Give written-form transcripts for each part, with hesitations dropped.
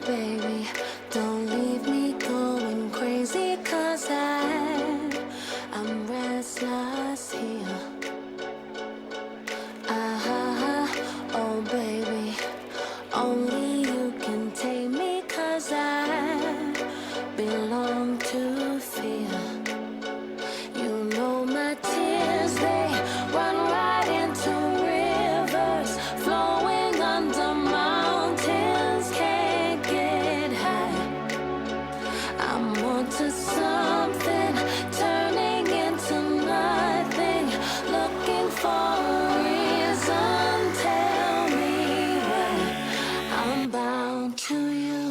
baby, don't leave me going crazy, 'cause I'm restless here. Oh baby, only you can take me, 'cause I belong to fear. You know my tears, they run right into rivers, flowing under mountains, can't get high. I'm onto something, turning into nothing, looking for a reason. Tell me why I'm bound to you.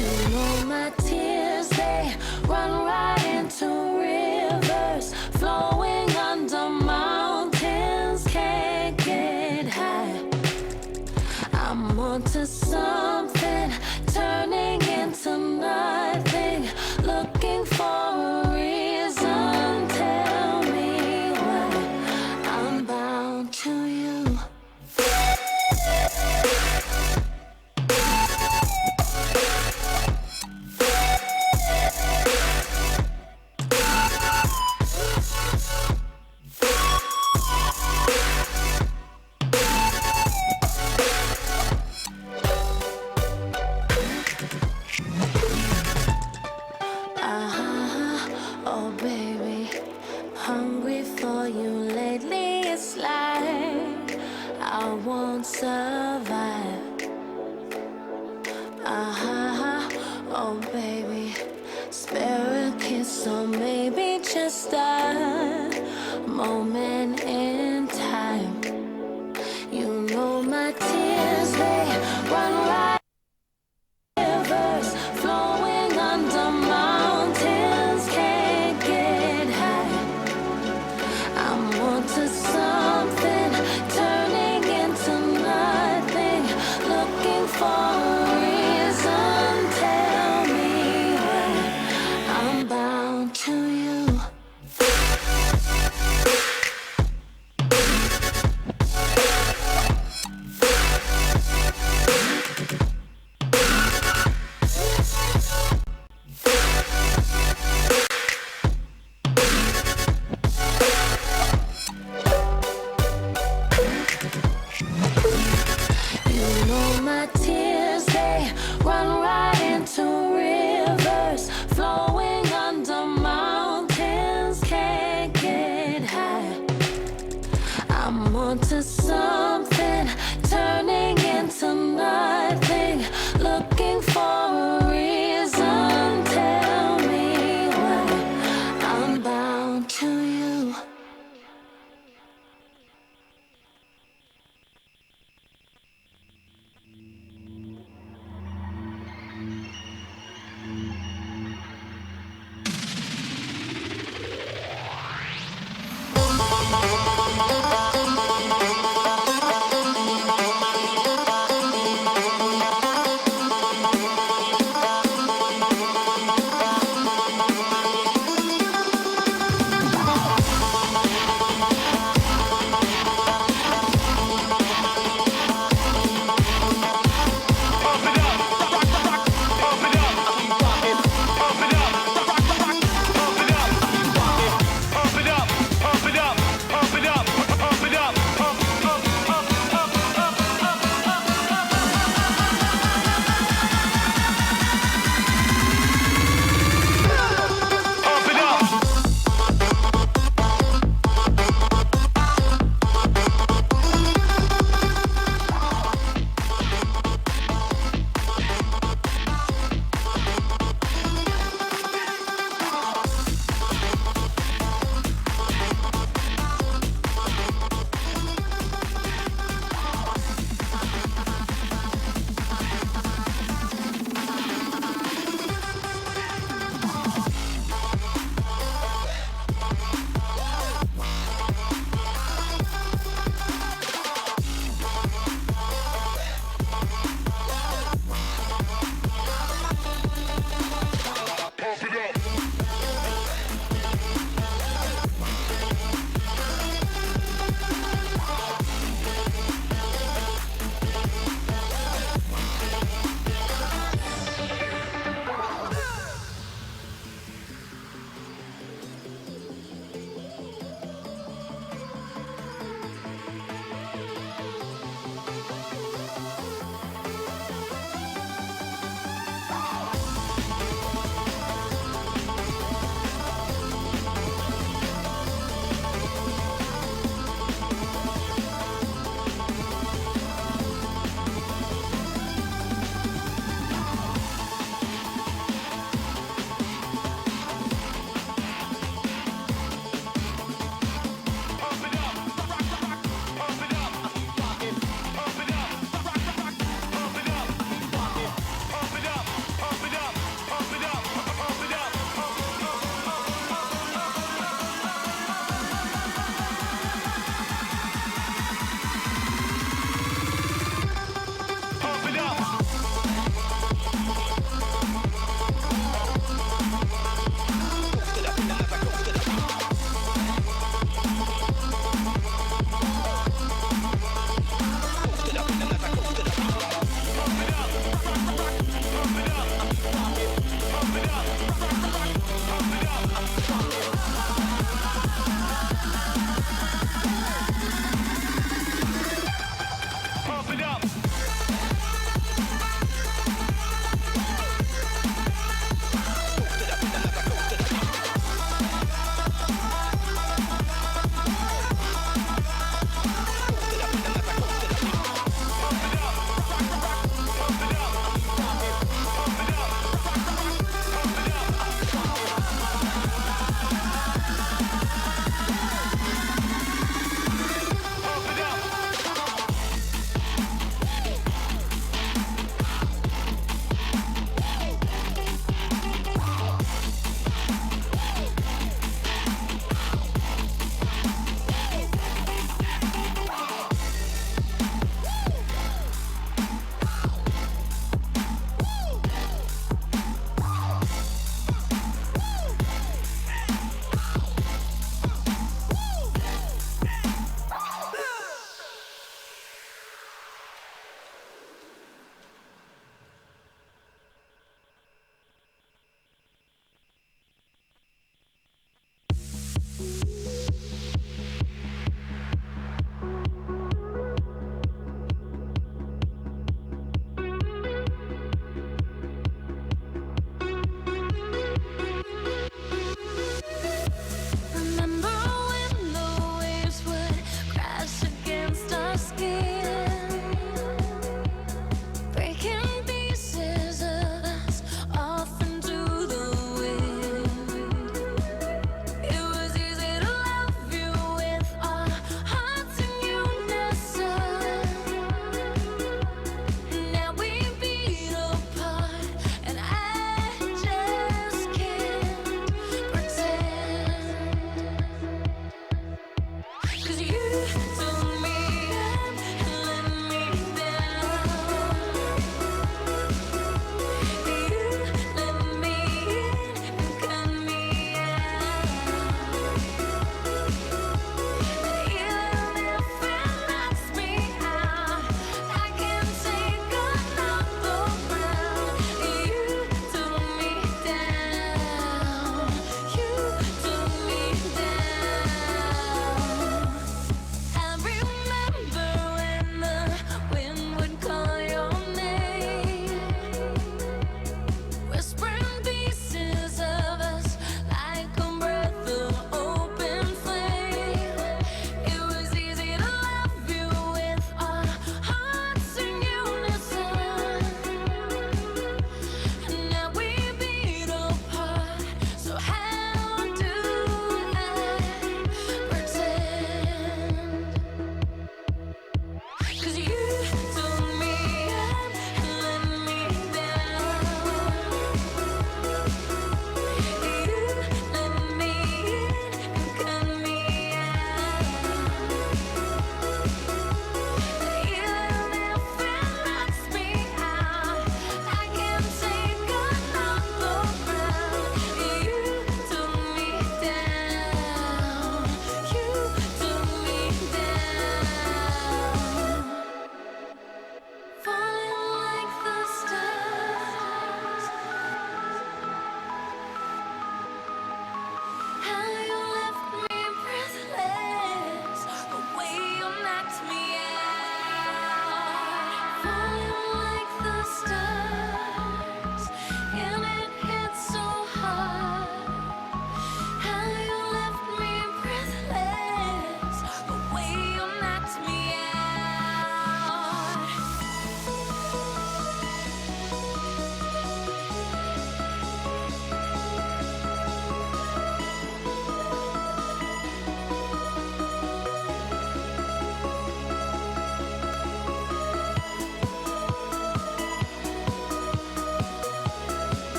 You know my tears, they run right into rivers, flowing under mountains, can't get high. I'm onto something, turning into nothing, looking for a reason. Tell me why I'm bound to you. Oh baby, hungry for you lately. It's like I won't survive. Oh baby, spare a kiss or maybe just a moment in time. You know my tears, they run right rivers, flowing under mountains, can't get high. I'm onto something, turning into nothing, looking for a reason. Tell me why I'm bound to you. You know my tears, they run right into rivers, flowing under mountains, can't get high. I'm onto something, turning into nothing, looking for a reason. Tell me why I'm bound to you.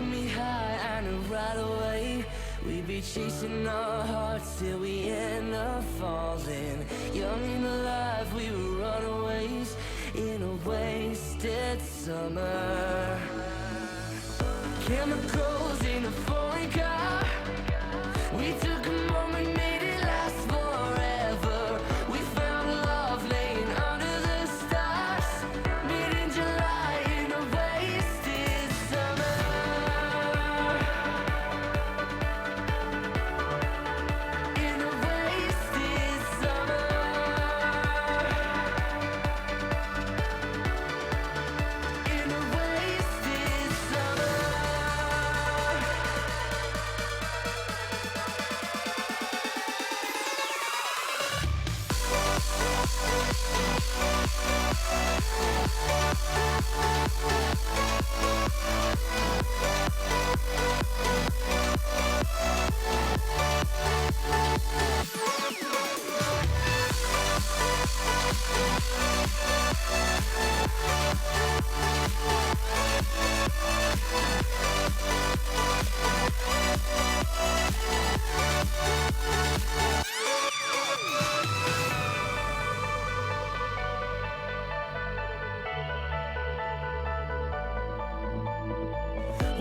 me high, I knew right away we'd be chasing our hearts till we end up falling. Young and alive, we were runaways in a wasted summer. Chemicals in a foreign car. We took a moment, made it last forever. We found love laying under the stars. Mid in July in a wasted summer. In a wasted summer. In a wasted summer.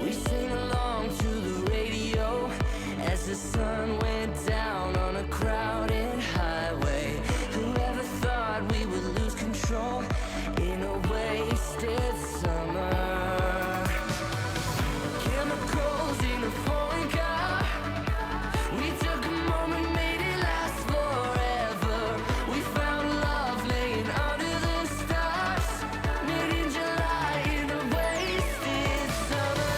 We sing along to the radio as the sun went down on a crowded highway. Whoever thought we would lose control in a wasted summer? Chemicals in a foreign car. We took a moment, made it last forever. We found love laying under the stars. Mid in July in a wasted summer.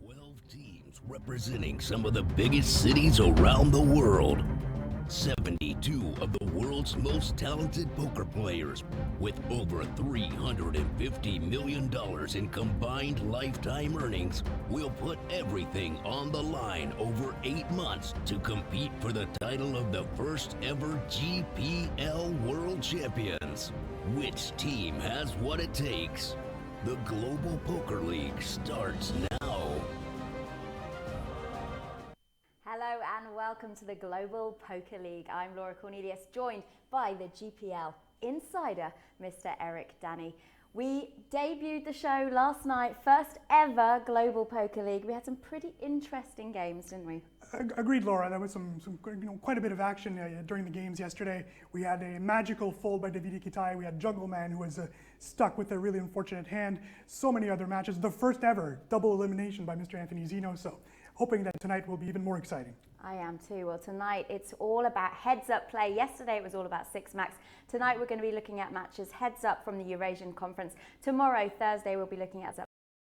12 teams representing some of the biggest cities around the world. 72 of the world's most talented poker players with over $350 million in combined lifetime earnings will put everything on the line over 8 months to compete for the title of the first ever GPL World Champions. Which team has what it takes? The Global Poker League starts now. Hello and welcome to the Global Poker League. I'm Laura Cornelius, joined by the GPL insider, Mr. Eric Danny. We debuted the show last night, first ever Global Poker League. We had some pretty interesting games, didn't we? Agreed, Laura. There was some quite a bit of action during the games yesterday. We had a magical fold by Davide Kitai. We had Jungle Man, who was stuck with a really unfortunate hand. So many other matches. The first ever double elimination by Mr. Anthony Zeno. So hoping that tonight will be even more exciting. I am too. Well, tonight it's all about heads-up play. Yesterday it was all about six max. Tonight we're going to be looking at matches heads-up from the Eurasian Conference. Tomorrow, Thursday, we'll be looking at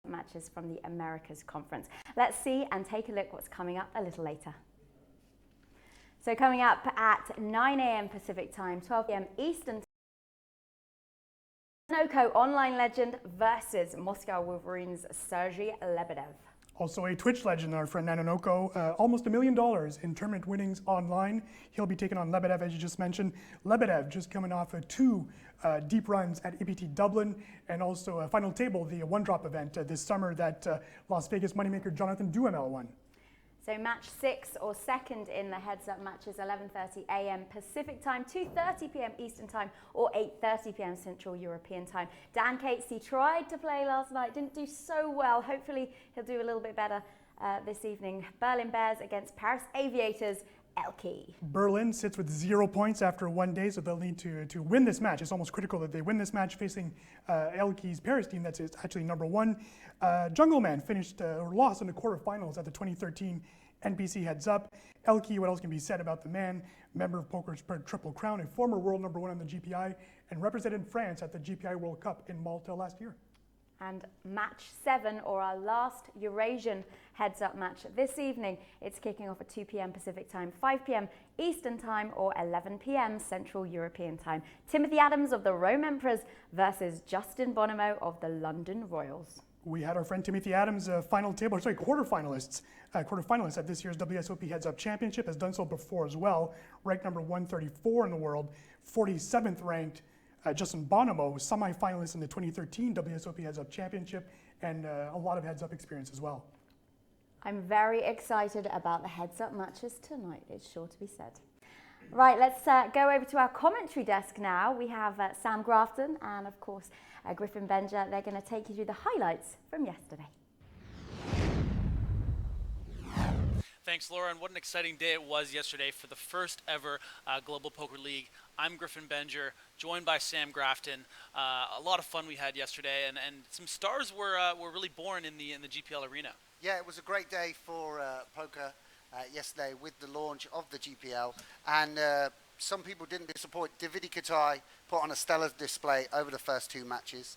matches from the Americas Conference. Let's see and take a look what's coming up a little later. So coming up at 9 a.m. Pacific time, 12 p.m. Eastern time, nanonoko online legend versus Moscow Wolverines Sergey Lebedev. Also a Twitch legend, our friend Nanonoko, almost $1 million in tournament winnings online. He'll be taking on Lebedev, as you just mentioned. Lebedev just coming off two deep runs at EPT Dublin, and also a final table, the one-drop event this summer that Las Vegas moneymaker Jonathan Duhamel won. So match 6 or second in the heads-up matches, 11:30 a.m. Pacific time, 2:30 p.m. Eastern time, or 8:30 p.m. Central European time. Dan Catesy tried to play last night, didn't do so well. Hopefully he'll do a little bit better this evening. Berlin Bears against Paris Aviators, ElkY. Berlin sits with 0 points after 1 day, so they'll need to win this match. It's almost critical that they win this match facing ElkY's Paris team that's actually number 1. Jungle Man finished or lost in the quarterfinals at the 2013 NPC Heads Up. ElkY, what else can be said about the man? Member of Poker's Triple Crown, a former world number 1 on the GPI, and represented France at the GPI World Cup in Malta last year. And match 7, or our last Eurasian heads-up match this evening. It's kicking off at 2 p.m. Pacific time, 5 p.m. Eastern time, or 11 p.m. Central European time. Timothy Adams of the Rome Emperors versus Justin Bonomo of the London Royals. We had our friend Timothy Adams, quarterfinalists at this year's WSOP Heads Up Championship, has done so before as well. Ranked number 134 in the world, 47th ranked. Justin Bonomo, semi-finalist in the 2013 WSOP Heads Up Championship, and a lot of heads-up experience as well. I'm very excited about the heads-up matches tonight, it's sure to be said. Right, let's go over to our commentary desk now. We have Sam Grafton and, of course, Griffin Benger. They're going to take you through the highlights from yesterday. Thanks, Laura, and what an exciting day it was yesterday for the first ever Global Poker League. I'm Griffin Benger, joined by Sam Grafton. A lot of fun we had yesterday, and some stars were really born in the GPL arena. Yeah, it was a great day for poker yesterday with the launch of the GPL, and some people didn't disappoint. Davide Kitai put on a stellar display over the first 2 matches.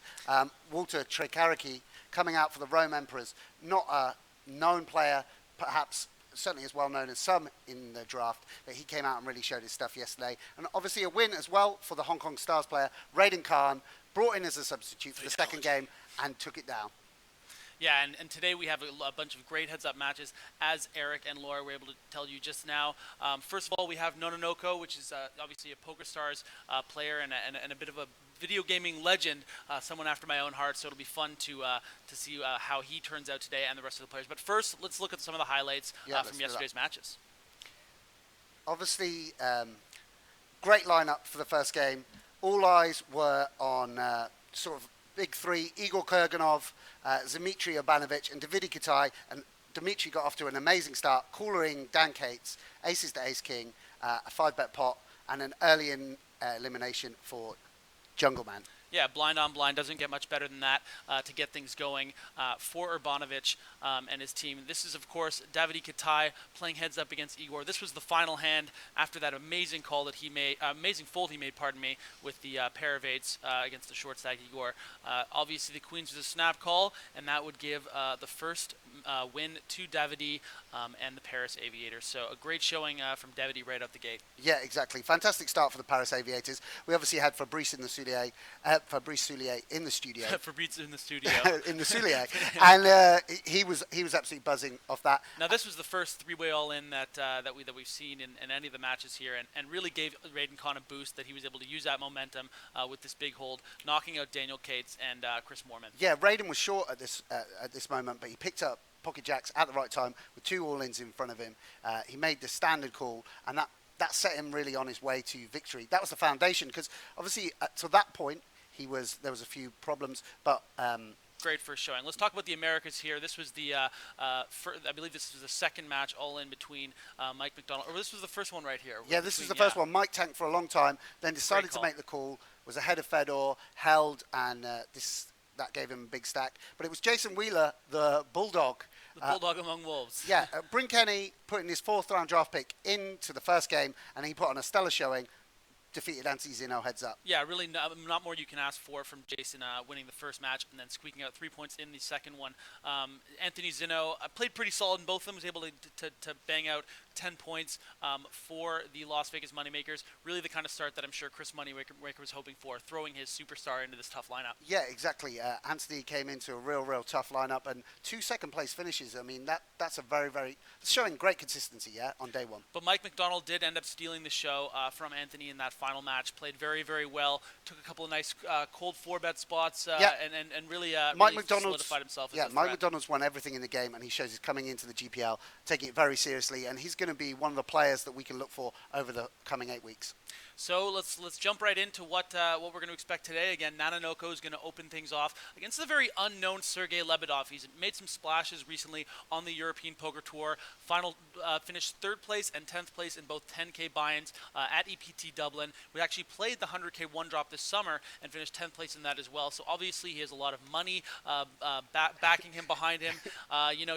Walter Trekariki coming out for the Rome Emperors, not a known player, perhaps certainly as well known as some in the draft, but he came out and really showed his stuff yesterday. And obviously a win as well for the Hong Kong Stars player, Raiden Khan, brought in as a substitute for the second game and took it down. Yeah, and today we have a bunch of great heads-up matches, as Eric and Laura were able to tell you just now. First of all, we have nanonoko, which is obviously a PokerStars player and a bit of a video gaming legend, someone after my own heart, so it'll be fun to see how he turns out today and the rest of the players. But first, let's look at some of the highlights from yesterday's matches. Obviously, great lineup for the first game. All eyes were on sort of big 3, Igor Kurganov, Dmitry Urbanovich, and Davide Kitai. And Dmitry got off to an amazing start, coolering Dan Cates, aces to ace-king, a 5-bet pot, and an early elimination for Jungle Man. Yeah, blind on blind doesn't get much better than that to get things going for Urbanovic and his team. This is, of course, Davide Katai playing heads up against Igor. This was the final hand after that amazing call that he made, amazing fold he made, pardon me, with the pair of eights against the short stack Igor. Obviously, the queens was a snap call, and that would give the first win to Davide and the Paris Aviators. So a great showing from Davide right out the gate. Yeah, exactly. Fantastic start for the Paris Aviators. We obviously had Fabrice in the studio. Fabrice Soulier in the studio. Fabrice in the studio. in the Soulier. And he was absolutely buzzing off that. Now this was the first three-way all-in that we've seen in any of the matches here, and really gave Raiden Khan a boost that he was able to use that momentum with this big hold, knocking out Daniel Cates and Chris Moorman. Yeah, Raiden was short at this moment, but he picked up pocket jacks at the right time with two all-ins in front of him. He made the standard call, and that set him really on his way to victory. That was the foundation, because obviously to that point there was a few problems, but great first showing. Let's talk about the Americas here. This was the I believe this was the second match all in between Mike McDonald, or this was the first one right here. Yeah, this is the first one. Mike tanked for a long time, then decided to make the call, was ahead of Fedor, held, and that gave him a big stack. But it was Jason Wheeler, the Bulldog. The Bulldog among wolves. Yeah, Bryn Kenny putting his fourth round draft pick into the first game, and he put on a stellar showing, defeated Anthony Zino heads up. Yeah, really not more you can ask for from Jason winning the first match and then squeaking out 3 points in the second one. Anthony Zino played pretty solid in both of them, was able to bang out 10 points for the Las Vegas Moneymakers. Really the kind of start that I'm sure Chris Moneymaker was hoping for, throwing his superstar into this tough lineup. Yeah, exactly. Anthony came into a real tough lineup, and 2 second-place finishes. I mean, that's a very showing great consistency, yeah, on day one. But Mike McDonald did end up stealing the show from Anthony in that final match. Played very well. Took a couple of nice cold 4-bet spots and really solidified himself as a threat. Mike McDonald's won everything in the game, and he shows he's coming into the GPL, taking it very seriously, and he's going to be one of the players that we can look for over the coming 8 weeks. So let's jump right into what we're going to expect today. Again, nanonoko is going to open things off against the very unknown Sergey Lebedev. He's made some splashes recently on the European Poker Tour. Finished 3rd place and 10th place in both 10K buy-ins at EPT Dublin. We actually played the 100K one drop this summer and finished 10th place in that as well. So obviously he has a lot of money backing him, behind him.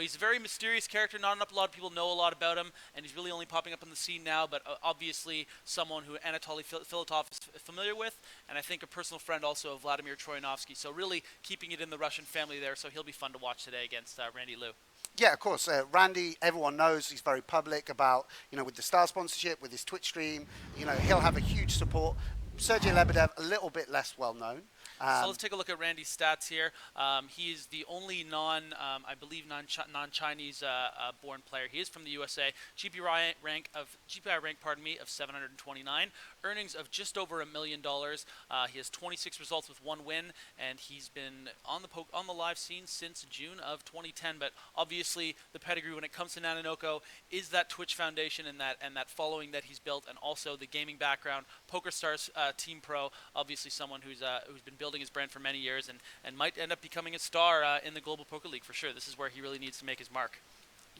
He's a very mysterious character. Not a lot of people know a lot about him, and he's really only popping up on the scene now. But obviously someone who Anatoly Filatov is familiar with, and I think a personal friend also of Vladimir Troyanovsky. So really keeping it in the Russian family there. So he'll be fun to watch today against Randy Liu. Yeah, of course. Randy, everyone knows he's very public about, with the star sponsorship, with his Twitch stream. He'll have a huge support. Sergey Lebedev, a little bit less well known. So let's take a look at Randy's stats here. He's the only non-Chinese born player. He is from the USA. GPI rank of 729. Earnings of just over $1 million. He has 26 results with 1 win, and he's been on the live scene since June of 2010. But obviously, the pedigree when it comes to nanonoko is that Twitch foundation and that following that he's built, and also the gaming background. PokerStars Team Pro, obviously someone who's been building his brand for many years and might end up becoming a star in the Global Poker League for sure. This is where he really needs to make his mark.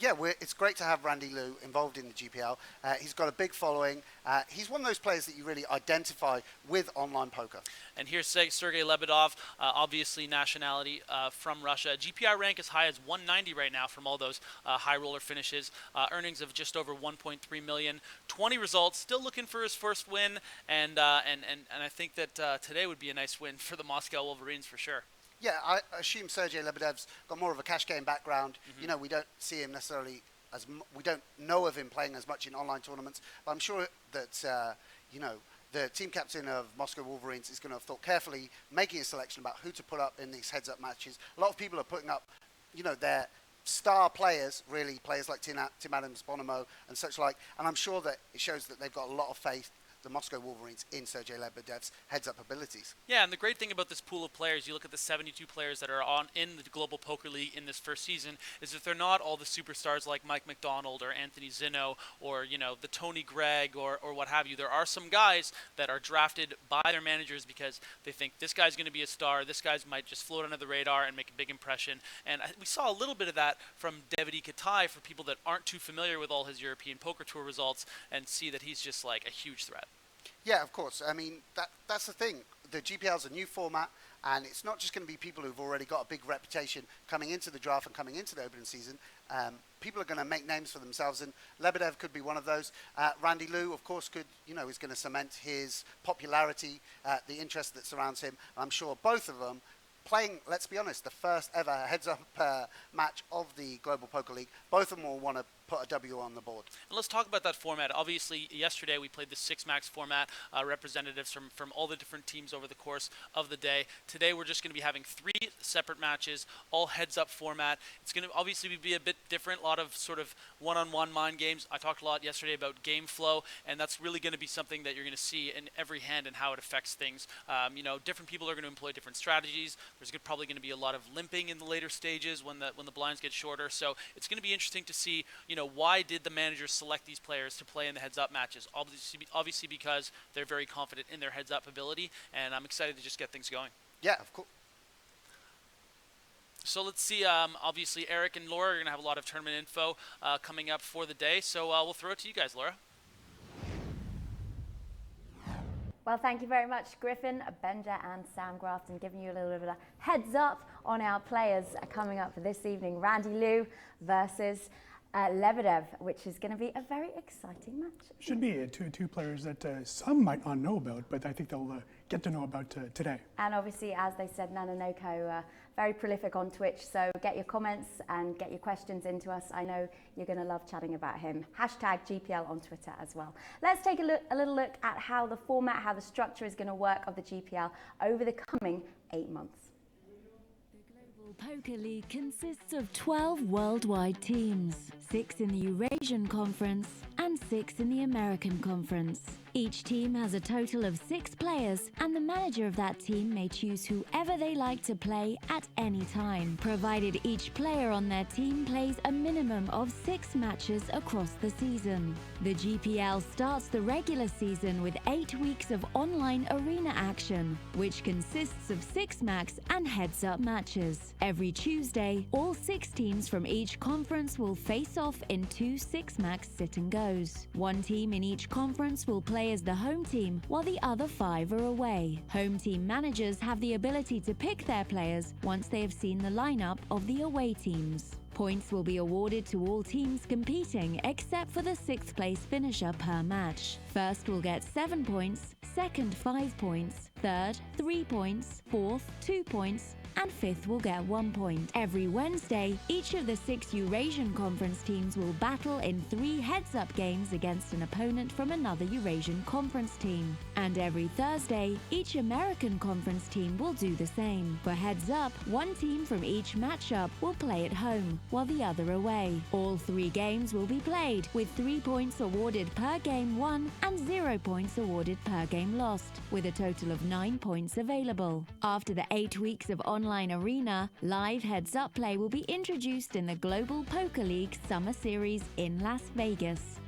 Yeah, it's great to have Randy Liu involved in the GPL. He's got a big following. He's one of those players that you really identify with online poker. And here's Sergey Lebedev, obviously nationality from Russia. GPI rank as high as 190 right now from all those high roller finishes. Earnings of just over 1.3 million. 20 results, still looking for his first win. And I think that today would be a nice win for the Moscow Wolverines for sure. Yeah, I assume Sergey Lebedev's got more of a cash game background. We don't see him necessarily we don't know of him playing as much in online tournaments. But I'm sure that the team captain of Moscow Wolverines is going to have thought carefully, making a selection about who to put up in these heads-up matches. A lot of people are putting up, their star players, really players like Tim Adams, Bonono, and such like. And I'm sure that it shows that they've got a lot of faith, the Moscow Wolverines, in Sergey Lebedev's heads-up abilities. Yeah, and the great thing about this pool of players, you look at the 72 players that are in the Global Poker League in this first season, is that they're not all the superstars like Mike McDonald or Anthony Zino or, the Tony Gregg or what have you. There are some guys that are drafted by their managers because they think this guy's going to be a star, this guy's might just float under the radar and make a big impression. And we saw a little bit of that from Davide Katai for people that aren't too familiar with all his European Poker Tour results and see that he's just like a huge threat. Yeah, of course. I mean, that's the thing. The GPL is a new format, and it's not just going to be people who've already got a big reputation coming into the draft and coming into the opening season. People are going to make names for themselves, and Lebedev could be one of those. Randy Liu, of course, is going to cement his popularity, the interest that surrounds him. I'm sure both of them playing, let's be honest, the first ever heads-up match of the Global Poker League. Both of them will want to put a W on the board. And let's talk about that format. Obviously, yesterday we played the 6-max format, representatives from all the different teams over the course of the day. Today we're just going to be having 3 separate matches, all heads-up format. It's going to obviously be a bit different, a lot of sort of one-on-one mind games. I talked a lot yesterday about game flow, and that's really going to be something that you're going to see in every hand and how it affects things. Different people are going to employ different strategies. There's probably going to be a lot of limping in the later stages when the blinds get shorter. So it's going to be interesting to see, why did the managers select these players to play in the heads-up matches? Obviously because they're very confident in their heads-up ability, and I'm excited to just get things going. Yeah, of course. So let's see, obviously Eric and Laura are going to have a lot of tournament info coming up for the day, so we'll throw it to you guys, Laura. Well, thank you very much, Griffin, Benja and Sam Grafton, giving you a little bit of a heads up on our players coming up for this evening. Randy Liu versus Lebedev, which is going to be a very exciting match. Should be two players that some might not know about, but I think they'll get to know about today. And obviously, as they said, nanonoko, very prolific on Twitch, so get your comments and get your questions into us. I know you're going to love chatting about him. Hashtag GPL on Twitter as well. Let's take a little look at how the format, how the structure is going to work of the GPL over the coming 8 months. The Global Poker League consists of 12 worldwide teams, 6 in the Eurasian Conference and 6 in the American Conference. Each team has a total of 6 players, and the manager of that team may choose whoever they like to play at any time, provided each player on their team plays a minimum of 6 matches across the season. The GPL starts the regular season with 8 weeks of online arena action, which consists of 6-max and heads-up matches. Every Tuesday, all 6 teams from each conference will face off in 2 6-max sit-and-goes. One team in each conference will play as the home team, while the other 5 are away. Home team managers have the ability to pick their players once they have seen the lineup of the away teams. Points will be awarded to all teams competing except for the 6th place finisher per match. First will get 7 points, second 5 points, third 3 points, fourth 2 points, and 5th will get 1 point. Every Wednesday, each of the 6 Eurasian Conference teams will battle in 3 heads-up games against an opponent from another Eurasian Conference team. And every Thursday, each American Conference team will do the same. For heads-up, one team from each matchup will play at home, while the other away. All 3 games will be played, with 3 points awarded per game won and 0 points awarded per game lost, with a total of 9 points available. After the 8 weeks of online arena, live heads-up play will be introduced in the Global Poker League Summer Series in Las Vegas.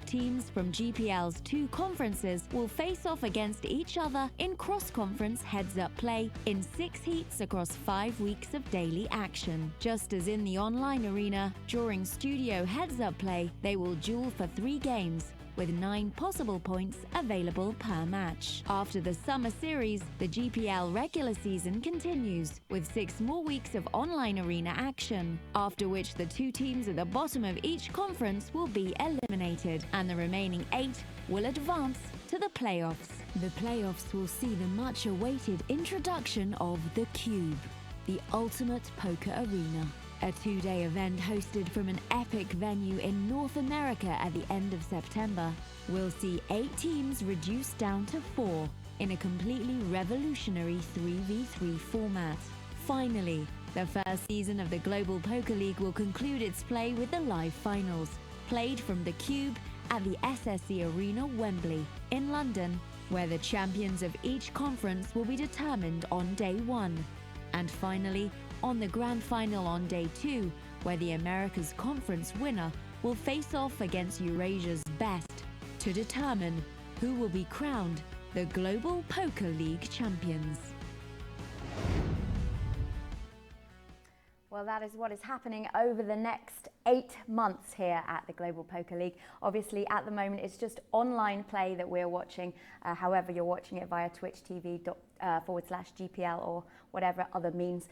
Teams from GPL's 2 conferences will face off against each other in cross-conference heads-up play in 6 heats across 5 weeks of daily action. Just as in the online arena, during studio heads-up play, they will duel for 3 games, with 9 possible points available per match. After the summer series, the GPL regular season continues, with 6 more weeks of online arena action, after which the 2 teams at the bottom of each conference will be eliminated, and the remaining 8 will advance to the playoffs. The playoffs will see the much-awaited introduction of the Cube, the ultimate poker arena. A 2-day event hosted from an epic venue in North America at the end of September will see 8 teams reduced down to 4 in a completely revolutionary 3v3 format. Finally, the first season of the Global Poker League will conclude its play with the live finals, played from the Cube at the SSE Arena, Wembley, in London, where the champions of each conference will be determined on day 1. And finally, on the grand final on day 2, where the Americas Conference winner will face off against Eurasia's best to determine who will be crowned the Global Poker League champions. Well, that is what is happening over the next 8 months here at the Global Poker League. Obviously, at the moment, it's just online play that we're watching. However, you're watching it via Twitch TV /GPL or whatever other means.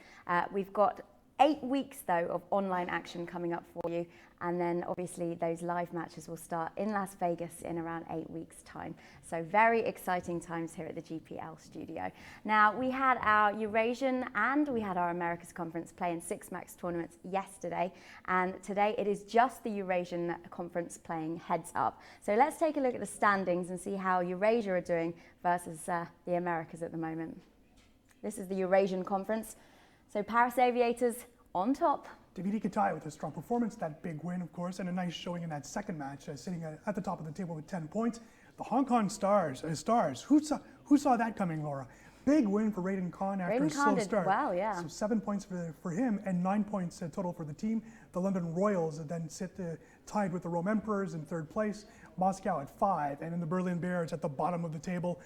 We've got 8 weeks, though, of online action coming up for you. And then, obviously, those live matches will start in Las Vegas in around 8 weeks' time. So very exciting times here at the GPL studio. Now, we had our Eurasian and we had our Americas Conference playing 6 max tournaments yesterday. And today it is just the Eurasian Conference playing heads up. So let's take a look at the standings and see how Eurasia are doing versus the Americas at the moment. This is the Eurasian Conference. So Paris Aviators on top. ElkY with a strong performance, that big win, of course, and a nice showing in that second match, sitting at the top of the table with 10 points. The Hong Kong Stars, who saw that coming, Laura? Big win for Raiden Khan after a slow start. Well, yeah. So 7 points for him and 9 points total for the team. The London Royals then sit tied with the Rome Emperors in third place. Moscow at 5, and then the Berlin Bears at the bottom of the table.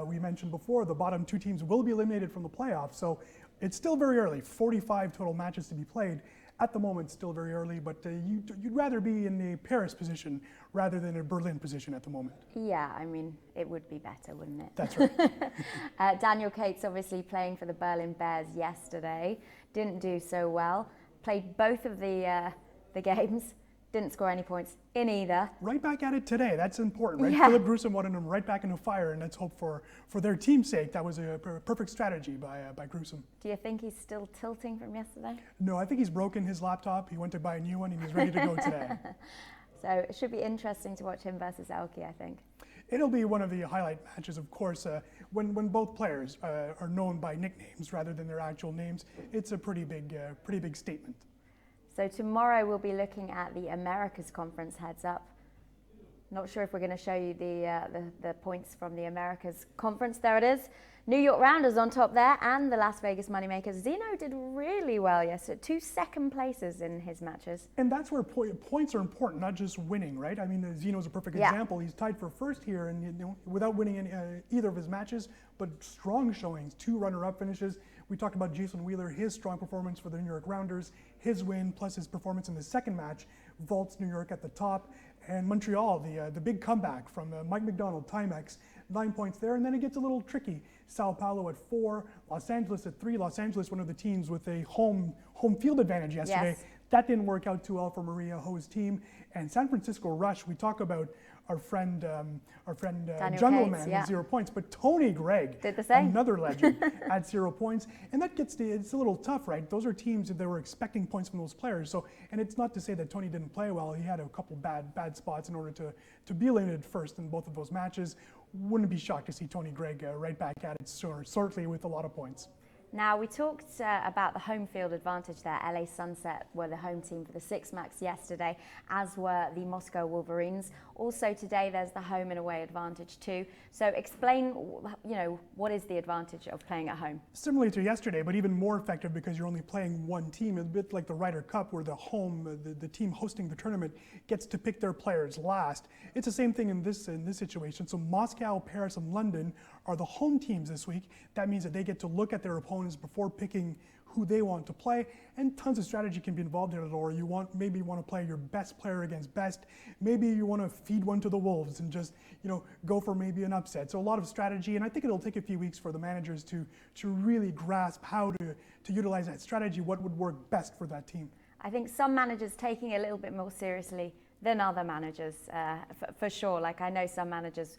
We mentioned before, the bottom 2 teams will be eliminated from the playoffs, so it's still very early. 45 total matches to be played. At the moment, still very early, but you'd rather be in a Paris position rather than a Berlin position at the moment. Yeah, I mean, it would be better, wouldn't it? That's right. Daniel Cates obviously playing for the Berlin Bears yesterday. Didn't do so well. Played both of the games. Didn't score any points in either. Right back at it today. That's important, right? Yeah. Philip Grusom wanted him right back into fire, and let's hope for their team's sake that was a perfect strategy by Grusom. Do you think he's still tilting from yesterday? No, I think he's broken his laptop. He went to buy a new one, and he's ready to go today. So it should be interesting to watch him versus ElkY, I think. It'll be one of the highlight matches, of course, when both players are known by nicknames rather than their actual names. It's a pretty big statement. So tomorrow we'll be looking at the Americas Conference heads up. Not sure if we're going to show you the points from the Americas Conference. There it is. New York Rounders on top there, and the Las Vegas Moneymakers. Zeno did really well yesterday. 2 second places in his matches. And that's where points are important, not just winning, right? I mean, Zeno's a perfect example. He's tied for first here, and without winning either of his matches, but strong showings, 2 runner-up finishes. We talked about Jason Wheeler, his strong performance for the New York Rounders, his win plus his performance in the second match vaults New York at the top. And Montreal, the big comeback from Mike McDonald, Timex, 9 points there, and then it gets a little tricky. Sao Paulo at 4, Los Angeles at 3. Los Angeles, one of the teams with a home field advantage yesterday. Yes. That didn't work out too well for Maria Ho's team. And San Francisco Rush, we talk about our friend Jungle Man with 0 points, but Tony Gregg did the same. Another legend at 0 points, and that gets it's a little tough, right? Those are teams that they were expecting points from those players. So, and it's not to say that Tony didn't play well. He had a couple bad spots in order to be eliminated first in both of those matches. Wouldn't be shocked to see Tony Gregg right back at it shortly with a lot of points. Now, we talked about the home field advantage there. LA Sunset were the home team for the 6 max yesterday, as were the Moscow Wolverines. Also today, there's the home and away advantage too. So explain, what is the advantage of playing at home? Similar to yesterday, but even more effective because you're only playing one team, a bit like the Ryder Cup where the team hosting the tournament gets to pick their players last. It's the same thing in this situation. So Moscow, Paris, and London are the home teams this week. That means that they get to look at their opponents before picking who they want to play, and tons of strategy can be involved in it. Or maybe you want to play your best player against best. Maybe you want to feed one to the wolves and just go for maybe an upset. So a lot of strategy, and I think it'll take a few weeks for the managers to really grasp how to utilize that strategy, what would work best for that team. I think some managers taking it a little bit more seriously than other managers, for sure. Like I know some managers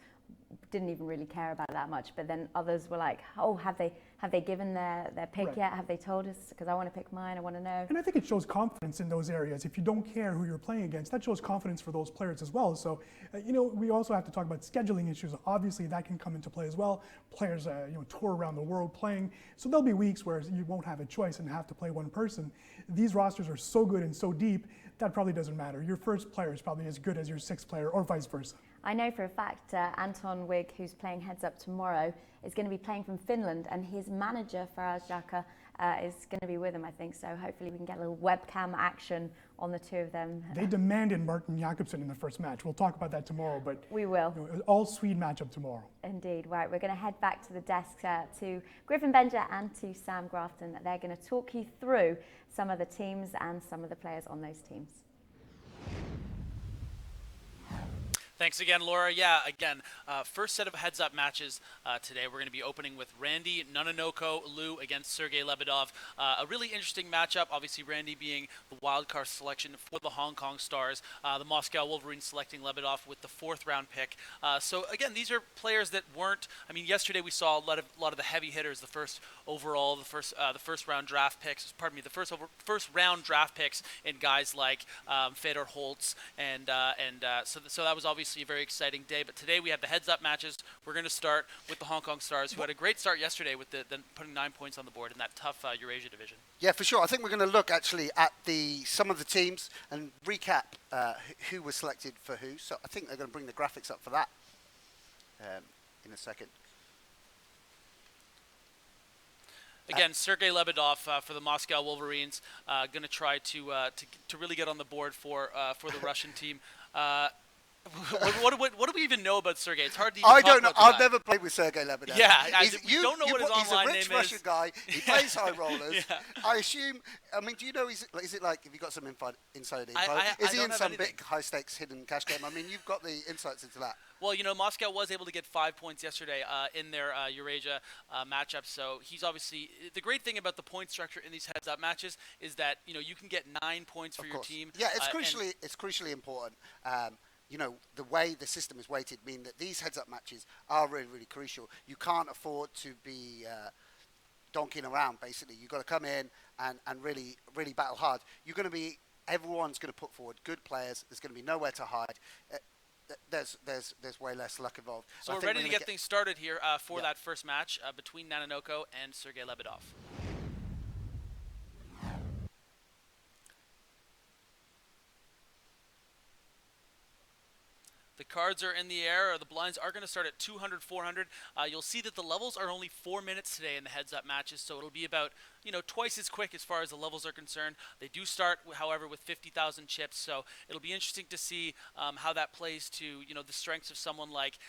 didn't even really care about it that much, but then others were like, oh, have they given their pick Right. yet? Have they told us? Because I want to pick mine, I want to know. And I think it shows confidence in those areas. If you don't care who you're playing against, that shows confidence for those players as well. So, we also have to talk about scheduling issues. Obviously, that can come into play as well. Players, tour around the world playing. So there'll be weeks where you won't have a choice and have to play one person. These rosters are so good and so deep, that probably doesn't matter. Your first player is probably as good as your 6th player or vice versa. I know for a fact Anton Wig, who's playing heads up tomorrow, is going to be playing from Finland, and his manager, Faraz Jaka, is going to be with him, I think. So hopefully we can get a little webcam action on the two of them. They demanded Martin Jakobsen in the first match. We'll talk about that tomorrow, but We will. All Swede matchup tomorrow. Indeed. Right, we're going to head back to the desk to Griffin Benger and to Sam Grafton. They're going to talk you through some of the teams and some of the players on those teams. Thanks again, Laura. Yeah, again, first set of heads-up matches today. We're going to be opening with Randy Nanonoko Liu against Sergey Lebedev. A really interesting matchup. Obviously, Randy being the wildcard selection for the Hong Kong Stars. The Moscow Wolverines selecting Lebedev with the 4th round pick. So again, these are players that weren't. I mean, yesterday we saw a lot of the heavy hitters. The first overall, the first round draft picks. Pardon me, the first round draft picks in guys like Fedor Holtz so that was obviously a very exciting day. But today we have the heads-up matches. We're going to start with the Hong Kong Stars, who had a great start yesterday with putting 9 points on the board in that tough EurAsia division. Yeah, for sure. I think we're going to look actually at some of the teams and recap who was selected for who. So I think they're going to bring the graphics up for that in a second. Again, Sergey Lebedev for the Moscow Wolverines, going to try to really get on the board for the Russian team. What do we even know about Sergey? It's hard to even I talk don't know. about I've that. never played with Sergey Lebedev. Yeah, we don't know what his online name is. He's a rich Russian guy. He plays high rollers. Yeah. I assume. I mean, do you know? Is it like? Have you got some inside info? I Is he don't in have some anything. big high stakes hidden cash game? I mean, you've got the insights into that. Well, you know, Moscow was able to get 5 points yesterday in their EurAsia matchup. So he's obviously the great thing about the point structure in these heads-up matches is that you can get 9 points for your team. Yeah, it's crucially important. The way the system is weighted mean that these heads-up matches are really, really crucial. You can't afford to be donkeying around, basically. You've got to come in and really, really battle hard. Everyone's going to put forward good players. There's going to be nowhere to hide. There's way less luck involved. So we're ready to get things started here for that first match between Nanonoko and Sergey Lebedev. The cards are in the air, or the blinds are going to start at 200, 400. You'll see that the levels are only 4 minutes today in the heads-up matches, so it'll be about twice as quick as far as the levels are concerned. They do start, however, with 50,000 chips, so it'll be interesting to see how that plays to the strengths of someone like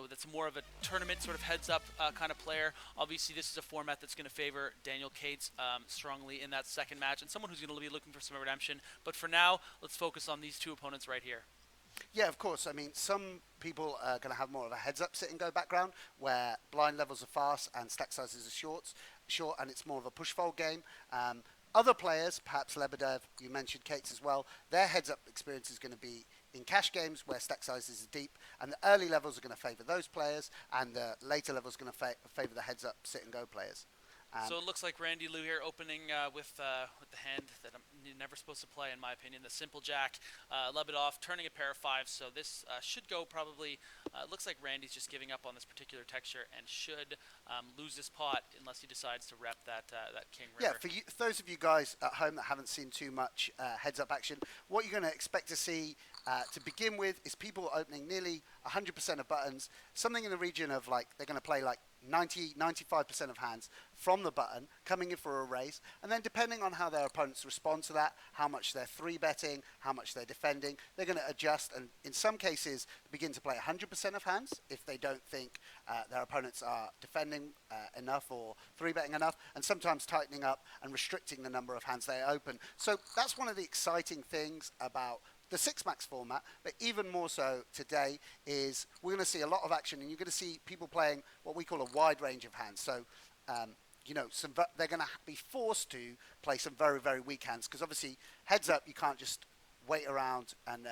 that's more of a tournament sort of heads-up kind of player. Obviously, this is a format that's going to favor Daniel Cates strongly in that second match, and someone who's going to be looking for some redemption. But for now, let's focus on these two opponents right here. Yeah, of course. I mean, some people are going to have more of a heads-up sit-and-go background where blind levels are fast and stack sizes are short, and it's more of a push-fold game. Other players, perhaps Lebedev, you mentioned Cates as well, their heads-up experience is going to be in cash games where stack sizes are deep, and the early levels are going to favour those players, and the later levels are going to favour the heads-up sit-and-go players. So it looks like Randy Liu here opening with the hand that you're never supposed to play, in my opinion, the simple jack. Lebedev turning a pair of 5s, so this should go probably. It looks like Randy's just giving up on this particular texture and should lose this pot unless he decides to rep that king river. Yeah, for those of you guys at home that haven't seen too much heads-up action, what you're going to expect to see to begin with is people opening nearly 100% of buttons, something in the region of they're going to play 95% of hands from the button, coming in for a raise, and then depending on how their opponents respond to that, how much they're 3-betting, how much they're defending, they're going to adjust, and in some cases begin to play 100% of hands if they don't think their opponents are defending enough or 3-betting enough, and sometimes tightening up and restricting the number of hands they open. So that's one of the exciting things about the 6-max format, but even more so today is we're going to see a lot of action, and you're going to see people playing what we call a wide range of hands. So, they're going to be forced to play some very, very weak hands, because obviously, heads up, you can't just wait around and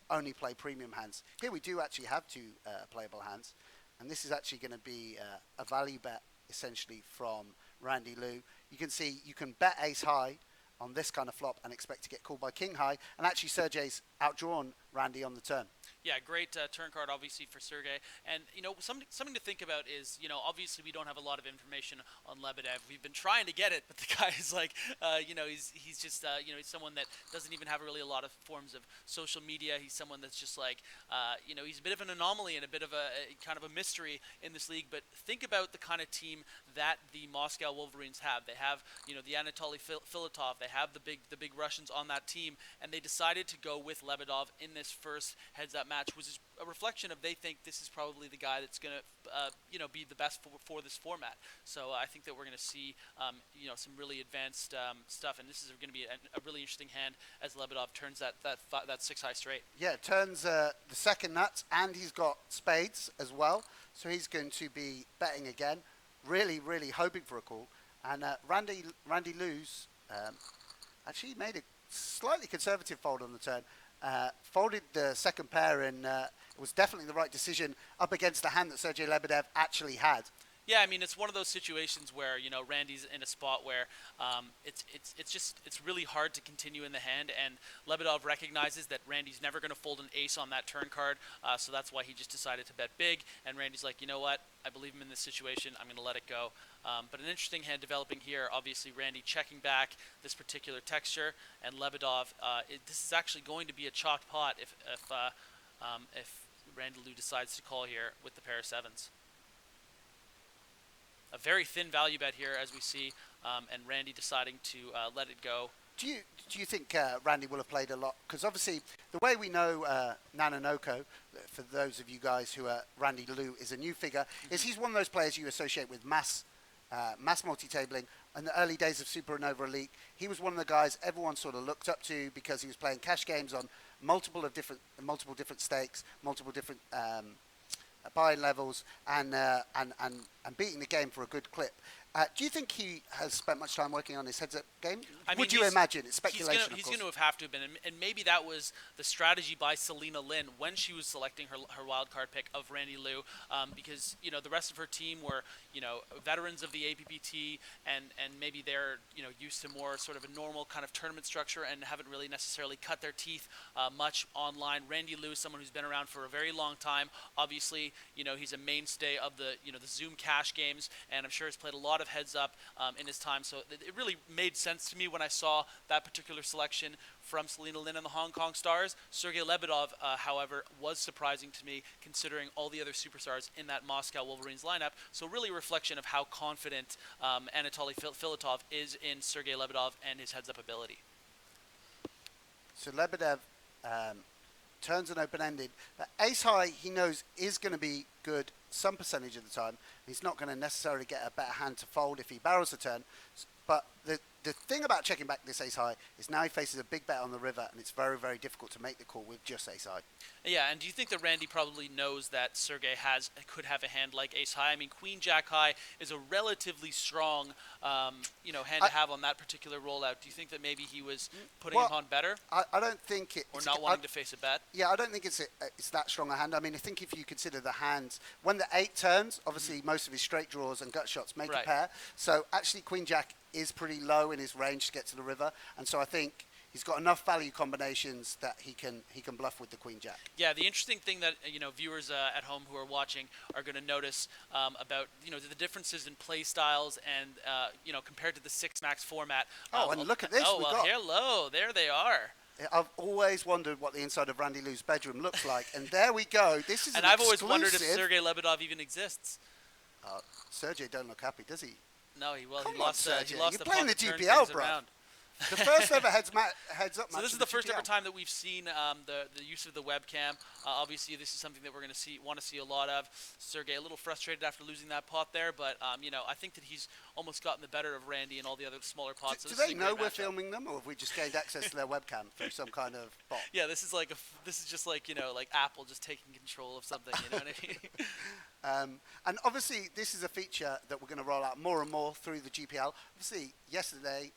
only play premium hands. Here we do actually have 2 playable hands, and this is actually going to be a value bet, essentially, from Randy Liu. You can see you can bet ace high on this kind of flop and expect to get called by king high, and actually Sergey's outdrawn Randy on the turn. Yeah, great turn card, obviously, for Sergey. And, something to think about is, obviously we don't have a lot of information on Lebedev. We've been trying to get it, but the guy is like, he's just, he's someone that doesn't even have really a lot of forms of social media. He's someone that's just like, he's a bit of an anomaly and a bit of a kind of a mystery in this league. But think about the kind of team that the Moscow Wolverines have. They have, the Anatoly Filatov. They have the big Russians on that team, and they decided to go with Lebedov in this first heads-up match, which is a reflection of they think this is probably the guy that's going to, be the best for this format. So I think that we're going to see, some really advanced stuff, and this is going to be a really interesting hand as Lebedov turns that 6-high straight. Yeah, turns the second nuts, and he's got spades as well, so he's going to be betting again. Really, really hoping for a call. And Randy Lu's actually made a slightly conservative fold on the turn. Folded the second pair, and it was definitely the right decision up against the hand that Sergey Lebedev actually had. Yeah, I mean, it's one of those situations where, Randy's in a spot where it's really hard to continue in the hand, and Lebedov recognizes that Randy's never going to fold an ace on that turn card, so that's why he just decided to bet big, and Randy's like, you know what, I believe him in this situation, I'm going to let it go. But an interesting hand developing here, obviously Randy checking back this particular texture, and Lebedov, this is actually going to be a chalked pot if Randy Lu decides to call here with the pair of sevens. A very thin value bet here, as we see, and Randy deciding to let it go. Do you think Randy will have played a lot? Because obviously, the way we know Nanonoko, for those of you guys who are Randy Lu is a new figure, is he's one of those players you associate with mass multi-tabling. In the early days of Supernova Elite, he was one of the guys everyone sort of looked up to because he was playing cash games on multiple different stakes, multiple different buy-in levels, and beating the game for a good clip. Do you think he has spent much time working on his heads-up game? Would you imagine? It's speculation, He's going to have to have been, and maybe that was the strategy by Selena Lin when she was selecting her wildcard pick of Randy Lu, because the rest of her team were veterans of the APPT, and maybe they're used to more sort of a normal kind of tournament structure and haven't really necessarily cut their teeth much online. Randy Lu is someone who's been around for a very long time. Obviously, he's a mainstay of the the Zoom cash games, and I'm sure has played a lot of heads up in his time, so it really made sense to me when I saw that particular selection from Selena Lin and the Hong Kong Stars. Sergey Lebedev, however, was surprising to me considering all the other superstars in that Moscow Wolverines lineup, so really a reflection of how confident Anatoly Filatov is in Sergey Lebedev and his heads-up ability. So Lebedev turns an open-ended. Ace high, he knows, is going to be good some percentage of the time. He's not going to necessarily get a better hand to fold if he barrels the turn. But the thing about checking back this ace high is now he faces a big bet on the river, and it's very, very difficult to make the call with just ace high. Yeah, and do you think that Randy probably knows that Sergey could have a hand like ace high? I mean, queen jack high is a relatively strong, hand to have on that particular rollout. Do you think that maybe he was putting him on better? I don't think it. Or not wanting to face a bet? Yeah, I don't think it's that strong a hand. I mean, I think if you consider the hands, when the 8 turns, obviously most of his straight draws and gut shots make a pair. So actually queen jack is pretty low in his range to get to the river, and so I think he's got enough value combinations that he can bluff with the queen jack. Yeah, the interesting thing that viewers at home who are watching are going to notice about the differences in play styles and compared to the 6 max format. And look at this. Oh well, hello, there they are. I've always wondered what the inside of Randy Lu's bedroom looks like, and there we go. This is and I've always wondered if Sergey Lebedev even exists. Sergey don't look happy, does he? No, he Come lost. On, Sergey. He lost You're the playing the puck to turn GPL, things bro. around. The first ever heads up match. So this is the first GPL. ever time that we've seen the use of the webcam. Obviously, this is something that we're going to want to see a lot of. Sergey a little frustrated after losing that pot there, but I think that he's almost gotten the better of Randy and all the other smaller pots. Do they know we're filming them, or have we just gained access to their webcam through some kind of bot? Yeah, this is just like like Apple just taking control of something. You know what I mean? And obviously, this is a feature that we're going to roll out more and more through the GPL. Obviously, yesterday,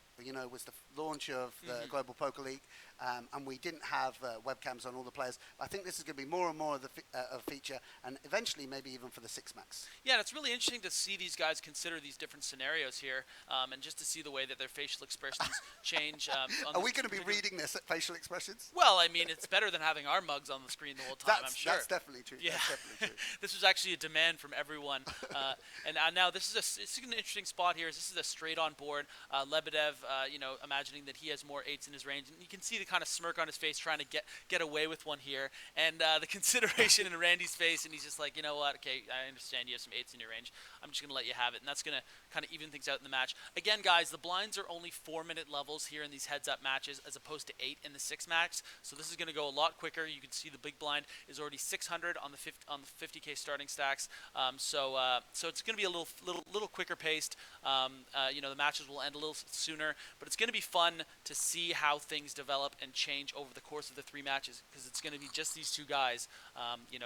was the launch of the Global Poker League, and we didn't have webcams on all the players. I think this is going to be more and more of a feature, and eventually maybe even for the 6 max. Yeah, and it's really interesting to see these guys consider these different scenarios here, and just to see the way that their facial expressions change. Are we going to be reading this at facial expressions? Well, I mean, it's better than having our mugs on the screen the whole time, I'm sure. That's definitely true. Yeah. That's definitely true. This was actually a demand from everyone. And now this is an interesting spot here. This is a straight on board. Lebedev, imagining that he has more 8s in his range. And you can see the kind of smirk on his face trying to get away with one here. And the consideration in Randy's face, and he's just like, you know what, okay, I understand you have some 8s in your range. I'm just going to let you have it. And that's going to kind of even things out in the match. Again, guys, the blinds are only 4-minute levels here in these heads-up matches as opposed to 8 in the 6 max. So this is going to go a lot quicker. You can see the big blind is already 600 on the 50K starting stacks. So it's going to be a little quicker paced. The matches will end a little sooner, but it's going to be fun to see how things develop and change over the course of the 3 matches, because it's going to be just these 2 guys,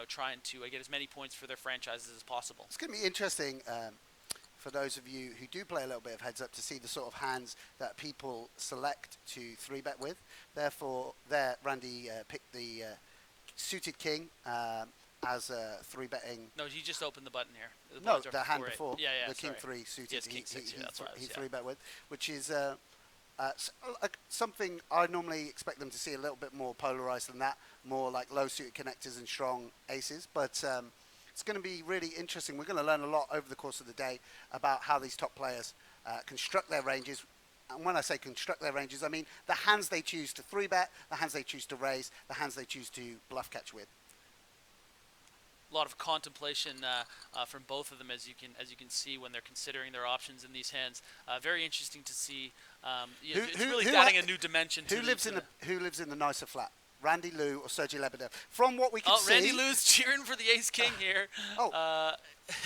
trying to get as many points for their franchises as possible. It's going to be interesting for those of you who do play a little bit of heads up to see the sort of hands that people select to 3-bet with. Therefore, Randy picked the suited king as a 3-betting. No, he just opened the button here. No, the hand before. Yeah, the sorry. king 3 suited. Yes, king 6, he 3-bet with, which is something I normally expect them to see a little bit more polarized than that, more like low suited connectors and strong aces. But it's going to be really interesting. We're going to learn a lot over the course of the day about how these top players construct their ranges. And when I say construct their ranges, I mean the hands they choose to 3-bet, the hands they choose to raise, the hands they choose to bluff catch with. A lot of contemplation from both of them, as you can see when they're considering their options in these hands. Very interesting to see. It's really adding a new dimension. Who lives in the nicer flat? Randy Lou or Sergey Lebedev? From what we can see, Randy Lou's cheering for the ace king here.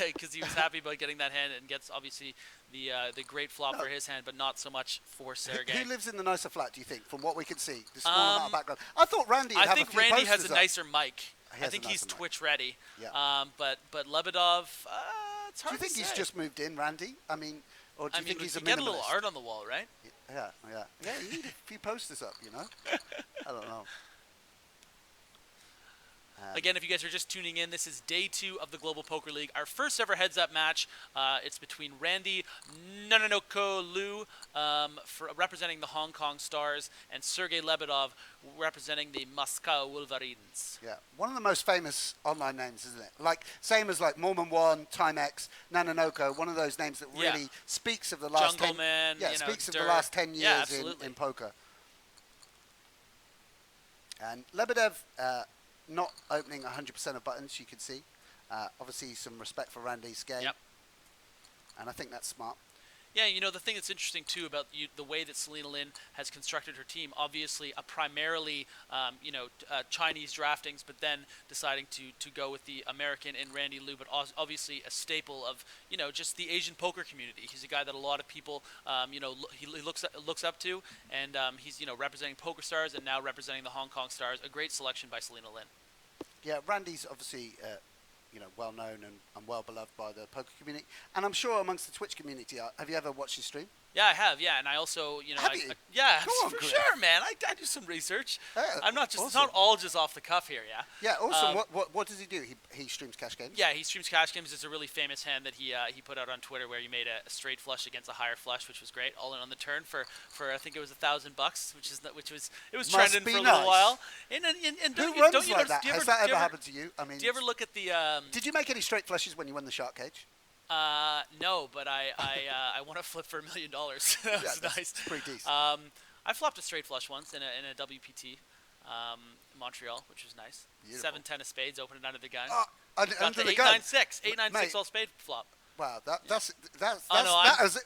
Because he was happy about getting that hand, and gets obviously the great flop for his hand, but not so much for Sergey. Who lives in the nicer flat? Do you think? From what we can see, the small amount of background. I thought Randy. I think Randy has a nicer mic. I think he's Twitch ready. Yeah. But Lebedev, it's hard to say. Do you think he's just moved in, Randy? I mean, or do you think he's a minimalist? Get a little art on the wall, right? Yeah. You need a few posters up, I don't know. Again, if you guys are just tuning in, this is day 2 of the Global Poker League. Our first ever heads-up match. It's between Randy Nanonoko Liu, representing the Hong Kong Stars, and Sergey Lebedev, representing the Moscow Wolverines. Yeah, one of the most famous online names, isn't it? Same as Mormon One, Timex, Nanonoko. One of those names that really speaks of the last Jungleman. Speaks of the last 10 years in poker. And Lebedev. Not opening 100% of buttons, you can see. Obviously, some respect for Randy's game. Yep. And I think that's smart. Yeah, the thing that's interesting, too, about the way that Selena Lin has constructed her team, obviously a primarily, Chinese draftings, but then deciding to go with the American and Randy Liu, but obviously a staple of, just the Asian poker community. He's a guy that a lot of people, he looks up to, and he's, representing Poker Stars and now representing the Hong Kong Stars. A great selection by Selena Lin. Yeah, Randy's obviously... well known and well beloved by the poker community, and I'm sure amongst the Twitch community. Have you ever watched his stream? Yeah, I have. Yeah, and I also, Have you? Yeah, Go on, for Chris. sure, man. I do some research. I'm not just. Awesome. It's not all just off the cuff here. Yeah. Yeah. Awesome. What does he do? He streams cash games. Yeah, he streams cash games. It's a really famous hand that he put out on Twitter where he made a straight flush against a higher flush, which was great. All in on the turn for I think it was $1,000, it was trending for a little while. And Who runs like that? Has that ever happened to you? I mean, do you ever look at the? Did you make any straight flushes when you won the shark cage? No, but I won a flip for $1 million. That was nice. Pretty decent. I flopped a straight flush once in a WPT, Montreal, which was nice. Beautiful. 7-10 of spades, opened it under the gun. Under the 8-9-6, 8-9-6 all spade flop. Wow, that was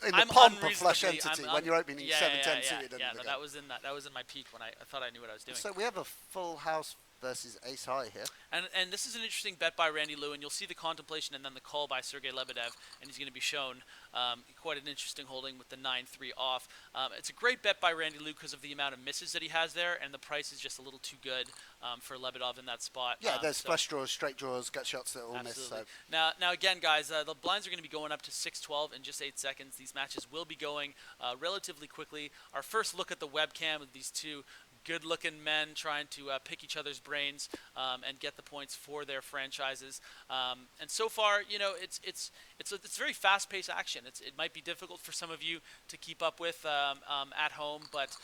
in the I'm pomp of flush unreasonably- entity when you're opening 7-10 suited. Yeah, no, that was in my peak when I thought I knew what I was doing. So we have a full house versus ace high here. And this is an interesting bet by Randy Liu, and you'll see the contemplation and then the call by Sergey Lebedev, and he's going to be shown quite an interesting holding with the 9-3 off. It's a great bet by Randy Liu because of the amount of misses that he has there, and the price is just a little too good for Lebedev in that spot. Yeah, there's flush draws, straight draws, gut shots that all miss. So. Now again, guys, the blinds are going to be going up to 6-12 in just 8 seconds. These matches will be going relatively quickly. Our first look at the webcam of these two good-looking men trying to pick each other's brains and get the points for their franchises. And so far, it's very fast-paced action. It might be difficult for some of you to keep up with at home, but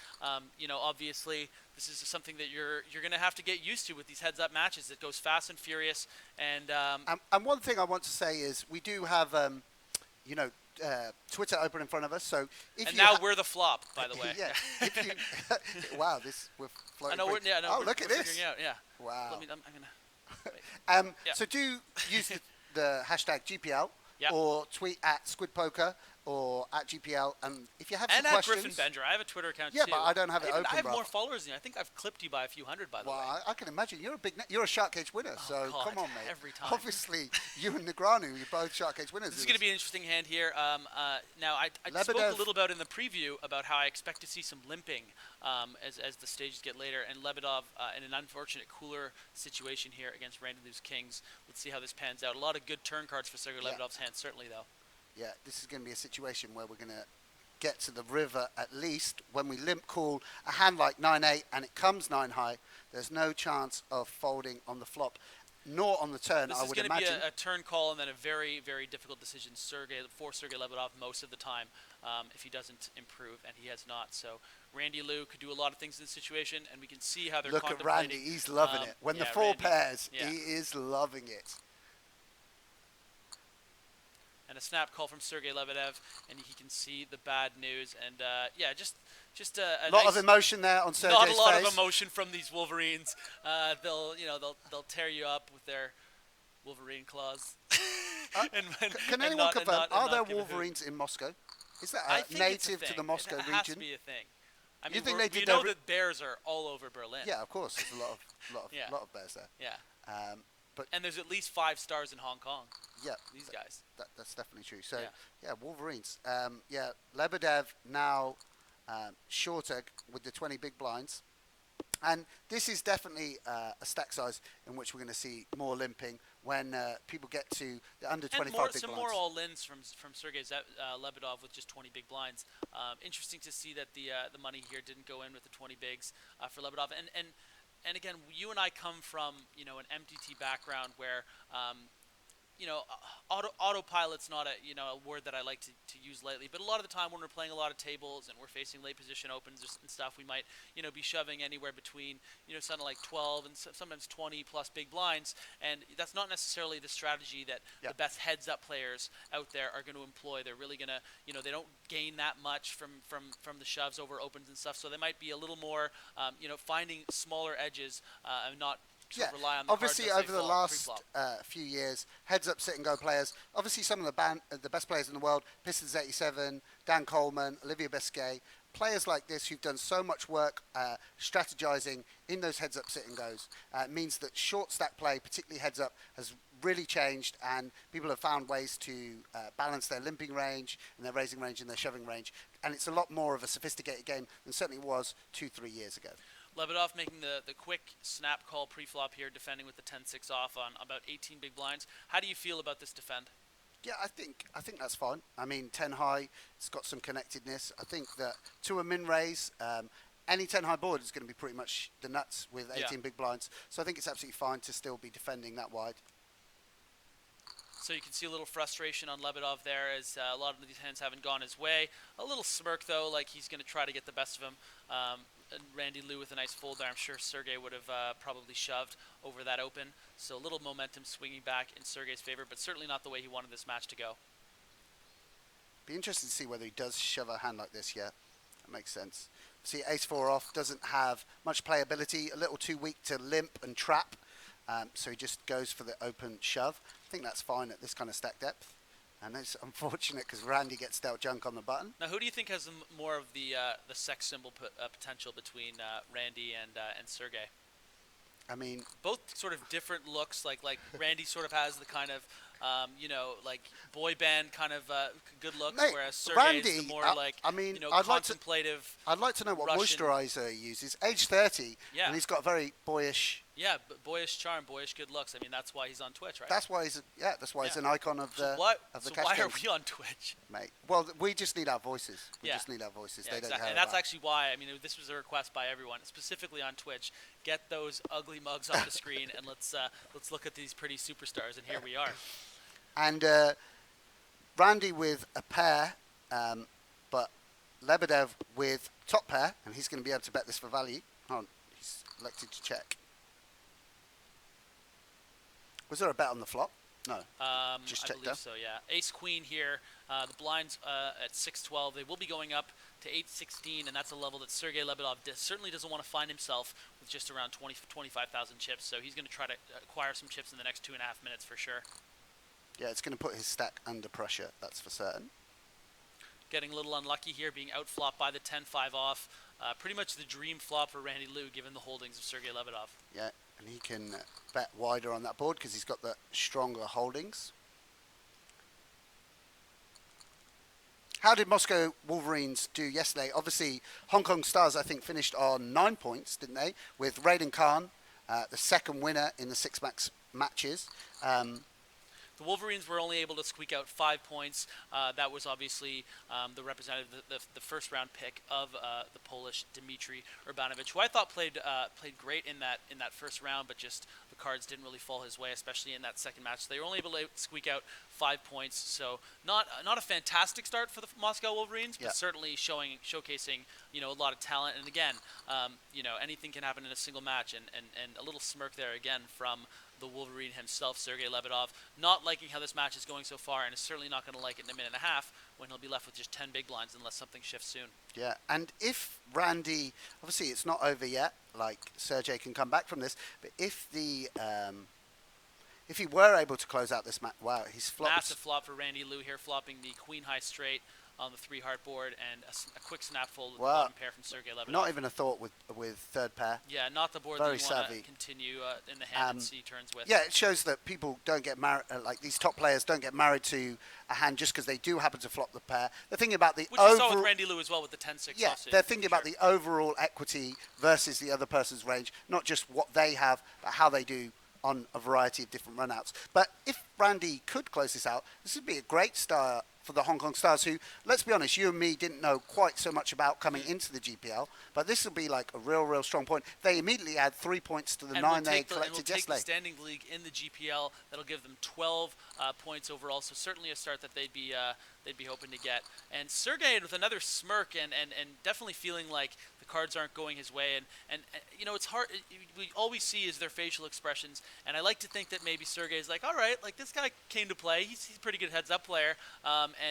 obviously this is something that you're going to have to get used to with these heads-up matches. It goes fast and furious, and one thing I want to say is we do have Twitter open in front of us, so if and you now we're the flop, by the way. yeah. If you, wow, we're floating. I know. Look at this. Figuring out, yeah. Wow. I'm gonna. Yeah. So do use the hashtag GPL Yeah. or tweet at Squid Poker or at GPL, and if you have some And at questions. Griffin Bender. I have a Twitter account Yeah, too. but I don't have it open, I have bro. more followers than you. I think I've clipped you by a few hundred, by the way. Well, I can imagine you're a Shark Cage winner, so God, come on, mate. every time. Obviously, you and Negranu, you're both Shark Cage winners. This is going to be an interesting hand here. Now, I spoke Lebedev. a little about in the preview about how I expect to see some limping as the stages get later, and Lebedev in an unfortunate cooler situation here against Randy Lou's Kings. Let's see how this pans out. A lot of good turn cards for Sergey Lebedev's hand, certainly, though. Yeah, this is going to be a situation where we're going to get to the river at least. When we limp call a hand like 9-8 and it comes 9 high, there's no chance of folding on the flop, nor on the turn, This I is would going to be imagine. a turn call and then a very, very difficult decision for Sergey Lebedev most of the time if he doesn't improve, and he has not. So Randy Lou could do a lot of things in this situation, and we can see how they're Look at contemplating. Randy, he's loving it. When the yeah, four Randy, pairs, yeah. he is loving it. And a snap call from Sergey Lebedev, and he can see the bad news. And just a lot nice, of emotion there on Sergey's not a lot face. of emotion from these Wolverines. They'll tear you up with their Wolverine claws. Can anyone confirm? Are there Wolverines in Moscow? Is that I think it's a native to thing. the Moscow it region? has to be a thing. I mean, think they we did know their that bears are all over Berlin. Yeah, of course. There's a lot of bears there. Yeah. But And there's at least 5 stars in Hong Kong. yeah, These guys. that's definitely true. So Yeah. Wolverines. Lebedev now shorter with the 20 big blinds, and this is definitely a stack size in which we're going to see more limping when people get to the under 25 big some blinds. more all-ins from Sergey Lebedev with just 20 big blinds. Interesting to see that the money here didn't go in with the 20 bigs for Lebedev. And again, you and I come from an MTT background where autopilot's not a word that I like to use lately, but a lot of the time when we're playing a lot of tables and we're facing late position opens and stuff, we might be shoving anywhere between something like 12 and sometimes 20 plus big blinds, and that's not necessarily the strategy that the best heads up players out there are going to employ. They're really going to they don't gain that much from the shoves over opens and stuff, so they might be a little more finding smaller edges and not rely on the obviously cards as over they the fall last pre-flop. few years, heads up, sit and go players. Obviously, some of the best players in the world: Pistons 87, Dan Coleman, Olivier Besquet. Players like this who've done so much work strategizing in those heads up, sit and goes means that short stack play, particularly heads up, has really changed, and people have found ways to balance their limping range and their raising range and their shoving range, and it's a lot more of a sophisticated game than certainly was 2-3 years ago. Lebedev making the quick snap call pre-flop here, defending with the 10-6 off on about 18 big blinds. How do you feel about this defend? Yeah, I think that's fine. I mean, 10 high, it's got some connectedness. I think that to a min raise, any 10 high board is going to be pretty much the nuts with 18 big blinds. So I think it's absolutely fine to still be defending that wide. So you can see a little frustration on Lebedev there as a lot of these hands haven't gone his way. A little smirk, though, like he's going to try to get the best of him. And Randy Lou with a nice fold there. I'm sure Sergey would have probably shoved over that open. So a little momentum swinging back in Sergey's favor, but certainly not the way he wanted this match to go. Be interested to see whether he does shove a hand like this, yeah. That makes sense. See, ace-4 off doesn't have much playability, a little too weak to limp and trap. So he just goes for the open shove. I think that's fine at this kind of stack depth. And it's unfortunate because Randy gets dealt junk on the button. Now, who do you think has more of the sex symbol potential between Randy and Sergey? I mean, both sort of different looks. Like Randy sort of has the kind of like boy band kind of good looks, mate, whereas Sergey Randy, is the more like contemplative. I'd like to know what Russian moisturizer he uses. Age 30, Yeah. and he's got a very boyish Yeah, boyish charm, boyish good looks. I mean, that's why he's on Twitch, right? That's why he's he's an icon of the So cash why are game, we on Twitch? mate. Well, we just need our voices. We Yeah. just need our voices. Yeah, They exactly. don't And care that's about. actually why, I mean, this was a request by everyone, specifically on Twitch. Get those ugly mugs off the screen, and let's look at these pretty superstars, and here we are. And Randy with a pair, but Lebedev with top pair, and he's going to be able to bet this for value. Hold on, he's elected to check. Was there a bet on the flop? No. Just I checked believe out. so, yeah. Ace Queen here. The blinds at 6-12. They will be going up to 8-16, and that's a level that Sergey Lebedev certainly doesn't want to find himself with just around 25,000 chips. So he's going to try to acquire some chips in the next 2.5 minutes for sure. Yeah, it's going to put his stack under pressure, that's for certain. Getting a little unlucky here, being outflopped by the 10-5 off. Pretty much the dream flop for Randy Liu, given the holdings of Sergey Lebedev. Yeah, and he can bet wider on that board because he's got the stronger holdings. How did Moscow Wolverines do yesterday? Obviously, Hong Kong Stars, I think, finished on 9 points, didn't they? With Raiden Khan, the second winner in the 6-max matches. The Wolverines were only able to squeak out 5 points. That was obviously the representative, the first round pick of the Polish Dmitry Urbanovic, who I thought played great in that first round, but just the cards didn't really fall his way, especially in that second match. So they were only able to squeak out 5 points. So not a fantastic start for the Moscow Wolverines, but certainly showcasing a lot of talent. And again, anything can happen in a single match, and a little smirk there again from the Wolverine himself, Sergey Lebedev, not liking how this match is going so far, and is certainly not going to like it in a minute and a half when he'll be left with just 10 big blinds unless something shifts soon. Yeah, and if Randy, obviously it's not over yet, like Sergey can come back from this, but if he were able to close out this match, wow, he's flopped. Massive flop for Randy Liu here, flopping the Queen High straight on the 3-heart board, and a quick snap fold with the bottom pair from Sergey Lebedev. Not even a thought with third pair. Yeah, not the board Very that you want to savvy. continue in the hand and see turns with. Yeah, it shows that people don't get married, like these top players don't get married to a hand just because they do happen to flop the pair. They're thinking about the Which we saw with Randy Liu as well with the 10-6 Yeah, offsuit. they're thinking about the overall equity versus the other person's range, not just what they have, but how they do on a variety of different runouts. But if Randy could close this out, this would be a great start for the Hong Kong Stars, who, let's be honest, you and me didn't know quite so much about coming into the GPL, but this will be like a real strong point. They immediately add 3 points to the 9 they collected yesterday. The standing league in the GPL. That'll give them 12 points overall. So certainly a start that they'd be hoping to get. And Sergey with another smirk and definitely feeling like the cards aren't going his way. And it's hard. We always see is their facial expressions. And I like to think that maybe Sergey's like, all right, like this guy came to play. He's a pretty good heads-up player.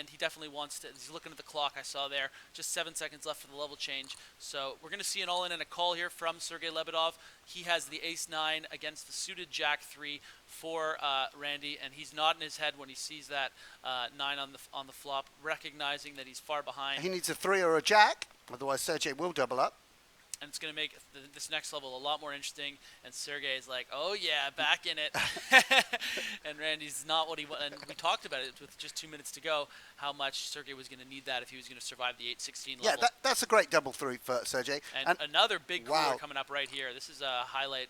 And he definitely wants to. He's looking at the clock I saw there. Just 7 seconds left for the level change. So we're going to see an all-in and a call here from Sergey Lebedev. He has the ace-9 against the suited jack-3 for Randy, and he's nodding his head when he sees that 9 on the flop, recognizing that he's far behind. He needs a 3 or a jack, otherwise Sergey will double up. And it's going to make this next level a lot more interesting. And Sergey is like, oh, yeah, back in it. And Randy's not what he wanted. And we talked about it with just 2 minutes to go, how much Sergey was going to need that if he was going to survive the 8-16 level. Yeah, that's a great double through for Sergey. And another big cooler coming up right here. This is a highlight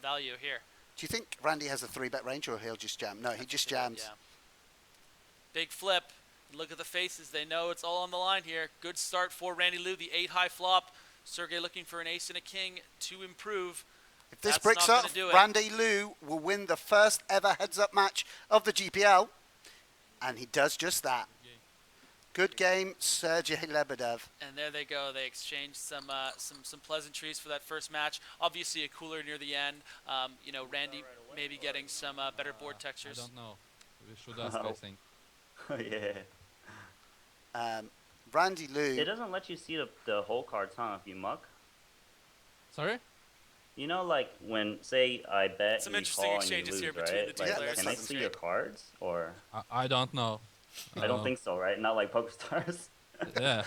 value here. Do you think Randy has a 3-bet range or he'll just jam? No, he just jams. Yeah. Big flip. Look at the faces. They know it's all on the line here. Good start for Randy Liu, the 8-high flop. Sergey looking for an ace and a king to improve. If this bricks up, Randy Liu will win the first ever heads-up match of the GPL. And he does just that. Good game, Sergey Lebedev. And there they go. They exchanged some pleasantries for that first match. Obviously a cooler near the end. Randy maybe getting some better board textures. I don't know. We should ask, I think. Yeah. Randy Liu. It doesn't let you see the whole cards, huh, if you muck? Sorry? You know, like when, say, I bet some you interesting call exchanges and you here lose, between right? the two players. Can I see your cards? Or I don't know. I don't think so, right? Not like PokerStars. Yeah.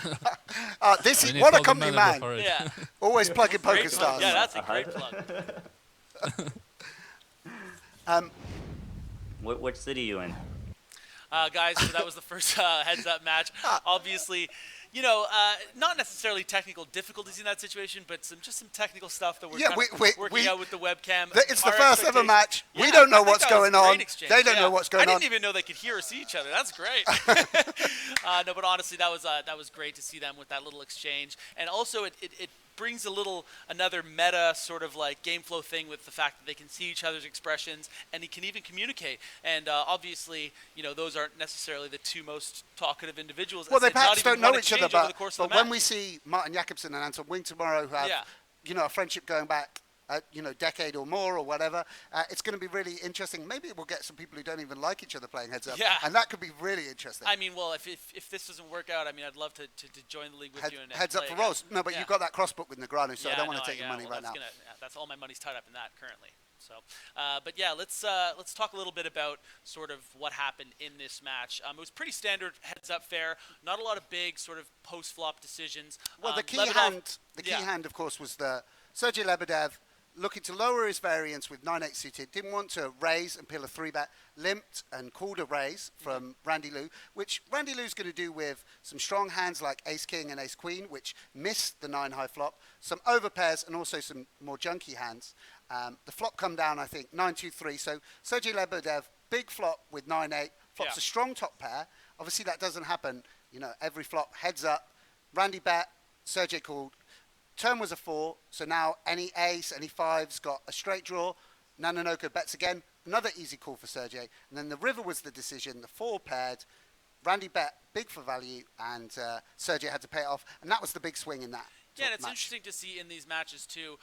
This is what a company man. Yeah. Always plug in Great PokerStars. plug. Yeah, that's a great plug. Which city are you in? Guys, so that was the first heads-up match. Obviously, you know, not necessarily technical difficulties in that situation, but just some technical stuff that we're Yeah, kind of working out with the webcam. It's the Our first ever expectation- match. Yeah, We don't I know think what's that was a going great on. exchange, They don't yeah. know what's going I on. didn't even know they could hear or see each other. That's great. No, but honestly, that was great to see them with that little exchange, and also it brings another meta sort of like game flow thing with the fact that they can see each other's expressions and he can even communicate. And obviously, you know, those aren't necessarily the two most talkative individuals. Well, As they I said, not perhaps even don't know one each other, exchange over the but course of the when match. we see Martin Jakobsen and Anton Wing tomorrow, who have Yeah. you know, a friendship going back, you know, decade or more or whatever, it's going to be really interesting. Maybe we'll get some people who don't even like each other playing heads up, Yeah. and that could be really interesting. I mean, well, if this doesn't work out, I mean, I'd love to join the league with you and heads up play for again. Rolls. No, but Yeah. you've got that crossbook with Negreanu, so I Yeah, don't want no, to take your money well, right now. that's all my money's tied up in that currently. So, but yeah, let's talk a little bit about sort of what happened in this match. It was pretty standard heads-up fare. Not a lot of big sort of post-flop decisions. Well, the key Lebedev- hand, of course, was the Sergey Lebedev looking to lower his variance with 9-8 suited. Didn't want to raise and peel a 3-bet. Limped and called a raise from Randy Lou, which Randy Lou's going to do with some strong hands like Ace-King and Ace-Queen, which missed the 9-high flop. Some overpairs and also some more junky hands. The flop come down, I think, 9-2-3. So Sergey Lebedev, big flop with 9-8. Flops a strong top pair. Obviously, that doesn't happen, you know, every flop. Heads up. Randy bet. Sergey called. Turn was a 4. So now any ace, any fives got a straight draw. Nanonoko bets again. Another easy call for Sergey. And then the river was the decision. The 4 paired. Randy bet big for value, and Sergey had to pay it off. And that was the big swing in that. Yeah, and it's match. interesting to see in these matches too,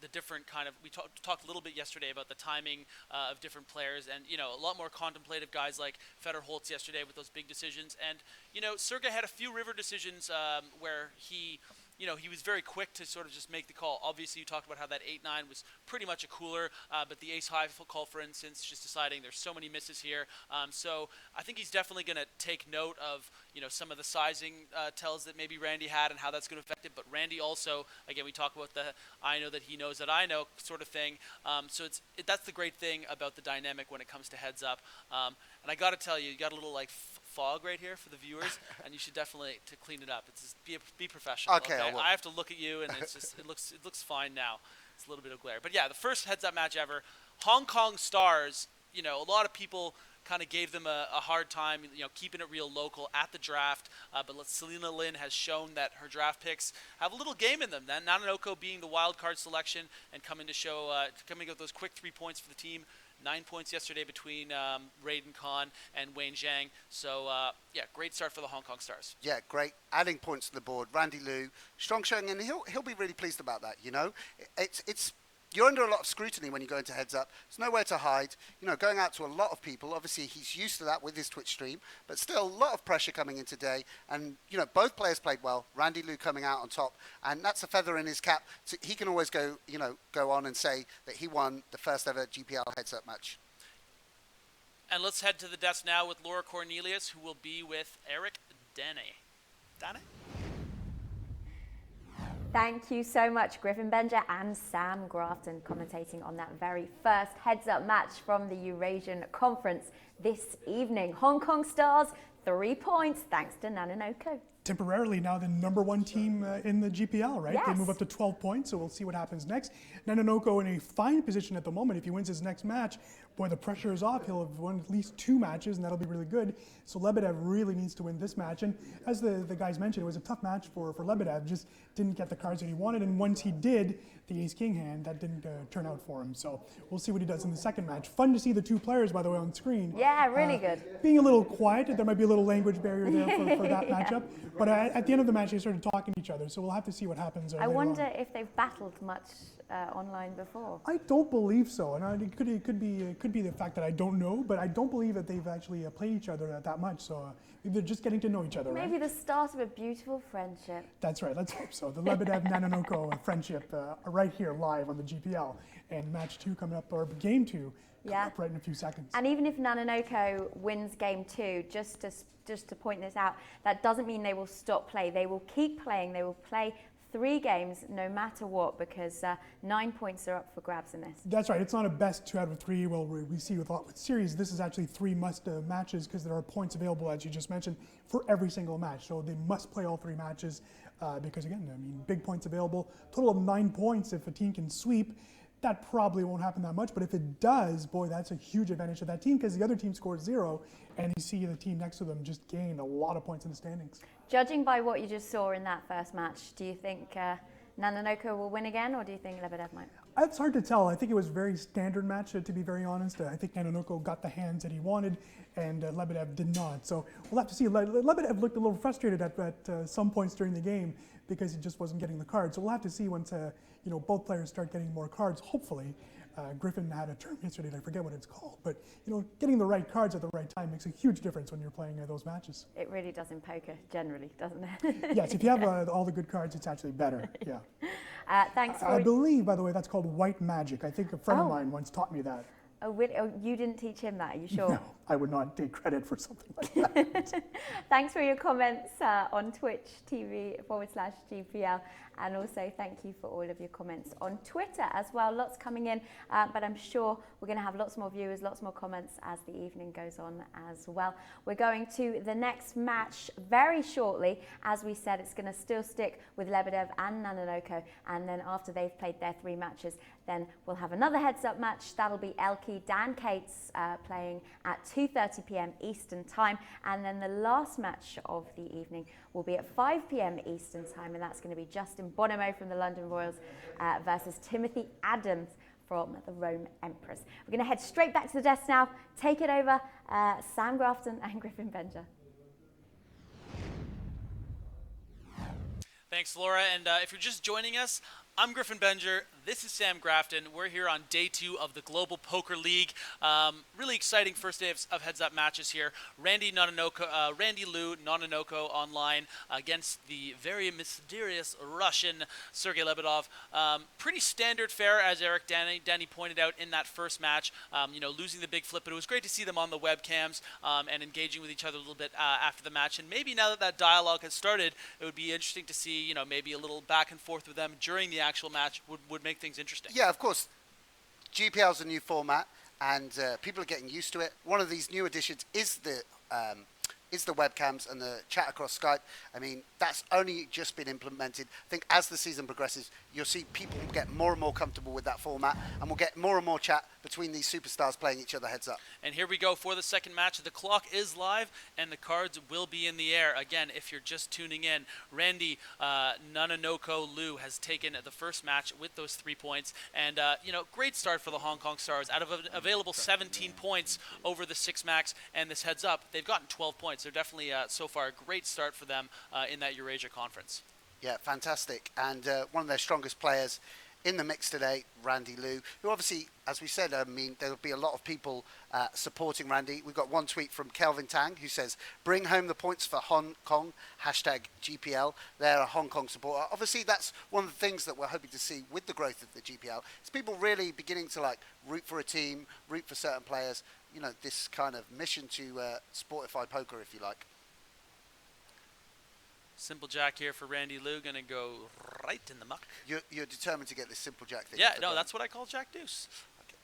the different kind of. We talked a little bit yesterday about the timing of different players, and you know, a lot more contemplative guys like Federer Holtz yesterday with those big decisions. And you know, Sergey had a few river decisions where he. You know, he was very quick to sort of just make the call. Obviously, you talked about how that 8-9 was pretty much a cooler, but the ace-high call, for instance, just deciding there's so many misses here. So I think he's definitely going to take note of, you know, some of the sizing tells that maybe Randy had and how that's going to affect it. But Randy also, again, we talk about the I know that he knows that I know sort of thing. So that's the great thing about the dynamic when it comes to heads up. And I got to tell you, you got a little like fog right here for the viewers, and you should definitely to clean it up. It's just be professional. Okay, I have to look at you, and it's just it looks fine now. It's a little bit of glare, but yeah, the first heads-up match ever. Hong Kong Stars. You know, a lot of people kind of gave them a hard time, you know, keeping it real local at the draft. But Selena Lin has shown that her draft picks have a little game in them. Then Nanonoko being the wild card selection and coming with those quick 3 points for the team. 9 points yesterday between Raiden Khan and Wayne Zhang. So, yeah, great start for the Hong Kong Stars. Yeah, great. Adding points to the board. Randy Liu, strong showing, and he'll be really pleased about that, you know. It's you're under a lot of scrutiny when you go into heads up. There's nowhere to hide. You know, going out to a lot of people. Obviously, he's used to that with his Twitch stream, but still a lot of pressure coming in today. And, you know, both players played well. Randy Liu coming out on top, and that's a feather in his cap. So he can always go on and say that he won the first ever GPL heads up match. And let's head to the desk now with Laura Cornelius, who will be with Eric Dene. Dene? Thank you so much, Griffin Benger and Sam Grafton, commentating on that very first heads-up match from the Eurasian Conference this evening. Hong Kong Stars, 3 points, thanks to Nanonoko. Temporarily now the #1 team in the GPL, right? Yes. They move up to 12 points, so we'll see what happens next. Nanonoko in a fine position at the moment. If he wins his next match, boy, the pressure is off. He'll have won at least 2 matches, and that'll be really good. So Lebedev really needs to win this match. And as the guys mentioned, it was a tough match for Lebedev. Just didn't get the cards that he wanted. And once he did, the ace-king hand, that didn't turn out for him. So we'll see what he does in the second match. Fun to see the 2 players, by the way, on screen. Yeah, really good. Being a little quiet. There might be a little language barrier there for that matchup. But at the end of the match, they started talking to each other. So we'll have to see what happens. I wonder if they've battled much online before. I don't believe so, and it could be the fact that I don't know, but I don't believe that they've actually played each other that much. So they're just getting to know each other. Maybe right? the start of a beautiful friendship. That's right. Let's hope so. The Lebedev Nanonoko friendship right here live on the GPL, and match 2 coming up, or game 2 coming up right in a few seconds. And even if Nanonoko wins game 2, just to point this out, that doesn't mean they will stop play. They will keep playing. They will play 3 games no matter what, because 9 points are up for grabs in this. That's right. It's not a best 2 out of 3. Well, we see with series, this is actually 3 must matches because there are points available, as you just mentioned, for every single match. So they must play all 3 matches because, again, I mean, big points available. Total of 9 points if a team can sweep. That probably won't happen that much, but if it does, boy, that's a huge advantage to that team because the other team scores 0, and you see the team next to them just gain a lot of points in the standings. Judging by what you just saw in that first match, do you think nanonoko will win again, or do you think Lebedev might? It's hard to tell. I think it was a very standard match, to be very honest. I think nanonoko got the hands that he wanted, and Lebedev did not. So we'll have to see. Lebedev looked a little frustrated at some points during the game because he just wasn't getting the cards. So we'll have to see once both players start getting more cards, hopefully. Griffin had a term yesterday, I forget what it's called, but getting the right cards at the right time makes a huge difference when you're playing those matches. It really does in poker, generally, doesn't it? Yes, if you have all the good cards, it's actually better. Yeah. Thanks. I believe, by the way, that's called white magic. I think a friend of mine once taught me that. Oh, you didn't teach him that, are you sure? No, I would not take credit for something like that. Thanks for your comments on Twitch TV/GPL, and also thank you for all of your comments on Twitter as well. Lots coming in, but I'm sure we're going to have lots more viewers, lots more comments as the evening goes on as well. We're going to the next match very shortly. As we said, it's going to still stick with Lebedev and nanonoko, and then after they've played their 3 matches, then we'll have another heads-up match. That'll be ElkY, Dan Cates playing at 2:30 p.m. Eastern Time. And then the last match of the evening will be at 5 p.m. Eastern Time, and that's going to be Justin Bonomo from the London Royals versus Timothy Adams from the Rome Empress. We're going to head straight back to the desk now. Take it over, Sam Grafton and Griffin Benger. Thanks, Laura. And if you're just joining us, I'm Griffin Benger. This is Sam Grafton. We're here on day 2 of the Global Poker League. Really exciting first day of heads-up matches here. Randy Lou Nanonoko online against the very mysterious Russian Sergey Lebedev. Pretty standard fare, as Danny pointed out in that first match. Losing the big flip, but it was great to see them on the webcams and engaging with each other a little bit after the match. And maybe now that dialogue has started, it would be interesting to see, maybe a little back and forth with them during the actual match would make things interesting. Yeah, of course. GPL's a new format, and people are getting used to it. One of these new additions is the webcams and the chat across Skype. I mean, that's only just been implemented. I think as the season progresses, you'll see people get more and more comfortable with that format, and we'll get more and more chat between these superstars playing each other heads up. And here we go for the second match. The clock is live, and the cards will be in the air. Again, if you're just tuning in, Randy Nanonoko Liu has taken the first match with those 3 points. And, great start for the Hong Kong Stars. Out of available 17 points over the 6 max and this heads up, they've gotten 12 points. They're definitely, so far, a great start for them in that EurAsia conference. Yeah, fantastic. And one of their strongest players in the mix today, Randy Liu, who obviously, as we said, there'll be a lot of people supporting Randy. We've got one tweet from Kelvin Tang who says, bring home the points for Hong Kong, #GPL. They're a Hong Kong supporter. Obviously, that's one of the things that we're hoping to see with the growth of the GPL. It's people really beginning to root for a team, root for certain players, this kind of mission to sportify poker, if you like. Simple Jack here for Randy Liu, going to go right in the muck. You're determined to get this Simple Jack thing? Yeah, no, that's what I call Jack Deuce. Okay.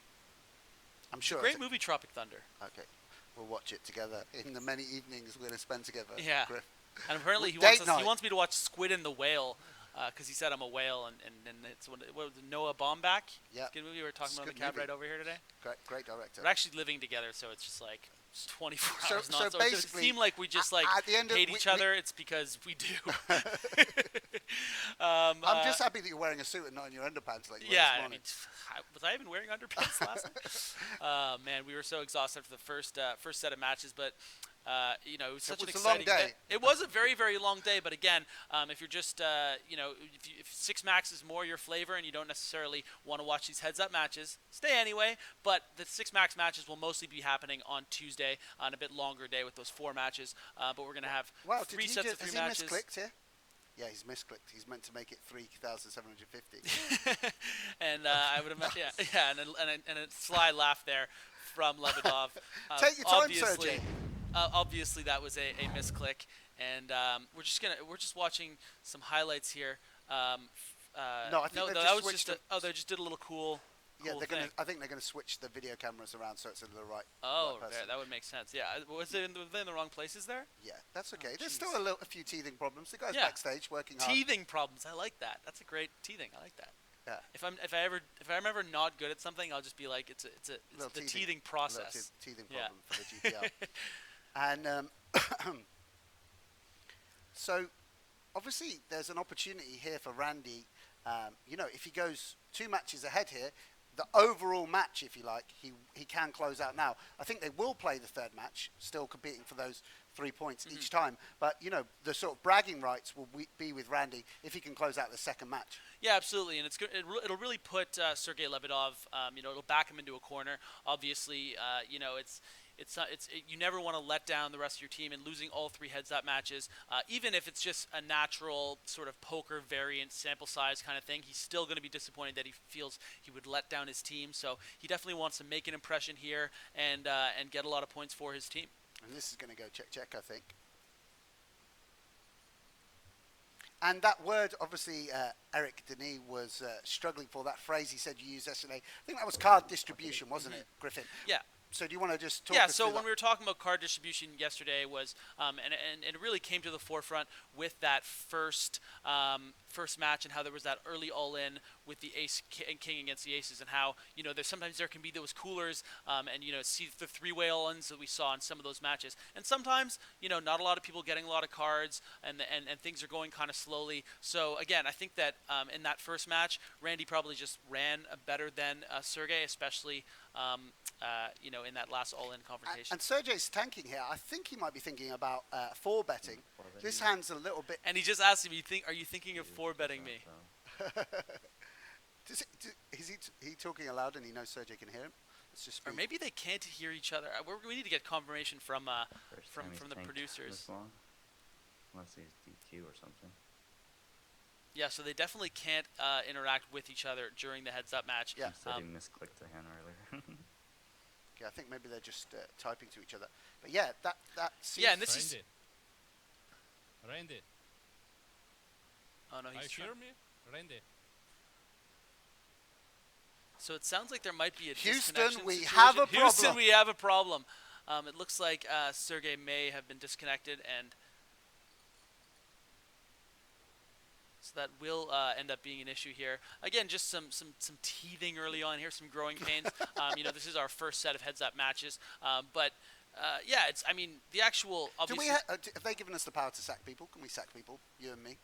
I'm sure. Great movie, Tropic Thunder. Okay. We'll watch it together in the many evenings we're going to spend together. Yeah. Griff. And apparently he wants me to watch Squid and the Whale because he said I'm a whale, and it's what was it, Noah Baumbach? Yeah. Good movie. We were talking about in the cab right over here today. Great director. We're actually living together, so it's just like 24 hours non-stop. So it doesn't seem like we just hate each other. It's because we do. I'm just happy that you're wearing a suit and not in your underpants like you were this morning. Was I even wearing underpants last night? Man, we were so exhausted for the first set of matches, but it was such an exciting day. It was a very, very long day, but again, if you're just, if 6 max is more your flavor and you don't necessarily want to watch these heads-up matches, stay anyway, but the 6 max matches will mostly be happening on Tuesday on a bit longer day with those 4 matches, but we're going to have 3 sets of 3 matches. Has he misclicked here? Yeah, he's misclicked. He's meant to make it 3,750. And I would imagine, and a sly laugh there from Lebedev. Take your time, Sergey. Obviously, that was a misclick, and we're just watching some highlights here No, I think they've that just was switched just they just did a little cool. Yeah, cool they're thing. gonna. I think they're gonna switch the video cameras around so it's in the right. Oh, right person. that would make sense. Yeah, was it were they in the wrong places there? Yeah, that's okay. There's jeez. still a few teething problems. The guys Yeah. backstage working hard. Teething problems. I like that. That's a great teething. I like that. Yeah. If I'm ever not good at something, I'll just be like, it's Little the teething process. Little teething Yeah. problem for the GPL. And so, obviously, there's an opportunity here for Randy. If he goes 2 matches ahead here, the overall match, if you like, he can close out now. I think they will play the 3rd match, still competing for those 3 points each time. But, the sort of bragging rights will be with Randy if he can close out the 2nd match. Yeah, absolutely, and it's good. It'll really put Sergey Lebedev. It'll back him into a corner. Obviously, you never want to let down the rest of your team, and losing all 3 heads-up matches, even if it's just a natural sort of poker variant sample size kind of thing, he's still going to be disappointed that he feels he would let down his team. So he definitely wants to make an impression here and get a lot of points for his team. And this is going to go check, I think. And that word, obviously, Eric Denis was struggling for that phrase he said you used yesterday. I think that was card distribution, wasn't it, Griffin? Yeah. So do you want to just talk Yeah, us so through when that? we were talking about card distribution yesterday was, and it really came to the forefront with that first match and how there was that early all-in with the ace and king against the aces, and how, sometimes there can be those coolers and, see the 3-way all-ins that we saw in some of those matches. And sometimes, not a lot of people getting a lot of cards and things are going kind of slowly. So again, I think that in that first match, Randy probably just ran better than Sergey, especially in that last all-in confrontation. And Sergey's tanking here. I think he might be thinking about 4-betting. This hand's a little bit... And he just asked him, are you thinking of 4-betting me? Is he talking aloud and he knows Sergey can hear him? Let's just Or maybe they can't hear each other. We need to get confirmation from the producers. This long? Unless he's DQ or something. Yeah, so they definitely can't interact with each other during the heads-up match. Yeah. He said he misclicked the hand earlier. Yeah, I think maybe they're just typing to each other. But yeah, that seems... Yeah, and this is... Randy. Oh, no, he's hear me? Randy. So it sounds like there might be a Houston, disconnection we situation. have a Houston, problem. we have a problem. It looks like Sergey may have been disconnected, and so that will end up being an issue here. Again, just some teething early on here, some growing pains. This is our first set of heads-up matches, but the actual obviously. have they given us the power to sack people? Can we sack people, you and me?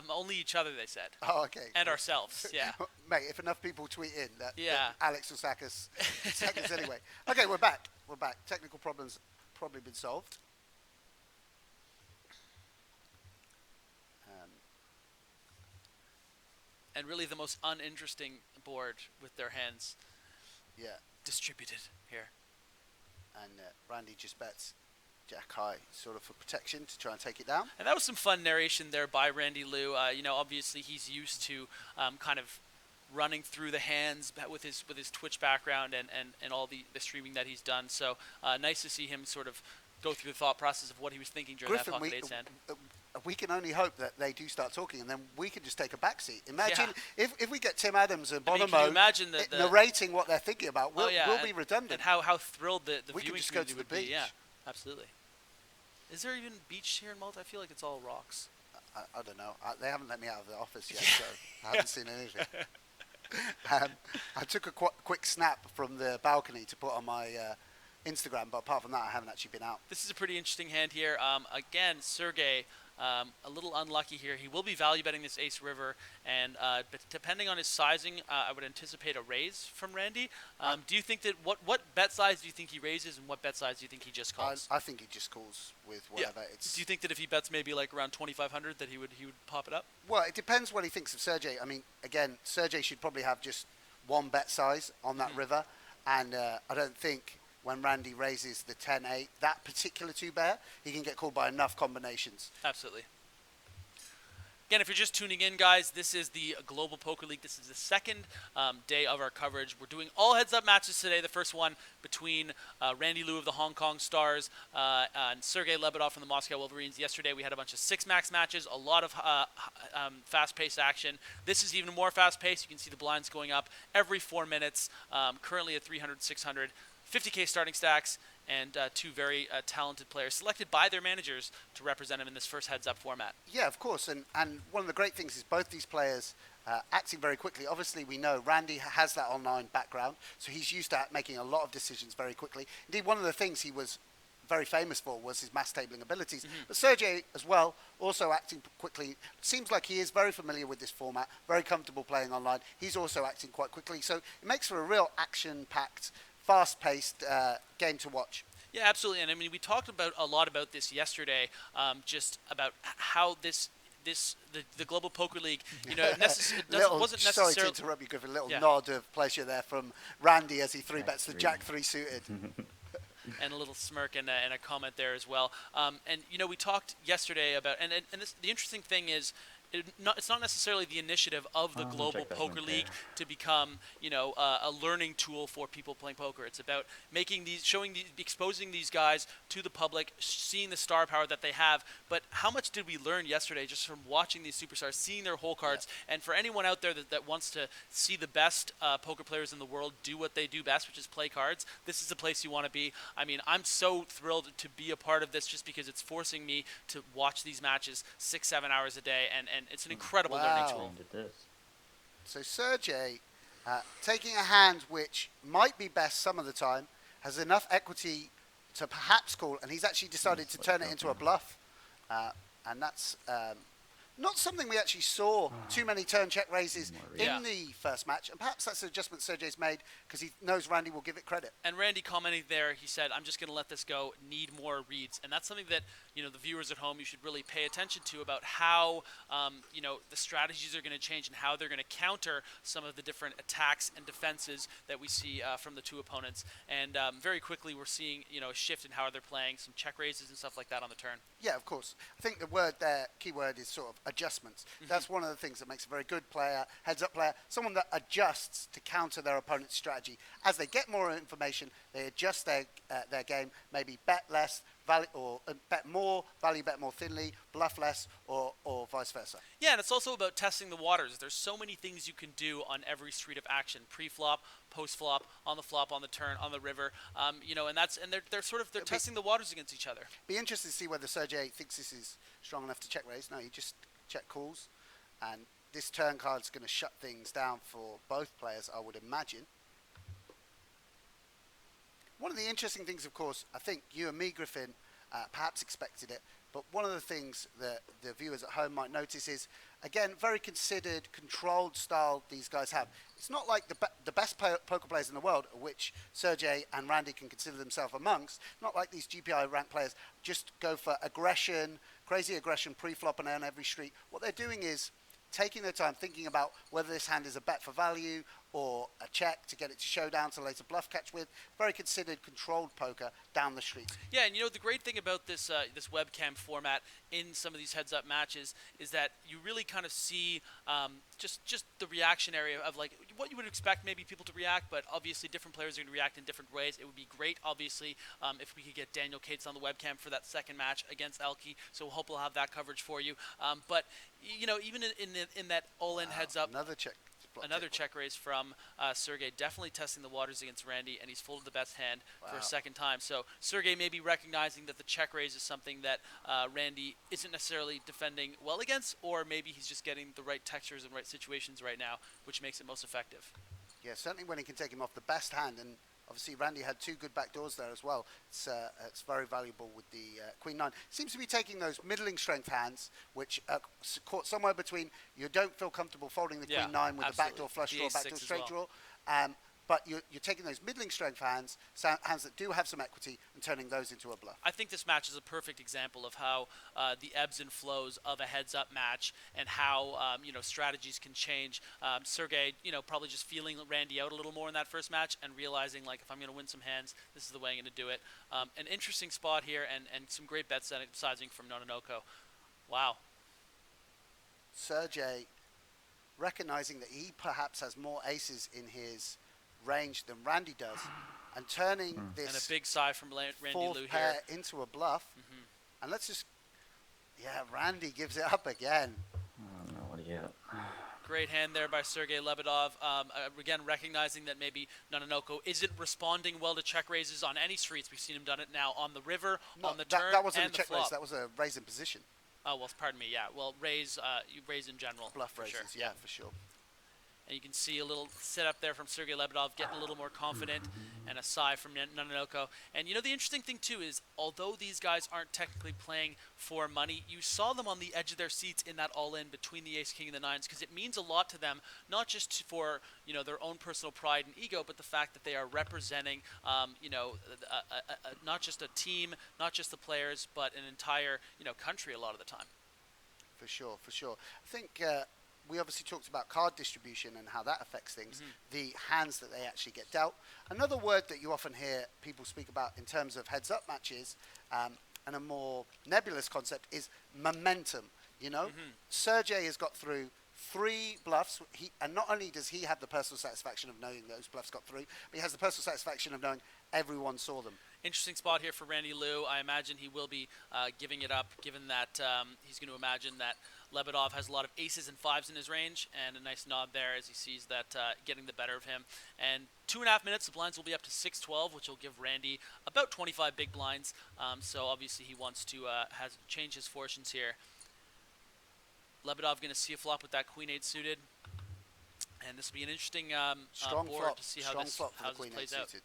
Only each other, they said. Oh, okay. And ourselves, yeah. Mate, if enough people tweet in that Yeah. Alex will sack us anyway. Okay, we're back. Technical problems probably been solved. And really the most uninteresting board with their hands Yeah, distributed here. and Randy just bets Jack High sort of for protection to try and take it down. And that was some fun narration there by Randy Liu. Obviously he's used to kind of running through the hands with his Twitch background and all the streaming that he's done. So nice to see him sort of go through the thought process of what he was thinking during Griffin, that pocket eights hand. we can only hope that they do start talking, and then we can just take a back seat. Imagine if we get Tim Adams and Bonomo can you imagine narrating what they're thinking about. We'll be redundant. And how thrilled the We could viewing just go community to the would be. beach. Yeah, absolutely. Is there even beach here in Malta? I feel like it's all rocks. I don't know. They haven't let me out of the office yet, so I haven't seen anything. I took a quick snap from the balcony to put on my Instagram, but apart from that, I haven't actually been out. This is a pretty interesting hand here. Again, Sergey, a little unlucky here. He will be value betting this ace river, and but depending on his sizing, I would anticipate a raise from Randy. Do you think that what bet size do you think he raises, and what bet size do you think he just calls? I think he just calls with whatever. It's Do you think that if he bets maybe like around 2,500 that he would pop it up? Well, it depends what he thinks of Sergey. I mean, again, Sergey should probably have just one bet size on that river, and I don't think when Randy raises the 10-8, that particular two-bear, he can get called by enough combinations. Absolutely. Again, if you're just tuning in, guys, this is the Global Poker League. This is the second day of our coverage. We're doing all heads-up matches today. The first one between Randy Liu of the Hong Kong Stars and Sergey Lebedev from the Moscow Wolverines. Yesterday, we had a bunch of 6-max matches, a lot of fast-paced action. This is even more fast-paced. You can see the blinds going up every 4 minutes, currently at 300, 600, 50K starting stacks, and two very talented players selected by their managers to represent them in this first heads-up format. Yeah, of course. And one of the great things is both these players acting very quickly. Obviously, we know Randy has that online background, so he's used to making a lot of decisions very quickly. Indeed, one of the things he was very famous for was his mass tabling abilities. But Sergey, as well, also acting quickly. Seems like he is very familiar with this format, very comfortable playing online. He's also acting quite quickly. So it makes for a real action-packed, fast-paced game to watch. Yeah, absolutely. And I mean, we talked about a lot about this yesterday, just about how the Global Poker League, you know, wasn't necessarily. Sorry to interrupt you, Griffin. A little nod of pleasure there from Randy as he three bets the Jack 3 suited. And a little smirk and a comment there as well. And you know, we talked yesterday about, and the interesting thing is, it's not necessarily the initiative of the Global Poker League to become, you know, a learning tool for people playing poker. It's about exposing these guys to the public, seeing the star power that they have. But how much did we learn yesterday just from watching these superstars, seeing their hole cards? Yeah. And for anyone out there that wants to see the best poker players in the world do what they do best, which is play cards, this is the place you want to be. I mean, I'm so thrilled to be a part of this just because it's forcing me to watch these matches 6-7 hours a day, and it's an incredible learning tool. So Sergey, taking a hand which might be best some of the time, has enough equity to perhaps call, and he's actually decided to turn it into a bluff. And that's not something we actually saw too many turn check raises in the first match, and perhaps that's an adjustment Sergey's made because he knows Randy will give it credit. And Randy commenting there, he said, "I'm just going to let this go, need more reads." And that's something that, you know, the viewers at home, you should really pay attention to about how, you know, the strategies are going to change and how they're going to counter some of the different attacks and defenses that we see from the two opponents. And very quickly, we're seeing, you know, a shift in how they're playing, some check raises and stuff like that on the turn. Yeah, of course. I think the word there, key word, is sort of adjustments. That's one of the things that makes a very good player, heads-up player, someone that adjusts to counter their opponent's strategy. As they get more information, they adjust their game, maybe bet less, bet more, value bet more thinly, bluff less, or vice versa. Yeah, and it's also about testing the waters. There's so many things you can do on every street of action: pre-flop, post-flop, on the flop, on the turn, on the river. You know, and they're testing the waters against each other. Be interested to see whether Sergey thinks this is strong enough to check raise. No, he just check calls, and this turn card's going to shut things down for both players, I would imagine. One of the interesting things, of course, I think you and me, Griffin, perhaps expected it, but one of the things that the viewers at home might notice is, again, very considered, controlled style these guys have. It's not like the best poker players in the world, which Sergey and Randy can consider themselves amongst, not like these GPI ranked players just go for aggression, crazy aggression, pre-flop and earn every street. What they're doing is taking their time, thinking about whether this hand is a bet for value or a check to get it to showdown to later bluff catch with. Very considered, controlled poker down the street. Yeah, and you know, the great thing about this this webcam format in some of these heads-up matches is that you really kind of see just the reactionary of like what you would expect maybe people to react, but obviously different players are going to react in different ways. It would be great, obviously, if we could get Daniel Cates on the webcam for that second match against ElkY, so we'll hope we'll have that coverage for you. But you know, even in that all-in heads-up, another check raise from Sergey, definitely testing the waters against Randy, and he's folded the best hand for a second time. So Sergey may be recognizing that the check raise is something that Randy isn't necessarily defending well against, or maybe he's just getting the right textures and right situations right now, which makes it most effective. Yeah, certainly when he can take him off the best hand, and obviously Randy had two good backdoors there as well. It's very valuable with the Queen 9. Seems to be taking those middling strength hands, which are caught somewhere between you don't feel comfortable folding the Queen 9 with the backdoor flush draw, backdoor straight draw. But you're taking those middling strength hands, hands that do have some equity, and turning those into a bluff. I think this match is a perfect example of how the ebbs and flows of a heads-up match and how you know, strategies can change. Sergey, you know, probably just feeling Randy out a little more in that first match and realizing, like, if I'm going to win some hands, this is the way I'm going to do it. An interesting spot here and some great bet sizing from nanonoko. Wow. Sergey recognizing that he perhaps has more aces in his range than Randy does, and turning And this a big sigh from Randy fourth Lou pair here. into a bluff. And let's just, yeah, Randy gives it up again. Oh, no, what do you get? Great hand there by Sergey Lebedev. Again, recognizing that maybe nanonoko isn't responding well to check raises on any streets. We've seen him done it now on the river, on the turn, that wasn't and a check the flop. raise. That was a raise in position. Oh, well, pardon me, yeah. Well, raise, you raise in general. Bluff for raises, sure. yeah, for sure. And you can see a little setup there from Sergey Lebedev, getting a little more confident, and a sigh from nanonoko. And you know, the interesting thing too is, although these guys aren't technically playing for money, you saw them on the edge of their seats in that all-in between the ace, king, and the nines, because it means a lot to them, not just for, you know, their own personal pride and ego, but the fact that they are representing, you know, not just a team, not just the players, but an entire, you know, country a lot of the time. For sure, for sure. I think we obviously talked about card distribution and how that affects things, the hands that they actually get dealt. Another word that you often hear people speak about in terms of heads-up matches and a more nebulous concept is momentum, you know? Sergey has got through 3 bluffs, and not only does he have the personal satisfaction of knowing those bluffs got through, but he has the personal satisfaction of knowing everyone saw them. Interesting spot here for Randy Lou. I imagine he will be giving it up, given that he's going to imagine that Lebedev has a lot of aces and 5s in his range, and a nice nod there as he sees that getting the better of him. And 2.5 minutes, the blinds will be up to 6-12, which will give Randy about 25 big blinds. So obviously he wants to change his fortunes here. Lebedev going to see a flop with that queen-8 suited, and this will be an interesting Strong board flop, to see how strong this, flop for how the this queen plays 8 out. suited.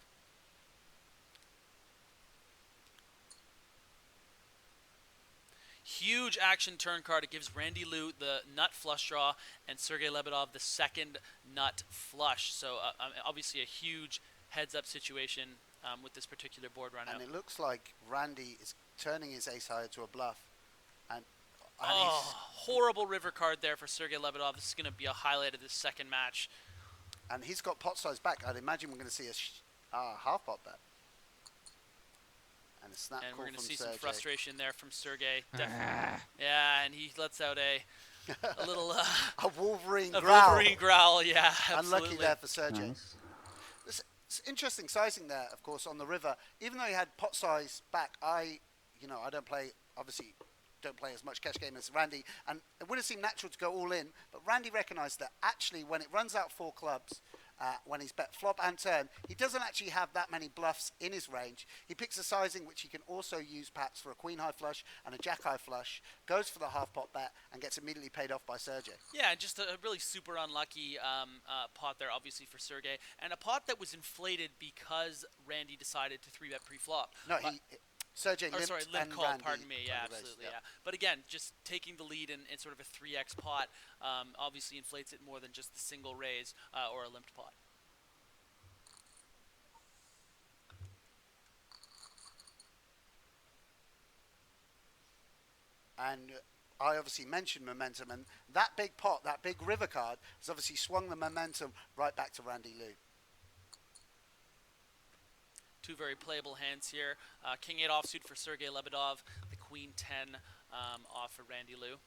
Huge action turn card. It gives Randy Lou the nut flush draw and Sergey Lebedev the second nut flush. So obviously a huge heads-up situation with this particular board right now. And it looks like Randy is turning his ace higher to a bluff. And Horrible river card there for Sergey Lebedev. This is going to be a highlight of this second match. And he's got pot size back. I'd imagine we're going to see a half pot bet. And a snap And call we're going to from see Sergey. some frustration there from Sergey. Yeah, and he lets out a little a Wolverine a growl. Wolverine growl. Yeah, absolutely. Unlucky there for Sergey. Nice. It's interesting sizing there, of course, on the river. Even though he had pot size back, I don't play, obviously, don't play as much cash game as Randy, and it would have seemed natural to go all in, but Randy recognized that actually when it runs out 4 clubs, when he's bet flop and turn, he doesn't actually have that many bluffs in his range. He picks a sizing which he can also use perhaps for a queen high flush and a jack high flush, goes for the half pot bet and gets immediately paid off by Sergey. Yeah, just a really super unlucky pot there, obviously, for Sergey, and a pot that was inflated because Randy decided to 3-bet pre-flop. No, Sergey limped limp and call, Randy pardon me, yeah, played the race, absolutely, yeah. But again, just taking the lead in sort of a 3x pot obviously inflates it more than just the single raise or a limped pot. And I obviously mentioned momentum, and that big pot, that big river card, has obviously swung the momentum right back to Randy Lou. Two very playable hands here. King 8 offsuit for Sergey Lebedev, the Queen 10 off for Randy Lou.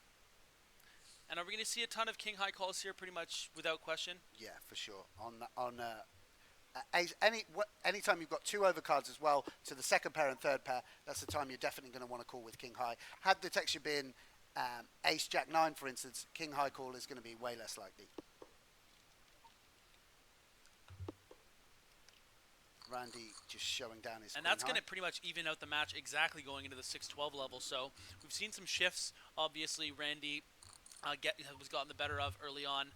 And are we going to see a ton of king high calls here, pretty much without question? Yeah, for sure. Anytime you've got 2 overcards as well to the second pair and third pair, that's the time you're definitely going to want to call with king high. Had the texture been ace jack 9, for instance, king high call is going to be way less likely. Randy just showing down his And that's going to pretty much even out the match exactly going into the 6-12 level. So we've seen some shifts. Obviously, Randy was gotten the better of early on,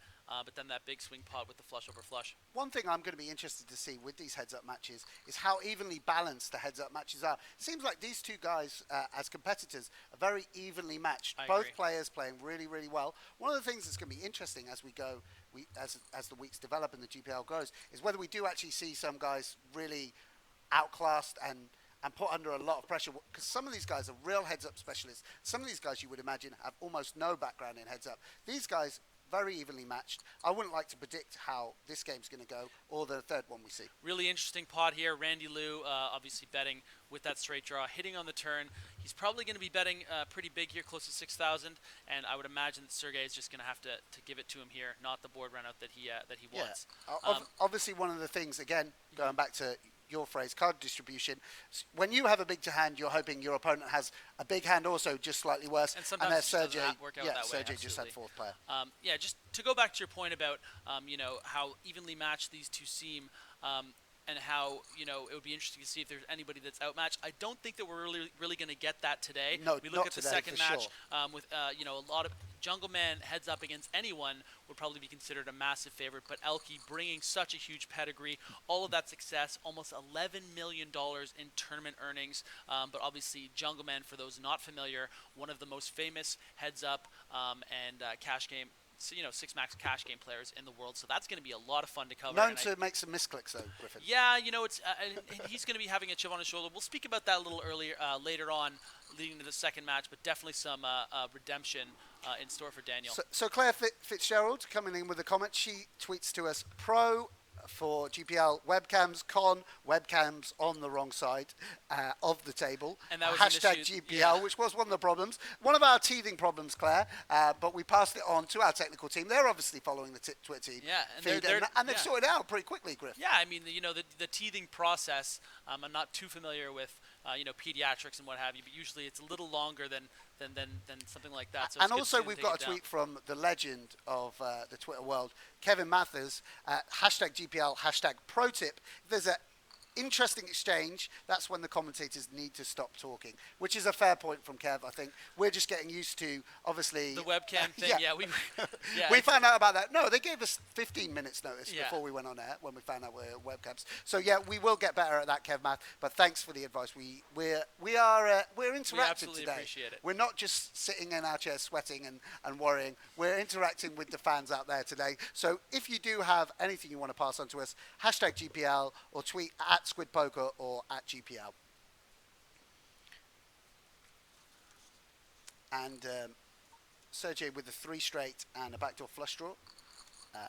but then that big swing pot with the flush over flush. One thing I'm going to be interested to see with these heads-up matches is how evenly balanced the heads-up matches are. It seems like these two guys, as competitors, are very evenly matched. I Both agree. players playing really, really well. One of the things that's going to be interesting as we go, as the weeks develop and the GPL grows, is whether we do actually see some guys really outclassed and put under a lot of pressure, because some of these guys are real heads-up specialists. Some of these guys, you would imagine, have almost no background in heads-up. These guys very evenly matched. I wouldn't like to predict how this game's going to go or the third one we see. Really interesting pot here. Randy Liu obviously betting with that straight draw, hitting on the turn. He's probably going to be betting pretty big here, close to 6,000, and I would imagine that Sergey is just going to have to give it to him here, not the board run out that he wants. Obviously, one of the things, again, going back to your phrase, card distribution, when you have a big hand, you're hoping your opponent has a big hand also, just slightly worse. And sometimes it Sergey, doesn't work out that way. Sergey just had Absolutely. fourth player. Yeah, just to go back to your point about how evenly matched these two seem, and how it would be interesting to see if there's anybody that's outmatched. I don't think that we're really going to get that today. No, we look not at the today, second for match sure. with a lot of Jungle Man heads up against anyone would probably be considered a massive favorite, but ElkY bringing such a huge pedigree, all of that success, almost $11 million in tournament earnings, but obviously Jungle Man, for those not familiar, one of the most famous heads up and cash game, 6-max cash game players in the world, so that's going to be a lot of fun to cover. Known to make some misclicks though, Griffin. Yeah, it's and he's going to be having a chip on his shoulder. We'll speak about that a little later on, leading to the second match, but definitely some redemption in store for Daniel. So Claire Fitzgerald coming in with a comment. She tweets to us, pro for GPL webcams, con webcams on the wrong side of the table. And that was hashtag GPL, which was one of the problems. One of our teething problems, Claire, but we passed it on to our technical team. They're obviously following the Twitter team feed, and they've sorted it out pretty quickly, Griff. Yeah, I mean, the teething process, I'm not too familiar with, pediatrics and what have you, but usually it's a little longer tthan something like that. So and also we've got a tweet from the legend of the Twitter world, Kevin Mathers, hashtag GPL, hashtag pro tip. If there's an interesting exchange, that's when the commentators need to stop talking, which is a fair point from Kev, I think. We're just getting used to, obviously... The webcam thing, we found out about that. No, they gave us 15 minutes notice before we went on air when we found out we're webcams. So, yeah, we will get better at that, Kev Math, but thanks for the advice. We're interactive absolutely today. Appreciate it. We're not just sitting in our chairs sweating and worrying. We're interacting with the fans out there today. So if you do have anything you want to pass on to us, hashtag GPL or tweet at Squid Poker or at GPL. And Sergey with the 3 straight and a backdoor flush draw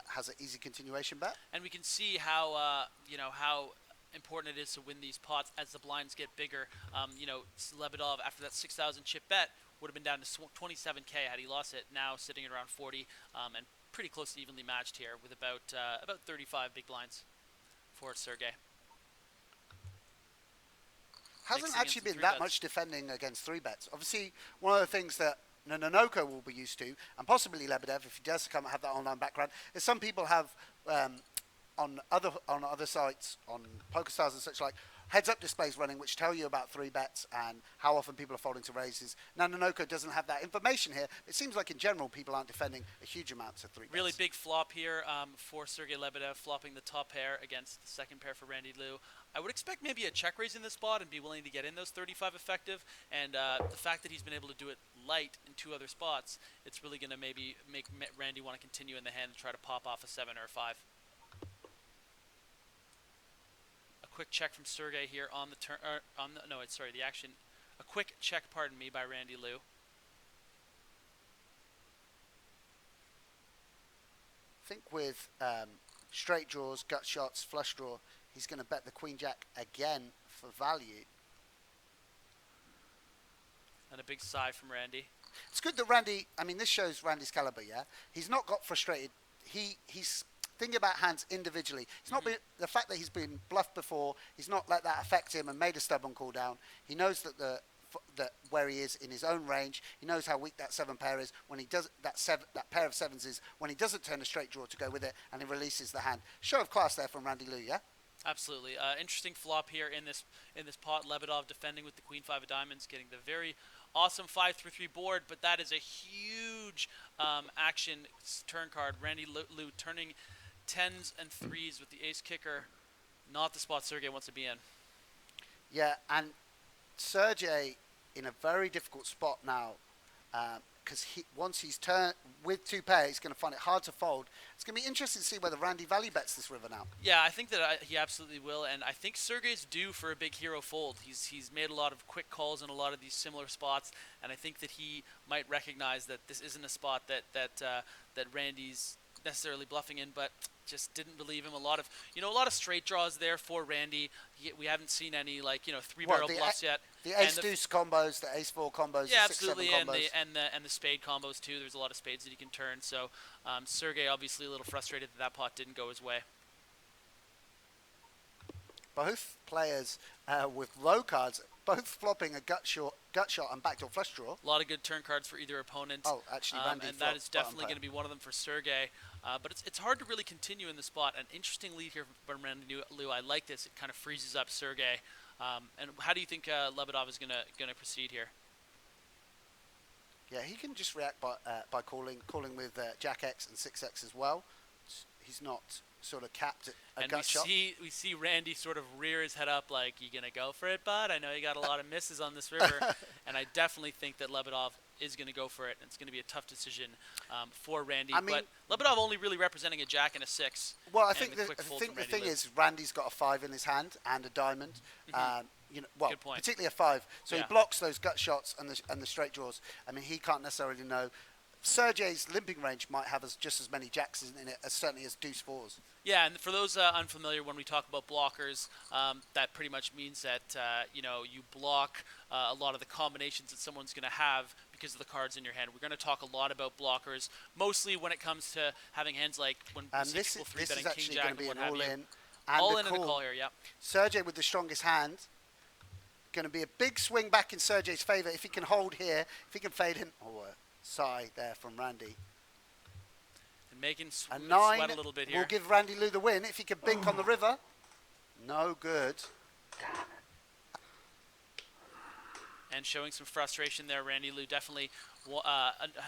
has an easy continuation bet. And we can see how how important it is to win these pots as the blinds get bigger. Lebedev, after that 6,000 chip bet, would have been down to 27K had he lost it. Now sitting at around 40 and pretty close to evenly matched here with about 35 big blinds for Sergey. Hasn't actually been that much defending against 3 bets. Obviously, one of the things that nanonoko will be used to, and possibly Lebedev, if he does come and have that online background, is some people have on other sites, on PokerStars and such like, heads-up displays running which tell you about 3 bets and how often people are folding to raises. nanonoko doesn't have that information here. It seems like in general people aren't defending a huge amount of 3 bets. Really big flop here for Sergey Lebedev, flopping the top pair against the second pair for Randy Liu. I would expect maybe a check raise in this spot and be willing to get in those 35 effective. And the fact that he's been able to do it light in 2 other spots, it's really going to maybe make Randy want to continue in the hand and try to pop off a 7 or a 5. Quick check from Sergey here on the turn. The action. A quick check, pardon me, by Randy Liu. I think with straight draws, gut shots, flush draw, he's going to bet the Queen Jack again for value. And a big sigh from Randy. It's good that Randy, I mean, this shows Randy's caliber, yeah? He's not got frustrated. He's thinking about hands individually. It's not been, the fact that he's been bluffed before, he's not let that affect him and made a stubborn call down. He knows that where he is in his own range. He knows how weak that 7 pair is when he does that pair of 7s is when he doesn't turn a straight draw to go with it and he releases the hand. Show of class there from Randy Liu, yeah? Absolutely. Interesting flop here in this pot. Lebedev defending with the Queen 5 of diamonds, getting the very awesome 5-3-3 board, but that is a huge action turn card. Randy Liu turning 10s and 3s with the ace kicker, not the spot Sergey wants to be in. Yeah, and Sergey in a very difficult spot now. because once he's turned with two pair, he's going to find it hard to fold. It's going to be interesting to see whether Randy value bets this river now. Yeah, I think that he absolutely will, and I think Sergey's due for a big hero fold. He's made a lot of quick calls in a lot of these similar spots, and I think that he might recognize that this isn't a spot that Randy's necessarily bluffing in, but just didn't believe him. A lot of straight draws there for Randy. We haven't seen any three barrel bluffs yet. The ace deuce combos, the ace four combos, yeah, the 6-7 absolutely, combos. and the spade combos too. There's a lot of spades that he can turn. So Sergey obviously a little frustrated that pot didn't go his way. Both players with low cards, both flopping a gut shot and backdoor flush draw. A lot of good turn cards for either opponent. Oh, actually, Randy and that is definitely going to be one of them for Sergey. But it's hard to really continue in the spot. An interesting lead here from Randy Liu. I like this. It kind of freezes up Sergey. And how do you think Lebedev is going to proceed here? Yeah, he can just react by calling with Jack X and 6X as well. He's not sort of capped at a gut shot. We see Randy sort of rear his head up like, you going to go for it, bud? I know you got a lot of misses on this river. And I definitely think that Lebedev is going to go for it. And it's going to be a tough decision for Randy. But Lebedev only really representing a jack and a 6. Well, I think the thing is Randy's got a 5 in his hand and a diamond. Particularly a 5. So he blocks those gut shots and the straight draws. I mean, he can't necessarily know. Sergey's limping range might have just as many jacks in it as certainly as deuce 4s. Yeah, and for those unfamiliar, when we talk about blockers, that pretty much means that you block a lot of the combinations that someone's going to have because of the cards in your hand. We're going to talk a lot about blockers, mostly when it comes to having hands like when this is actually going to be an all-in. All in the call here, yeah. Sergey with the strongest hand. Going to be a big swing back in Sergey's favor if he can hold here, if he can fade him. Sigh there from Randy. And making a 9 sweat a little bit here. Will give Randy Liu the win if he can bink on the river. No good. And showing some frustration there, Randy Liu definitely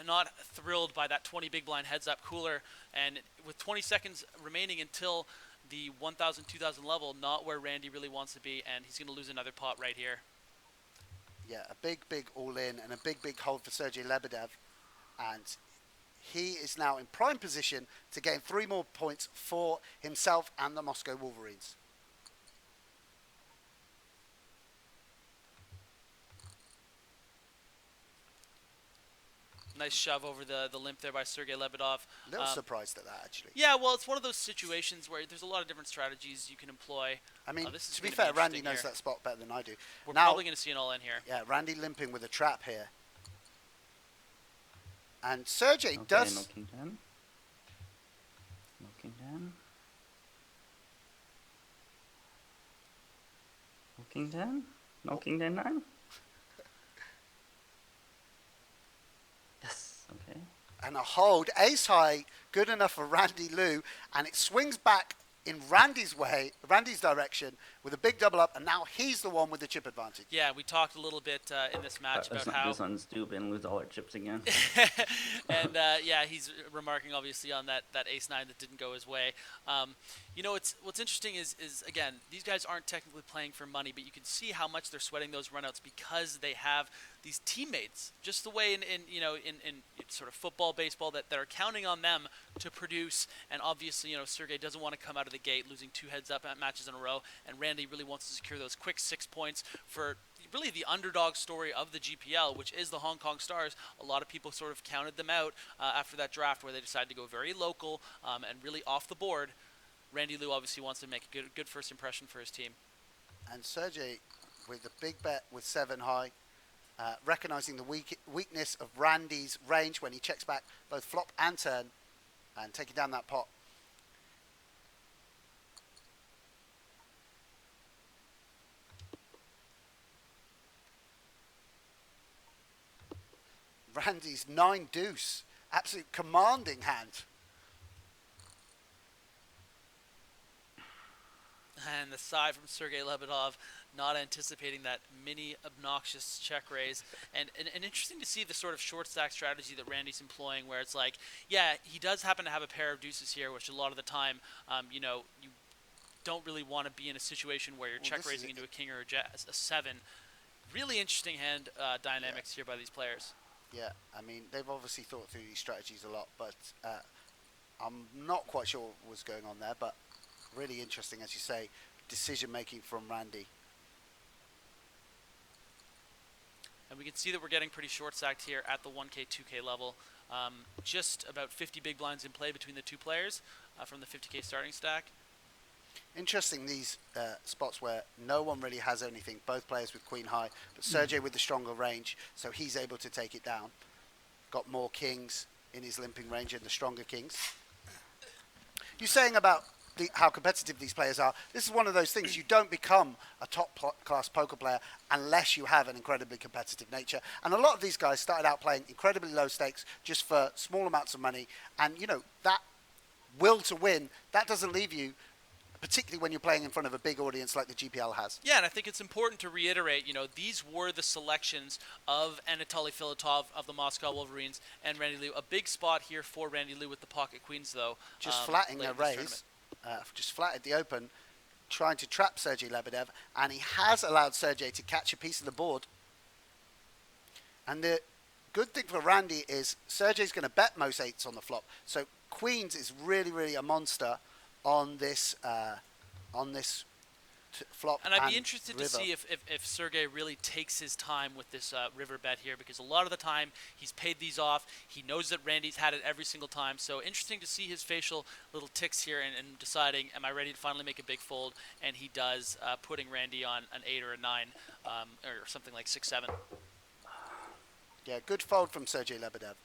not thrilled by that 20 big blind heads up cooler. And with 20 seconds remaining until the 1,000, 2,000 level, not where Randy really wants to be, and he's going to lose another pot right here. Yeah, a big all-in and a big hold for Sergey Lebedev. And he is now in prime position to gain 3 more points for himself and the Moscow Wolverines. Nice shove over the limp there by Sergey Lebedev. A little surprised at that, actually. Yeah, well, it's one of those situations where there's a lot of different strategies you can employ. I mean, to be fair, Randy knows that spot better than I do. We're probably going to see an all-in here. Yeah, Randy limping with a trap here. And Sergey does... No king 10. No king 10. No king 10. No king 10 9. Yes, okay. And a hold, ace high, good enough for Randy Liu, and it swings back in Randy's direction with a big double up, and now he's the one with the chip advantage. Yeah, we talked a little bit in this match about how... This one's stupid and lose all our chips again. And yeah, he's remarking obviously on that ace 9 that didn't go his way. What's interesting is again, these guys aren't technically playing for money, but you can see how much they're sweating those runouts because they have these teammates, just the way in sort of football, baseball, that are counting on them to produce. And obviously, Sergey doesn't want to come out of the gate losing 2 heads-up matches in a row, and Randy really wants to secure those quick 6 points for really the underdog story of the GPL, which is the Hong Kong Stars. A lot of people sort of counted them out after that draft where they decided to go very local and really off the board. Randy Liu obviously wants to make a good first impression for his team. And Sergey with the big bet with 7 high, recognizing the weakness of Randy's range when he checks back both flop and turn and taking down that pot. Randy's 9 deuce, absolute commanding hand. And the side from Sergey Lebedev, not anticipating that mini obnoxious check raise. And interesting to see the sort of short stack strategy that Randy's employing, where it's like, yeah, he does happen to have a pair of deuces here, which a lot of the time, you don't really want to be in a situation where you're check raising into a king or a 7. Really interesting hand dynamics here by these players. Yeah, I mean, they've obviously thought through these strategies a lot, but I'm not quite sure what was going on there, but really interesting, as you say, decision making from Randy. And we can see that we're getting pretty short stacked here at the 1K, 2K level. Just about 50 big blinds in play between the two players from the 50K starting stack. Interesting, these spots where no one really has anything, both players with queen high, but Sergey with the stronger range, so he's able to take it down. Got more kings in his limping range and the stronger kings. You're saying about how competitive these players are. This is one of those things. You don't become a top-class poker player unless you have an incredibly competitive nature. And a lot of these guys started out playing incredibly low stakes just for small amounts of money. And, you know, that will to win, that doesn't leave you, particularly when you're playing in front of a big audience like the GPL has. Yeah, and I think it's important to reiterate, you know, these were the selections of Anatoly Filatov of the Moscow Wolverines and Randy Liu. A big spot here for Randy Liu with the pocket queens, though. Just flatting a raise, just flatted the open, trying to trap Sergey Lebedev, and he has allowed Sergey to catch a piece of the board. And the good thing for Randy is Sergey's going to bet most eights on the flop. So queens is really, really a monster on this flop. And I'd be interested to see if Sergey really takes his time with this river bet here, because a lot of the time he's paid these off. He knows that Randy's had it every single time. So interesting to see his facial little ticks here and deciding, am I ready to finally make a big fold? And he does, putting Randy on an 8 or a 9 or something like 6-7. Yeah, good fold from Sergey Lebedev.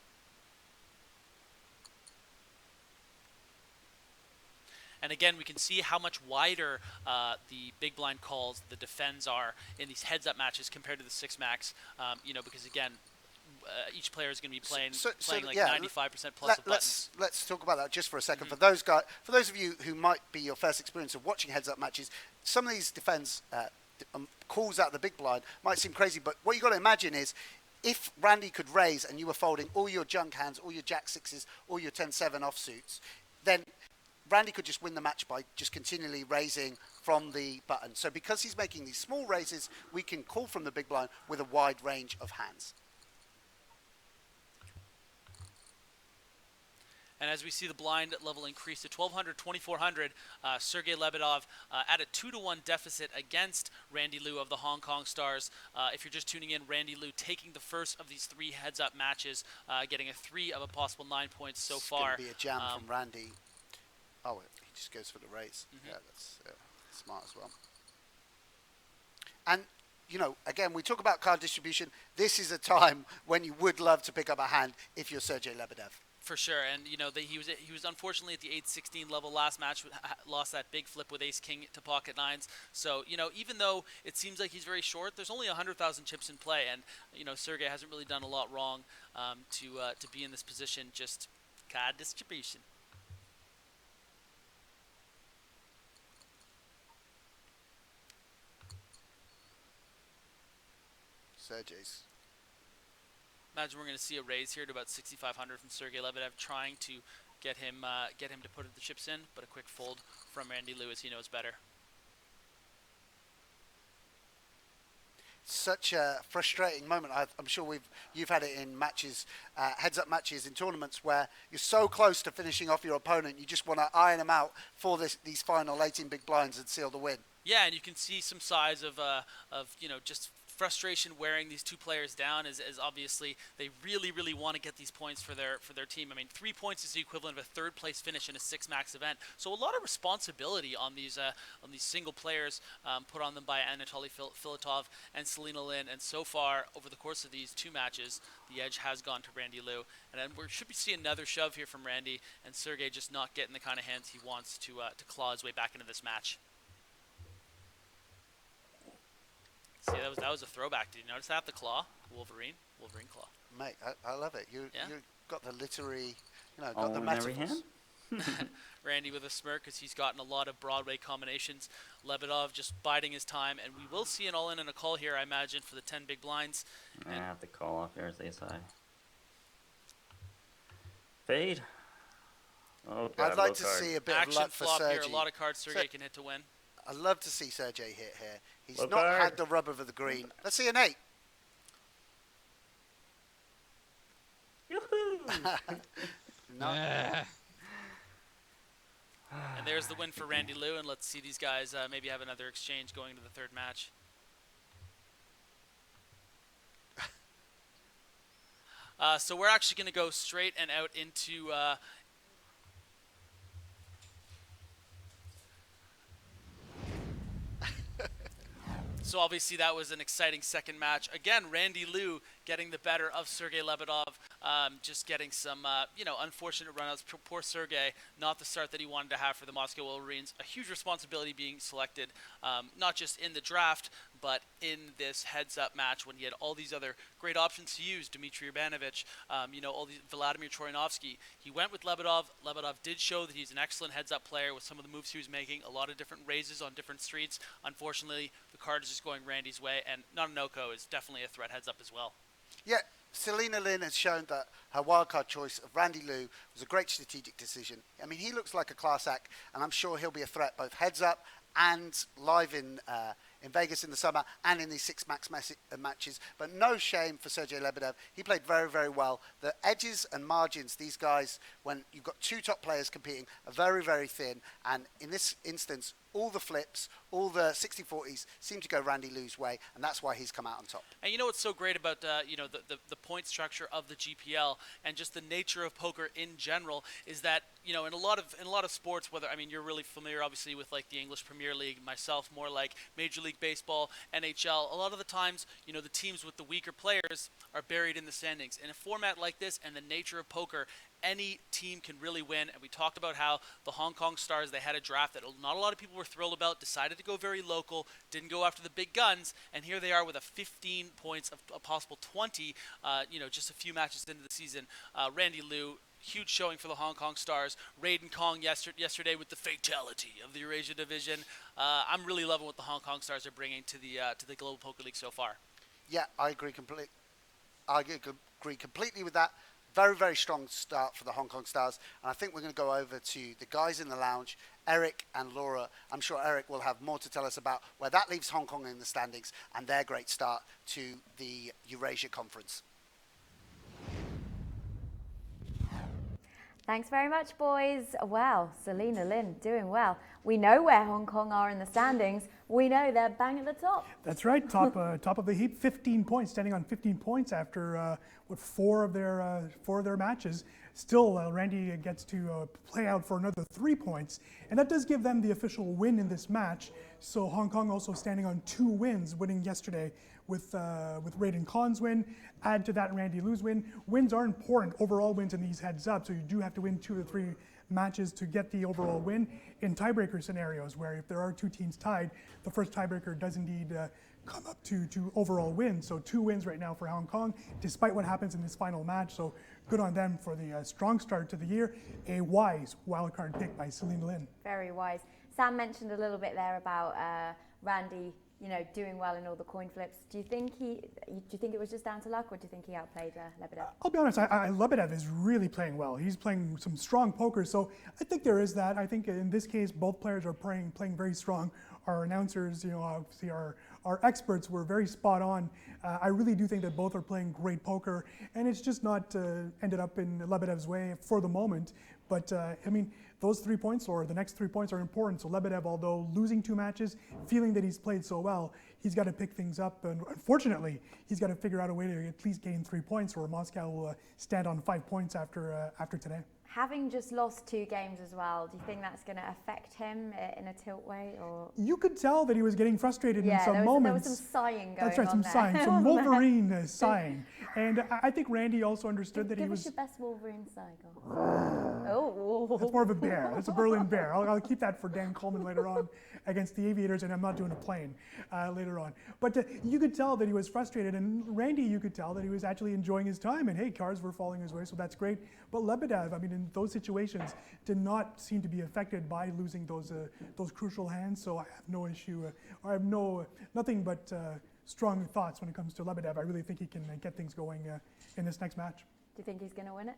And again, we can see how much wider the big blind calls, the defends are in these heads-up matches compared to the 6-max. You know, because again, each player is going to be playing like 95% plus of buttons. Let's talk about that just for a second. For those of you who might be your first experience of watching heads-up matches, some of these defends calls out the big blind might seem crazy, but what you got to imagine is, if Randy could raise and you were folding all your junk hands, all your jack sixes, all your 10-7 offsuits, then Randy could just win the match by just continually raising from the button. So because he's making these small raises, we can call from the big blind with a wide range of hands. And as we see the blind level increase to 1,200, 2,400, Sergey Lebedev at a 2-1 deficit against Randy Liu of the Hong Kong Stars. If you're just tuning in, Randy Liu taking the first of these 3 heads-up matches, getting a 3 of a possible 9 points so far. It's going to be a jam from Randy. Oh, he just goes for the raise. Yeah, that's smart as well. And, you know, again, we talk about card distribution. This is a time when you would love to pick up a hand if you're Sergey Lebedev. For sure, and you know he was unfortunately at the 8-16 level last match, lost that big flip with Ace King to pocket 9s. So you know, even though it seems like he's very short, there's only 100,000 chips in play, and you know Sergey hasn't really done a lot wrong to be in this position. Just card distribution. Sergey's. Imagine we're going to see a raise here to about 6,500 from Sergey Lebedev, trying to get him to put the chips in, but a quick fold from Randy Liu as he knows better. Such a frustrating moment. I'm sure you've had it in matches, heads-up matches in tournaments where you're so close to finishing off your opponent, you just want to iron them out for these final 18 big blinds and seal the win. Yeah, and you can see some size of you know, just frustration wearing these two players down, as obviously they really want to get these points for their team. I mean, 3 points is the equivalent of a 3rd place finish in a 6-max event. So a lot of responsibility on these single players put on them by Anatoly Filatov and Selena Lin. And so far, over the course of these 2 matches, the edge has gone to Randy Liu. And then we should see another shove here from Randy, and Sergey just not getting the kind of hands he wants to claw his way back into this match. See, that was a throwback. Did you notice that? The claw, Wolverine claw. Mate, I love it. You got the literary, you know, got All the in every metaphors. hand? Randy with a smirk as he's gotten a lot of Broadway combinations. Lebedev just biding his time, and we will see an all-in and a call here, I imagine, for the 10 big blinds. I have to call off here as they say. Fade. Oh, God, I'd like to see a bit of Action luck for flop here, Sergey. a lot of cards Sergey can hit to win. I'd love to see Sergey hit here. He's Look not hard. had the rub of the green. Let's see an 8. No. And there's the win for Randy Liu, and let's see these guys maybe have another exchange going into the third match. So we're actually going to go straight and out into so obviously that was an exciting second match. Again, Randy Liu getting the better of Sergey Lebedev, just getting some, unfortunate runouts. Poor Sergey, not the start that he wanted to have for the Moscow Wolverines. A huge responsibility being selected, not just in the draft, but in this heads-up match when he had all these other great options to use. Dmitry Urbanovich, all these Vladimir Troyanovsky. He went with Lebedev. Lebedev did show that he's an excellent heads-up player with some of the moves he was making, a lot of different raises on different streets. Unfortunately, the card is just going Randy's way, and nanonoko is definitely a threat heads-up as well. Yeah, Selena Lin has shown that her wildcard choice of Randy Liu was a great strategic decision. I mean, he looks like a class act, and I'm sure he'll be a threat both heads up and live in Vegas in the summer and in these 6 max matches. But no shame for Sergey Lebedev. He played very, very well. The edges and margins, these guys, when you've got 2 top players competing, are very, very thin. And in this instance, all the flips, all the 60-40s seem to go Randy Liu's way, and that's why he's come out on top. And you know what's so great about the point structure of the GPL and just the nature of poker in general is that in a lot of sports, whether you're really familiar obviously with like the English Premier League, myself more like Major League Baseball, NHL. A lot of the times, the teams with the weaker players are buried in the standings. In a format like this and the nature of poker, any team can really win. And we talked about how the Hong Kong Stars, they had a draft that not a lot of people were thrilled about, decided to go very local, didn't go after the big guns, and here they are with a 15 points of a possible 20, just a few matches into the season. Randy Liu, huge showing for the Hong Kong Stars. Raiden Kong yesterday with the fatality of the EurAsia division. I'm really loving what the Hong Kong Stars are bringing to the Global Poker League so far. Yeah, I agree completely. I agree completely with that. Very, very strong start for the Hong Kong Stars. And I think we're going to go over to the guys in the lounge, Eric and Laura. I'm sure Eric will have more to tell us about where that leaves Hong Kong in the standings and their great start to the EurAsia Conference. Thanks very much, boys. Wow, Selena Lin doing well. We know where Hong Kong are in the standings. We know they're bang at the top. That's right, top of the heap, 15 points, standing on 15 points after 4 of their matches. Still, Randy gets to play out for another 3 points, and that does give them the official win in this match. So Hong Kong also standing on 2 wins, winning yesterday with Raiden Khan's win. Add to that Randy Liu's win. Wins are important, overall wins in these heads up, so you do have to win 2 to 3 matches to get the overall win. In tiebreaker scenarios, where if there are 2 teams tied, the first tiebreaker does indeed come up to overall wins. So 2 wins right now for Hong Kong, despite what happens in this final match. So good on them for the strong start to the year. A wise wildcard pick by Selena Lin. Very wise. Sam mentioned a little bit there about Randy, doing well in all the coin flips. Do you think it was just down to luck, or do you think he outplayed Lebedev? I'll be honest, Lebedev is really playing well. He's playing some strong poker, so I think there is that. I think in this case, both players are playing very strong. Our announcers, obviously our experts were very spot on. I really do think that both are playing great poker, and it's just not ended up in Lebedev's way for the moment. But those 3 points, or the next 3 points, are important. So Lebedev, although losing 2 matches, feeling that he's played so well, he's got to pick things up. And unfortunately, he's got to figure out a way to at least gain 3 points, or Moscow will stand on 5 points after today. Having just lost 2 games as well, do you think that's going to affect him in a tilt way? Or you could tell that he was getting frustrated in some moments. There was some sighing going on. That's right, some sighing, some Wolverine sighing. And I think Randy also understood that he was... Give us your best Wolverine sigh. Oh. That's more of a bear. That's a Berlin bear. I'll keep that for Dan Coleman later on against the Aviators, and I'm not doing a plane later on. But you could tell that he was frustrated, and Randy, you could tell that he was actually enjoying his time, and hey, cards were falling his way, so that's great. But Lebedev, in those situations, did not seem to be affected by losing those crucial hands, so I have no issue. I have nothing but strong thoughts when it comes to Lebedev. I really think he can get things going in this next match. Do you think he's going to win it?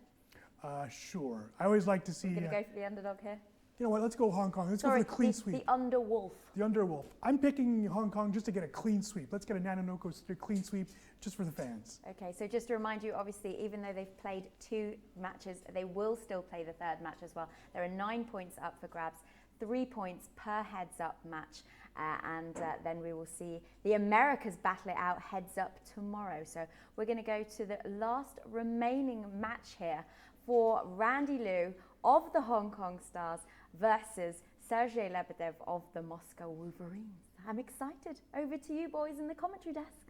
Sure. I always like to see... You're going to go for the underdog here? You know what? Let's go Hong Kong. Let's Sorry, go for the clean sweep. the Underwolf. The Underwolf. I'm picking Hong Kong just to get a clean sweep. Let's get a nanonoko clean sweep just for the fans. Okay, so just to remind you, obviously, even though they've played 2 matches, they will still play the 3rd match as well. There are 9 points up for grabs, 3 points per heads-up match, and then we will see the Americas battle it out heads-up tomorrow. So we're going to go to the last remaining match here for Randy Liu of the Hong Kong Stars versus Sergey Lebedev of the Moscow Wolverines. I'm excited. Over to you boys in the commentary desk.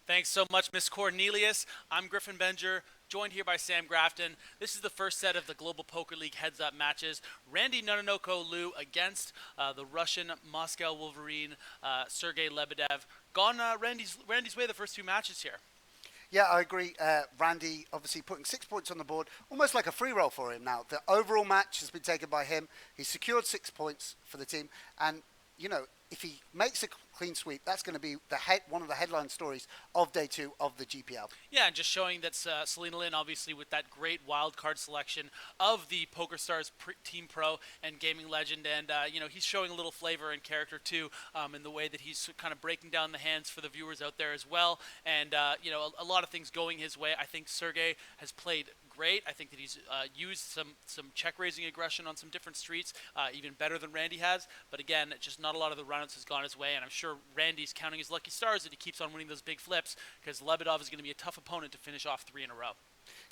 Thanks so much, Miss Cornelius. I'm Griffin Benger, joined here by Sam Grafton. This is the first set of the Global Poker League heads-up matches. Randy nanonoko Liu against the Russian Moscow Wolverine, Sergey Lebedev. Gone Randy's way the first 2 matches here. Yeah, I agree. Randy obviously putting 6 points on the board, almost like a free roll for him now. The overall match has been taken by him. He's secured 6 points for the team. And, you know, if he makes a clean sweep, that's going to be one of the headline stories of day 2 of the GPL. Yeah, and just showing that Selena Lin, obviously, with that great wild card selection of the PokerStars Team Pro and gaming legend, and you know, he's showing a little flavor and character too, in the way that he's kind of breaking down the hands for the viewers out there as well. And you know, a lot of things going his way. I think Sergey has played great. I think that he's used some check raising aggression on some different streets, even better than Randy has. But again, just not a lot of the runouts has gone his way, and I'm sure Randy's counting his lucky stars that he keeps on winning those big flips, because Lebedev is going to be a tough opponent to finish off 3 in a row.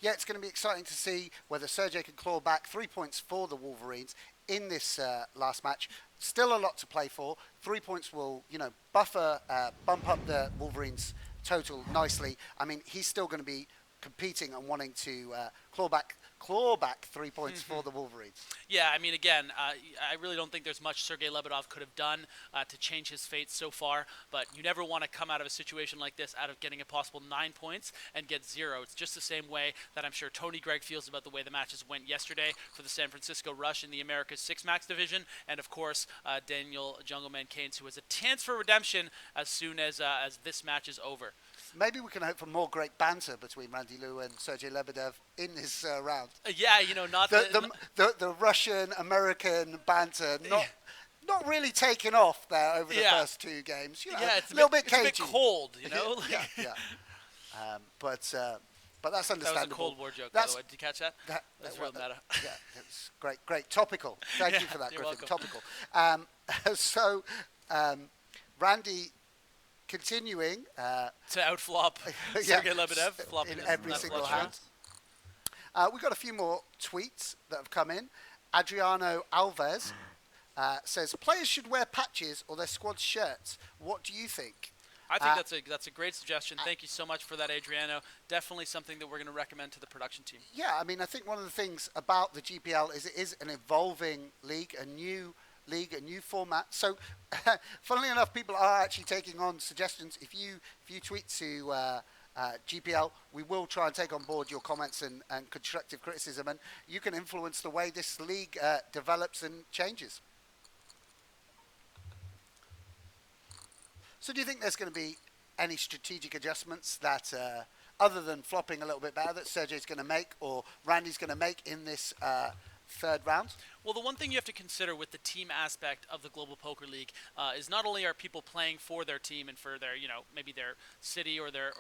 Yeah, it's going to be exciting to see whether Sergey can claw back 3 points for the Wolverines in this last match. Still a lot to play for. 3 points will, you know, bump up the Wolverines' total nicely. I mean, he's still going to be competing and wanting to claw back 3 points for the Wolverines. Yeah, I mean, again, I really don't think there's much Sergey Lebedev could have done to change his fate so far, but you never want to come out of a situation like this out of getting a possible 9 points and get 0. It's just the same way that I'm sure Tony Gregg feels about the way the matches went yesterday for the San Francisco Rush in the Americas 6 Max division, and of course, Daniel Jungleman Keynes, who has a chance for redemption as soon as this match is over. Maybe we can hope for more great banter between Randy Liu and Sergey Lebedev in this round. Yeah, you know, not the Russian-American banter, not really taken off there over the first 2 games. You know, yeah, it's a little bit cagey. It's a bit cold, you know. yeah. But that's understandable. That was a Cold War joke, by the way. Did you catch that? That's real meta. Yeah, it's great. Topical. Thank you for that, you're Griffin. welcome. Topical. Randy continuing to outflop Sergey Lebedev in every single hand. We've got a few more tweets that have come in. Adriano Alves says, players should wear patches or their squad shirts. What do you think? I think that's a great suggestion. Thank you so much for that, Adriano. Definitely something that we're going to recommend to the production team. Yeah, I mean, I think one of the things about the GPL is it is an evolving league, a new format. So, funnily enough, people are actually taking on suggestions. If you tweet to GPL, we will try and take on board your comments and constructive criticism, and you can influence the way this league develops and changes. So do you think there's going to be any strategic adjustments that, other than flopping a little bit better, that Sergey's going to make or Randy's going to make in this 3rd round? Well, the one thing you have to consider with the team aspect of the Global Poker League is not only are people playing for their team and for their, you know, maybe their city or their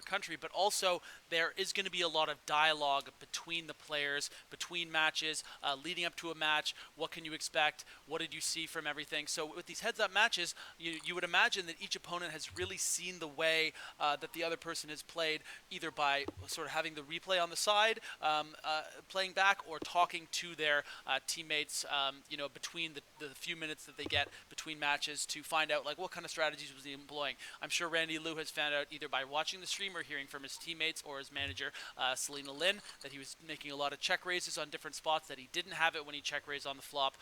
country, but also there is going to be a lot of dialogue between the players, between matches, leading up to a match. What can you expect? What did you see from everything? So with these heads-up matches, you would imagine that each opponent has really seen the way that the other person has played, either by sort of having the replay on the side, playing back, or talking to their teammates, you know, between the few minutes that they get between matches to find out like what kind of strategies was he employing. I'm sure Randy Liu has found out either by watching the stream or hearing from his teammates or his manager, Selena Lin, that he was making a lot of check raises on different spots, that he didn't have it when he check raised on the flop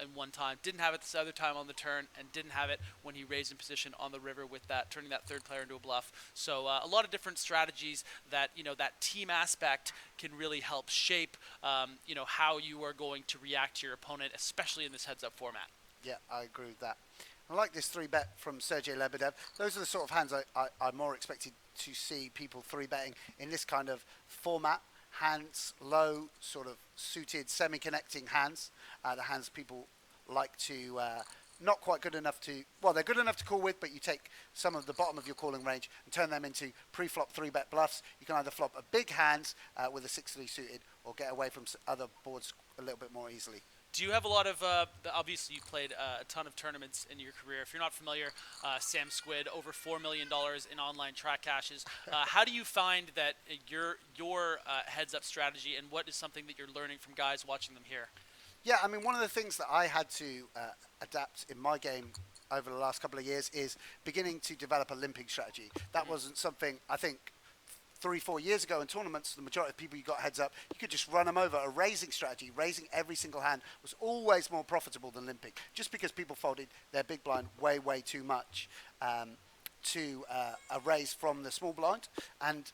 in one time, didn't have it this other time on the turn, and didn't have it when he raised in position on the river with that, turning that 3rd player into a bluff. So a lot of different strategies that, you know, that team aspect can really help shape, you know, how you are going to react to your opponent, especially in this heads-up format. Yeah, I agree with that. I like this 3-bet from Sergey Lebedev. Those are the sort of hands I'm more expected to see people 3-betting in this kind of format. hands, low, sort of suited, semi-connecting hands. The hands people like to, not quite good enough to, well, they're good enough to call with, but you take some of the bottom of your calling range and turn them into pre-flop 3-bet bluffs. You can either flop a big hands with a 6-3 suited or get away from other boards a little bit more easily. Do you have a lot of, obviously you've played a ton of tournaments in your career. If you're not familiar, Sam Squid, over $4 million in online track cashes. How do you find that your heads-up strategy, and what is something that you're learning from guys watching them here? Yeah, I mean, one of the things that I had to adapt in my game over the last couple of years is beginning to develop a limping strategy. That wasn't something, I think, 3-4 years ago in tournaments, the majority of people you got heads up, you could just run them over. A raising strategy, raising every single hand, was always more profitable than limping, just because people folded their big blind way, way too much to a raise from the small blind. And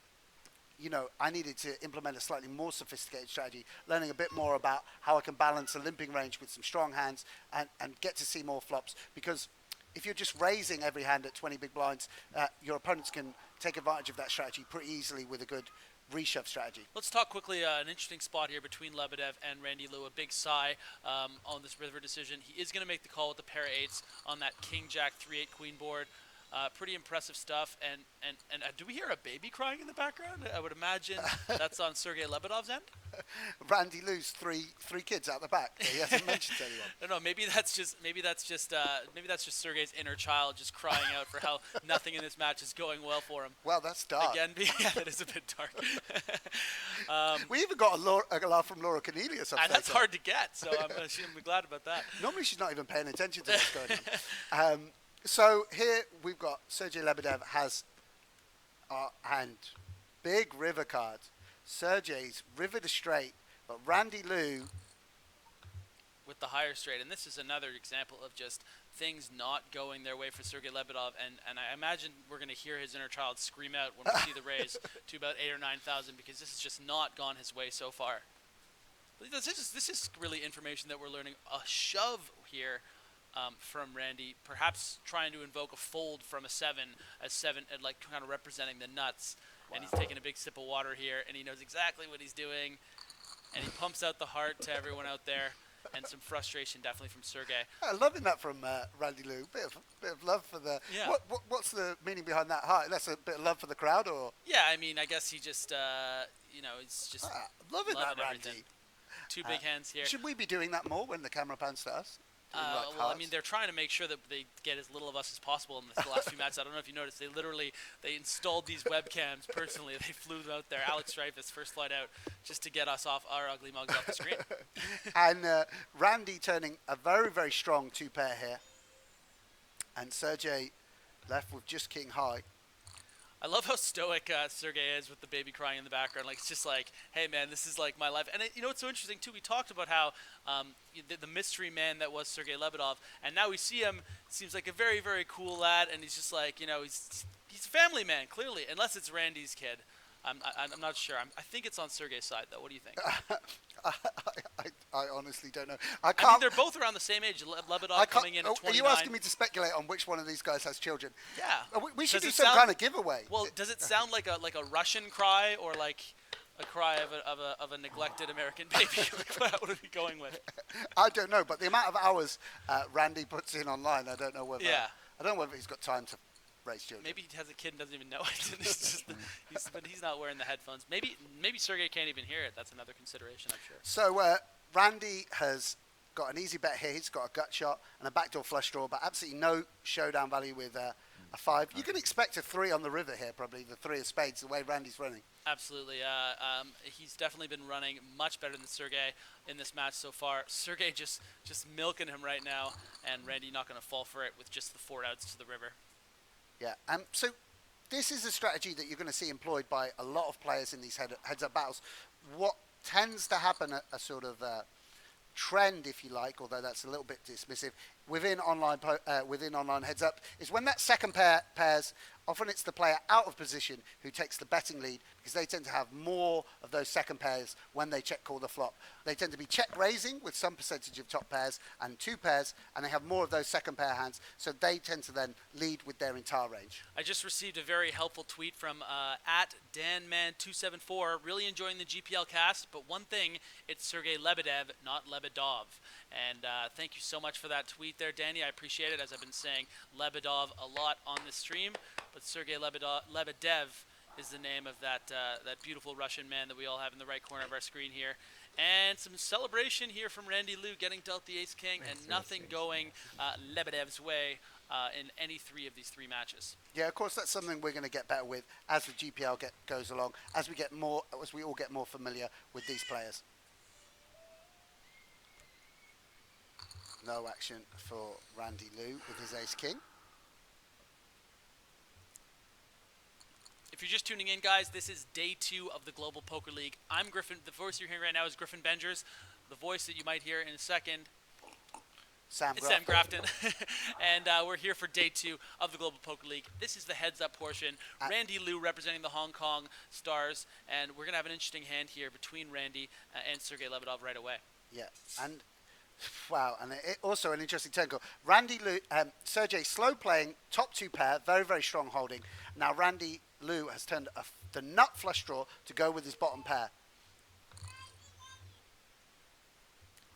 you know, I needed to implement a slightly more sophisticated strategy, learning a bit more about how I can balance a limping range with some strong hands and get to see more flops. Because if you're just raising every hand at 20 big blinds, your opponents can take advantage of that strategy pretty easily with a good reshove strategy. Let's talk quickly, an interesting spot here between Lebedev and Randy Liu. A big sigh on this river decision. He is going to make the call with the pair of eights on that King, Jack, 3-8 Queen board. Pretty impressive stuff. And do we hear a baby crying in the background? I would imagine that's on Sergey Lebedev's end. Randy Liu's three kids out the back. He hasn't mentioned anyone. No, maybe that's just Sergey's inner child just crying out for how nothing in this match is going well for him. Well, that's dark. Again, yeah, that is a bit dark. We even got a laugh from Laura Cornelius. And that's hard to get, so I'm glad about that. Normally she's not even paying attention to what's going on. So here we've got Sergey Lebedev has our hand. Big river card. Sergey's river to straight, but Randy Liu with the higher straight. And this is another example of just things not going their way for Sergey Lebedev. And I imagine we're going to hear his inner child scream out when we see the raise to about 8,000 or 9,000, because this has just not gone his way so far. But this is really information that we're learning. A shove here. From Randy, perhaps trying to invoke a fold from a 7, like kind of representing the nuts. Wow. And he's taking a big sip of water here, and he knows exactly what he's doing. And he pumps out the heart to everyone out there, and some frustration definitely from Sergey. I'm loving that from Randy Liu. Bit of love for the. Yeah. What's the meaning behind that heart? That's a bit of love for the crowd, or? Yeah, I mean, I guess he just, he's just loving that, Randy. Everything. Two big hands here. Should we be doing that more when the camera pans to us? Well, I mean, they're trying to make sure that they get as little of us as possible in the last few matches. I don't know if you noticed, they installed these webcams personally. They flew them out there. Alex Dreyfus, first flight out, just to get us off our ugly mugs off the screen. And Randy turning a very, very strong 2-pair here. And Sergey left with just king high. I love how stoic Sergey is with the baby crying in the background. Like, it's just like, hey, man, this is like my life. And it's so interesting, too. We talked about how the mystery man that was Sergey Lebedev, and now we see him, seems like a very, very cool lad, and he's just like, he's a family man, clearly, unless it's Randy's kid. I'm not sure. I think it's on Sergey's side, though. What do you think? I honestly don't know. I mean, they're both around the same age. Lebedev coming in at 29. Are you asking me to speculate on which one of these guys has children? Yeah. We should do some kind of giveaway. Well, does it sound like a Russian cry, or like a cry of a neglected American baby? What are we going with? I don't know, but the amount of hours Randy puts in online, I don't know whether. Yeah. I don't know whether he's got time to raise children. Maybe he has a kid and doesn't even know it. But he's not wearing the headphones. Maybe Sergey can't even hear it. That's another consideration, I'm sure. So Randy has got an easy bet here. He's got a gut shot and a backdoor flush draw, but absolutely no showdown value with a 5. You can expect a 3 on the river here, probably the 3 of spades, the way Randy's running. Absolutely. He's definitely been running much better than Sergey in this match so far. Sergey just milking him right now, and Randy not going to fall for it with just the 4 outs to the river. Yeah, so this is a strategy that you're going to see employed by a lot of players in these heads-up battles. What tends to happen, a sort of trend, if you like, although that's a little bit dismissive, within online heads up is when that second pair pairs. Often it's the player out of position who takes the betting lead because they tend to have more of those second pairs when they check call the flop. They tend to be check raising with some percentage of top pairs and two pairs, and they have more of those second pair hands, so they tend to then lead with their entire range. I just received a very helpful tweet from at DanMan274, really enjoying the GPL cast, but one thing, it's Sergey Lebedev, not Lebedov. And thank you so much for that tweet there, Danny. I appreciate it, as I've been saying Lebedov a lot on the stream. But Sergey Lebedev is the name of that beautiful Russian man that we all have in the right corner of our screen here. And some celebration here from Randy Liu getting dealt the ace-king, and nothing going Lebedev's way in any three of these three matches. Yeah, of course, that's something we're going to get better with as the GPL goes along, as we all get more familiar with these players. No action for Randy Liu with his ace-king. If you're just tuning in, guys, this is day 2 of the Global Poker League. I'm Griffin. The voice you're hearing right now is Griffin Bengers. The voice that you might hear in a second, Sam Grafton. And we're here for day 2 of the Global Poker League. This is the heads-up portion. Randy Liu representing the Hong Kong Stars. And we're going to have an interesting hand here between Randy and Sergey Lebedov right away. Yeah, and wow, and also an interesting turn call. Randy Liu, Sergey slow playing, top 2 pair, very, very strong holding. Now Randy Liu has turned the nut flush draw to go with his bottom pair.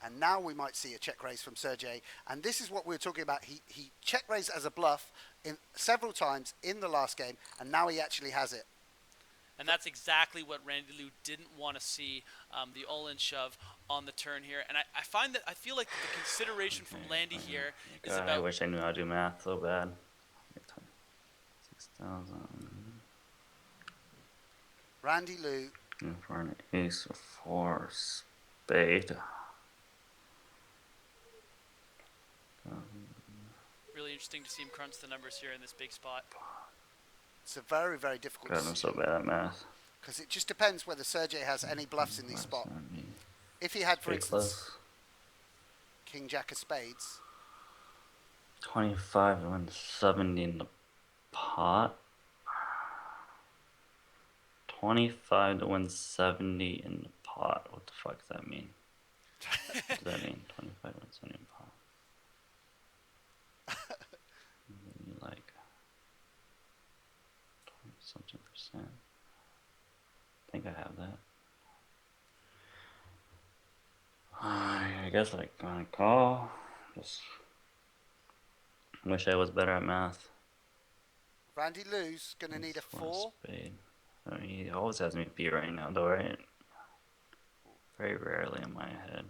And now we might see a check raise from Sergey. And this is what we were talking about. He check raised as a bluff several times in the last game, and now he actually has it. And that's exactly what Randy Liu didn't want to see, the all-in shove on the turn here. And I feel like the consideration from Landy here is about... I wish I knew how to do math so bad. 6,000. Randy Liu. For an ace of 4 spade. Really interesting to see him crunch the numbers here in this big spot. It's a very, very difficult God, I'm so bad at math. Because it just depends whether Sergey has any bluffs in this spot. If he had, for instance, King Jack of Spades. 25 to win 70 in the pot. 25 to win 70 in the pot. What the fuck does that mean? What does that mean? 25 to win 70 in the pot. Like 20-something%. I think I have that. I guess I gonna call. Just wish I was better at math. Randy Liu's gonna need a 4. Spade. I mean, he always has me beat right now, though, right? Very rarely in my head.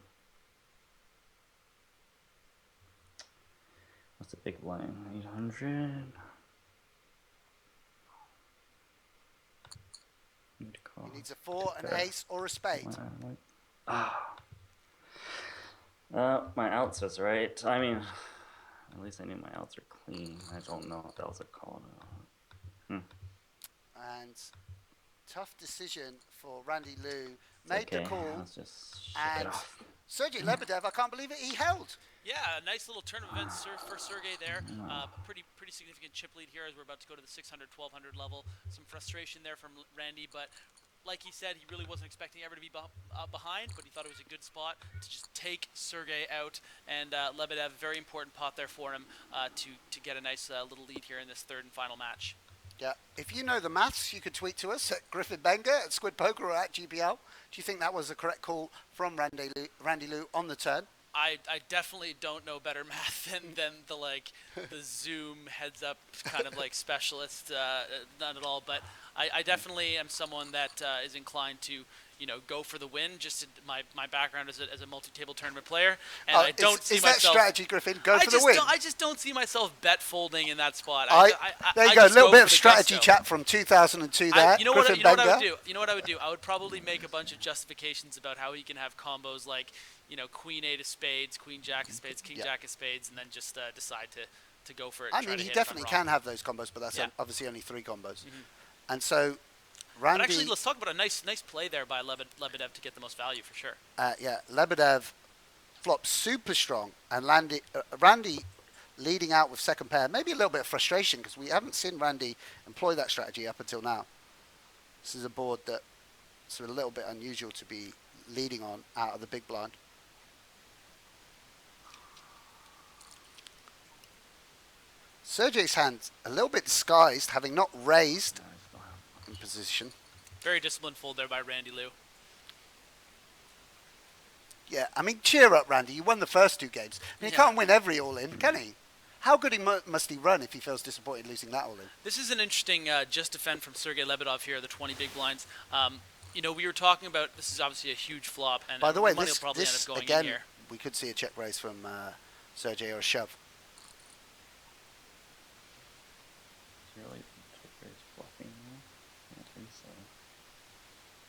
What's the big line? 800. He needs a 4, an ace, or a spade. My outs was right. I mean, at least I knew my outs are clean. I don't know if that was a call. And tough decision for Randy Liu. Made the call. Let's just and Sergey Lebedev, I can't believe it, he held. Yeah, a nice little turn of events for Sergey there. Pretty significant chip lead here as we're about to go to the 600, 1200 level. Some frustration there from Randy, but like he said, he really wasn't expecting ever to be behind, but he thought it was a good spot to just take Sergey out. And Lebedev, very important pot there for him to get a nice little lead here in this third and final match. Yeah, if you know the maths, you could tweet to us at Griffin Benger, at Squid Poker, or at GPL. Do you think that was the correct call from Randy Liu on the turn? I definitely don't know better math than the Zoom heads up kind of like specialist, not at all. But I definitely am someone that is inclined to, go for the win. Just my background as a multi-table tournament player, and I don't see myself. Is that strategy, Griffin? Go for the win. I just don't see myself bet folding in that spot. There you go. A little bit of strategy chat from 2002 there. You know what I would do? You know what I would do? I would probably make a bunch of justifications about how he can have combos like, Queen 8 of spades, Queen Jack of spades, King Jack of spades, and then just decide to go for it. I mean, he definitely can have those combos, but that's obviously only 3 combos. And so, Randy. But actually, let's talk about a nice play there by Lebedev to get the most value for sure. Lebedev flop super strong, and Randy leading out with second pair. Maybe a little bit of frustration because we haven't seen Randy employ that strategy up until now. This is a board that's a little bit unusual to be leading on out of the big blind. Sergey's hand a little bit disguised, having not raised in position. Very disciplined fold there by Randy Liu. Yeah, I mean, cheer up, Randy. You won the first 2 games. And he can't win every all-in, can he? How good must he run if he feels disappointed losing that all-in? This is an interesting just defend from Sergey Lebedev here, the 20 big blinds. You know, we were talking about, this is obviously a huge flop, and by the way, money will probably end up going again, in here. We could see a check raise from Sergey or a shove.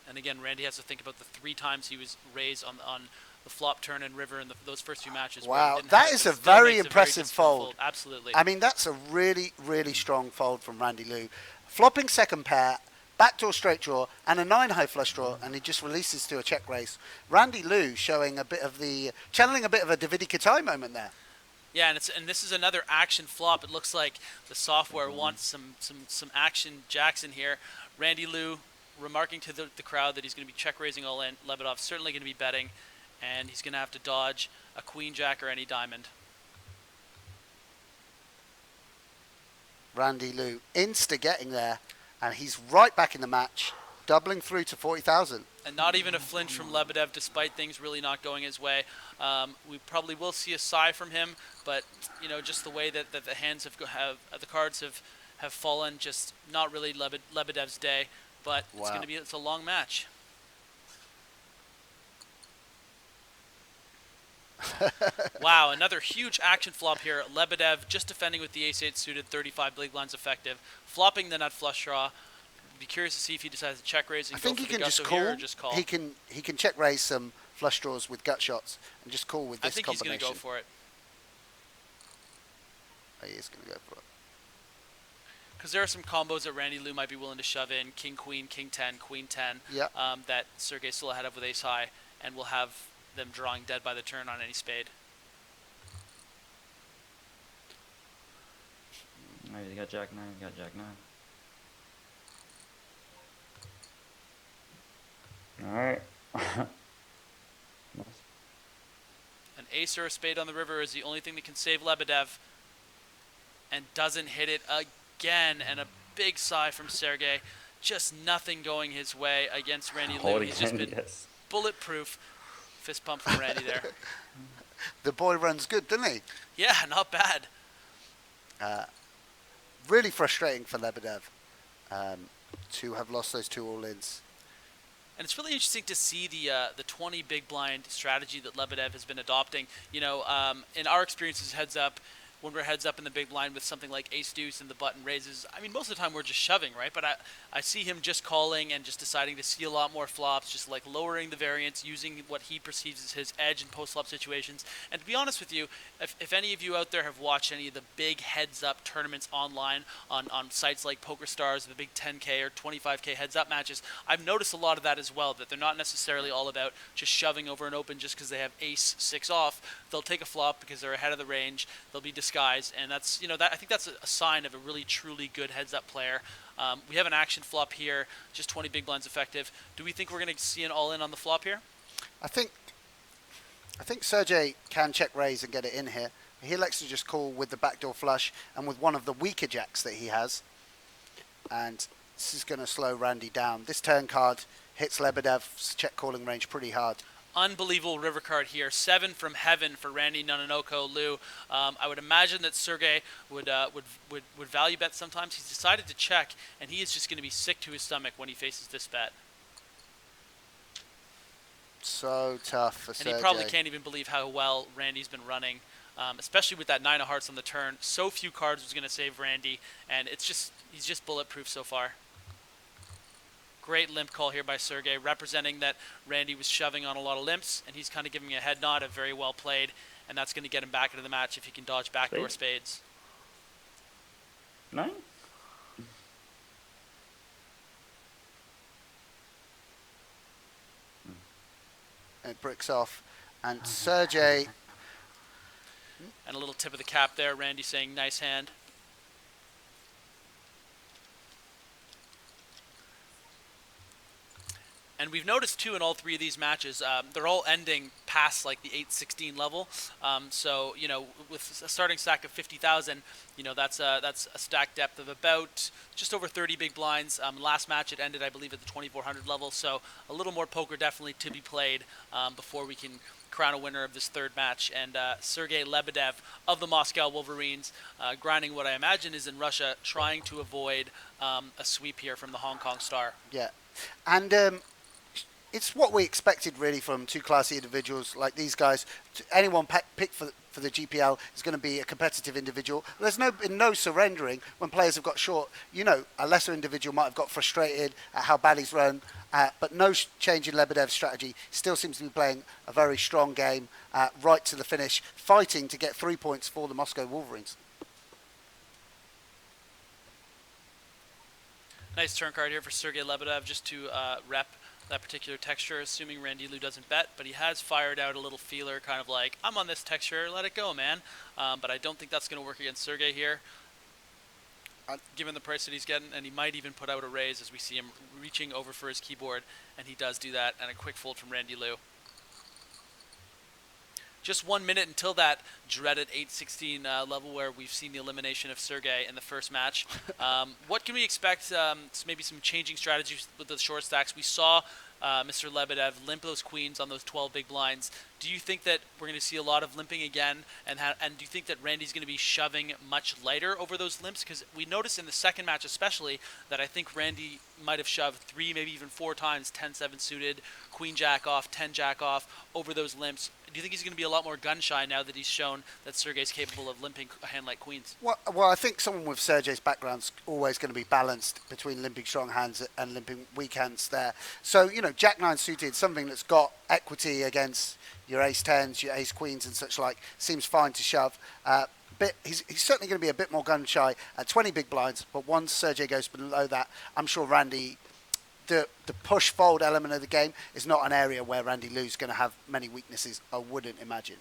And again, Randy has to think about the 3 times he was raised on the flop, turn, and river in those first few matches. Wow, that is a very impressive fold. Absolutely. I mean, that's a really, really strong fold from Randy Liu. Flopping second pair, backdoor straight draw, and a 9 high flush draw, and he just releases to a check raise. Randy Liu showing channeling a bit of a Davide Katai moment there. Yeah, and this is another action flop. It looks like the software wants some action jacks in here. Randy Liu remarking to the crowd that he's going to be check raising all in. Lebedev certainly going to be betting, and he's going to have to dodge a queen jack or any diamond. Randy Liu insta getting there, and he's right back in the match, doubling through to 40,000. And not even a flinch from Lebedev, despite things really not going his way. We probably will see a sigh from him, but you know, just the way that the hands the cards have fallen, just not really Lebedev's day. But it's a long match. Wow, another huge action flop here. Lebedev just defending with the ace-8 suited, 35 big blinds effective, flopping the nut flush draw. Be curious to see if he decides to check raise and I think go he for can the gusto just call. He can check raise some flush draws with gut shots and just call with this I think combination. he's going to go for it. Oh, he is going to go for it. Because there are some combos that Randy Liu might be willing to shove in, king, queen, king 10, queen 10, that Sergey's still ahead of with ace high, and will have them drawing dead by the turn on any spade. Maybe he got jack 9, he got jack 9. Alright. An ace or a spade on the river is the only thing that can save Lebedev, and doesn't hit it again, and a big sigh from Sergey. Just nothing going his way against Randy Liu. He's just been bulletproof. Fist pump from Randy there. The boy runs good, doesn't he? Yeah, not bad. Really frustrating for Lebedev to have lost those 2 all-ins. And it's really interesting to see the 20 big blind strategy that Lebedev has been adopting. You know, in our experiences, heads up, when we're heads up in the big blind with something like ace deuce and the button raises, I mean, most of the time we're just shoving, right? But I see him just calling and just deciding to see a lot more flops, just like lowering the variance, using what he perceives as his edge in post-flop situations. And to be honest with you, if any of you out there have watched any of the big heads-up tournaments online on sites like PokerStars, the big 10K or 25K heads-up matches, I've noticed a lot of that as well, that they're not necessarily all about just shoving over an open just because they have ace-6 off. They'll take a flop because they're ahead of the range. They'll be disguised, and that's, you know, I think that's a sign of a really truly good heads-up player. We have an action flop here, just 20 big blinds effective. Do we think we're going to see an all-in on the flop here? I think Sergey can check raise and get it in here. He likes to just call with the backdoor flush and with one of the weaker jacks that he has. And this is going to slow Randy down. This turn card hits Lebedev's check calling range pretty hard. Unbelievable river card here. 7 from heaven for Randy Nanonoko Liu. I would imagine that Sergey would value bet sometimes. He's decided to check, and he is just going to be sick to his stomach when he faces this bet. So tough for Sergey. And he probably can't even believe how well Randy's been running, especially with that 9 of hearts on the turn. So few cards was going to save Randy, and he's just bulletproof so far. Great limp call here by Sergey, representing that Randy was shoving on a lot of limps, and he's kind of giving a head nod of very well played, and that's going to get him back into the match if he can dodge backdoor spades. 9? It bricks off. And Sergey, And a little tip of the cap there, Randy saying nice hand. And we've noticed too in all three of these matches, they're all ending past like the 816 level. So you know, with a starting stack of 50,000, you know that's a stack depth of about just over 30 big blinds. Last match it ended, I believe, at the 2400 level. So a little more poker definitely to be played before we can crown a winner of this third match. And Sergey Lebedev of the Moscow Wolverines, grinding what I imagine is in Russia, trying to avoid a sweep here from the Hong Kong Star. yeah, and it's what we expected really from two classy individuals like these guys. Anyone picked for the GPL is going to be a competitive individual. There's been no surrendering when players have got short. You know, a lesser individual might have got frustrated at how bad he's run, but no change in Lebedev's strategy. Still seems to be playing a very strong game right to the finish, fighting to get 3 points for the Moscow Wolverines. Nice turn card here for Sergey Lebedev just to rep that particular texture, assuming Randy Liu doesn't bet, but he has fired out a little feeler, kind of like, I'm on this texture, let it go, man. But I don't think that's going to work against Sergey here, given the price that he's getting, and he might even put out a raise as we see him reaching over for his keyboard, and he does do that, and a quick fold from Randy Liu. Just 1 minute until that dreaded 816 level where we've seen the elimination of Sergey in the first match. What can we expect? Maybe some changing strategies with the short stacks. We saw Mr. Lebedev limp those queens on those 12 big blinds. Do you think that we're going to see a lot of limping again? And do you think that Randy's going to be shoving much lighter over those limps? Because we noticed in the second match especially that I think Randy might have shoved 3, maybe even 4 times 10-7 suited, queen jack off, 10 jack off over those limps. Do you think he's going to be a lot more gun shy now that he's shown that Sergey's capable of limping a hand like queens? Well, I think someone with Sergey's background's always going to be balanced between limping strong hands and limping weak hands there. So, you know, Jack 9 suited, something that's got equity against your ace 10s, your ace queens and such like, seems fine to shove. But he's certainly going to be a bit more gun shy at 20 big blinds, but once Sergey goes below that, I'm sure Randy, the push fold element of the game is not an area where Randy Liu's going to have many weaknesses, I wouldn't imagine.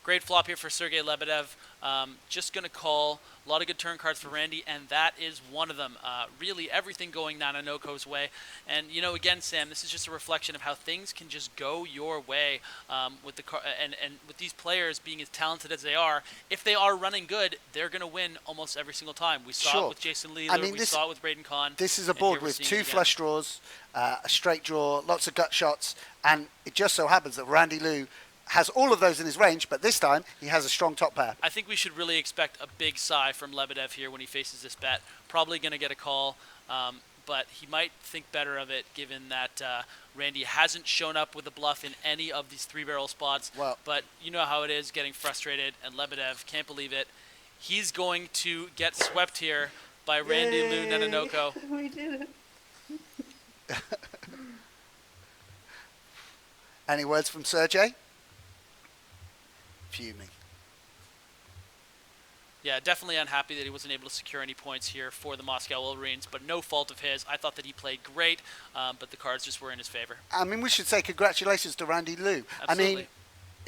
Great flop here for Sergey Lebedev. Just going to call. A lot of good turn cards for Randy, and that is one of them. Really everything going Nanonoko's way. And, you know, again, Sam, this is just a reflection of how things can just go your way with and with these players being as talented as they are. If they are running good, they're going to win almost every single time. We saw it with Jason Leeler. We saw it with Braden Kahn. This is a board with 2 flush draws, a straight draw, lots of gut shots, and it just so happens that Randy Liu has all of those in his range, but this time he has a strong top pair. I think we should really expect a big sigh from Lebedev here when he faces this bet. Probably going to get a call, but he might think better of it given that Randy hasn't shown up with a bluff in any of these 3-barrel spots. Well, but you know how it is, getting frustrated, and Lebedev can't believe it. He's going to get swept here by Randy Liu Nanonoko. We did it. Any words from Sergey? Fuming. Yeah, definitely unhappy that he wasn't able to secure any points here for the Moscow Wolverines, but no fault of his. I thought that he played great, but the cards just were in his favor. I mean, we should say congratulations to Randy Liu. Absolutely.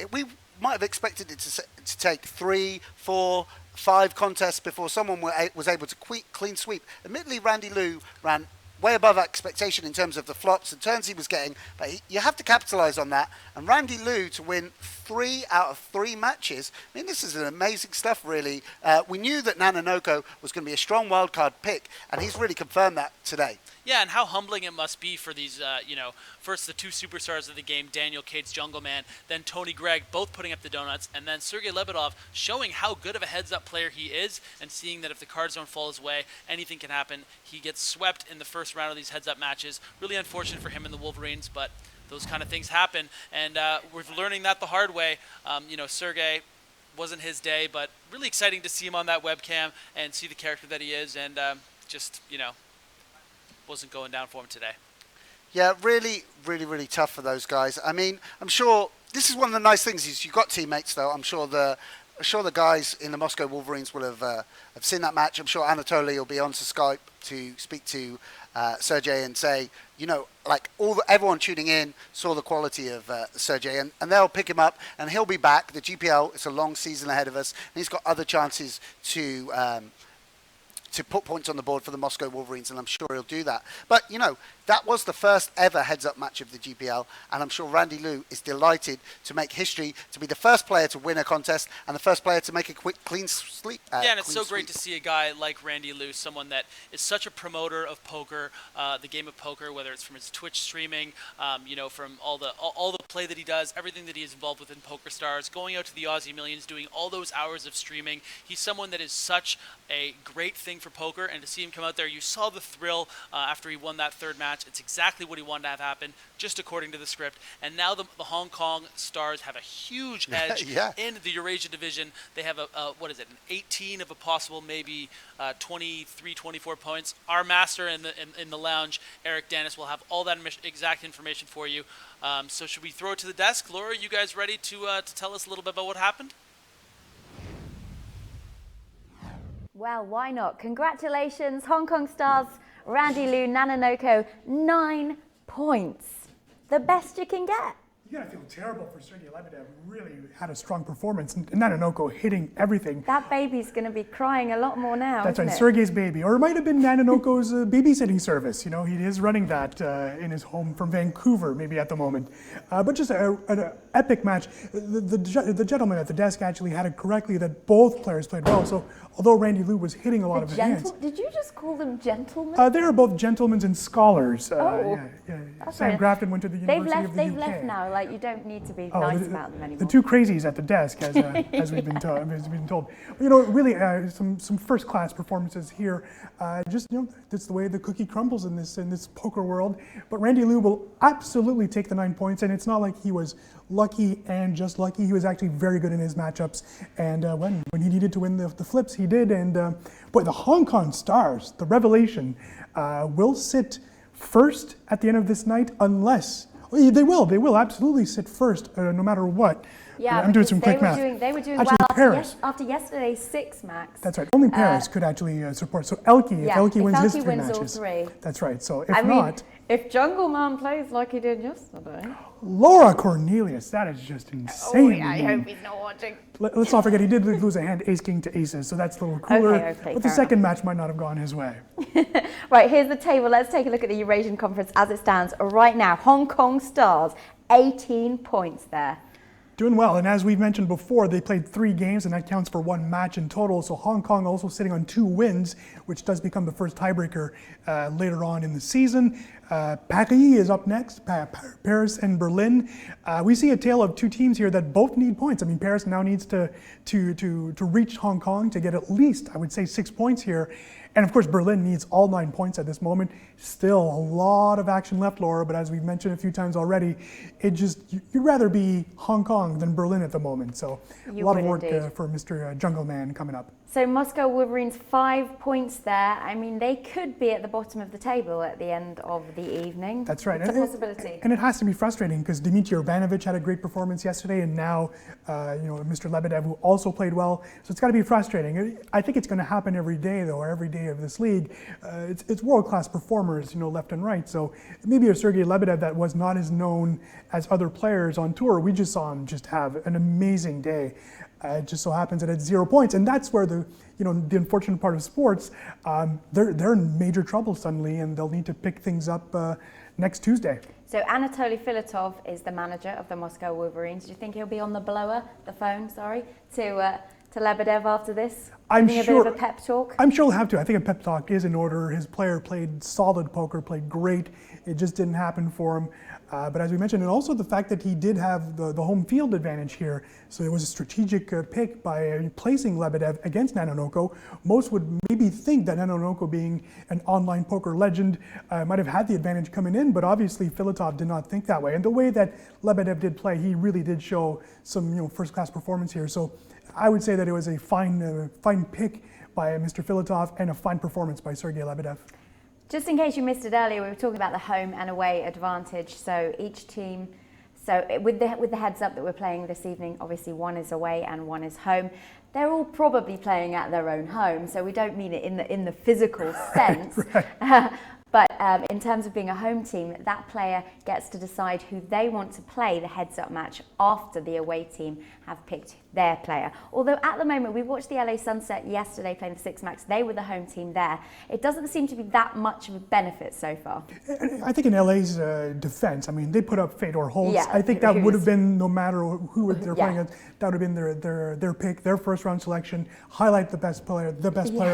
I mean, we might have expected it to take 3, 4, 5 contests before someone was able to clean sweep. Admittedly, Randy Liu ran way above expectation in terms of the flops and turns he was getting, but you have to capitalize on that. And Randy Liu to win 3 out of 3 matches, I mean, this is an amazing stuff, really. We knew that Nanonoko was going to be a strong wildcard pick, and he's really confirmed that today. Yeah, and how humbling it must be for these, you know, first the 2 superstars of the game, Daniel Cates, Jungle Man, then Tony Gregg, both putting up the donuts, and then Sergey Lebedev showing how good of a heads-up player he is, and seeing that if the cards don't fall his way, anything can happen. He gets swept in the first round of these heads-up matches. Really unfortunate for him and the Wolverines, but those kind of things happen, and we're learning that the hard way. You know, Sergey wasn't his day, but really exciting to see him on that webcam and see the character that he is, and just, you know, wasn't going down for him today. Yeah, really, really, really tough for those guys. I mean, I'm sure this is one of the nice things is you've got teammates, though. I'm sure the sure the guys in the Moscow Wolverines will have seen that match. I'm sure Anatoly will be on to Skype to speak to Sergey and say, you know, like everyone tuning in saw the quality of Sergey, and they'll pick him up, and he'll be back. The GPL, it's a long season ahead of us, and he's got other chances to put points on the board for the Moscow Wolverines, and I'm sure he'll do that. But, you know, that was the first ever heads-up match of the GPL, and I'm sure Randy Liu is delighted to make history, to be the first player to win a contest and the first player to make a quick, clean sweep. Yeah, and it's so great to see a guy like Randy Liu, someone that is such a promoter of poker, the game of poker, whether it's from his Twitch streaming, you know, from all the play that he does, everything that he is involved with in PokerStars, going out to the Aussie Millions, doing all those hours of streaming. He's someone that is such a great thing for poker, and to see him come out there, you saw the thrill after he won that third match. It's exactly what he wanted to have happen, just according to the script. And now the Hong Kong Stars have a huge edge in the Eurasia division. They have an 18 of a possible maybe 23, 24 points. Our master in the lounge, Eric Dennis, will have all that exact information for you. So should we throw it to the desk? Laura, are you guys ready to tell us a little bit about what happened? Well, why not? Congratulations, Hong Kong Stars, Randy Liu, nanonoko, 9 points. The best you can get. You gotta feel terrible for Sergey Lebedev, who really had a strong performance, and nanonoko hitting everything. That baby's gonna be crying a lot more now. That's right, isn't it? Sergey's baby. Or it might have been nanonoko's babysitting service. You know, he is running that in his home from Vancouver, maybe at the moment. But just an epic match. The gentleman at the desk actually had it correctly that both players played well. So although Randy Liu was hitting a lot of his hands. Did you just call them gentlemen? They are both gentlemen and scholars. Yeah. Sam Grafton went to the University of the UK. They've left now. Like, you don't need to be nice about them anymore. The two crazies at the desk, as we've been told. You know, really, some first-class performances here. Just, you know, that's the way the cookie crumbles in this poker world. But Randy Liu will absolutely take the 9 points, and it's not like he was lucky and just lucky. He was actually very good in his matchups, and when he needed to win the flips, he did. And boy, the Hong Kong Stars, the revelation, will sit first at the end of this night, unless they will absolutely sit first, no matter what. Yeah, I'm doing some quick math. They were doing actually, well after yesterday's 6 max. That's right. Only Paris could actually support. So ElkY, if ElkY wins his 3 matches. All 3. That's right. So if Jungle Man plays like he did yesterday. Laura Cornelius, that is just insane. Oh yeah, I hope he's not watching. Let's not forget he did lose a hand ace king to aces, so that's a little cooler. Okay, but the second match might not have gone his way. Right, here's the table. Let's take a look at the Eurasian Conference as it stands right now. Hong Kong Stars, 18 points there. Doing well, and as we've mentioned before, they played 3 games, and that counts for 1 match in total. So Hong Kong also sitting on 2 wins, which does become the first tiebreaker later on in the season. Paris is up next, Paris and Berlin. We see a tale of 2 teams here that both need points. I mean, Paris now needs to reach Hong Kong to get at least, I would say, 6 points here. And of course, Berlin needs all 9 points at this moment. Still a lot of action left, Laura, but as we've mentioned a few times already, you'd rather be Hong Kong than Berlin at the moment. So a lot of work for Mr. Jungle Man coming up. So Moscow Wolverines, 5 points there. I mean, they could be at the bottom of the table at the end of the evening. That's right. It's a possibility. And it has to be frustrating because Dmitry Urbanovic had a great performance yesterday, and now, Mr. Lebedev, who also played well. So it's got to be frustrating. I think it's going to happen every day, though, or every day of this league. It's world-class performers, left and right. So maybe a Sergey Lebedev that was not as known as other players on tour. We just saw him just have an amazing day. It just so happens that it's 0 points, and that's where the unfortunate part of sports, they're in major trouble suddenly, and they'll need to pick things up next Tuesday. So Anatoly Filatov is the manager of the Moscow Wolverines. Do you think he'll be on the phone, to Lebedev after this? I'm sure. A bit of a pep talk? I'm sure he'll have to. I think a pep talk is in order. His player played solid poker, played great. It just didn't happen for him. But as we mentioned, and also the fact that he did have the home field advantage here. So it was a strategic pick by placing Lebedev against nanonoko. Most would maybe think that nanonoko, being an online poker legend, might have had the advantage coming in, but obviously Filatov did not think that way. And the way that Lebedev did play, he really did show some first-class performance here. So I would say that it was a fine pick by Mr. Filatov and a fine performance by Sergey Lebedev. Just in case you missed it earlier, we were talking about the home and away advantage. So each team So with the heads up that we're playing this evening, obviously one is away and one is home. They're all probably playing at their own home, so we don't mean it in the physical sense. Right. But in terms of being a home team, that player gets to decide who they want to play the heads-up match after the away team have picked their player. Although at the moment, we watched the LA Sunset yesterday playing the Six Max. They were the home team there. It doesn't seem to be that much of a benefit so far. I think in LA's defense, I mean, they put up Fedor Holtz. Yeah, I think that would have been, no matter who they're playing against, that would have been their pick, their first round selection. Highlight the best player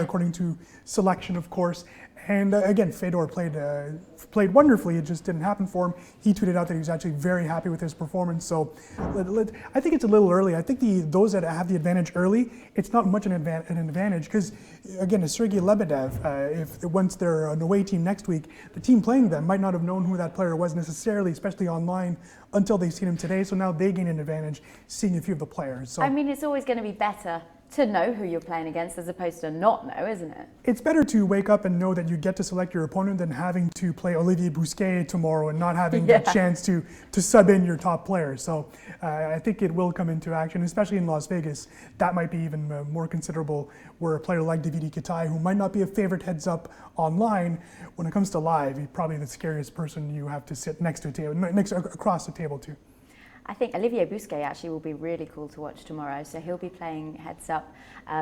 according to selection, of course. And again, Fedor played wonderfully. It just didn't happen for him. He tweeted out that he was actually very happy with his performance. So I think it's a little early. I think those that have the advantage early, it's not much an advantage because, again, as Sergey Lebedev, once they're an away team next week, the team playing them might not have known who that player was necessarily, especially online, until they've seen him today. So now they gain an advantage seeing a few of the players. So I mean, it's always going to be better to know who you're playing against as opposed to not know, isn't it? It's better to wake up and know that you get to select your opponent than having to play Olivier Bousquet tomorrow and not having the chance to sub in your top player. So I think it will come into action, especially in Las Vegas. That might be even more considerable where a player like Davide Kitaï, who might not be a favorite heads up online, when it comes to live, he's probably the scariest person you have to sit next to a table, across the table to. I think Olivier Bousquet actually will be really cool to watch tomorrow. So he'll be playing heads up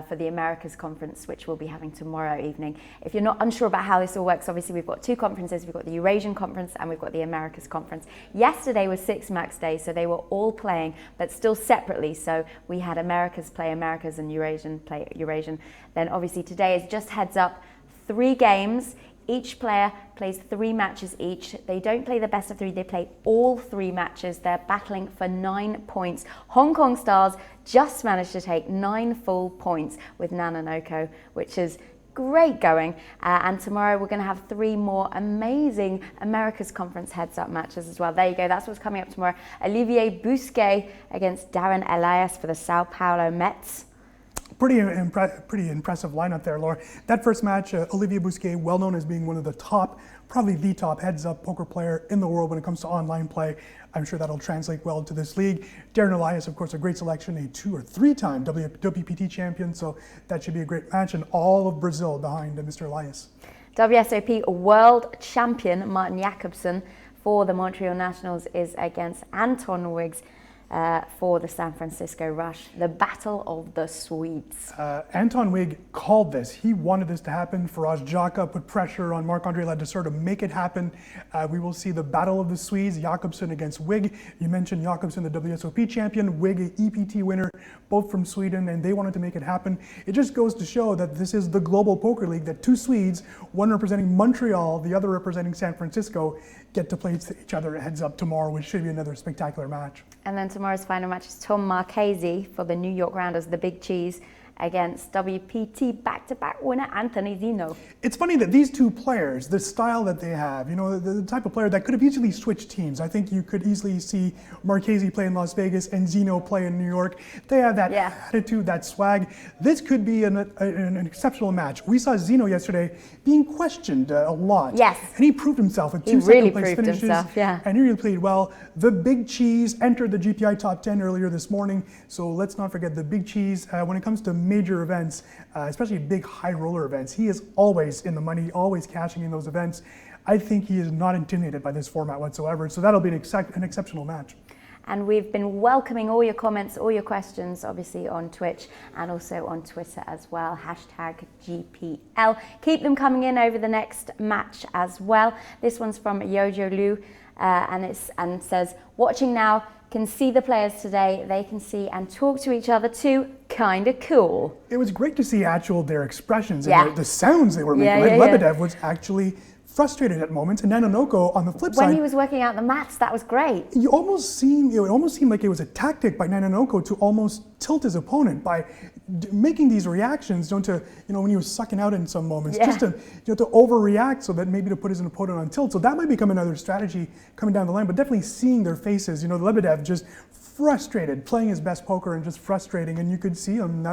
for the Americas conference, which we'll be having tomorrow evening. If you're not unsure about how this all works, obviously we've got two conferences. We've got the Eurasian conference and we've got the Americas conference. Yesterday was Six Max Day, so they were all playing, but still separately. So we had Americas play Americas and Eurasian play Eurasian. Then obviously today is just heads up, 3 games. Each player plays 3 matches each. They don't play the best of 3, they play all 3 matches. They're battling for 9 points. Hong Kong Stars just managed to take 9 full points with Nanonoko, which is great going. And tomorrow we're going to have 3 more amazing America's Conference heads-up matches as well. There you go, that's what's coming up tomorrow. Olivier Bousquet against Darren Elias for the Sao Paulo Mets. Pretty impressive lineup there, Laura. That first match, Olivier Bousquet, well known as being one of the top, probably the top heads-up poker player in the world when it comes to online play. I'm sure that'll translate well to this league. Darren Elias, of course, a great selection, a 2- or 3-time WPT champion, so that should be a great match, and all of Brazil behind Mr. Elias. WSOP world champion Martin Jakobsen for the Montreal Nationals is against Anton Wiggs for the San Francisco Rush, the Battle of the Swedes. Anton Wigg called this. He wanted this to happen. Faraz Jaka put pressure on Marc-Andre Ladesseur to make it happen. We will see the Battle of the Swedes, Jakobsen against Wigg. You mentioned Jakobsen, the WSOP champion, Wigg, an EPT winner, both from Sweden, and they wanted to make it happen. It just goes to show that this is the global poker league, that 2 Swedes, one representing Montreal, the other representing San Francisco, get to play each other heads up tomorrow, which should be another spectacular match. And then tomorrow's final match is Tom Marchese for the New York Rounders, the Big Cheese, against WPT back-to-back winner Anthony Zino. It's funny that these 2 players, the style that they have, you know, the type of player that could have easily switched teams. I think you could easily see Marchese play in Las Vegas and Zino play in New York. They have that attitude, that swag. This could be an exceptional match. We saw Zino yesterday being questioned a lot. Yes. And he proved himself with 2 really second-place proved finishes. himself, yeah. And he really played well. The Big Cheese entered the GPI Top 10 earlier this morning. So let's not forget the Big Cheese. When it comes to major events, especially big high roller events, he is always in the money, always cashing in those events. I think he is not intimidated by this format whatsoever, so that'll be an exceptional match. And we've been welcoming all your comments, all your questions, obviously on Twitch and also on Twitter as well, #GPL. Keep them coming in over the next match as well. This one's from Yojo Lu, and says, watching now, can see the players today, they can see and talk to each other too, kinda cool. It was great to see their expressions and the sounds they were making. Lebedev was actually frustrated at moments, and Nanonoko on the flip side. When he was working out the maths, that was great. It almost seemed like it was a tactic by Nanonoko to almost tilt his opponent by making these reactions, when he was sucking out in some moments, just to overreact so that maybe to put his opponent on tilt. So that might become another strategy coming down the line, but definitely seeing their faces, Lebedev just frustrated, playing his best poker and just frustrating, and you could see him.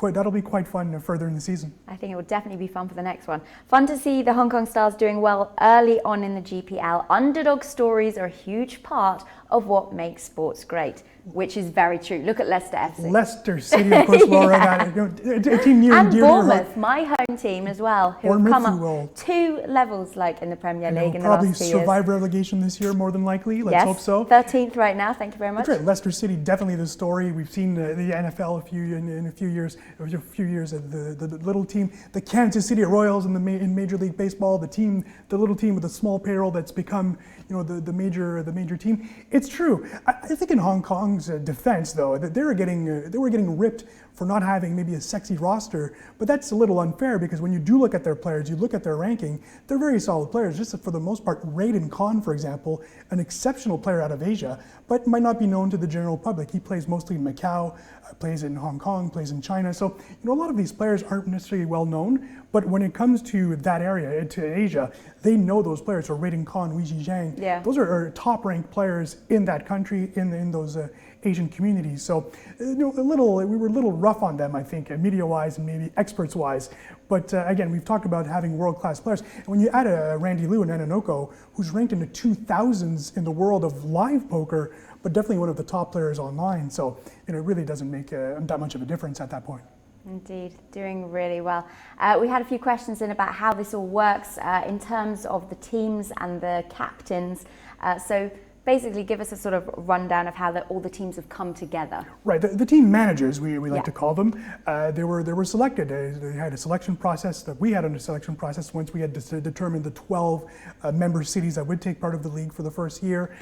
That'll be quite fun further in the season. I think it will definitely be fun for the next one. Fun to see the Hong Kong Stars doing well early on in the GPL. Underdog stories are a huge part of what makes sports great, which is very true. Look at Leicester FC. Leicester City, of course, Laura. A team near and dear to your heart. Bournemouth, my home team as well, who have come up 2 levels like in the Premier League in the last 2 years. Probably survive relegation this year, more than likely. Let's hope so. 13th right now. Thank you very much. That's right. Leicester City, definitely the story. We've seen the NFL in a few years. The little team, the Kansas City Royals in Major League Baseball, the little team with a small payroll that's become, the major team. It's true. I think in Hong Kong's defense, though, that they were getting ripped for not having maybe a sexy roster, but that's a little unfair because when you do look at their players, you look at their ranking, they're very solid players. Just for the most part, Raiden Khan, for example, an exceptional player out of Asia, but might not be known to the general public. He plays mostly in Macau, plays in Hong Kong, plays in China. So, a lot of these players aren't necessarily well known, but when it comes to that area, to Asia, they know those players. So Raiden Khan, Wei Zhizhang, those are top-ranked players in that country, in those Asian communities. So, we were a little rough on them, I think, media-wise and maybe experts-wise. But again, we've talked about having world-class players. And when you add a Randy Liu and nanonoko, who's ranked in the 2000s in the world of live poker, but definitely one of the top players online. So, it really doesn't make that much of a difference at that point. Indeed, doing really well. We had a few questions in about how this all works in terms of the teams and the captains. So basically give us a sort of rundown of how all the teams have come together. Right, the team managers, we like to call them, they were selected. They had a selection process that we had under selection process once we had determined the 12 member cities that would take part of the league for the first year.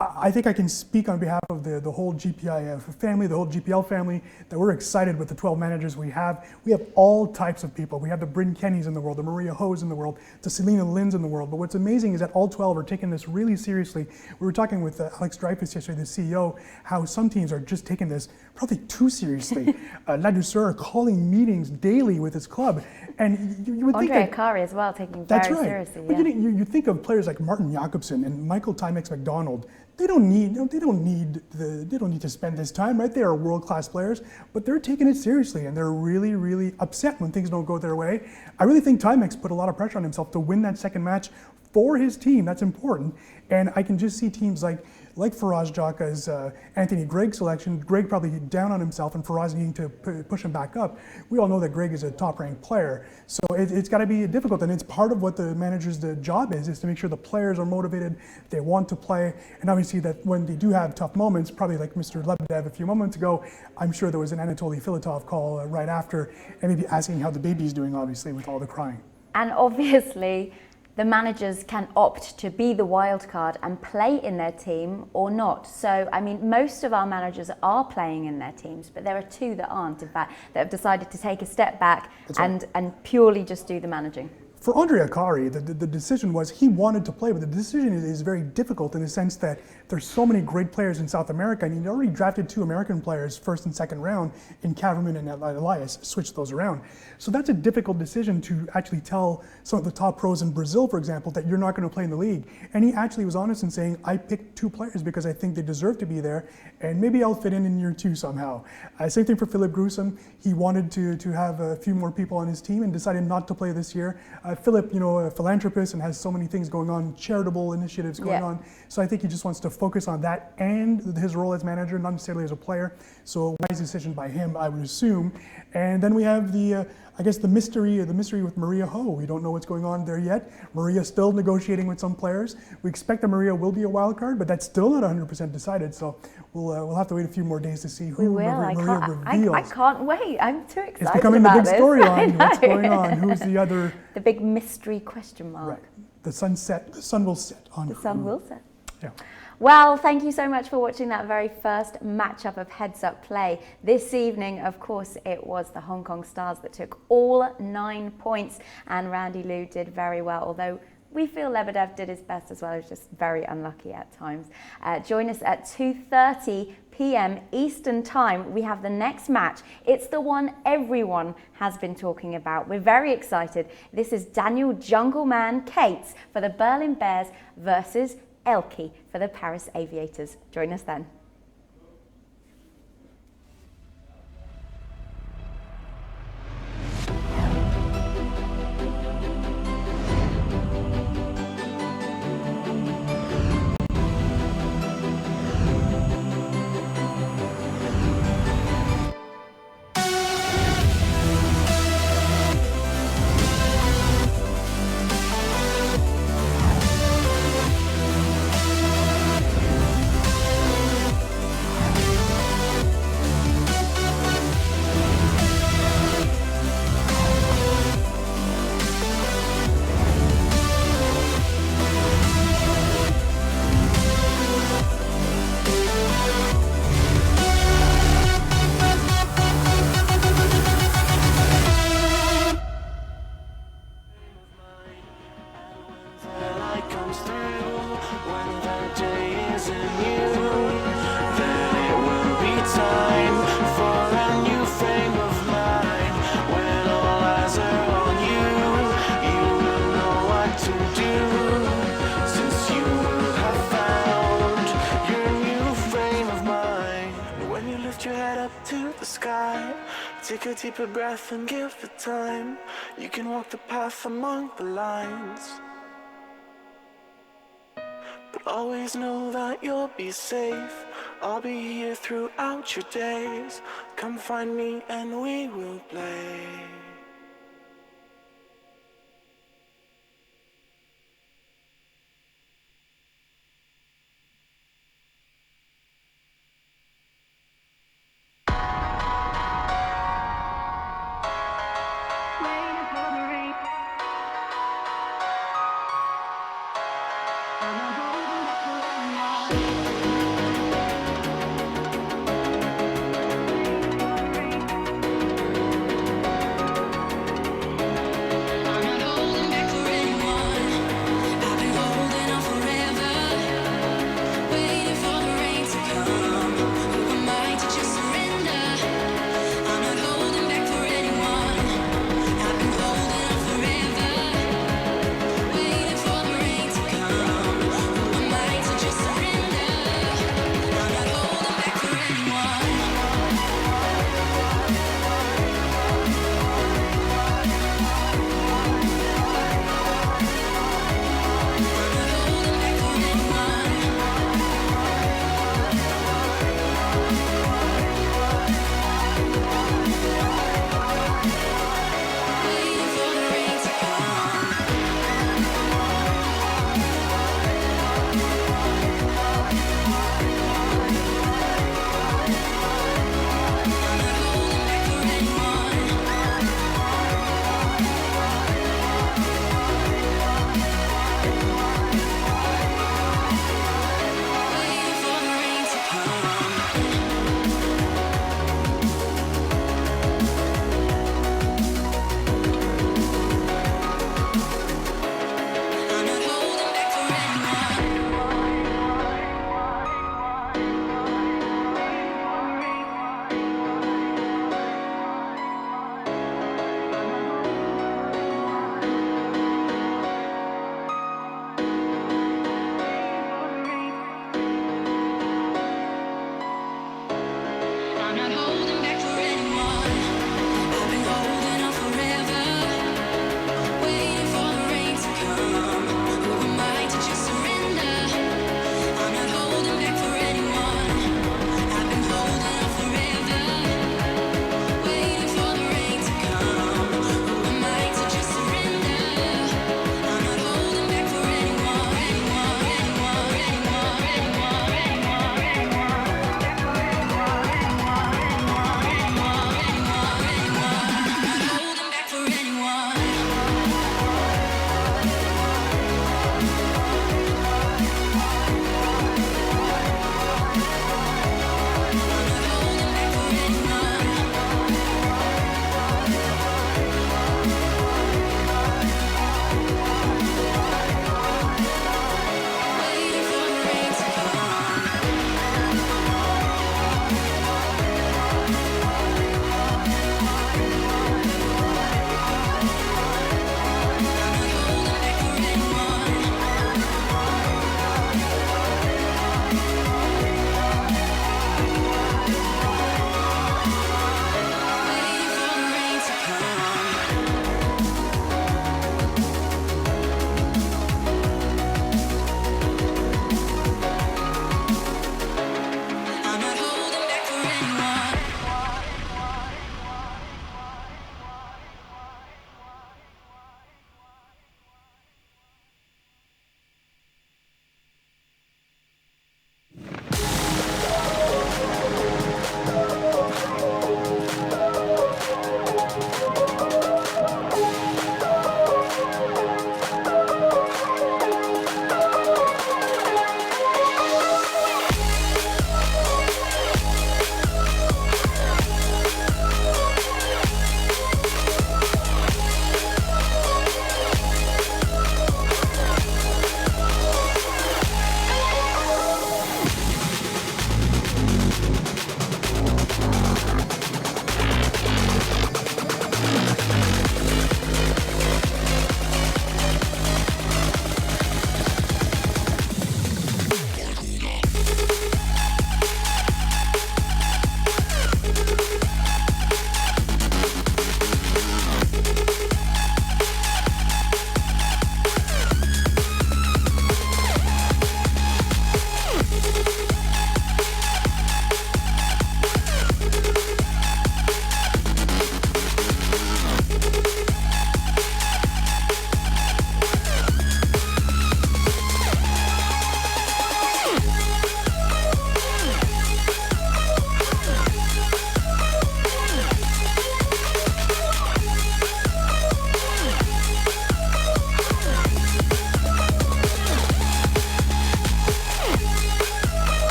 I think I can speak on behalf of the whole GPI family, the whole GPL family, that we're excited with the 12 managers we have. We have all types of people. We have the Bryn Kennys in the world, the Maria Ho's in the world, the Selena Lins in the world. But what's amazing is that all 12 are taking this really seriously. We were talking with Alex Dreyfus yesterday, the CEO, how some teams are just taking this probably too seriously. Ladouceur are calling meetings daily with his club. And you would think Andre Akari as well, taking it very seriously. But you think of players like Martin Jakobsen and Michael Timex McDonald. They don't need to spend this time, right? They are world-class players, but they're taking it seriously and they're really, really upset when things don't go their way. I really think Timex put a lot of pressure on himself to win that second match for his team. That's important. And I can just see teams like Faraz Jaka's Anthony Gregg selection, Gregg probably down on himself and Faraz needing to push him back up. We all know that Gregg is a top-ranked player, so it's got to be difficult, and it's part of what the manager's job is to make sure the players are motivated, they want to play, and obviously that when they do have tough moments, probably like Mr. Lebedev a few moments ago, I'm sure there was an Anatoly Filatov call right after, and maybe asking how the baby's doing, obviously, with all the crying. And obviously, the managers can opt to be the wild card and play in their team or not. So, I mean, most of our managers are playing in their teams, but there are 2 that aren't, in fact, that have decided to take a step back and purely just do the managing. For Andre Akari, the decision was he wanted to play, but the decision is very difficult in the sense that there's so many great players in South America, and he already drafted 2 American players first and second round in Kaverman and Elias, switched those around. So that's a difficult decision to actually tell some of the top pros in Brazil, for example, that you're not going to play in the league. And he actually was honest in saying, I picked 2 players because I think they deserve to be there, and maybe I'll fit in year 2 somehow. Same thing for Philip Gruesome. He wanted to have a few more people on his team and decided not to play this year. Philip, a philanthropist and has so many things going on, charitable initiatives going on. So I think he just wants to focus on that and his role as manager, not necessarily as a player. So a wise decision by him, I would assume. And then we have the mystery with Maria Ho. We don't know what's going on there yet. Maria's still negotiating with some players. We expect that Maria will be a wild card, but that's still not 100% decided. So we'll have to wait a few more days to see who Maria reveals. I can't wait. I'm too excited. It's becoming the big storyline. What's going on? Who's the other? The big mystery question mark. Right. The sun will set on. The sun will set. Yeah. Well, thank you so much for watching that very first matchup of Heads Up Play. This evening, of course, it was the Hong Kong Stars that took all 9 points, and Randy Liu did very well, although we feel Lebedev did his best as well. He was just very unlucky at times. Join us at 2:30 p.m. Eastern Time. We have the next match. It's the one everyone has been talking about. We're very excited. This is Daniel Jungleman Cates for the Berlin Bears versus ElkY for the Paris Aviators. Join us then. eyes are on you. You will know what to do, since you have found your new frame of mind. When you lift your head up to the sky, take a deeper breath and give it time. You can walk the path among the lines, but always know that you'll be safe. I'll be here throughout your days. Come find me and we will play.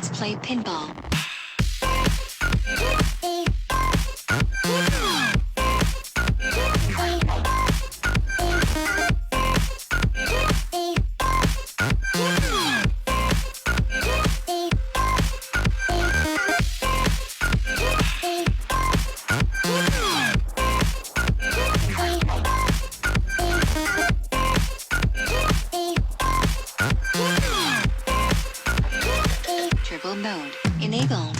Let's play pinball. Triple mode. Enable.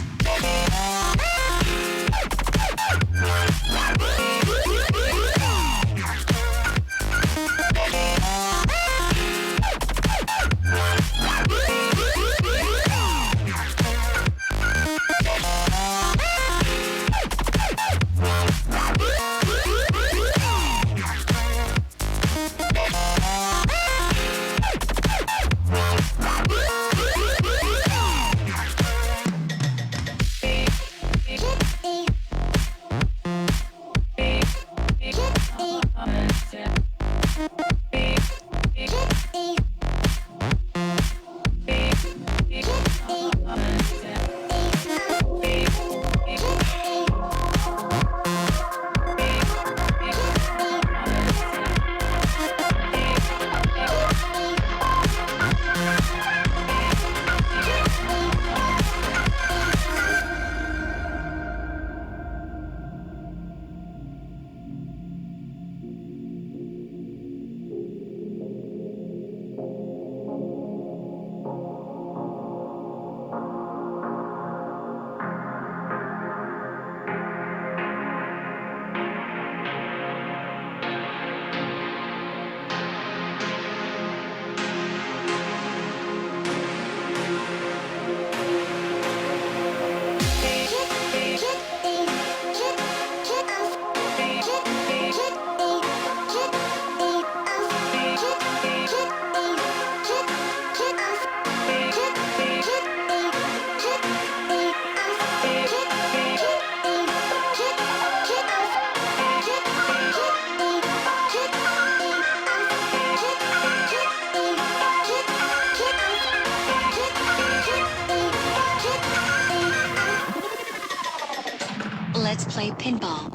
Let's play pinball.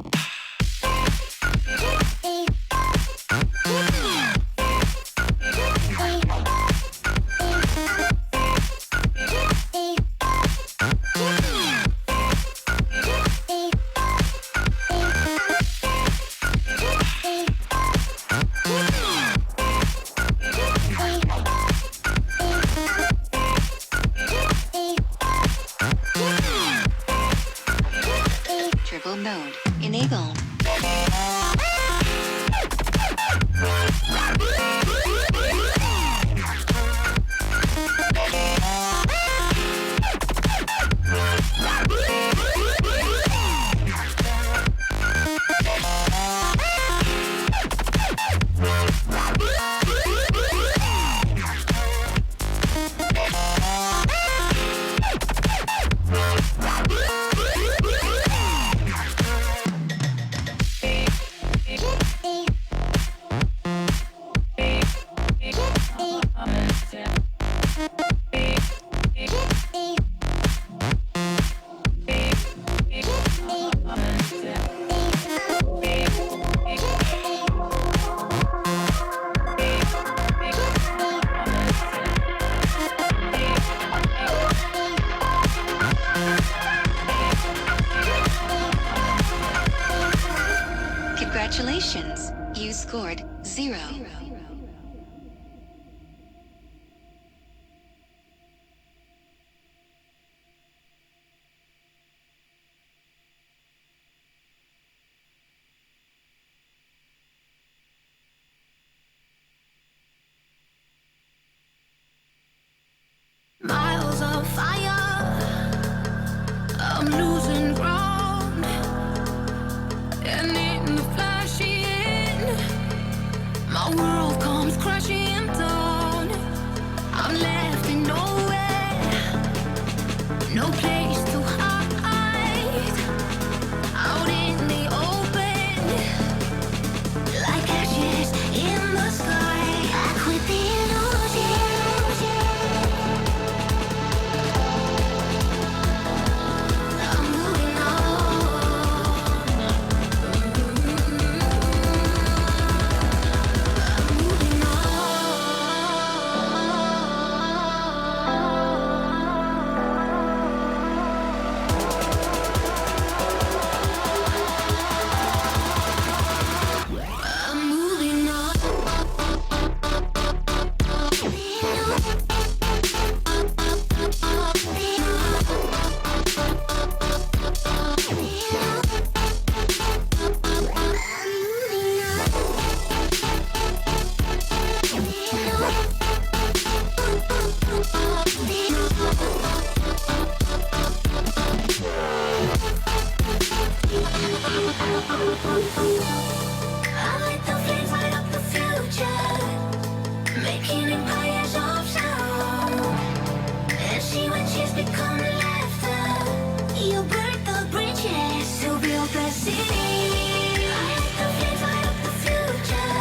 Triple mode. Enable. Congratulations, you scored 0. Miles of fire, I'm losing ground, and in the flashing, my world comes crashing down. I'm left in nowhere, no place to hide, out in the open, like ashes in the sky. I quit the illusion. I let the flames light up the future, making empires of sound. And see when cheers become laughter, you burn the bridges to build the city. I let the flames light up the future,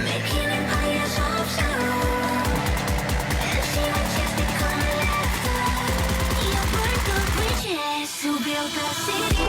making empires of sound. And see when cheers become laughter, you burn the bridges to build the city.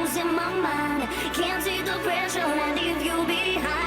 losing my mind. Can't take the pressure and leave you behind.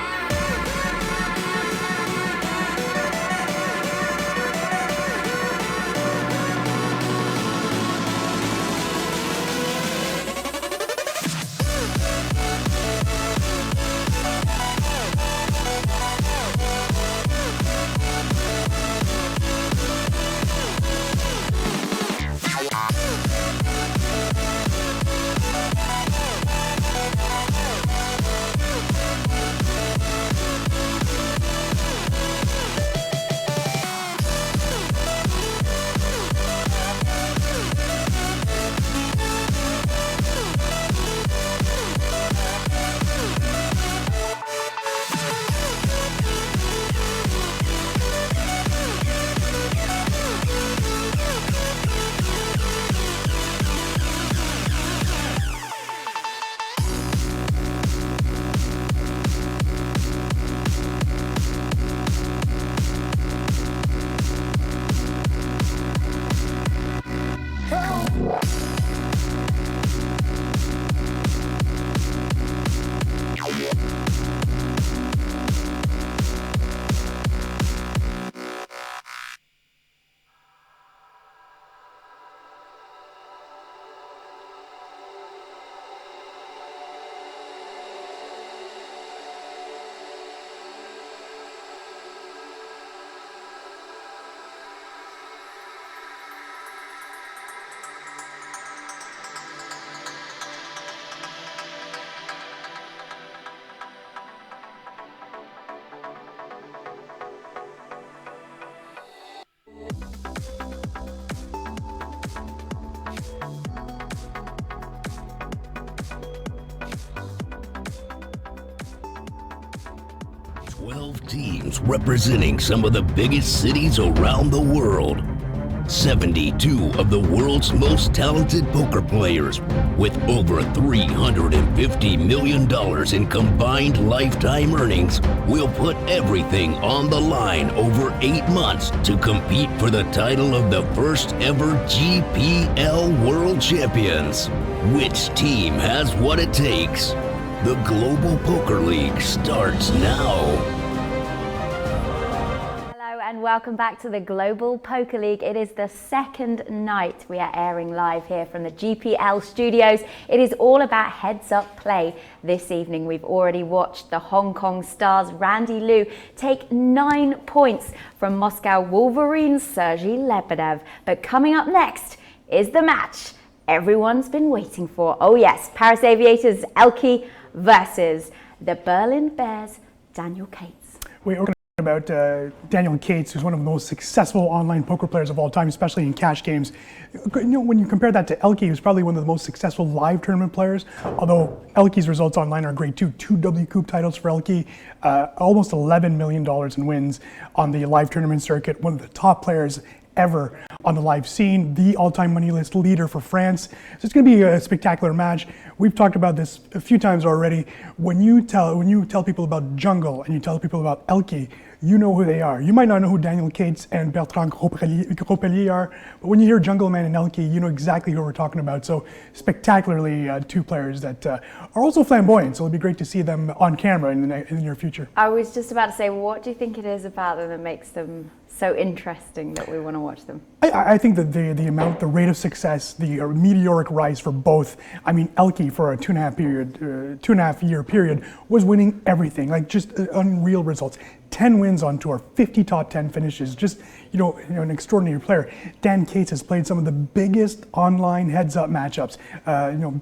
Teams representing some of the biggest cities around the world. 72 of the world's most talented poker players with over $350 million in combined lifetime earnings will put everything on the line over 8 months to compete for the title of the first ever GPL World Champions. Which team has what it takes? The Global Poker League starts now. And welcome back to the Global Poker League. It is the second night we are airing live here from the GPL studios. It is all about heads-up play. This evening we've already watched the Hong Kong Stars Randy Liu take 9 points from Moscow Wolverines Sergey Lebedev. But coming up next is the match everyone's been waiting for. Oh yes, Paris Aviators ElkY versus the Berlin Bears Daniel Cates. We're going to about Daniel Cates, who's one of the most successful online poker players of all time, especially in cash games. You know, when you compare that to ElkY, who's probably one of the most successful live tournament players, although ElkY's results online are great too. 2 W Coupe titles for ElkY, almost $11 million in wins on the live tournament circuit, one of the top players ever on the live scene, the all-time money list leader for France. So it's going to be a spectacular match. We've talked about this a few times already. When you tell people about Jungle and you tell people about ElkY, you know who they are. You might not know who Daniel Cates and Bertrand Grospellier are, but when you hear Jungle Man and ElkY, you know exactly who we're talking about. So spectacularly two players that are also flamboyant, so it'll be great to see them on camera in the near future. I was just about to say, what do you think it is about them that makes them so interesting that we want to watch them? I think that the rate of success, the meteoric rise for both. I mean, ElkY for a 2.5 year period was winning everything, like just unreal results. 10 wins on tour, 50 top 10 finishes, just an extraordinary player. Dan Cates has played some of the biggest online heads-up matchups,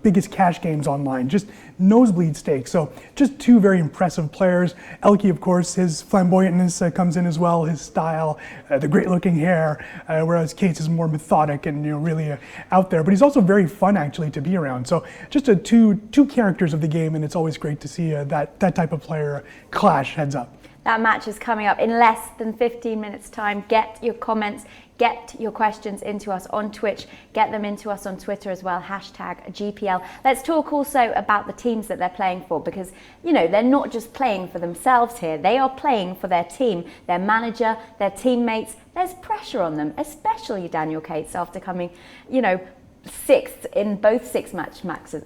biggest cash games online, just nosebleed stakes. So just two very impressive players. ElkY, of course, his flamboyantness comes in as well, his style, the great-looking hair, whereas Cates is more methodic and really out there. But he's also very fun actually to be around. So just two characters of the game, and it's always great to see that type of player clash heads up. That match is coming up in less than 15 minutes time. Get your comments, get your questions into us on Twitch, get them into us on Twitter as well, #GPL. Let's talk also about the teams that they're playing for, because they're not just playing for themselves here, they are playing for their team, their manager, their teammates. There's pressure on them, especially Daniel Cates after coming, sixth in both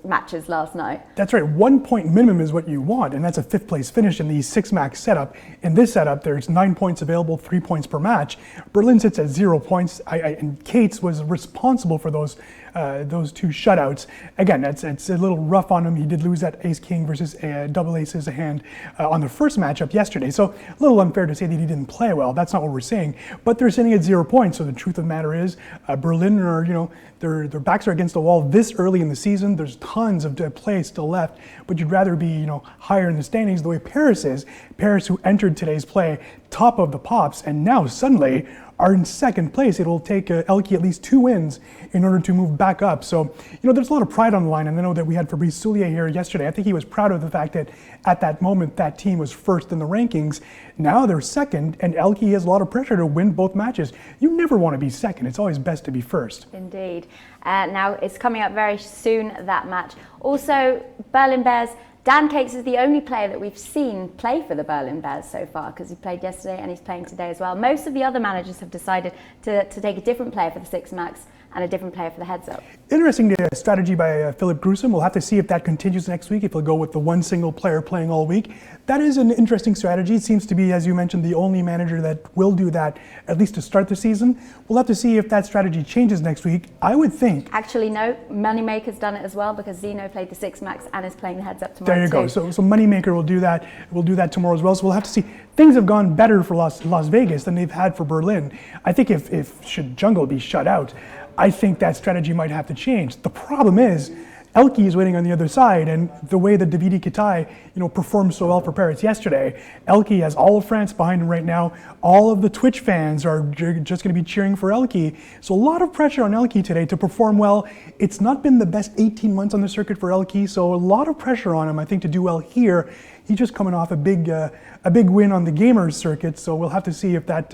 matches last night. That's right. 1 point minimum is what you want, and that's a 5th place finish in the 6-max setup. In this setup, there's 9 points available, 3 points per match. Berlin sits at 0 points, and Cates was responsible for those 2 shutouts. Again, it's a little rough on him. He did lose that ace-king versus double aces a hand on the first matchup yesterday, so a little unfair to say that he didn't play well. That's not what we're saying. But they're sitting at 0 points, so the truth of the matter is, Berlin are, their backs are against the wall this early in the season. There's tons of play still left, but you'd rather be, higher in the standings the way Paris is. Paris, who entered today's play top of the pops, and now suddenly are in 2nd place. It'll take ElkY at least 2 wins in order to move back up. So, there's a lot of pride on the line, and I know that we had Fabrice Soulier here yesterday. I think he was proud of the fact that at that moment that team was 1st in the rankings. Now they're 2nd, and ElkY has a lot of pressure to win both matches. You never want to be 2nd. It's always best to be 1st. Indeed. Now it's coming up very soon, that match. Also, Berlin Bears. Dan Cates is the only player that we've seen play for the Berlin Bears so far, because he played yesterday and he's playing today as well. Most of the other managers have decided to take a different player for the 6-max and a different player for the heads-up. Interesting strategy by Philip Grusom. We'll have to see if that continues next week, if he'll go with the one single player playing all week. That is an interesting strategy. It seems to be, as you mentioned, the only manager that will do that, at least to start the season. We'll have to see if that strategy changes next week. I would think... Actually, no. Moneymaker's done it as well, because Zeno played the 6-max and is playing the heads-up tomorrow. There you go. So Moneymaker will do that. We'll do that tomorrow as well. So we'll have to see. Things have gone better for Las Vegas than they've had for Berlin. I think if should Jungle be shut out, I think that strategy might have to change. The problem is, ElkY is waiting on the other side, and the way that Davide Kitai, performed so well for Paris yesterday, ElkY has all of France behind him right now. All of the Twitch fans are just going to be cheering for ElkY. So a lot of pressure on ElkY today to perform well. It's not been the best 18 months on the circuit for ElkY, so a lot of pressure on him, I think, to do well here. He's just coming off a big win on the gamers circuit, so we'll have to see if that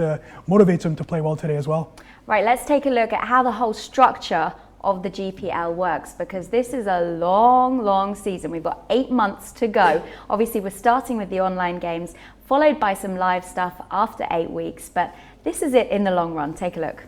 motivates him to play well today as well. Right, let's take a look at how the whole structure of the GPL works, because this is a long season. We've got 8 months to go. Obviously, we're starting with the online games, followed by some live stuff after 8 weeks, but this is it in the long run. Take a look.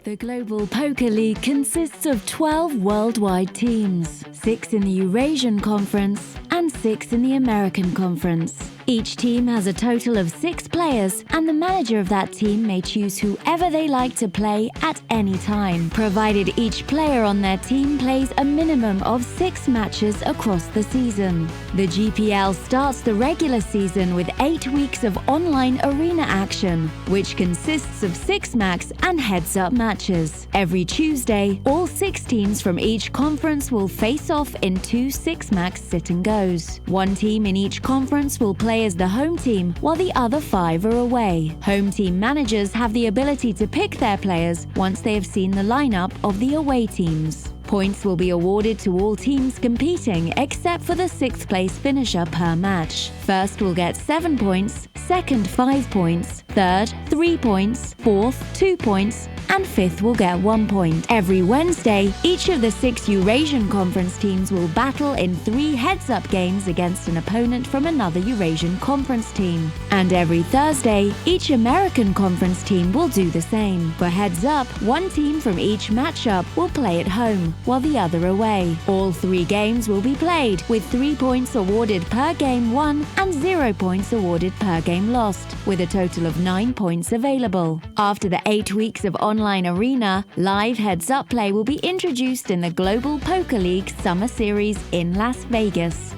The Global Poker League consists of 12 worldwide teams, 6 in the Eurasian Conference and 6 in the American Conference. Each team has a total of 6 players, and the manager of that team may choose whoever they like to play at any time, provided each player on their team plays a minimum of 6 matches across the season. The GPL starts the regular season with 8 weeks of online arena action, which consists of 6-max and heads-up matches. Every Tuesday, all 6 teams from each conference will face off in 2 6-max sit-and-goes. One team in each conference will play as the home team, while the other 5 are away. Home team managers have the ability to pick their players once they have seen the lineup of the away teams. Points will be awarded to all teams competing except for the 6th place finisher per match. First will get 7 points, second 5 points, third 3 points, fourth 2 points, and 5th will get 1 point. Every Wednesday, each of the 6 Eurasian Conference teams will battle in 3 heads-up games against an opponent from another Eurasian Conference team. And every Thursday, each American Conference team will do the same. For heads-up, one team from each matchup will play at home, while the other away. All 3 games will be played, with 3 points awarded per game won and 0 points awarded per game lost, with a total of 9 points available. After the 8 weeks of online arena, live heads-up play will be introduced in the Global Poker League Summer Series in Las Vegas.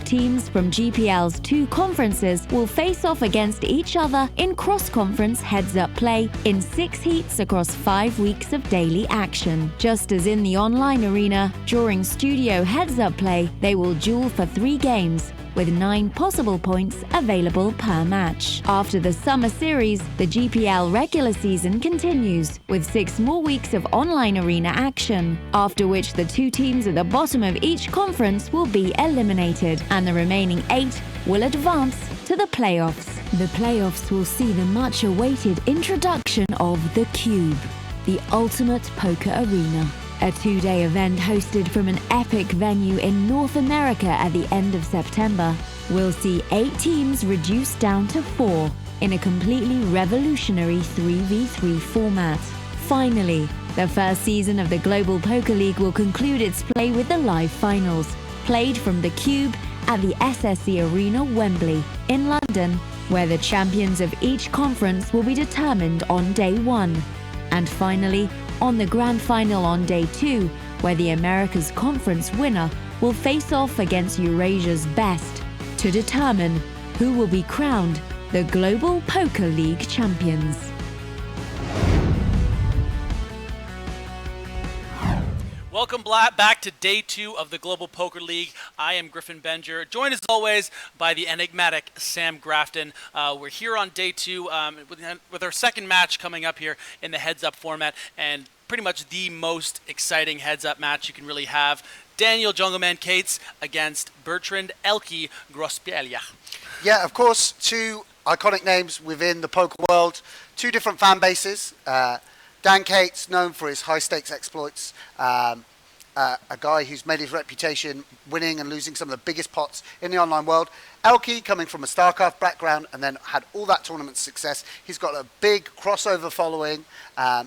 Teams from GPL's 2 conferences will face off against each other in cross-conference heads-up play in 6 heats across 5 weeks of daily action. Just as in the online arena, during studio heads-up play, they will duel for 3 games, with 9 possible points available per match. After the summer series, the GPL regular season continues, with 6 more weeks of online arena action, after which the 2 teams at the bottom of each conference will be eliminated, and the remaining 8 will advance to the playoffs. The playoffs will see the much-awaited introduction of the Cube, the ultimate poker arena. A 2-day event hosted from an epic venue in North America at the end of September will see 8 teams reduced down to 4 in a completely revolutionary 3v3 format. Finally, The first season of the Global Poker League will conclude its play with the live finals, played from the Cube at the SSE Arena, Wembley, in London, where the champions of each conference will be determined on day 1. And finally, on the grand final on day 2, where the Americas Conference winner will face off against Eurasia's best to determine who will be crowned the Global Poker League champions. Welcome back to day 2 of the Global Poker League. I am Griffin Benger, joined as always by the enigmatic Sam Grafton. We're here on day 2 with our second match coming up here in the heads-up format, and pretty much the most exciting heads-up match you can really have. Daniel Jungleman Cates against Bertrand ElkY Grospellier. Yeah, of course, two iconic names within the poker world, two different fan bases. Dan Cates, known for his high-stakes exploits, a guy who's made his reputation winning and losing some of the biggest pots in the online world. ElkY, coming from a StarCraft background and then had all that tournament success. He's got a big crossover following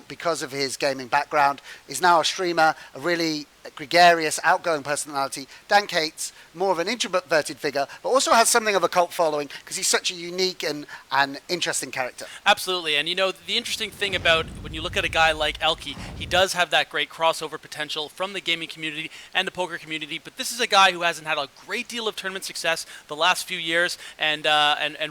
because of his gaming background. Is now a streamer, a really gregarious, outgoing personality. Dan Cates, more of an introverted figure, but also has something of a cult following because he's such a unique and interesting character. Absolutely, and you know, the interesting thing about when you look at a guy like ElkY, he does have that great crossover potential from the gaming community and the poker community, but this is a guy who hasn't had a great deal of tournament success the last few years and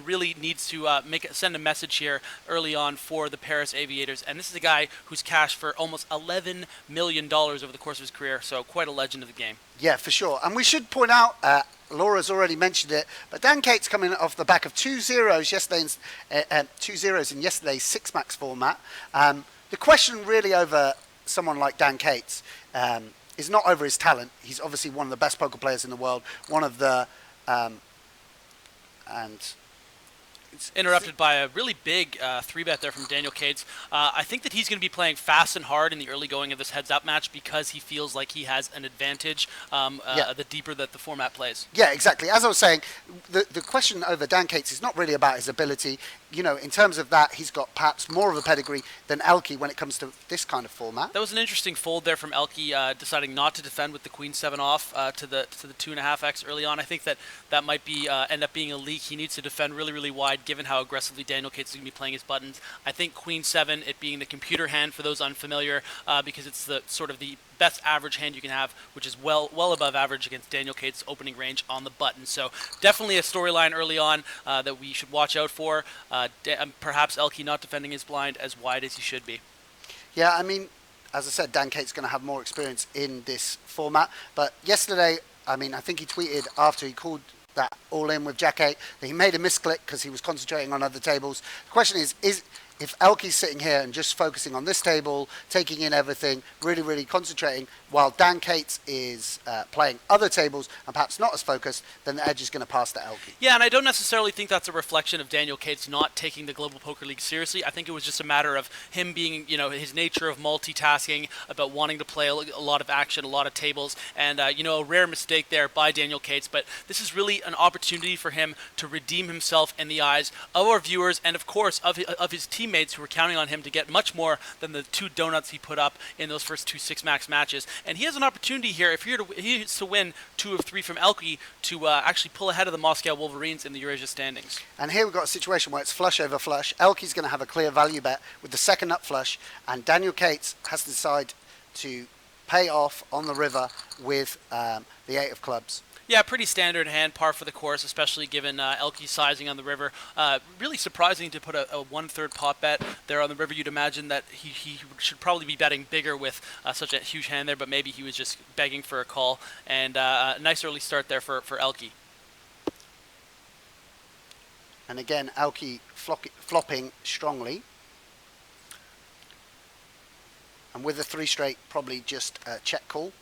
really needs to send a message here early on for the Paris Aviators. And this is a guy who's cashed for almost $11 million over the course of his career, so quite a legend of the game. Yeah, for sure. And we should point out, Laura's already mentioned it, but Dan Cates coming off the back of 2 zeros in yesterday's six-max format. The question really over someone like Dan Cates is not over his talent. He's obviously one of the best poker players in the world, one of the and it's interrupted by a really big 3-bet there from Daniel Cates. I think that he's going to be playing fast and hard in the early going of this heads-up match because he feels like he has an advantage the deeper that the format plays. Yeah, exactly. As I was saying, the question over Dan Cates is not really about his ability. You know, in terms of that, he's got perhaps more of a pedigree than ElkY when it comes to this kind of format. That was an interesting fold there from ElkY, deciding not to defend with the Queen 7 off to the 2.5x early on. I think that might be end up being a leak. He needs to defend really, really wide, given how aggressively Daniel Cates is going to be playing his buttons. I think Queen 7, it being the computer hand for those unfamiliar, because it's the sort of the best average hand you can have, which is well above average against Daniel Cates' opening range on the button. So definitely a storyline early on that we should watch out for. Perhaps ElkY not defending his blind as wide as he should be. Yeah, I mean, as I said, Dan Cates is going to have more experience in this format. But yesterday, I mean, I think he tweeted after he called that all in with Jack 8 that he made a misclick because he was concentrating on other tables. The question is if ElkY's sitting here and just focusing on this table, taking in everything, really, really concentrating, while Dan Cates is playing other tables and perhaps not as focused, then the edge is going to pass to ElkY. Yeah, and I don't necessarily think that's a reflection of Daniel Cates not taking the Global Poker League seriously. I think it was just a matter of him being, you know, his nature of multitasking, about wanting to play a lot of action, a lot of tables, and, you know, a rare mistake there by Daniel Cates. But this is really an opportunity for him to redeem himself in the eyes of our viewers and, of course, of his teammates who were counting on him to get much more than the 2 donuts he put up in those first 2 six-max matches. And he has an opportunity here, if he is to win 2 of 3 from ElkY, to actually pull ahead of the Moscow Wolverines in the EurAsia standings. And here we've got a situation where it's flush over flush. ElkY's going to have a clear value bet with the second up flush, and Daniel Cates has to decide to pay off on the river with the 8 of clubs. Yeah, pretty standard hand, par for the course, especially given ElkY's sizing on the river. Really surprising to put a 1/3 pot bet there on the river. You'd imagine that he should probably be betting bigger with such a huge hand there, but maybe he was just begging for a call. And a nice early start there for ElkY. And again, ElkY flopping strongly. And with a 3 straight, probably just a check call.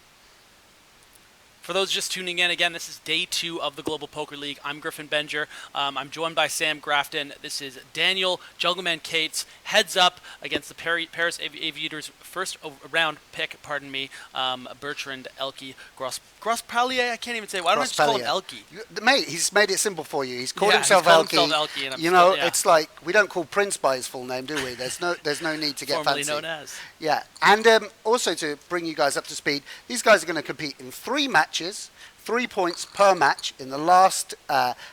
For those just tuning in, again, this is day 2 of the Global Poker League. I'm Griffin Benger. I'm joined by Sam Grafton. This is Daniel Jungleman Cates heads up against the Paris Aviators' first round pick, Bertrand ElkY Grospellier. I can't even say. Why don't I just call him ElkY? Mate, he's made it simple for you. He's called himself ElkY. And you know, it's like we don't call Prince by his full name, do we? There's no need to get formerly fancy. known as. Yeah, and also to bring you guys up to speed, these guys are going to compete in 3 matches, 3 points per match. In the last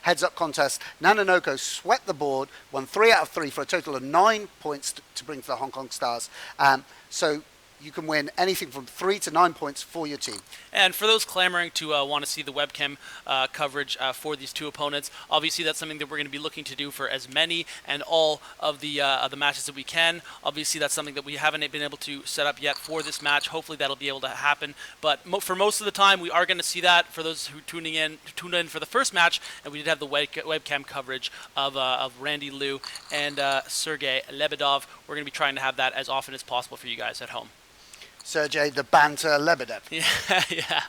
heads-up contest, nanonoko swept the board, won 3 out of 3 for a total of 9 points to bring to the Hong Kong Stars. So you can win anything from 3 to 9 points for your team. And for those clamoring to want to see the webcam coverage for these 2 opponents, obviously that's something that we're going to be looking to do for as many and all of the matches that we can. Obviously that's something that we haven't been able to set up yet for this match. Hopefully that'll be able to happen. But for most of the time, we are going to see that for those who tuned in for the first match, and we did have the webcam coverage of Randy Liu and Sergey Lebedev. We're going to be trying to have that as often as possible for you guys at home. Sergey the Banter Lebedev. Yeah.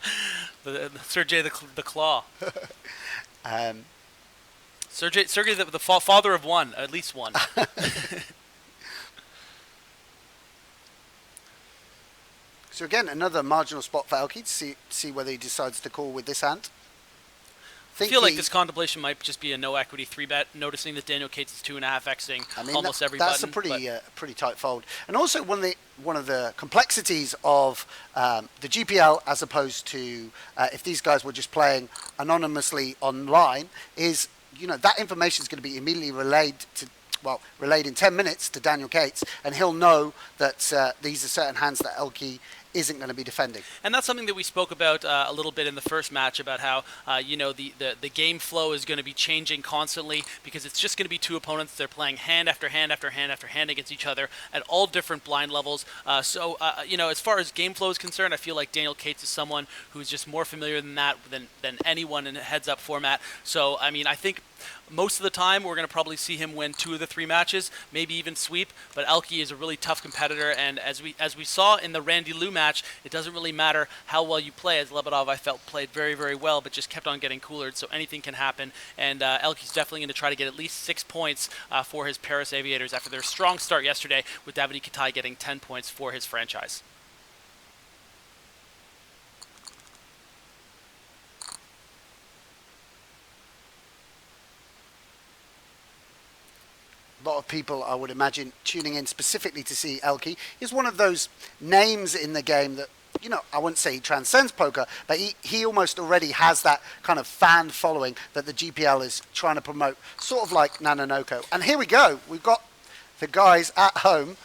Sergey the Claw. Sergey the father of one, at least one. So again, another marginal spot for ElkY to see whether he decides to call with this hand. I feel like this contemplation might just be a no equity 3-bet, noticing that Daniel Cates is 2.5xing almost every that's button. That's a pretty tight fold. And also one of the complexities of the GPL as opposed to if these guys were just playing anonymously online is, you know, that information is going to be immediately relayed in 10 minutes to Daniel Cates, and he'll know that these are certain hands that ElkY isn't going to be defending. And that's something that we spoke about a little bit in the first match, about how the game flow is going to be changing constantly, because it's just going to be 2 opponents. They're playing hand after hand after hand after hand against each other at all different blind levels. So as far as game flow is concerned, I feel like Daniel Cates is someone who's just more familiar than that than anyone in a heads-up format. So I mean, I think most of the time we're going to probably see him win 2 of the 3 matches, maybe even sweep. But ElkY is a really tough competitor, and as we saw in the Randy Liu match, it doesn't really matter how well you play. As Lebedev, I felt, played very, very well, but just kept on getting coolered, so anything can happen. And ElkY's definitely going to try to get at least 6 points for his Paris Aviators after their strong start yesterday, with W1M5 getting 10 points for his franchise. A lot of people, I would imagine, tuning in specifically to see ElkY. He's one of those names in the game that, you know, I wouldn't say he transcends poker, but he almost already has that kind of fan following that the GPL is trying to promote, sort of like nanonoko. And here we go. We've got the guys at home,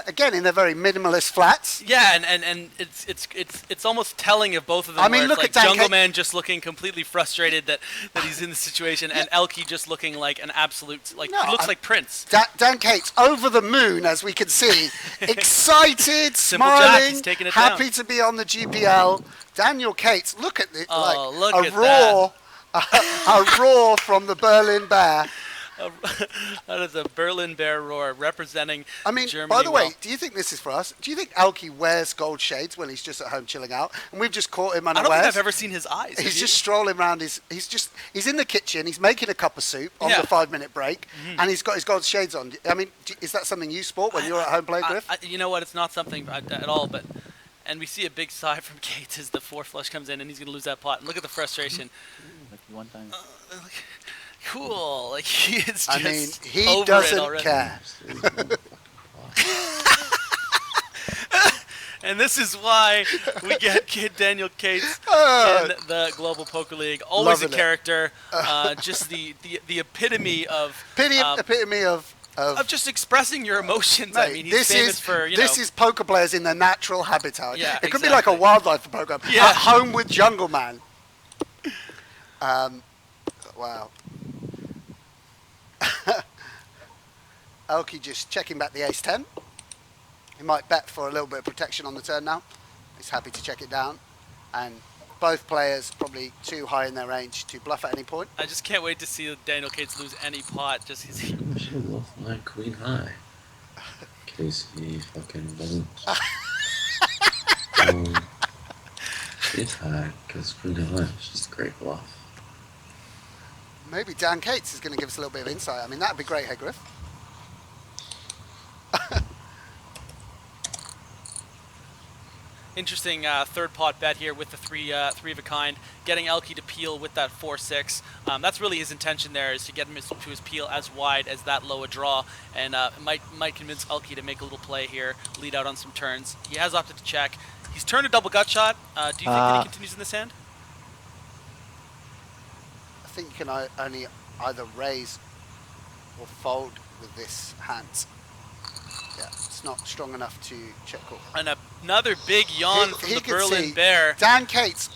again in their very minimalist flats. Yeah, and it's almost telling of both of them. I mean, where look it's at like Dan Jungleman just looking completely frustrated that he's in the situation, and ElkY just looking like an absolute, he looks like Prince. Dan Cates over the moon, as we can see, excited, Simple Jack, smiling, he's taking it happy down. to be on the GPL. Daniel Cates, look at it, look like at a roar, a roar from the Berlin Bear. That is a Berlin Bear roar representing Germany. By the way, well. do you think this is for us? Do you think ElkY wears gold shades when he's just at home chilling out? And we've just caught him unawares. I don't think I've ever seen his eyes. He's just strolling around. He's in the kitchen. He's making a cup of soup on the 5-minute break, and he's got his gold shades on. I mean, is that something you sport when you're at home playing, Griff? You know what? It's not something at all, but. And we see a big sigh from Cates as the 4 flush comes in, and he's going to lose that pot. And look at the frustration. One time. Cool. Like, he is just I mean, he over doesn't care. And this is why we get Kid Daniel Cates in the Global Poker League. Always a character. Just the epitome of... epitome of just expressing your emotions. Mate, I mean, he's famous for, This is poker players in their natural habitat. Yeah, it could be like a wildlife program. Yeah. At home with Jungle Man. Wow. ElkY just checking back the ace-10. He might bet for a little bit of protection on the turn now. He's happy to check it down. And both players probably too high in their range to bluff at any point. I just can't wait to see Daniel Cates lose any pot. Just because he... I should have lost my queen high. In case he fucking doesn't. It's high, because Queen High is just a great bluff. Maybe Dan Cates is going to give us a little bit of insight. I mean, that'd be great, hey, Griff? Interesting third pot bet here with the three of a kind, getting ElkY to peel with that 4-6. That's really his intention there, is to get him to his peel as wide as that low a draw, and might convince ElkY to make a little play here, lead out on some turns. He has opted to check. He's turned a double gut shot. Do you think that he continues in this hand? I think you can only either raise or fold with this hand. Yeah, it's not strong enough to check call. And another big yawn from the Berlin Bear. Dan Cates,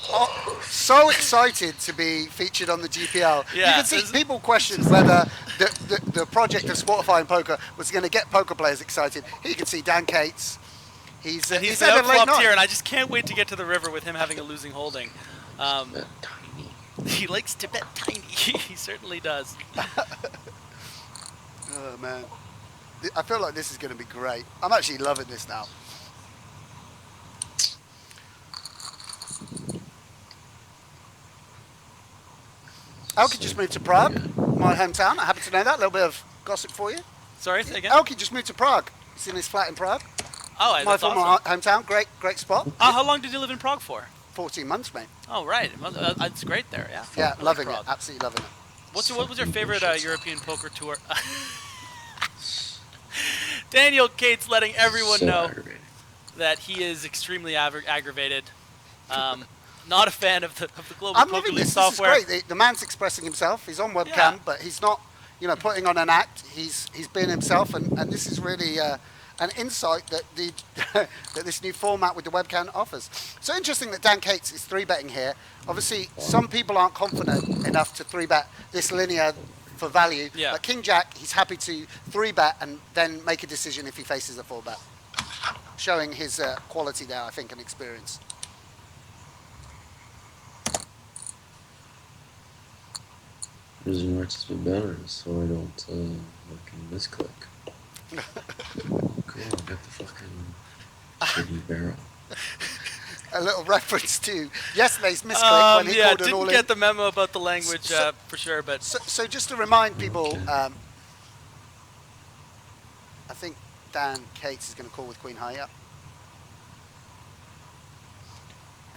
so excited to be featured on the GPL. Yeah, you can see people question whether the project of Sportifying Poker was going to get poker players excited. Here you can see Dan Cates. He's outflopped here, and I just can't wait to get to the river with him having a losing holding. He likes to bet tiny. He certainly does. Oh, man. I feel like this is going to be great. I'm actually loving this now. ElkY just moved to Prague, my hometown. I happen to know that. A little bit of gossip for you. Sorry, say again? ElkY just moved to Prague. He's in his flat in Prague. Oh, that's my former hometown. Great spot. How long did you live in Prague for? 14 months, mate. Oh, right. It's great there, yeah. Yeah, loving it. Absolutely loving it. What was your favorite European poker tour? Daniel Cates letting everyone know that he is extremely aggravated. Not a fan of the global poker league software. This is great. The man's expressing himself. He's on webcam, but he's not, putting on an act. He's being himself, and this is really an insight that that this new format with the webcam offers. So interesting that Dan Cates is 3-betting here. Obviously, some people aren't confident enough to 3-bet this linear for value. Yeah. But King Jack, he's happy to 3-bet and then make a decision if he faces a 4-bet, showing his quality there, I think, and experience. Reason where it's been better, so I don't fucking misclick. Cool, I got the fucking shitty barrel. A little reference to yesterday's misclick when he called an all-in. Didn't get the memo about the language for sure, but so just to remind people, I think Dan Cates is going to call with Queen High up.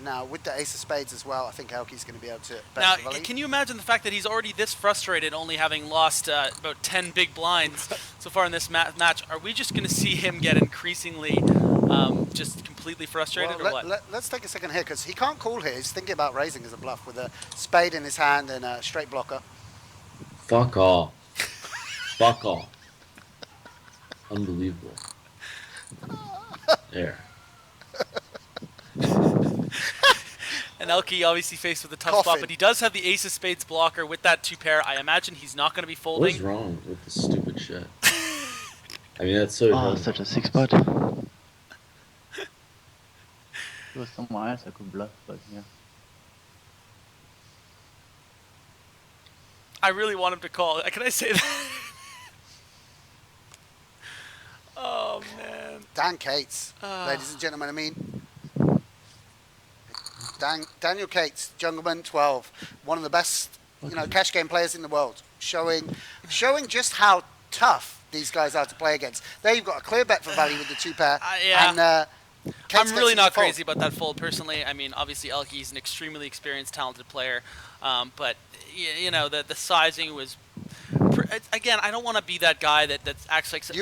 Now with the Ace of Spades as well, I think ElkY's going to be able to bet now, the volley. can you imagine the fact that he's already this frustrated, only having lost about 10 big blinds so far in this match? Are we just going to see him get increasingly just completely frustrated, or what? Let's take a second here, because he can't call here. He's thinking about raising as a bluff with a spade in his hand and a straight blocker. Fuck off. Fuck off. Unbelievable. There. And ElkY obviously faced with a tough Coffin. spot, but he does have the Ace of Spades blocker with that 2-pair. I imagine he's not going to be folding. What is wrong with this stupid shit? I mean, that's so... such a 6-pot. It was somewhere else I could bluff, but yeah. I really want him to call. Can I say that? Oh, man. Dan Cates, ladies and gentlemen. I mean, Daniel Cates, Jungleman 12, one of the best, cash game players in the world, showing just how tough these guys are to play against. There you've got a clear bet for value with the 2-pair. Yeah. And I'm really not crazy about that fold personally. I mean, obviously ElkY is an extremely experienced, talented player, but the sizing was. Again, I don't want to be that guy that acts like such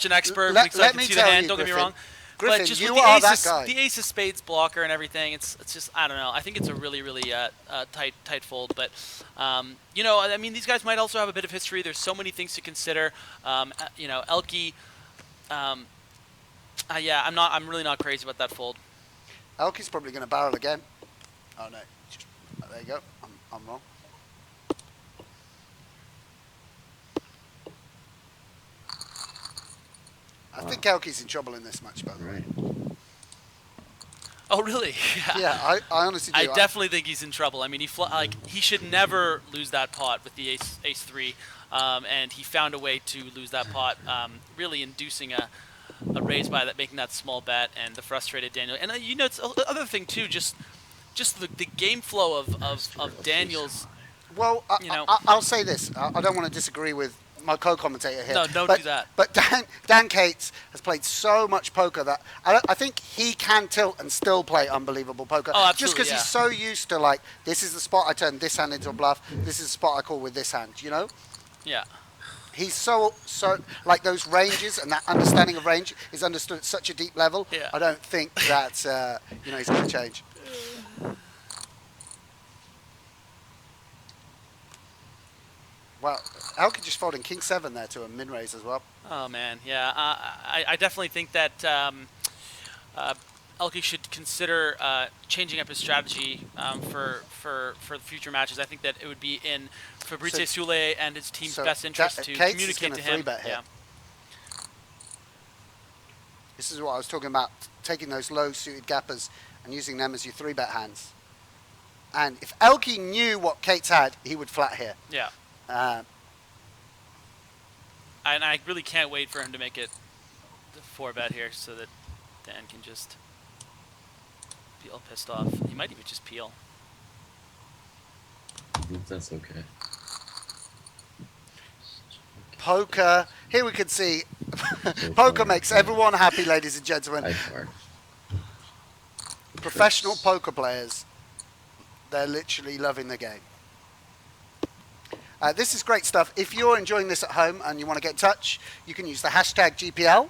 an expert. Let me see tell the hand. you, Don't get me Griffin. wrong. Griffin, but just you with are that guy. the Ace of Spades blocker and everything, it's just, I don't know. I think it's a really tight fold. But I mean, these guys might also have a bit of history. There's so many things to consider. ElkY. I'm really not crazy about that fold. ElkY's probably going to barrel again. Oh no, there you go. I'm wrong. I think ElkY's in trouble in this match, by the way. Oh really? Yeah, I honestly do. I definitely think he's in trouble. I mean, he should never lose that pot with the ace 3, and he found a way to lose that pot, really inducing a raise by making that small bet, and the frustrated Daniel. And it's the other thing too, just just the game flow of Daniel's. Well, You know. I'll say this. I don't want to disagree with my co-commentator here. No, don't but, do that. But Dan Cates has played so much poker that I think he can tilt and still play unbelievable poker. Oh, Just absolutely, because yeah. he's so used to, like, this is the spot I turn this hand into a bluff. This is the spot I call with this hand, you know? Yeah. He's so like those ranges and that understanding of range is understood at such a deep level. Yeah. I don't think that he's going to change. Well, ElkY just folding King 7 there to a min raise as well. Oh man, yeah. I definitely think that ElkY should consider changing up his strategy for future matches. I think that it would be in Fabrice Soulet and his team's best interest to Cates communicate is to gonna him. 3-bet here. Yeah. This is what I was talking about, taking those low suited gappers and using them as your 3-bet hands. And if ElkY knew what Cates had, he would flat here. Yeah. And I really can't wait for him to make it the 4-bet here so that Dan can just be all pissed off. He might even just peel. I think that's okay. Poker, here we can see, poker makes everyone happy, ladies and gentlemen. Professional poker players, they're literally loving the game. This is great stuff. If you're enjoying this at home and you want to get in touch, you can use the hashtag GPL.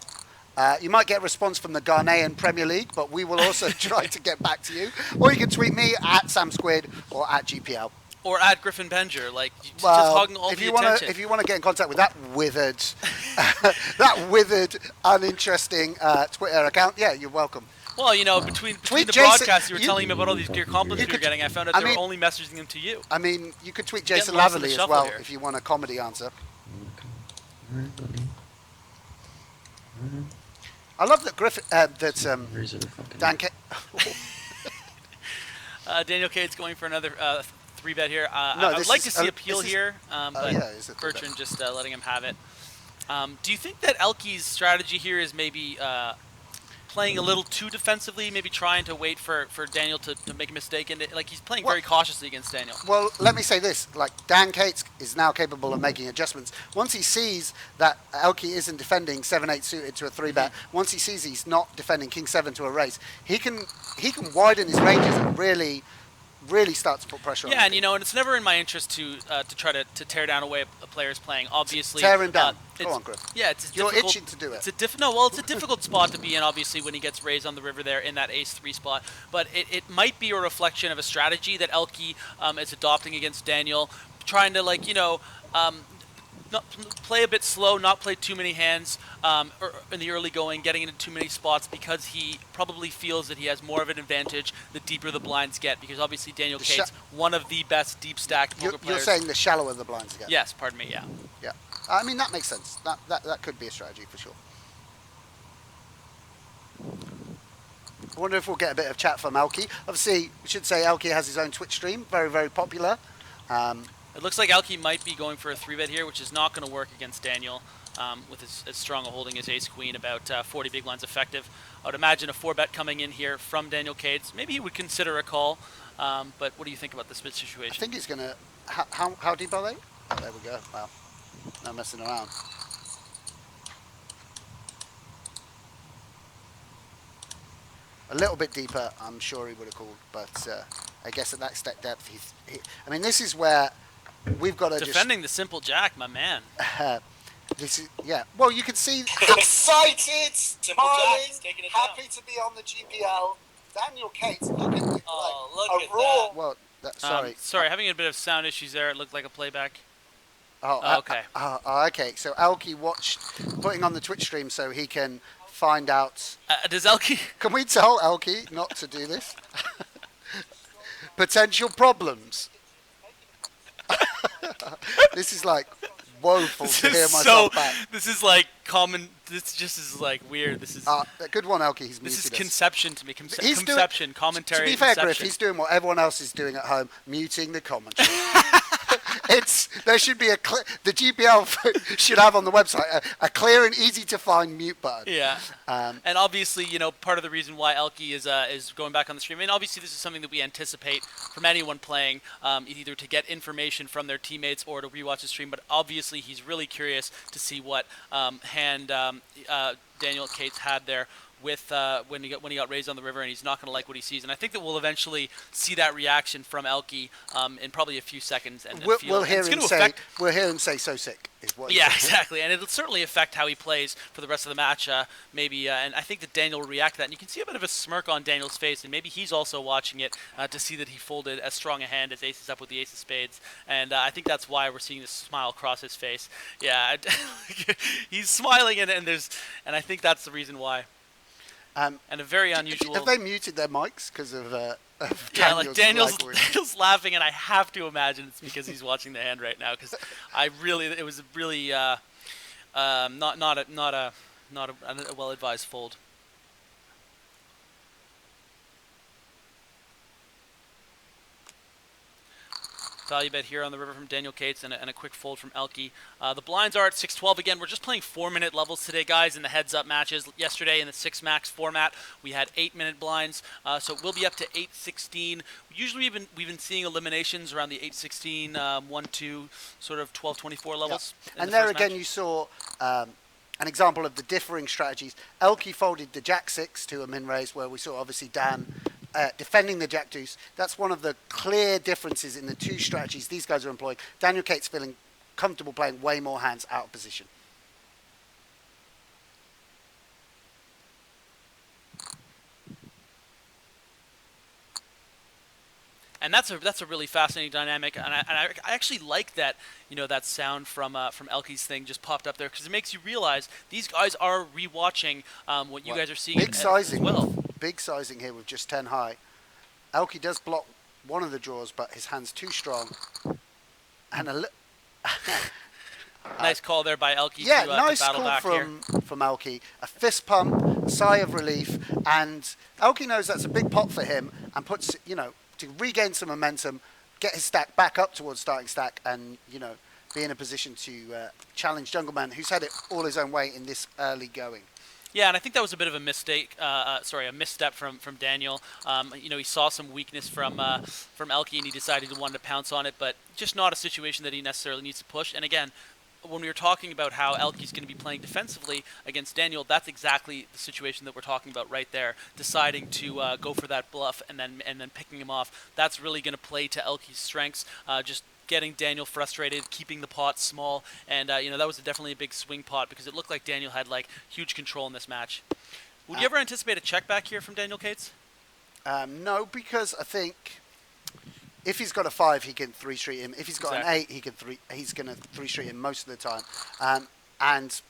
You might get a response from the Ghanaian Premier League, but we will also try to get back to you. Or you can tweet me at SamSquid or at GPL. Or at Griffin Benger, like just Well, hogging all the attention. if you want to get in contact with that withered, uninteresting Twitter account, yeah, you're welcome. Well, you know, between the Jason- broadcasts you were telling me about all these dear compliments you were getting, I found out they were only messaging them to you. I mean, you could tweet You're Jason getting lost in the Laverly as shuffle well here. if you want a comedy answer. I love that Dan Daniel Cade's going for another 3-bet here. No, I would this like is- to see a this peel is- here, but yeah, it's a 3-bet. Bertrand just letting him have it. Do you think that ElkY's strategy here is maybe playing a little too defensively, maybe trying to wait for Daniel to make a mistake? And like he's playing very cautiously against Daniel. Well, let me say this. Like, Dan Cates is now capable of making adjustments. Once he sees that ElkY isn't defending 7-8 suited to a 3-bet, once he sees he's not defending King 7 to a raise, he can widen his ranges and really start to put pressure on him. Yeah, and you know, and it's never in my interest to try to tear down a way a player's playing. Obviously, Tear him down. Go it's- on, Griff. Yeah, it's You're difficult- itching to do it. It's a it's a difficult spot to be in. Obviously, when he gets raised on the river there in that ace-3 spot, but it might be a reflection of a strategy that ElkY is adopting against Daniel, trying to not play a bit slow, not play too many hands in the early going, getting into too many spots because he probably feels that he has more of an advantage the deeper the blinds get. Because obviously Daniel Cates, one of the best deep stacked poker You're players. saying the shallower the blinds get. Yes, pardon me. Yeah. Yeah. I mean, that makes sense. That could be a strategy for sure. I wonder if we'll get a bit of chat from ElkY. Obviously, we should say ElkY has his own Twitch stream, very, very popular. It looks like ElkY might be going for a 3-bet here, which is not going to work against Daniel with as strong a holding as ace-queen, about 40 big blinds effective. I would imagine a 4-bet coming in here from Daniel Cates. Maybe he would consider a call, but what do you think about this situation? I think he's going to... How deep are they? Oh, there we go. Wow. No messing around. A little bit deeper, I'm sure he would have called, but I guess at that step depth, I mean, this is where we've got to defending the simple jack, my man. This is, yeah. Well, you can see Excited, smiling, taking it happy to be on the GPL. Daniel Cates, look at it, look a raw. Well, sorry. Sorry, having a bit of sound issues there. It looked like a playback. Oh, okay. Okay. So ElkY watched putting on the Twitch stream so he can find out. Does ElkY? Can we tell ElkY not to do this? Potential problems. This is like woeful to hear myself back. This is like common. This just is like weird. This is a good one, ElkY. He's this is muted us. conception to me. Conception, commentary. To be fair, conception. Griff, he's doing what everyone else is doing at home, muting the commentary. There should be the GPL should have on the website a clear and easy to find mute button. Yeah. And obviously, part of the reason why ElkY is going back on the stream, I mean, obviously this is something that we anticipate from anyone playing, either to get information from their teammates or to rewatch the stream. But obviously, he's really curious to see what hand Daniel Cates had there with when he got raised on the river, and he's not going to like what he sees. And I think that we'll eventually see that reaction from ElkY in probably a few seconds. And we'll hear him say "so sick." Is what yeah, exactly, and it'll certainly affect how he plays for the rest of the match. Maybe, and I think that Daniel will react to that. And you can see a bit of a smirk on Daniel's face, and maybe he's also watching it to see that he folded as strong a hand as aces up with the ace of spades. And I think that's why we're seeing this smile cross his face. Yeah, he's smiling, and I think that's the reason why. And a very unusual. Have they muted their mics because of yeah, like Daniel's laughing, and I have to imagine it's because he's watching the hand right now. Because it was really not a well-advised fold. Value bet here on the river from Daniel Cates and a quick fold from ElkY. The blinds are at 6-12 again. We're just playing 4-minute levels today, guys, in the heads-up matches. Yesterday in the 6-max format, we had 8-minute blinds, so we'll be up to 8-16. Usually we've been seeing eliminations around the 8-16, 1-2, sort of 12-24 levels. Yeah. And there again, you saw an example of the differing strategies. ElkY folded the Jack-6 to a min-raise, where we saw obviously Dan defending the Jack Deuce. That's one of the clear differences in the two strategies these guys are employing. Daniel Cates feeling comfortable playing way more hands out of position. And that's a really fascinating dynamic, and I actually like that that sound from ElkY's thing just popped up there, because it makes you realize these guys are rewatching what you guys are seeing. Big sizing as well. Big sizing here with just 10 high. ElkY does block one of the draws, but his hand's too strong. And nice call there by ElkY. Yeah, to nice battle call back from ElkY. A fist pump, sigh of relief, and ElkY knows that's a big pot for him, and puts to regain some momentum, get his stack back up towards starting stack, and be in a position to challenge Jungleman, who's had it all his own way in this early going. Yeah, and I think that was a bit of a mistake. A misstep from Daniel. He saw some weakness from ElkY, and he decided to want to pounce on it, but just not a situation that he necessarily needs to push. And again, when we were talking about how ElkY's going to be playing defensively against Daniel, that's exactly the situation that we're talking about right there. Deciding to go for that bluff and then picking him off. That's really going to play to ElkY's strengths. Just getting Daniel frustrated, keeping the pot small, and that was definitely a big swing pot, because it looked like Daniel had huge control in this match. Would you ever anticipate a check back here from Daniel Cates? No, because I think if he's got a 5, he can 3-street him. If he's got an 8, he's going to 3-street him most of the time. And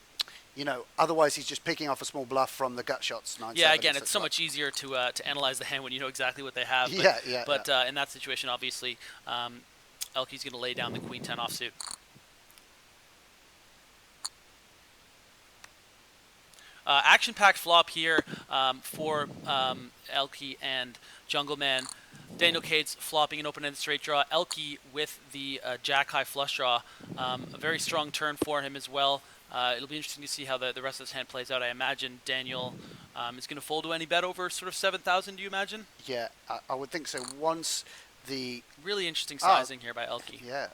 otherwise he's just picking off a small bluff from the gut shots. 9-7, yeah, again, it's so much easier to analyze the hand when you know exactly what they have. But in that situation, obviously, ElkY's going to lay down the Queen 10 offsuit. Action-packed flop here for ElkY and Jungleman. Daniel Cates flopping an open-ended straight draw. ElkY with the jack-high flush draw. A very strong turn for him as well. It'll be interesting to see how the rest of this hand plays out. I imagine Daniel is going to fold to any bet over sort of 7,000, do you imagine? Yeah, I would think so. Once the... Really interesting sizing here by ElkY. Yeah.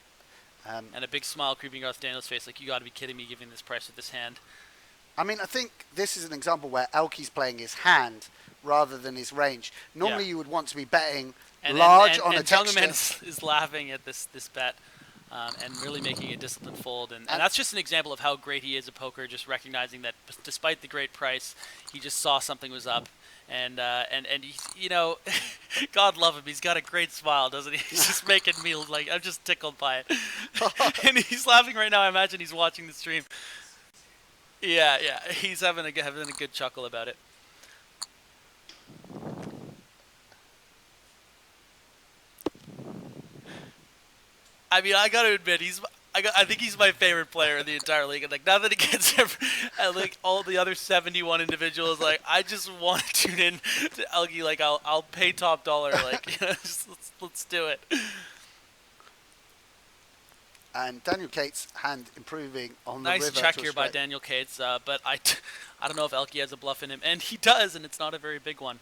And a big smile creeping across Daniel's face, like, you got to be kidding me giving this price with this hand. I mean, I think this is an example where ElkY's playing his hand rather than his range. Normally you would want to be betting large on a texture. And Jungleman is laughing at this bet and really making a disciplined fold. And that's just an example of how great he is at poker, just recognizing that despite the great price, he just saw something was up. And he's, God love him. He's got a great smile, doesn't he? He's just making me I'm just tickled by it. And he's laughing right now. I imagine he's watching the stream. Yeah, he's having a good chuckle about it. I mean, I got to admit, I think he's my favorite player in the entire league. And nothing against him, all the other 71 individuals. I just want to tune in to ElkY. I'll pay top dollar. Let's do it. And Daniel Cates' hand improving on the river. Nice check here by Daniel Cates, but I don't know if ElkY has a bluff in him, and he does, and it's not a very big one.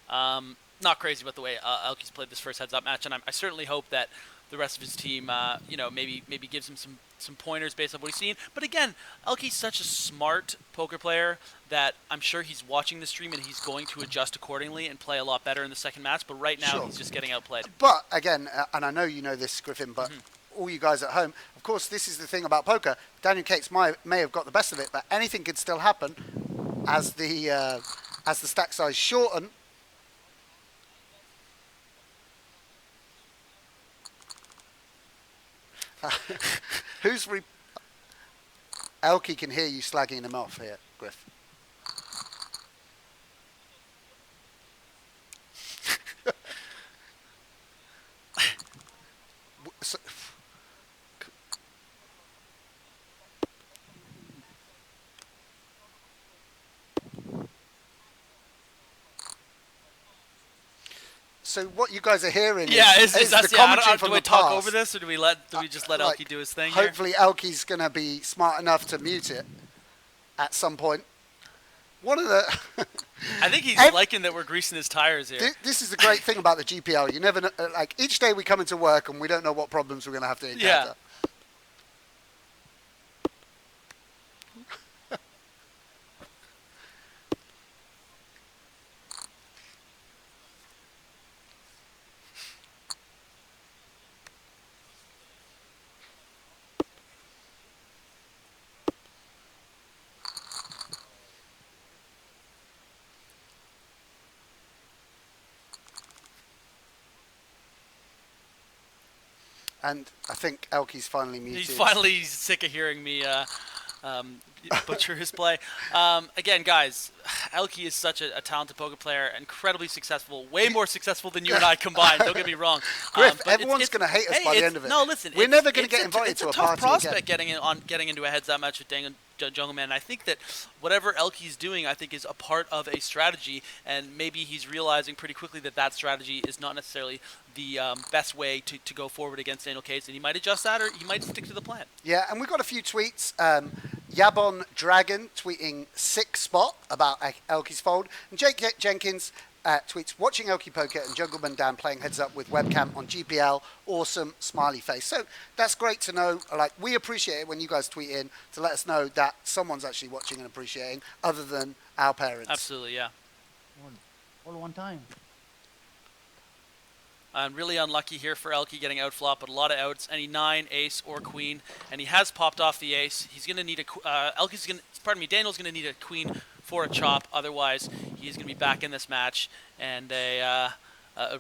Not crazy about the way ElkY's played this first heads-up match, and I certainly hope that the rest of his team, maybe gives him some pointers based on what he's seen. But again, ElkY's such a smart poker player that I'm sure he's watching the stream and he's going to adjust accordingly and play a lot better in the second match. But right now, he's just getting outplayed. But again, and I know you know this, Griffin, but all you guys at home, of course, this is the thing about poker. Daniel Cates may have got the best of it, but anything could still happen as the stack size shorten. ElkY can hear you slagging him off here, Griff. So what you guys are hearing is the commentary from the past. Do we talk over this, or do we just let ElkY do his thing? Hopefully, ElkY's going to be smart enough to mute it at some point. One of the I think he's liking that we're greasing his tires here. This is the great thing about the GPL. You never know, like each day we come into work and we don't know what problems we're going to have to encounter. Yeah. And I think ElkY's finally muted. He's finally sick of hearing me butcher his play. Again, guys, ElkY is such a talented poker player, incredibly successful, way more successful than you and I combined. Don't get me wrong. Griff, everyone's going to hate us by the end of it. No, listen, we're never going to get invited to a party. It's a tough prospect getting into a heads-up match with Jungleman. And I think that whatever ElkY's doing, I think, is a part of a strategy, and maybe he's realizing pretty quickly that strategy is not necessarily the best way to go forward against Daniel Cates, and he might adjust that, or he might stick to the plan. Yeah, and we've got a few tweets. Yabon Dragon tweeting 6 spot about ElkY's fold, and Jake Jenkins tweets, watching ElkY Poker and Jungleman Dan playing heads up with webcam on GPL, awesome, smiley face. So that's great to know. Like, we appreciate it when you guys tweet in to let us know that someone's actually watching and appreciating other than our parents. Absolutely, yeah. All one time. Really unlucky here for ElkY getting outflop, but a lot of outs. Any 9, ace, or queen, and he has popped off the ace. He's going to need Daniel's going to need a queen for a chop. Otherwise, he's going to be back in this match, and a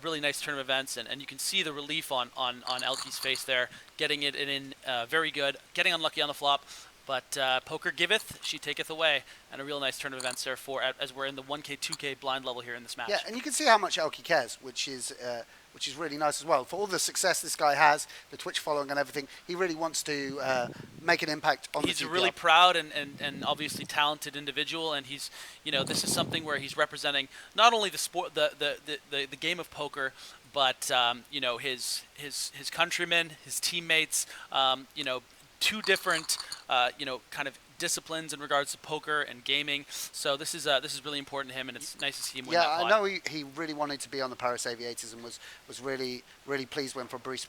really nice turn of events. And you can see the relief on ElkY's face there, getting it in very good, getting unlucky on the flop. But poker giveth, she taketh away, and a real nice turn of events there as we're in the 1K, 2K blind level here in this match. Yeah, and you can see how much ElkY cares, which is really nice as well. For all the success this guy has, the Twitch following and everything, he really wants to make an impact on the GPL. He's a really proud and obviously talented individual, and he's, this is something where he's representing not only the sport, the game of poker, but his countrymen, his teammates, two different kind of disciplines in regards to poker and gaming. So this is really important to him, and it's nice to see him win that pot. I know he really wanted to be on the Paris Aviators and was really pleased when Fabrice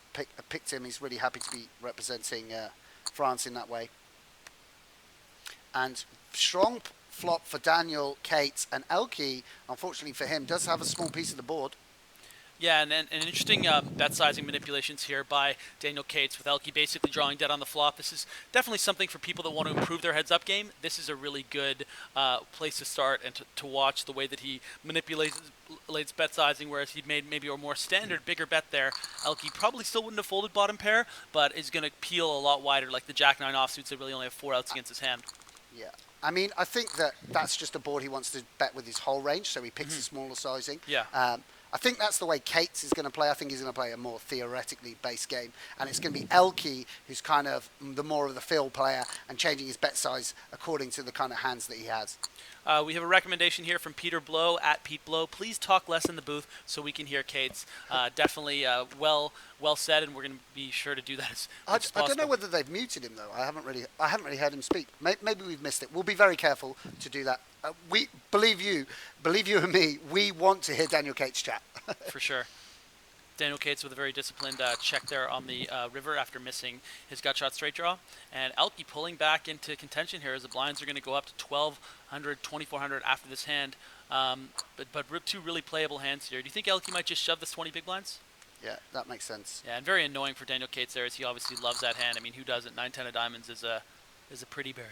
picked him. He's really happy to be representing France in that way. And strong flop for Daniel Cates, and ElkY, unfortunately for him, does have a small piece of the board. Yeah, and interesting bet sizing manipulations here by Daniel Cates, with ElkY basically drawing dead on the flop. This is definitely something for people that want to improve their heads-up game. This is a really good place to start and to watch the way that he manipulates bet sizing, whereas he'd made maybe a more standard, bigger bet there. ElkY probably still wouldn't have folded bottom pair, but is going to peel a lot wider, like the Jack-9 offsuits that really only have 4 outs against his hand. Yeah. I mean, I think that's just a board he wants to bet with his whole range, so he picks the smaller sizing. Yeah. I think that's the way Cates is going to play. I think he's going to play a more theoretically based game, and it's going to be ElkY who's kind of the more of the field player and changing his bet size according to the kind of hands that he has. We have a recommendation here from Peter Blow at Pete Blow. Please talk less in the booth so we can hear Cates. Definitely well said, and we're going to be sure to do that as much as possible. I don't know whether they've muted him though. I haven't really heard him speak. Maybe we've missed it. We'll be very careful to do that. We believe you and me. We want to hear Daniel Cates chat. For sure. Daniel Cates with a very disciplined check there on the river after missing his gut shot straight draw. And ElkY pulling back into contention here as the blinds are going to go up to 1,200, 2,400 after this hand. But two really playable hands here. Do you think ElkY might just shove this 20 big blinds? Yeah, that makes sense. Yeah, and very annoying for Daniel Cates there as he obviously loves that hand. I mean, who doesn't? 9-10 of diamonds is a pretty bird.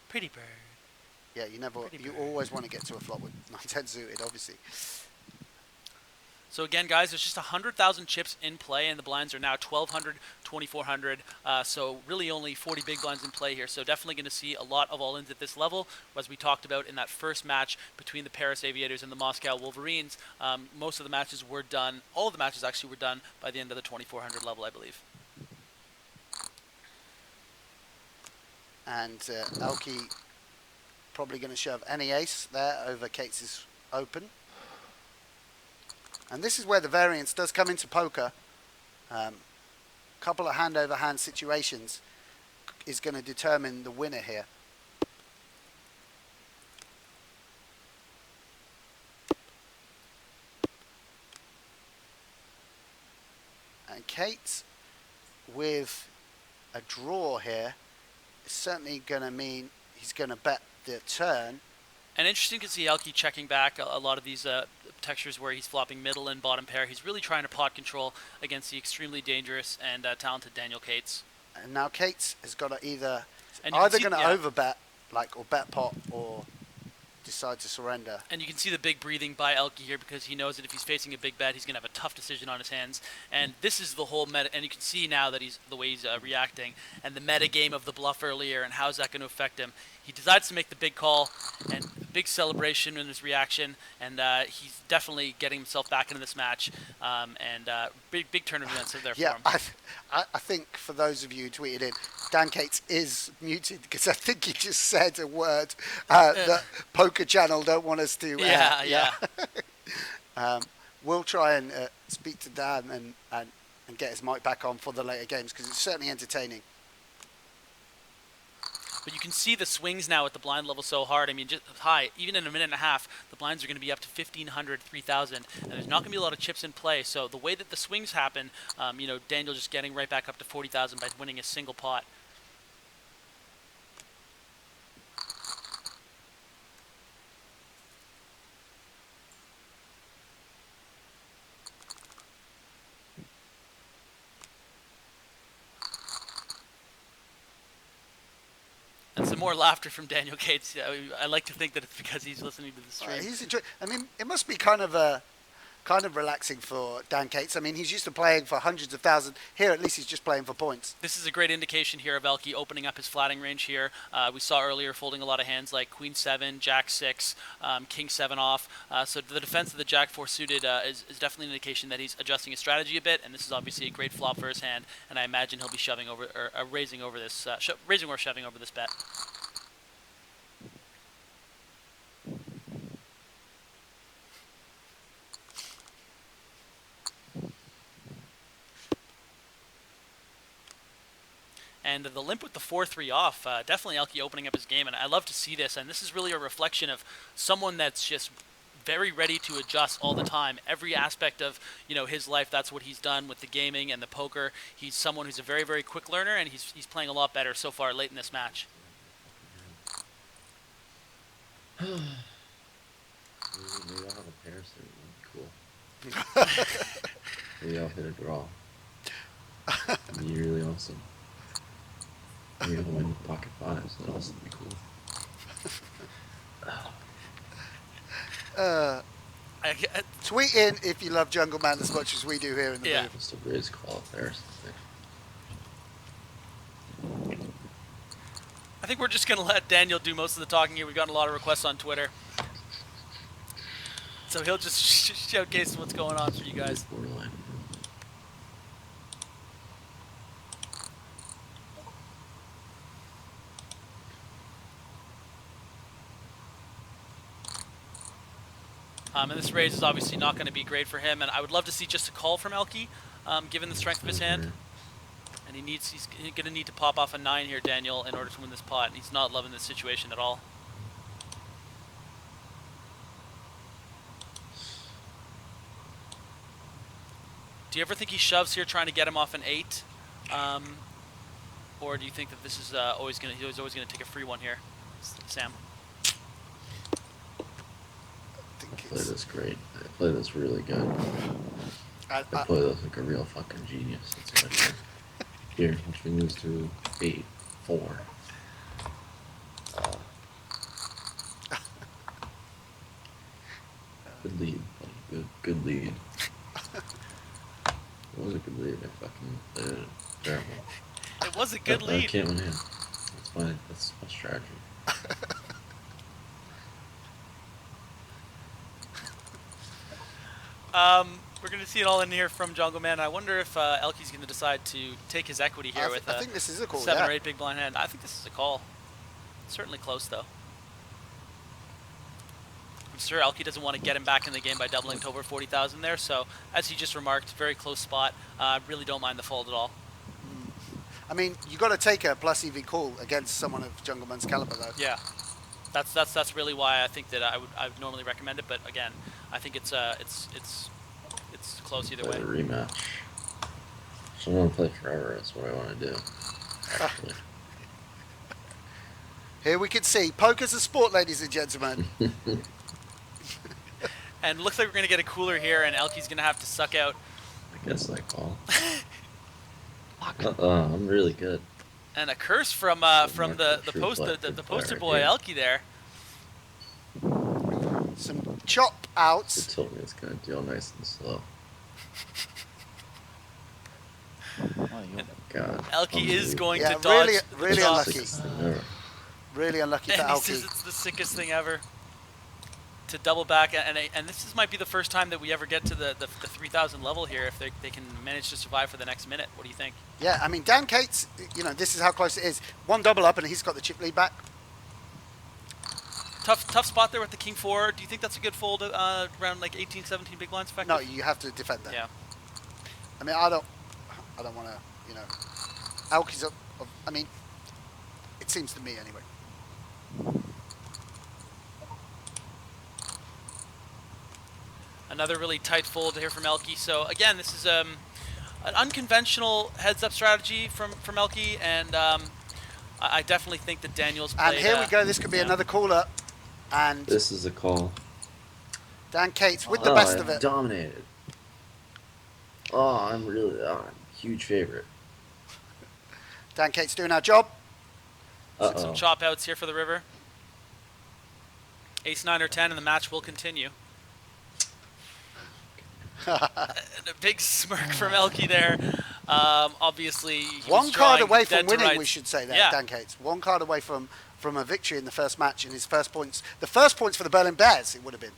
Pretty bird. Yeah, you always want to get to a flop with 9-10 suited, obviously. So again, guys, there's just 100,000 chips in play, and the blinds are now 1,200, 2,400. So really only 40 big blinds in play here. So definitely going to see a lot of all-ins at this level. As we talked about in that first match between the Paris Aviators and the Moscow Wolverines, most of the matches were done, all of the matches actually were done by the end of the 2,400 level, I believe. And ElkY probably going to shove any ace there over Cates' open. And this is where the variance does come into poker. Couple of hand over hand situations is going to determine the winner here. And Cates with a draw here is certainly going to mean he's going to bet the turn. And interesting to see ElkY checking back a lot of these textures where he's flopping middle and bottom pair. He's really trying to pot control against the extremely dangerous and talented Daniel Cates. And now Cates has got to either going to overbet, or bet pot, or decide to surrender. And you can see the big breathing by ElkY here because he knows that if he's facing a big bet, he's going to have a tough decision on his hands. And this is the whole meta, and you can see now that the way he's reacting, and the meta game of the bluff earlier, and how is that going to affect him. He decides to make the big call, and big celebration in his reaction, and he's definitely getting himself back into this match, big turn of events there for him. I think for those of you who tweeted in, Dan Cates is muted because I think he just said a word that Poker Channel don't want us to. We'll try and speak to Dan and get his mic back on for the later games because it's certainly entertaining. But you can see the swings now at the blind level so hard. I mean, just high. Even in a minute and a half, the blinds are going to be up to 1,500, 3,000. And there's not going to be a lot of chips in play. So the way that the swings happen, Daniel just getting right back up to 40,000 by winning a single pot. And some more laughter from Daniel Cates. I like to think that it's because he's listening to the stream. He's enjoying. I mean, it must be kind of relaxing for Dan Cates. I mean, he's used to playing for hundreds of thousands. Here, at least he's just playing for points. This is a great indication here of ElkY opening up his flatting range here. We saw earlier folding a lot of hands like Queen 7, Jack 6, King 7 off. So the defense of the Jack 4 suited is definitely an indication that he's adjusting his strategy a bit. And this is obviously a great flop for his hand. And I imagine he'll be shoving over or raising over this, raising or shoving over this bet. And the limp with the 4-3 off, definitely ElkY opening up his game, and I love to see this. And this is really a reflection of someone that's just very ready to adjust all the time. Every aspect of his life, that's what he's done with the gaming and the poker. He's someone who's a very, very quick learner, and he's playing a lot better so far late in this match. Maybe I'll have a pair soon. That'd be cool. Maybe I'll hit a draw. That'd be really awesome. Maybe I'll win pocket fives. That'd also be cool. Tweet in if you love Jungle Man as much as we do here in the booth. Just a raise call there. I think we're just going to let Daniel do most of the talking here. We've gotten a lot of requests on Twitter. So he'll just showcase what's going on for you guys. Borderline. And this raise is obviously not going to be great for him, and I would love to see just a call from ElkY, given the strength of his hand. And he's going to need to pop off a 9 here, Daniel, in order to win this pot. And he's not loving this situation at all. Do you ever think he shoves here, trying to get him off an 8, or do you think that this is he's always going to take a free one here, Sam? I play this great. I play this really good. I play this like a real fucking genius. That's what I do. Here, which moves to 8, 4. Good lead, buddy. Good lead. It was a good lead. I fucking played it terrible. It was a good lead. I can't win in. That's my strategy. We're going to see it all in here from Jungle Man. I wonder if ElkY's going to decide to take his equity here with I think this is a call, 7 yeah. or 8 big blind hand. I think this is a call. Certainly close, though. I'm sure ElkY doesn't want to get him back in the game by doubling to over 40,000 there. So, as he just remarked, very close spot. Really don't mind the fold at all. I mean, you got to take a plus EV call against someone of Jungleman's caliber, though. Yeah, that's really why I think that I would normally recommend it. But again, I think it's close either way. A rematch. So I want to play forever. That's what I want to do. Actually. Here we can see poker's a sport, ladies and gentlemen. And looks like we're going to get a cooler here, and ElkY's going to have to suck out. I guess I call. I'm really good. And a curse from the poster boy ElkY there. Some chop outs. It told me it's gonna deal nice and slow. God. ElkY is going to dodge. Really unlucky. Really unlucky for And he ElkY. says it's the sickest thing ever. To double back, and this might be the first time that we ever get to the 3,000 level here, if they can manage to survive for the next minute. What do you think? Yeah, I mean, Dan Cates, this is how close it is. One double up and he's got the chip lead back. Tough spot there with the king 4. Do you think that's a good fold around like 18, 17 big blinds effective? No, you have to defend that. Yeah. I mean, I don't want to, ElkY's up. I mean, it seems to me anyway. Another really tight fold here from ElkY. So again, this is an unconventional heads-up strategy from ElkY, and I definitely think that Daniel's played. And here we go. This could be another caller. And this is a call. Dan Cates with the best of it. Dominated. Oh, I'm really huge favorite. Dan Cates doing our job. Some chop outs here for the river. Ace 9 or 10, and the match will continue. And a big smirk from ElkY there. Obviously, he one was card drawing away dead from to winning, rights. we should say that, Yeah. Dan Cates. One card away from a victory in the first match, and his first points. The first points for the Berlin Bears, it would have been.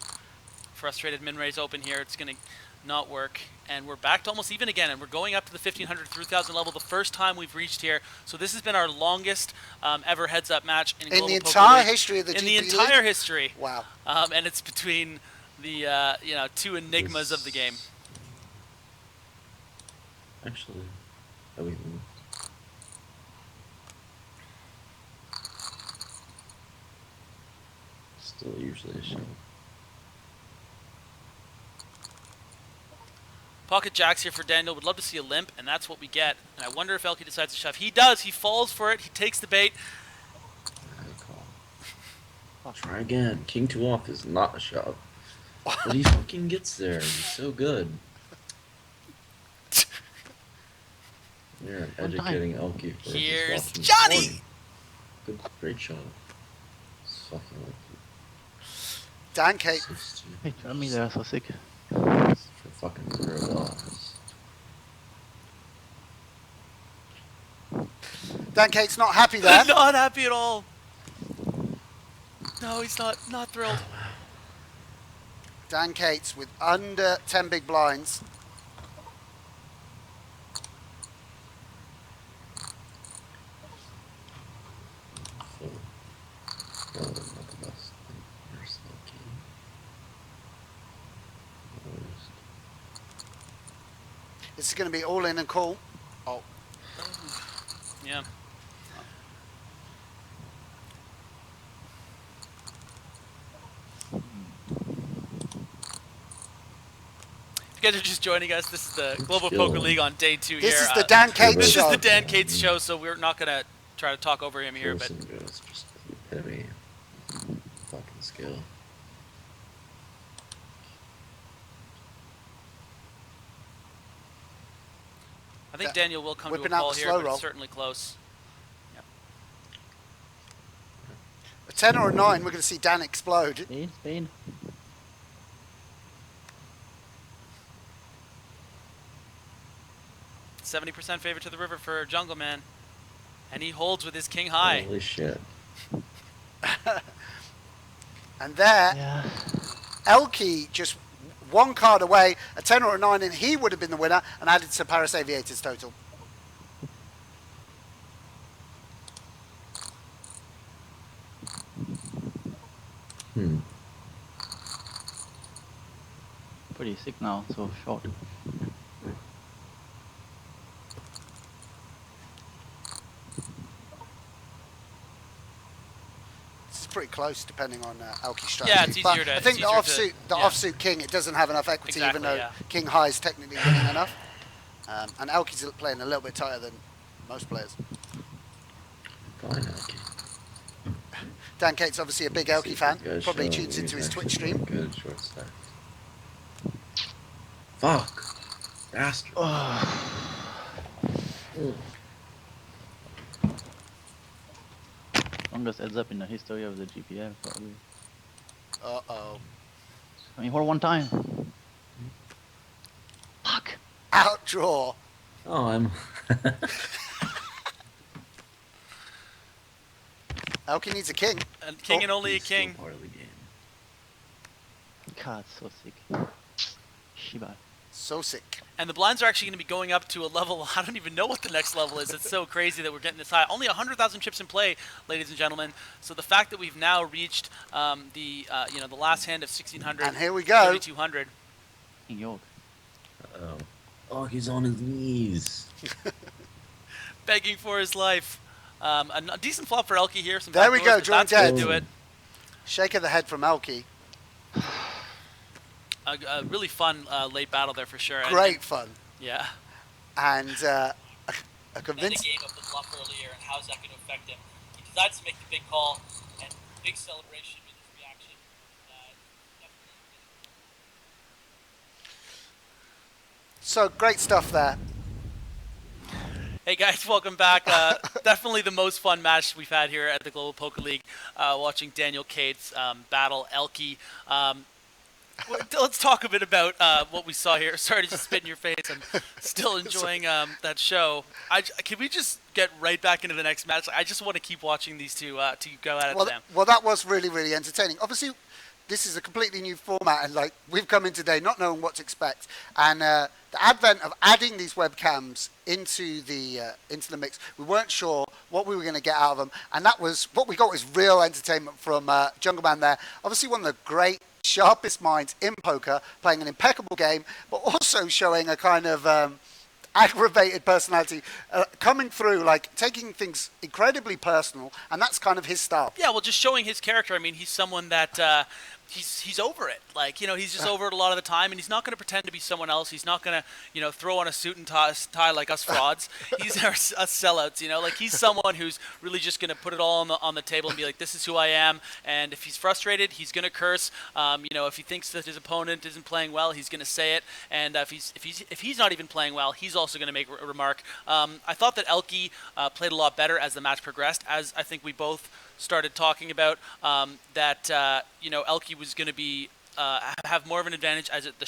Frustrated min raise open here. It's going to not work. And we're back to almost even again, and we're going up to the 1,500, 3,000 level, the first time we've reached here. So this has been our longest ever heads-up match in the Global Poker entire League. history of the In GP the League? entire history. Wow. And it's between the two enigmas of the game. Actually, I mean, still usually a show. Pocket jacks here for Daniel. Would love to see a limp, and that's what we get. And I wonder if ElkY decides to shove. He does. He falls for it. He takes the bait. Try again. King 2 off is not a shove. But he fucking gets there. He's so good. Yeah, educating ElkY for Here's just watching Johnny! porn. Good, great shove. It's fucking ElkY. Dan Cates. Hey, tell me they're so sick. For fucking $0. Dan Cates not happy there. Not happy at all. No, he's not thrilled. Dan Cates with under 10 big blinds. So, probably not the best thing. There's ElkY. This is going to be all in and call. Oh. Yeah. If you guys are just joining us, this is the Global Poker League on day 2 here. This is the Dan Cates This show. is the Dan Cates show, so we're not going to try to talk over him here. But It's just the epitome of fucking skill. I think Daniel will come to a Whipping out call the here, slow but roll. it's certainly close. Yep. A 10 or a 9, we're going to see Dan explode. Spain. 70% favor to the river for Jungle Man. And he holds with his king high. Holy shit. And there, Yeah. ElkY just one card away, a 10 or a 9, and he would have been the winner and added to Paris Aviator's total. Pretty sick now, so short. This is pretty close, depending on ElkY's strategy. Yeah, it's easier but to. I think the it's easier offsuit, offsuit king, it doesn't have enough equity, Exactly, even though yeah. king high is technically winning enough. And ElkY's playing a little bit tighter than most players. Fine, ElkY. Dan Cates, obviously a big ElkY fan, Guys probably show tunes he's into his actually Twitch stream. Good short stack. Fuck. Bastard. Longest heads up in the history of the GPL, probably. Uh-oh. I mean, hold one time. Fuck. Outdraw. Oh, I'm. ElkY needs a king. And king and only a king. Part of the game. God, so sick. Shiba. So sick. And the blinds are actually going to be going up to a level, I don't even know what the next level is. It's so crazy that we're getting this high. Only 100,000 chips in play, ladies and gentlemen. So the fact that we've now reached the last hand of 1,600, And here we go. 3,200. King York. Uh-oh. Oh, he's on his knees. Begging for his life. A decent flop for ElkY here. Some There we backdoors, go, but drawing that's gonna dead. do it. Shake of the head from ElkY. A really fun late battle there for sure. Great fun. Yeah. And a And the convincing. game of the bluff earlier, and how's that going to affect him? He decides to make the big call, and big celebration with his reaction. So great stuff there. Hey guys, welcome back. Definitely the most fun match we've had here at the Global Poker League. Watching Daniel Cates battle ElkY. Let's talk a bit about what we saw here. Sorry to just spit in your face. I'm still enjoying that show. Can we just get right back into the next match? I just want to keep watching these two to go at it to them. Well, that was really, really entertaining. Obviously, this is a completely new format, and like we've come in today not knowing what to expect, and the advent of adding these webcams into the mix, we weren't sure what we were going to get out of them, and that was what we got was real entertainment from Jungle Man there. Obviously, one of the great, sharpest minds in poker, playing an impeccable game, but also showing a kind of aggravated personality coming through, like taking things incredibly personal, and that's kind of his style. Yeah, well, just showing his character. I mean, he's someone that he's over it. Like, he's just over it a lot of the time, and he's not going to pretend to be someone else. He's not going to, throw on a suit and tie like us frauds. He's us sellouts. Like he's someone who's really just going to put it all on the table and be like, this is who I am. And if he's frustrated, he's going to curse. If he thinks that his opponent isn't playing well, he's going to say it. And if he's not even playing well, he's also going to make a remark. I thought that ElkY played a lot better as the match progressed, as I think we both started talking about that ElkY was going to be have more of an advantage as the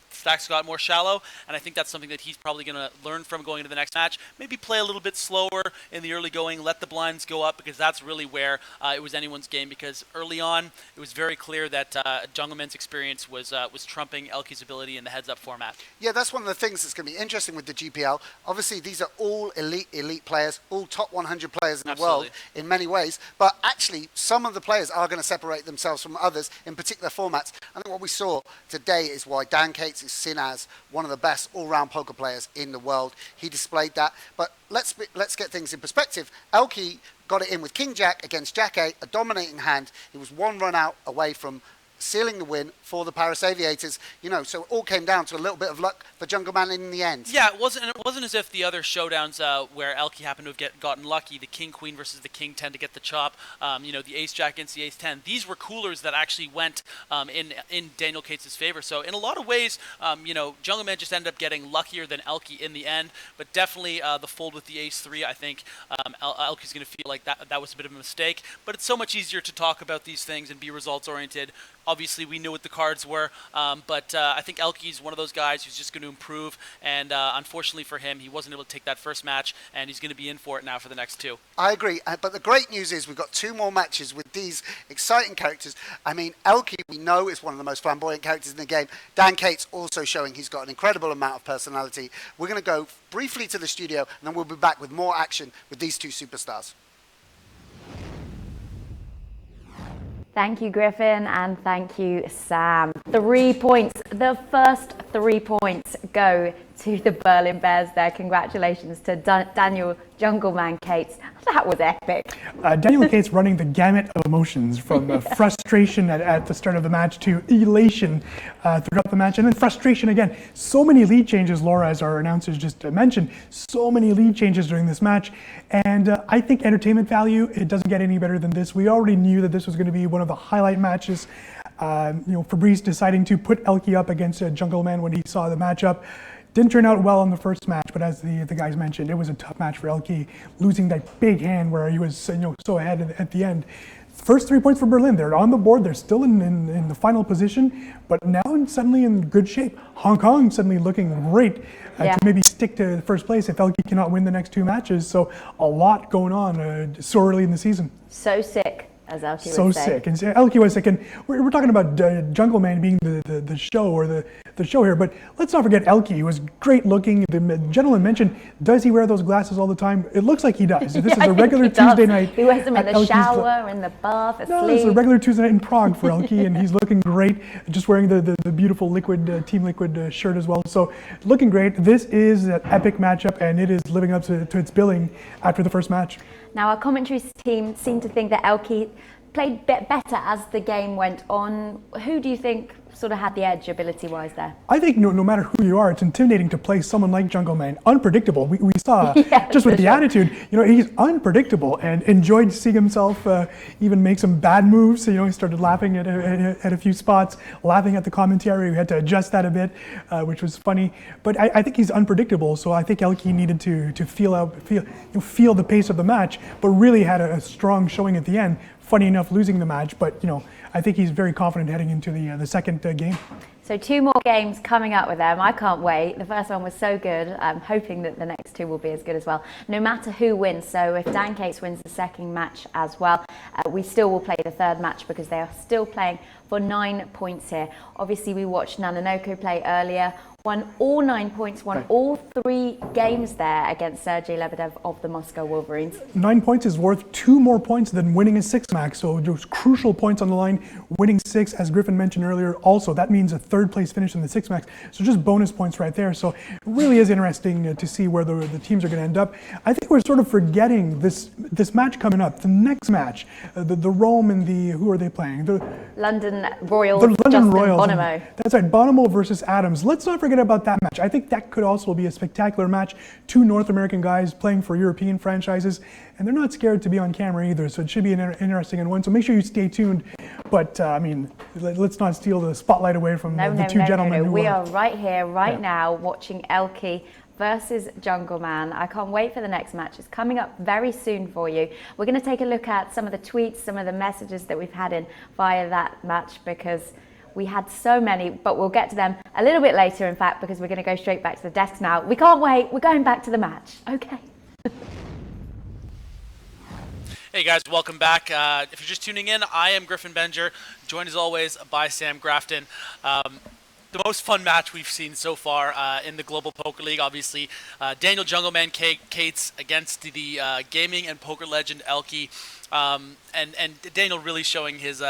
stacks got more shallow, and I think that's something that he's probably going to learn from going into the next match. Maybe play a little bit slower in the early going, let the blinds go up, because that's really where it was anyone's game, because early on it was very clear that Jungleman's experience was trumping ElkY's ability in the heads-up format. Yeah, that's one of the things that's going to be interesting with the GPL. Obviously, these are all elite players, all top 100 players in the world in many ways, but actually some of the players are going to separate themselves from others in particular formats. I think what we saw today is why Dan Cates is seen as one of the best all-round poker players in the world. He displayed that, but let's get things in perspective. ElkY got it in with King Jack against Jack 8, a dominating hand. He was one run out away from sealing the win for the Paris Aviators, you know, so it all came down to a little bit of luck for Jungleman in the end. Yeah, it wasn't as if the other showdowns where ElkY happened to have gotten lucky, the King Queen versus the King 10 to get the chop, you know, the Ace Jack against the Ace 10. These were coolers that actually went in Daniel Cates' favor. So in a lot of ways, you know, Jungleman just ended up getting luckier than ElkY in the end, but definitely the fold with the Ace 3, I think ElkY's going to feel like that was a bit of a mistake, but it's so much easier to talk about these things and be results oriented. Obviously, we knew what the cards were, but I think ElkY's one of those guys who's just going to improve, and unfortunately for him, he wasn't able to take that first match, and he's going to be in for it now for the next two. I agree, but the great news is we've got two more matches with these exciting characters. I mean, ElkY, we know, is one of the most flamboyant characters in the game. Dan Cates also showing he's got an incredible amount of personality. We're going to go briefly to the studio, and then we'll be back with more action with these two superstars. Thank you, Griffin, and thank you, Sam. 3 points. The first 3 points go to the Berlin Bears there. Congratulations to Daniel Jungleman Cates. That was epic. Daniel Cates running the gamut of emotions from frustration at the start of the match to elation throughout the match, and then frustration again. So many lead changes, Laura, as our announcers just mentioned, so many lead changes during this match. And I think entertainment value, it doesn't get any better than this. We already knew that this was going to be one of the highlight matches. You know, Fabrice deciding to put ElkY up against Jungleman when he saw the matchup. Didn't turn out well in the first match, but as the guys mentioned, it was a tough match for ElkY, losing that big hand where he was so ahead at the end. First 3 points for Berlin. They're on the board. They're still in the final position, but now suddenly in good shape. Hong Kong suddenly looking great to maybe stick to first place if ElkY cannot win the next two matches. So a lot going on so early in the season. So sick, as ElkY so would say. Sick. And ElkY was sick. And we're talking about Jungleman being the show or the show here, but let's not forget ElkY. He was great looking. The gentleman mentioned, does he wear those glasses all the time? It looks like he does. This is a regular Tuesday night. He wears them in the shower, in the bath, asleep. No, it's a regular Tuesday night in Prague for ElkY, and he's looking great, just wearing the beautiful Liquid Team Liquid shirt as well. So looking great. This is an epic matchup, and it is living up to its billing after the first match. Now, our commentary team seemed to think that ElkY played a bit better as the game went on. Who do you think sort of had the edge ability-wise there? I think no matter who you are, it's intimidating to play someone like Jungleman. Unpredictable. We saw just with the attitude, he's unpredictable and enjoyed seeing himself even make some bad moves. He started laughing at a few spots, laughing at the commentary. We had to adjust that a bit, which was funny. But I think he's unpredictable, so I think ElkY needed to feel the pace of the match, but really had a strong showing at the end. Funny enough, losing the match, but I think he's very confident heading into the second game. So 2 more games coming up with them. I can't wait. The first one was so good. I'm hoping that the next 2 will be as good as well, no matter who wins. So if Dan Cates wins the second match as well, we still will play the third match because they are still playing for 9 points here. Obviously, we watched nanonoko play earlier. Won all 9 points, won all 3 games there against Sergey Lebedev of the Moscow Wolverines. 9 points is worth 2 more points than winning a 6-max, so those crucial points on the line. Winning 6, as Griffin mentioned earlier, also that means a 3rd place finish in the 6-max, so just bonus points right there. So it really is interesting to see where the teams are going to end up. I think we're sort of forgetting this match coming up, the next match, the Rome and who are they playing? The London Royals, the London Royals. Bonono. That's right, Bonomo versus Adams. Let's not forget about that match. I think that could also be a spectacular match. 2 North American guys playing for European franchises, and they're not scared to be on camera either, so it should be an interesting one. So make sure you stay tuned. But let's not steal the spotlight away from the two gentlemen. We are right here, now, watching ElkY versus Jungleman. I can't wait for the next match. It's coming up very soon for you. We're going to take a look at some of the tweets, some of the messages that we've had in via that match, because We had so many, but we'll get to them a little bit later, in fact, because we're going to go straight back to the desks now. We can't wait. We're going back to the match. Okay. Hey guys, welcome back. If you're just tuning in, I am Griffin Benger, joined as always by Sam Grafton. The most fun match we've seen so far in the Global Poker League, obviously. Daniel Jungleman Cates against the gaming and poker legend ElkY, and Daniel really showing his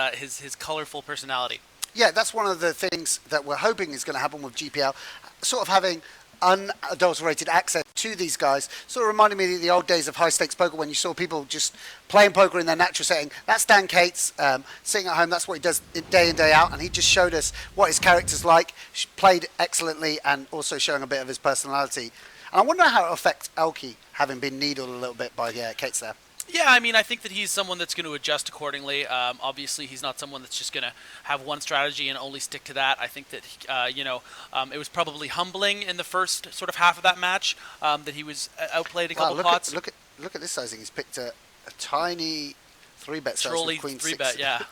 colorful personality. Yeah, that's one of the things that we're hoping is going to happen with GPL, sort of having unadulterated access to these guys. Sort of reminded me of the old days of high stakes poker when you saw people just playing poker in their natural setting. That's Dan Cates sitting at home. That's what he does day in, day out, and he just showed us what his character's like, played excellently, and also showing a bit of his personality. And I wonder how it affects ElkY having been needled a little bit by Cates there. Yeah, I mean, I think that he's someone that's going to adjust accordingly. Obviously, he's not someone that's just going to have one strategy and only stick to that. I think that, it was probably humbling in the first sort of half of that match that he was outplayed a couple pots. Look at this sizing. He's picked a tiny 3-bet size with Queen 3-bet, 6. yeah.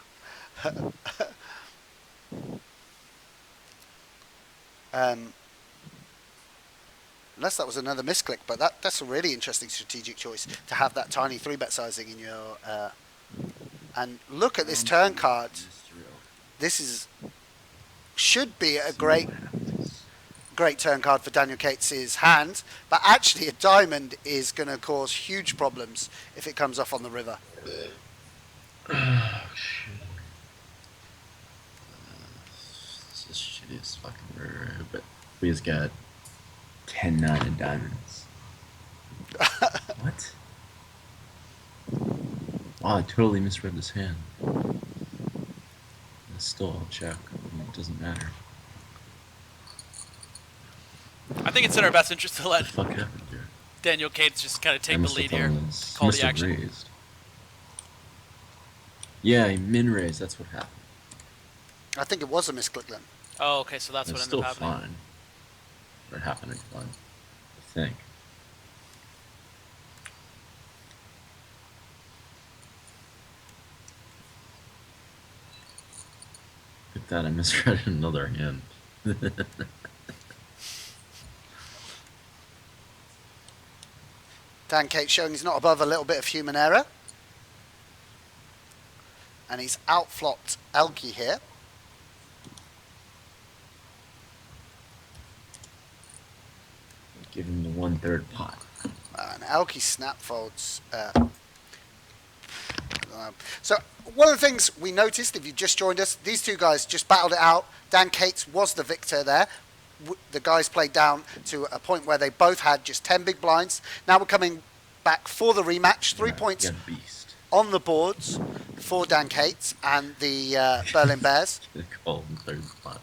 Unless that was another misclick, but that's a really interesting strategic choice to have that tiny 3-bet sizing in your. And look at this turn card. This should be a great turn card for Daniel Cates' hand, but actually a diamond is going to cause huge problems if it comes off on the river. Oh shit! This is shittiest fucking river, but we just got 10-9 in diamonds. What? Wow, I totally misread this hand. It's still I'll check. It doesn't matter. I think it's in our best interest to let What the fuck happened here? Daniel Cates just kind of take I the must lead have here, thought it was- call must the have action. raised. Yeah, he min-raised, that's what happened. I think it was a misclick then. Oh, okay, so that's It's what ended still up happening. fine. Or happening fine, I think. Look at that, I misread another hand. Dan Cates showing he's not above a little bit of human error. And he's outflopped ElkY here. Give him the 1/3 pot. And ElkY snap folds. So one of the things we noticed, if you just joined us, these two guys just battled it out. Dan Cates was the victor there. The guys played down to a point where they both had just 10 big blinds. Now we're coming back for the rematch. 3 points Yeah, beast. on the boards for Dan Cates and the Berlin Bears. Call him 3rd pot.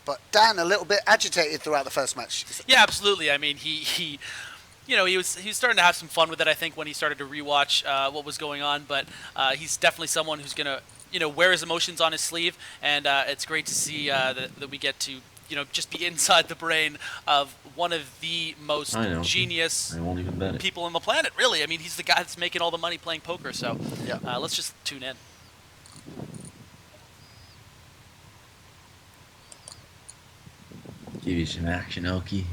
But Dan a little bit agitated throughout the first match. Yeah, absolutely. I mean, he was starting to have some fun with it, I think, when he started to rewatch what was going on. But he's definitely someone who's going to, wear his emotions on his sleeve. And it's great to see that we get to, just be inside the brain of one of the most genius I won't even bet it. people on the planet, really. I mean, he's the guy that's making all the money playing poker. So Yeah. let's just tune in. Give you some action, ElkY.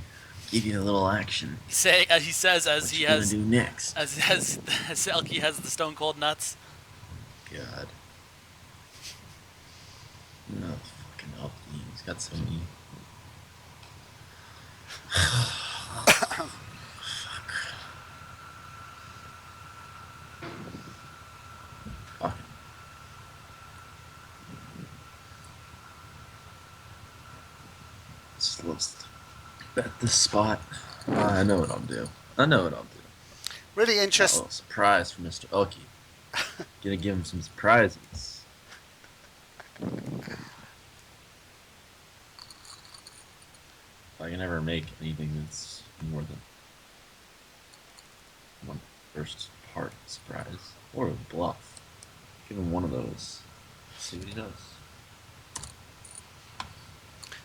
Give you a little action. He says as What he you gonna has do next? as ElkY has the stone cold nuts. God. No, fucking ElkY. He's got so many. Fuck. Fuck. Let's bet this spot. I know what I'll do. Really interesting. Oh, surprise for Mr. ElkY. Gonna give him some surprises. If I can ever make anything that's more than one first part surprise or a bluff, give him one of those. See what he does.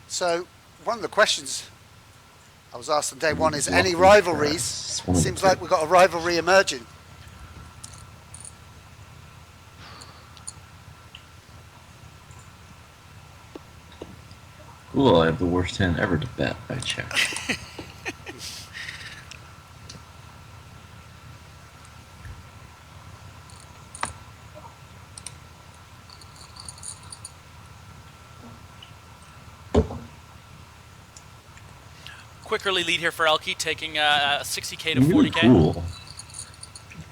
So one of the questions I was asked on day one is Bluff any is rivalries? it's one of the Seems two. like we've got a rivalry emerging. Cool, I have the worst hand ever to bet by check. Quick early lead here for ElkY, taking 60k to Really 40k. cool.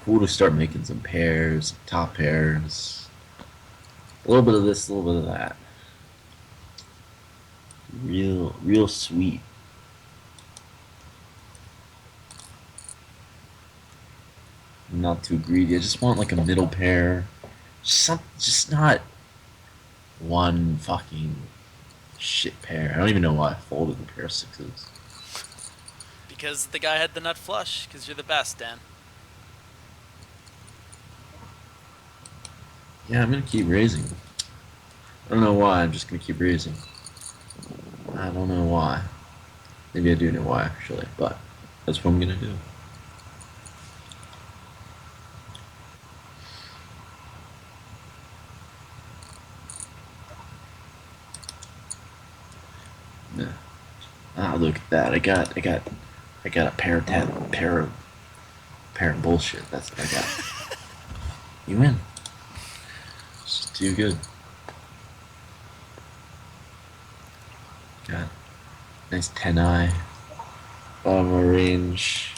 Cool to start making some pairs, top pairs. A little bit of this, a little bit of that. Real sweet. I'm not too greedy. I just want like a middle pair. Just not one fucking shit pair. I don't even know why I folded the pair of sixes. Because the guy had the nut flush, because you're the best, Dan. Yeah, I'm gonna keep raising. I don't know why, I'm just gonna keep raising. I don't know why. Maybe I do know why, actually, but that's what I'm gonna do. Yeah. Ah, look at that. I got a pair of bullshit. That's what I got. You win. It's just too good. Got nice 10-eye. Bottom of my range.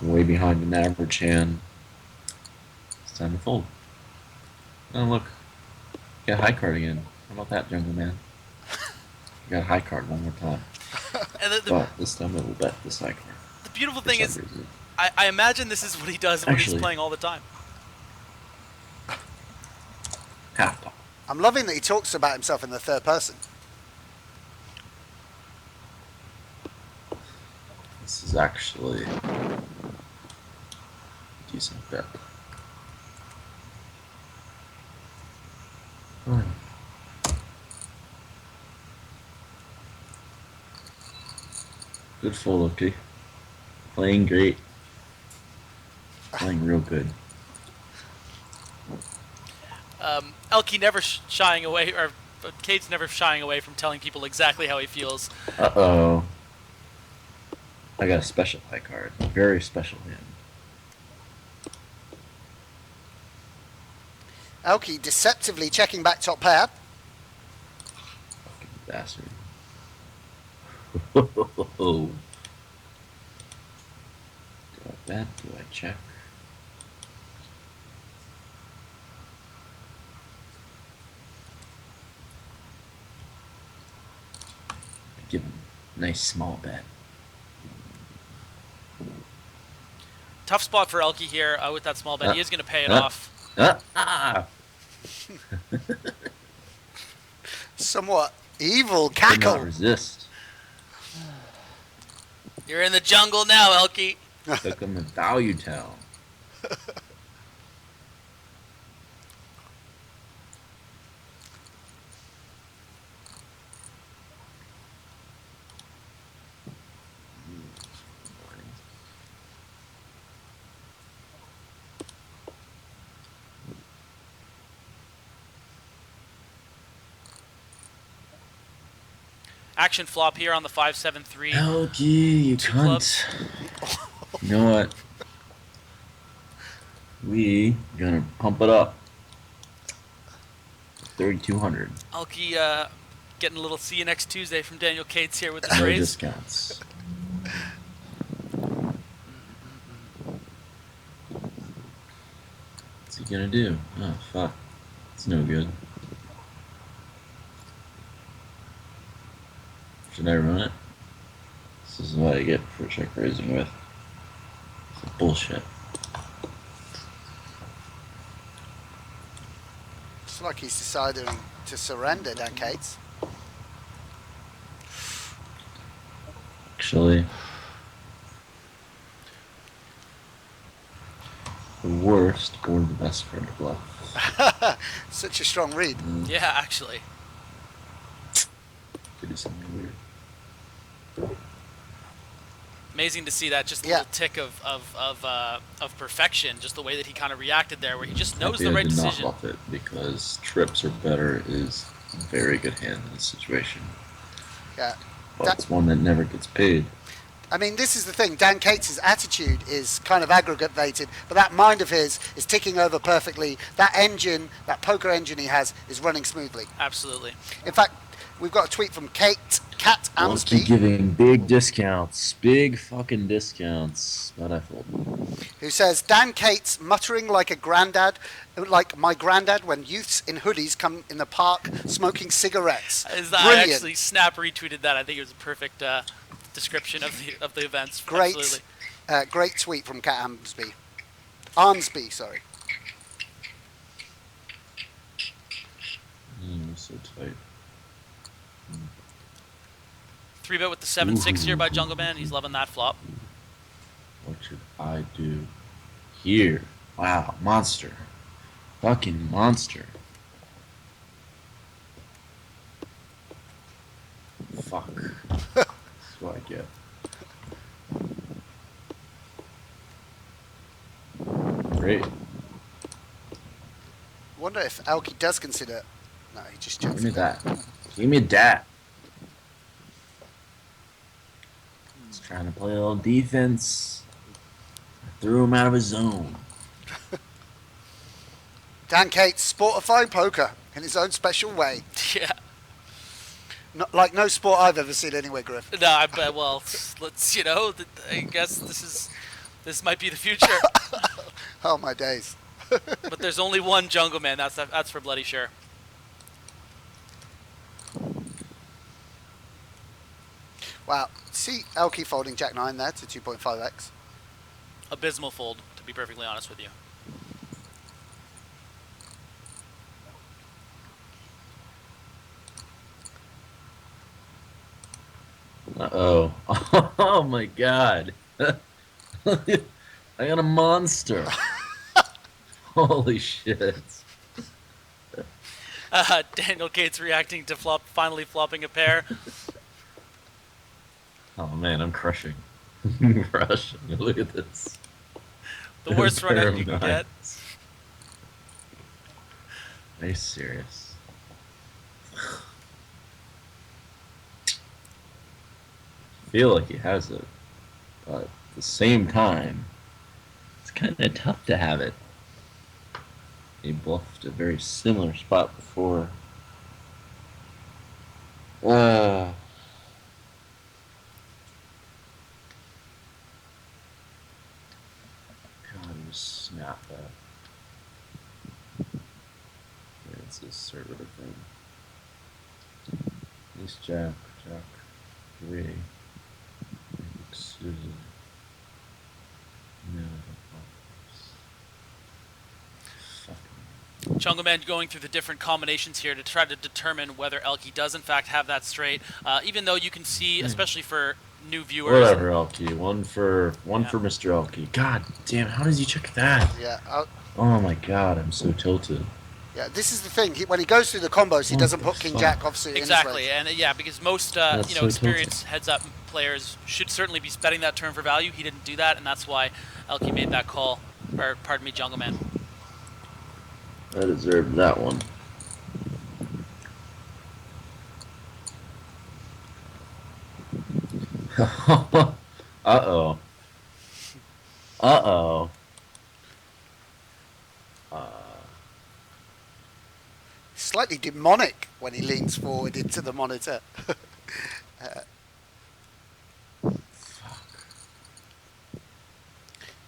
I'm way behind an average hand. It's time to fold. Oh look. Got high card again. How about that, jungle man? You got high card one more time. And But this time it will bet this high card. The beautiful thing is, I imagine this is what he does when he's playing all the time. Half top. I'm loving that he talks about himself in the third person. This is actually a decent bet. Fine. Good full, okay. Playing great. Playing real good. ElkY never shying away, or Kate's never shying away from telling people exactly how he feels. Uh-oh. I got a special high card. Very special hand. ElkY deceptively checking back top pair. Fucking bastard. Do I bet? Do I check? I give him a nice small bet. Tough spot for ElkY here with that small bet. He is going to pay it off. Somewhat evil Could not cackle. resist. You're in the jungle now, ElkY. Took him to Value Town. Action flop here on the 5-7-3. ElkY, you cunt. You know what? We gonna pump it up. 3,200. ElkY getting a little see you next Tuesday from Daniel Cates here with the No raise. discounts. What's he gonna do? Oh fuck. It's no good. Should I run it? This is what I get for check raising with. It's bullshit. It's like he's deciding to surrender, Dan Cates. Actually, the worst or the best card to bluff. Such a strong read. Yeah, actually. Could do something weird. Amazing to see that, just a little tick of perfection, just the way that he kind of reacted there, where he just knows Happy the I right did not decision. bluff it because trips are better is a very good hand in this situation. Yeah. That's one that never gets paid. I mean, this is the thing. Dan Cates' attitude is kind of aggravated, but that mind of his is ticking over perfectly. That engine, that poker engine he has, is running smoothly. Absolutely. In fact, we've got a tweet from Kat Must be Amsby, giving big discounts. Big fucking discounts. But I fold. who says, Dan Cates muttering like a granddad, like my granddad when youths in hoodies come in the park smoking cigarettes. I Brilliant. actually snap retweeted that. I think it was a perfect description of the events. Great, Absolutely. great tweet from Kat Armsby, sorry. So tight. 3-bet with the 7-6 here by Jungle Man. He's loving that flop. What should I do here? Wow, monster. Fucking monster. Fuck. That's what I get. Great. Wonder if ElkY does consider. No, he just Give jumps. me that. Give me that. He's trying to play a little defense. I threw him out of his zone. Dan Cates, sportifying poker in his own special way. Yeah. Not, like no sport I've ever seen anywhere, Griff. No, I bet. Well, let's. I guess this might be the future. Oh my days. But there's only one Jungle Man. That's for bloody sure. Wow. See ElkY folding Jack 9 there to 2.5x. Abysmal fold, to be perfectly honest with you. Uh-oh. Oh my god. I got a monster. Holy shit. Daniel Cates reacting to finally flopping a pair. Oh man, I'm crushing. I'm crushing. Look at this. The worst run out you can get. Are you serious? I feel like he has it, but at the same time, it's kind of tough to have it. He bluffed a very similar spot before. God, he just snapped that. Yeah, it's a server thing. Ace Jack, Jack 3. Susan. No. Jungle Man going through the different combinations here to try to determine whether ElkY does in fact have that straight. Even though you can see, especially for new viewers. Whatever, ElkY. One for Mr. ElkY. God damn, how does he check that? Yeah. Oh my god, I'm so tilted. Yeah, this is the thing. When he goes through the combos, he doesn't put King Jack obviously Exactly, in his range. and yeah, because most so experienced heads-up players should certainly be betting that turn for value. He didn't do that, and that's why ElkY made that call. Or pardon me, Jungle Man. I deserved that one. Uh-oh. Uh-oh. Slightly demonic when he leans forward into the monitor.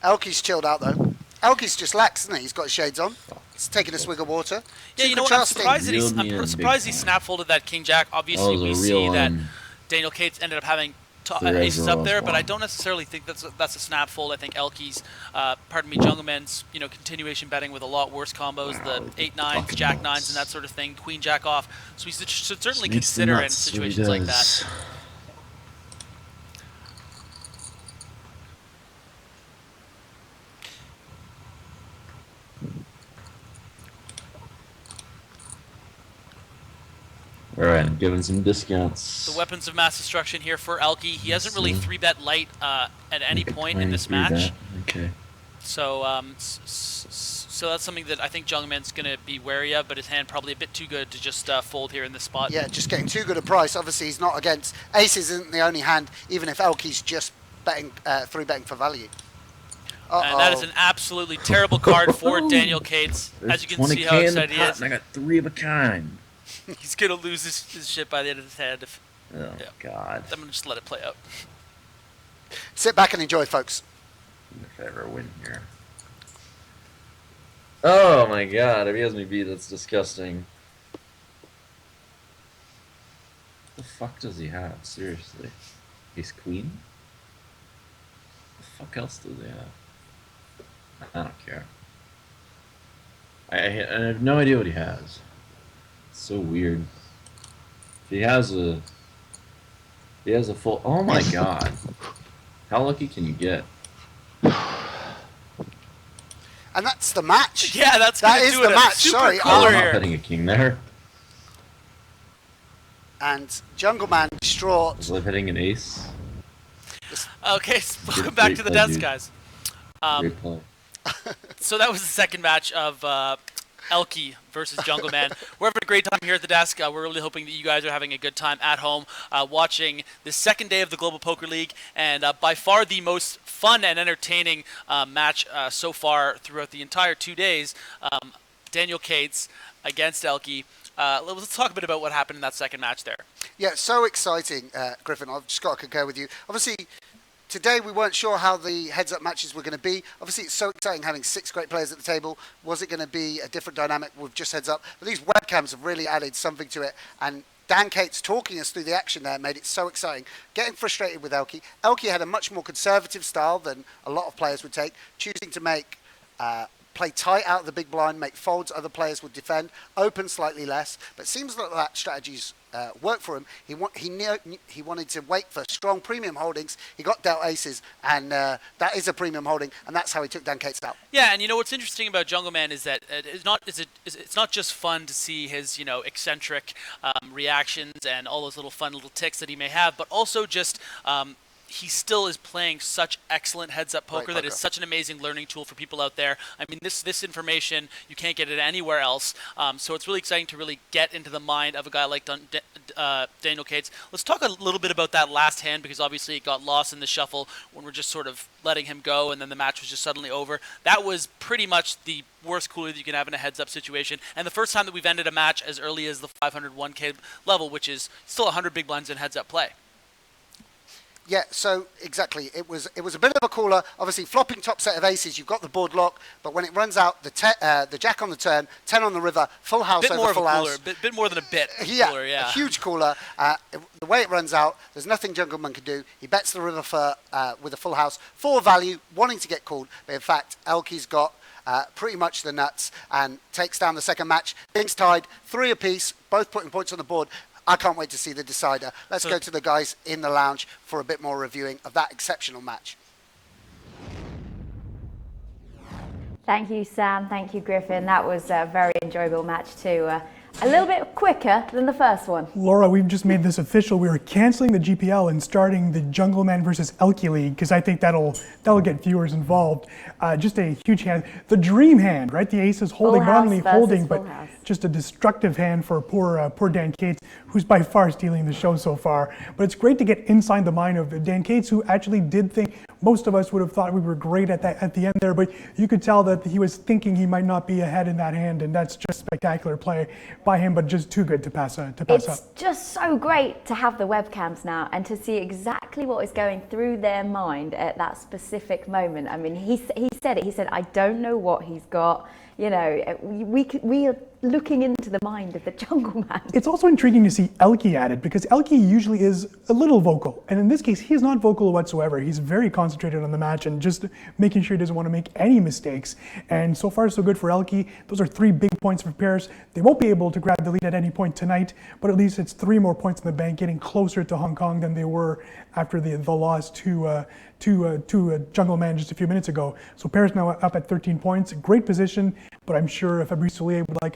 ElkY's chilled out though. ElkY's just lax, isn't he? He's got his shades on. He's taking a swig of water. Yeah, you know what? I'm surprised he snap folded that King Jack. Obviously, we see that Daniel Cates ended up having aces up there, but I don't necessarily think that's a snap fold. I think ElkY's, pardon me, Jungle Man's, continuation betting with a lot worse combos, the 8-9s, Jack 9s, and that sort of thing, Queen Jack off. So he should certainly consider in situations like that. Alright, I'm giving some discounts. The weapons of mass destruction here for ElkY. He hasn't really 3-bet light at any point in this match. Okay. So so that's something that I think Jungleman's going to be wary of, but his hand probably a bit too good to just fold here in this spot. Yeah, just getting too good a price. Obviously, he's not against aces. Isn't the only hand, even if ElkY's just betting 3-betting for value. And that is an absolutely terrible card for Daniel Cates. As you can see how excited he is. And I got 3 of a kind. He's going to lose his shit by the end of his hand. God. I'm going to just let it play out. Sit back and enjoy, folks. If I ever win here. Oh my god, if he has me beat, that's disgusting. What the fuck does he have? Seriously. Ace Queen? What the fuck else does he have? I don't care. I have no idea what he has. It's so weird. If he has a... He has a full... Oh my god. How lucky can you get? And that's the match. Yeah, that is the match. Sorry, I'm not betting a king there. And Jungleman distraught. Was I hitting an ace? Okay, so back to the desk, guys. Great play. So that was the second match of ElkY versus Jungleman. We're having a great time here at the desk. We're really hoping that you guys are having a good time at home watching the second day of the Global Poker League, and by far the most fun and entertaining match so far throughout the entire 2 days. Daniel Cates against ElkY. Let's talk a bit about what happened in that second match there. Yeah, so exciting, Griffin. I've just got to concur with you. Obviously, today we weren't sure how the heads-up matches were going to be. Obviously, it's so exciting having 6 great players at the table. Was it going to be a different dynamic with just heads-up? But these webcams have really added something to it. And Dan Cates talking us through the action there made it so exciting. Getting frustrated with ElkY. ElkY had a much more conservative style than a lot of players would take, choosing to make play tight out of the big blind, make folds other players would defend, open slightly less. But it seems like that strategy's worked for him. He wanted to wait for strong premium holdings. He got dealt aces, and that is a premium holding, and that's how he took Dan Cates out. Yeah, and you know what's interesting about Jungleman is that it's not just fun to see his eccentric reactions and all those little fun little ticks that he may have, but also just he still is playing such excellent heads-up poker that is such an amazing learning tool for people out there. I mean, this information, you can't get it anywhere else. So it's really exciting to really get into the mind of a guy like Daniel Cates. Let's talk a little bit about that last hand, because obviously it got lost in the shuffle when we're just sort of letting him go, and then the match was just suddenly over. That was pretty much the worst cooler that you can have in a heads-up situation, and the first time that we've ended a match as early as the 501k level, which is still 100 big blinds in heads-up play. Yeah, so exactly. It was a bit of a cooler. Obviously, flopping top set of aces, you've got the board lock, but when it runs out, the jack on the turn, 10 on the river, full house over full house. Bit more than a bit. Cooler, yeah. A huge cooler. The way it runs out, there's nothing Jungleman can do. He bets the river for with a full house, for value, wanting to get called. But in fact, ElkY's got pretty much the nuts and takes down the second match. Things tied, 3 apiece, both putting points on the board. I can't wait to see the decider. Let's go to the guys in the lounge for a bit more reviewing of that exceptional match. Thank you, Sam. Thank you, Griffin. That was a very enjoyable match too. A little bit quicker than the first one. Laura, we've just made this official. We are canceling the GPL and starting the Jungleman versus ElkY League, because I think that'll get viewers involved. Just a huge hand. The dream hand, right? The ace is holding, not only holding, but just a destructive hand for poor Dan Cates, who's by far stealing the show so far. But it's great to get inside the mind of Dan Cates, who actually did think, most of us would have thought we were great at the end there, but you could tell that he was thinking he might not be ahead in that hand, and that's just spectacular play by him, but just too good to pass up. It's just so great to have the webcams now and to see exactly what is going through their mind at that specific moment. I mean, he said it. He said, "I don't know what he's got." You know, we are looking into the mind of the Jungleman. It's also intriguing to see ElkY at it, because ElkY usually is a little vocal, and in this case he's not vocal whatsoever. He's very concentrated on the match and just making sure he doesn't want to make any mistakes. And so far so good for ElkY. Those are 3 big points for pairs. They won't be able to grab the lead at any point tonight, but at least it's 3 more points in the bank, getting closer to Hong Kong than they were after the loss to Jungleman just a few minutes ago. So pairs now up at 13 points. Great position. but I'm sure Fabrice Soulier would like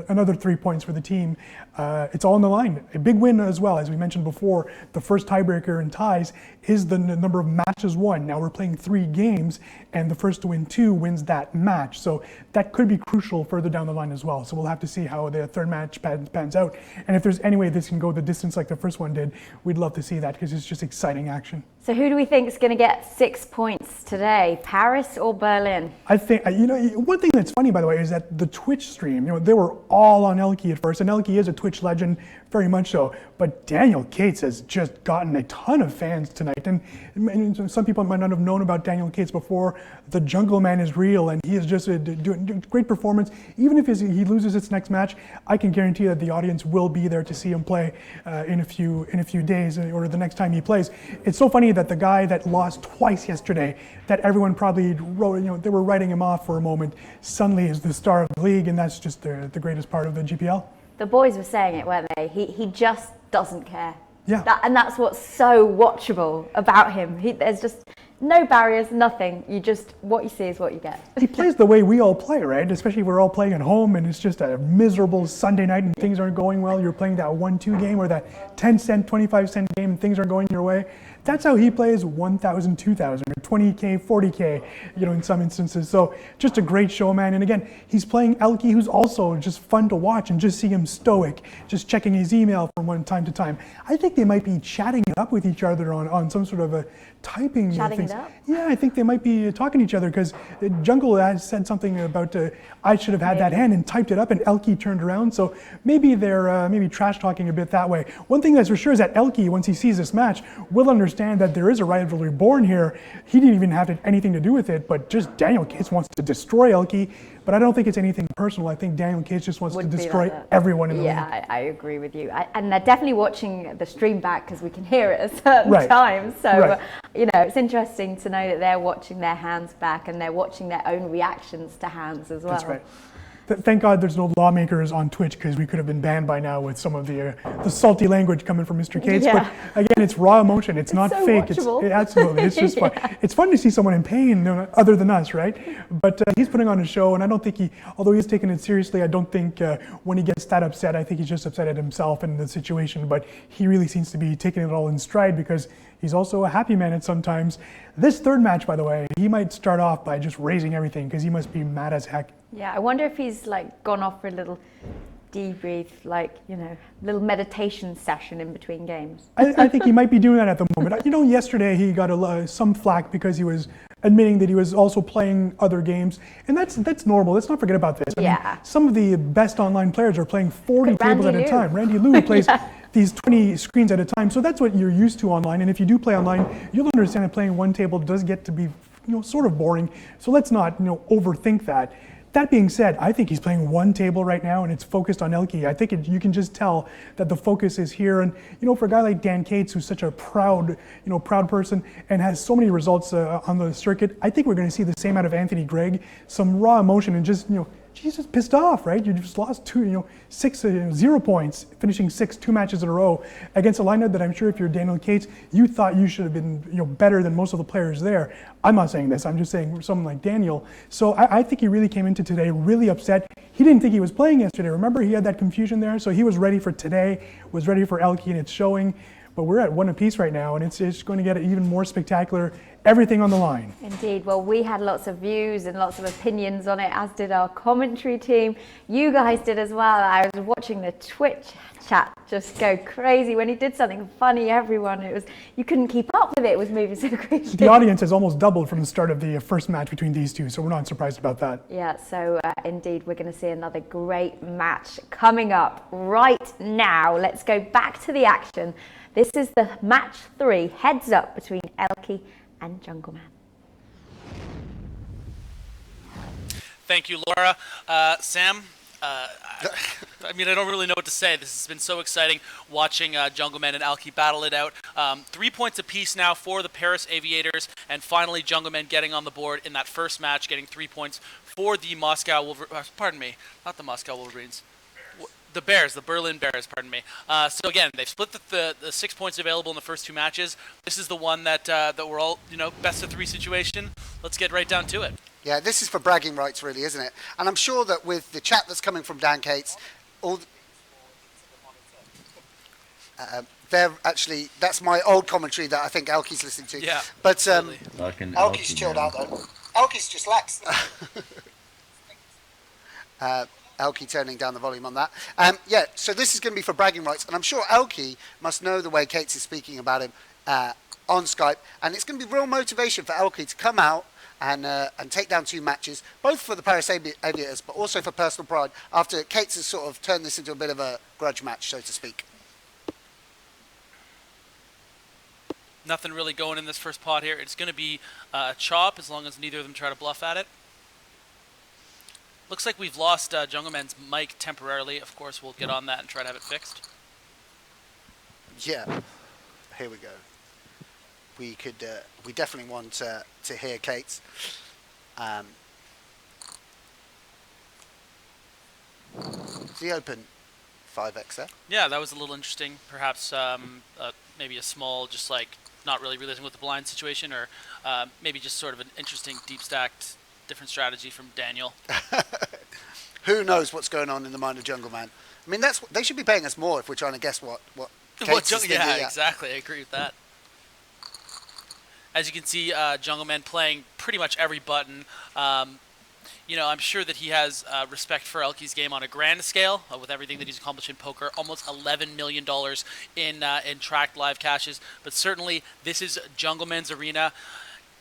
another 3 points for the team. It's all on the line. A big win as well, as we mentioned before. The first tiebreaker in ties is the number of matches won. Now we're playing 3 games, and the first to win 2 wins that match. So that could be crucial further down the line as well. So we'll have to see how the third match pans out. And if there's any way this can go the distance like the first one did, we'd love to see that because it's just exciting action. So who do we think is going to get 6 points today, Paris or Berlin? I think, one thing that's funny, by the way, is that the Twitch stream, they were all on ElkY at first, and ElkY is a Twitch legend, very much so, but Daniel Cates has just gotten a ton of fans tonight, and some people might not have known about Daniel Cates before. The Jungle Man is real, and he is just doing a great performance. Even if he loses his next match, I can guarantee that the audience will be there to see him play in a few days, or the next time he plays. It's so funny that the guy that lost twice yesterday, that everyone probably wrote, they were writing him off for a moment, suddenly is the star of the league, and that's just the greatest part of the GPL. The boys were saying it, weren't they? He just doesn't care. Yeah. And that's what's so watchable about him. There's just no barriers, nothing. What you see is what you get. He plays the way we all play, right? Especially if we're all playing at home and it's just a miserable Sunday night and things aren't going well. You're playing that 1-2 game or that 10-cent, 25-cent game and things aren't going your way. That's how he plays 1,000, 2,000, or 20K, 40K, in some instances. So just a great showman. And again, he's playing ElkY, who's also just fun to watch, and just see him stoic, just checking his email from time to time. I think they might be chatting it up with each other on some sort of a typing Chatting things. it up? Yeah, I think they might be talking to each other because Jungle has said something about I should have had that hand and typed it up, and ElkY turned around. So maybe they're maybe trash talking a bit that way. One thing that's for sure is that ElkY, once he sees this match, will understand that there is a rivalry born here. He didn't even have anything to do with it, but just Daniel Cates wants to destroy ElkY. But I don't think it's anything personal. I think Daniel Cates just wants to destroy everyone in the league. Yeah, I agree with you. And they're definitely watching the stream back because we can hear it at certain times. So, it's interesting to know that they're watching their hands back and they're watching their own reactions to hands as well. That's right. Thank God there's no lawmakers on Twitch because we could have been banned by now with some of the salty language coming from Mr. Cates. Yeah. But again, it's raw emotion. It's not so fake. Absolutely. It's just fun. It's fun to see someone in pain other than us, right? But he's putting on a show, and I don't think although he's taking it seriously, I don't think when he gets that upset, I think he's just upset at himself and the situation. But he really seems to be taking it all in stride because he's also a happy man at sometimes. This third match, by the way, he might start off by just raising everything because he must be mad as heck. Yeah, I wonder if he's gone off for a little debrief, little meditation session in between games. I think he might be doing that at the moment. Yesterday he got some flack because he was admitting that he was also playing other games, and that's normal. Let's not forget about this. I mean, some of the best online players are playing 40 tables at a time. Randy Liu plays these 20 screens at a time, so that's what you're used to online. And if you do play online, you'll understand that playing one table does get to be sort of boring. So let's not overthink that. That being said, I think he's playing one table right now and it's focused on ElkY. I think you can just tell that the focus is here. And, for a guy like Dan Cates, who's such a proud person and has so many results on the circuit, I think we're going to see the same out of Anthony Gregg. Some raw emotion and just, he's just pissed off, right? You just lost 0 points, finishing 2 matches in a row against a lineup that I'm sure if you're Daniel Cates, you thought you should have been, better than most of the players there. I'm not saying this. I'm just saying someone like Daniel. So I think he really came into today really upset. He didn't think he was playing yesterday. Remember, he had that confusion there. So he was ready for today, was ready for ElkY, and it's showing. But we're at 1 apiece right now, and it's going to get even more spectacular. Everything on the line. Indeed. Well, we had lots of views and lots of opinions on it, as did our commentary team. You guys did as well. I was watching the Twitch chat just go crazy. When he did something funny, you couldn't keep up with it. It was moving so quickly. The audience has almost doubled from the start of the first match between these two, so we're not surprised about that. Yeah, so indeed, we're going to see another great match coming up right now. Let's go back to the action. This is the match 3, heads up between ElkY and Jungle Man. Thank you, Laura. Sam, I don't really know what to say. This has been so exciting watching Jungle Man and ElkY battle it out. 3 points apiece now for the Paris Aviators, and finally Jungle Man getting on the board in that first match, getting 3 points for the Moscow Wolverines. Pardon me, not the Moscow Wolverines. The Bears, the Berlin Bears, pardon me. So again, they've split the 6 points available in the first 2 matches. This is the one that we're all, best of 3 situation. Let's get right down to it. Yeah, this is for bragging rights, really, isn't it? And I'm sure that with the chat that's coming from Dan Cates, all they're actually, that's my old commentary that I think ElkY's listening to. Yeah, but Fucking ElkY's ElkY, chilled man. out though. ElkY's just lax. ElkY turning down the volume on that. Yeah, so this is going to be for bragging rights, and I'm sure ElkY must know the way Cates is speaking about him on Skype, and it's going to be real motivation for ElkY to come out and take down 2 matches, both for the Paris Aviators, but also for personal pride, after Cates has sort of turned this into a bit of a grudge match, so to speak. Nothing really going in this first pot here. It's going to be a chop as long as neither of them try to bluff at it. Looks like we've lost Jungleman's mic temporarily. Of course, we'll get on that and try to have it fixed. Yeah, here we go. We could, we definitely want to hear Cates. The open 5x there. Yeah, that was a little interesting. Perhaps maybe a small, just like not really realizing what the blind situation, or maybe just sort of an interesting deep stacked different strategy from Daniel. Who knows what's going on in the mind of Jungleman? I mean, that's they should be paying us more if we're trying to guess what Cates is thinking. Yeah, exactly. I agree with that. As you can see, Jungleman playing pretty much every button. You know, I'm sure that he has respect for ElkY's game on a grand scale with everything that he's accomplished in poker. Almost $11 million in tracked live caches. But certainly, this is Jungleman's arena.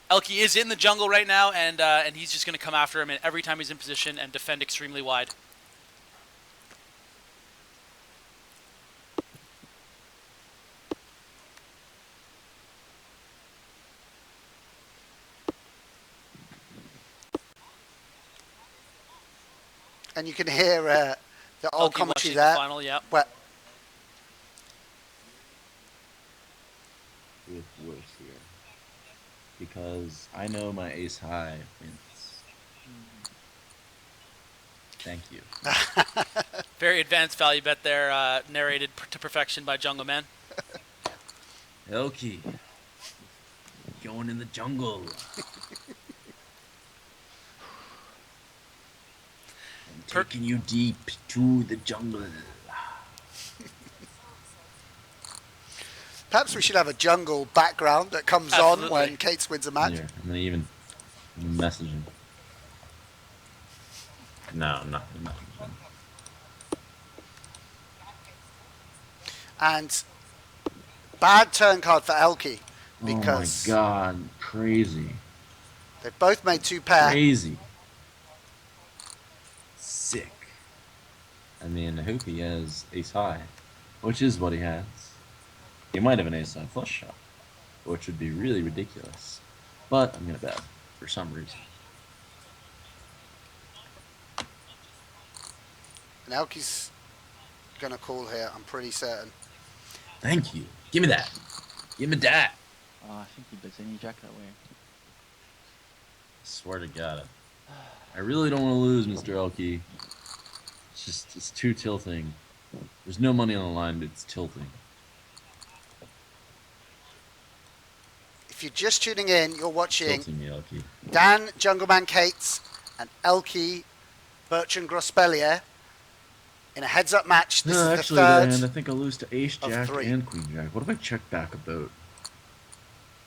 ElkY is in the jungle right now, and he's just going to come after him and every time he's in position and defend extremely wide. And you can hear the old ElkY commentary watching there. the final, yeah. Well, With worse here. Because I know my ace high wins. Thank you. Very advanced value bet there, narrated to perfection by Jungleman. ElkY. Going in the jungle. I'm taking you deep to the jungle. perhaps we should have a jungle background that comes on when Cates wins a match. Yeah, and then even message him. No, not message him. And bad turn card for ElkY because oh my god, crazy. They've both made 2 pair. Crazy. Sick. I mean, I hope he has ace high, which is what he has. He might have an ace high flush shot, which would be really ridiculous. But I'm gonna bet for some reason. And ElkY's gonna call here, I'm pretty certain. Thank you. Give me that. Give me that. Oh, I think he bets any jack that way. Swear to God. I really don't want to lose, Mr. ElkY. It's just, it's too tilting. There's no money on the line, but it's tilting. If you're just tuning in, you're watching Tilting me, ElkY. Dan Jungleman Cates and ElkY Bertrand Grospellier in a heads-up match. This is Actually, the third. man, I think I'll lose to ace of jack 3. and queen jack. What if I check back a boat?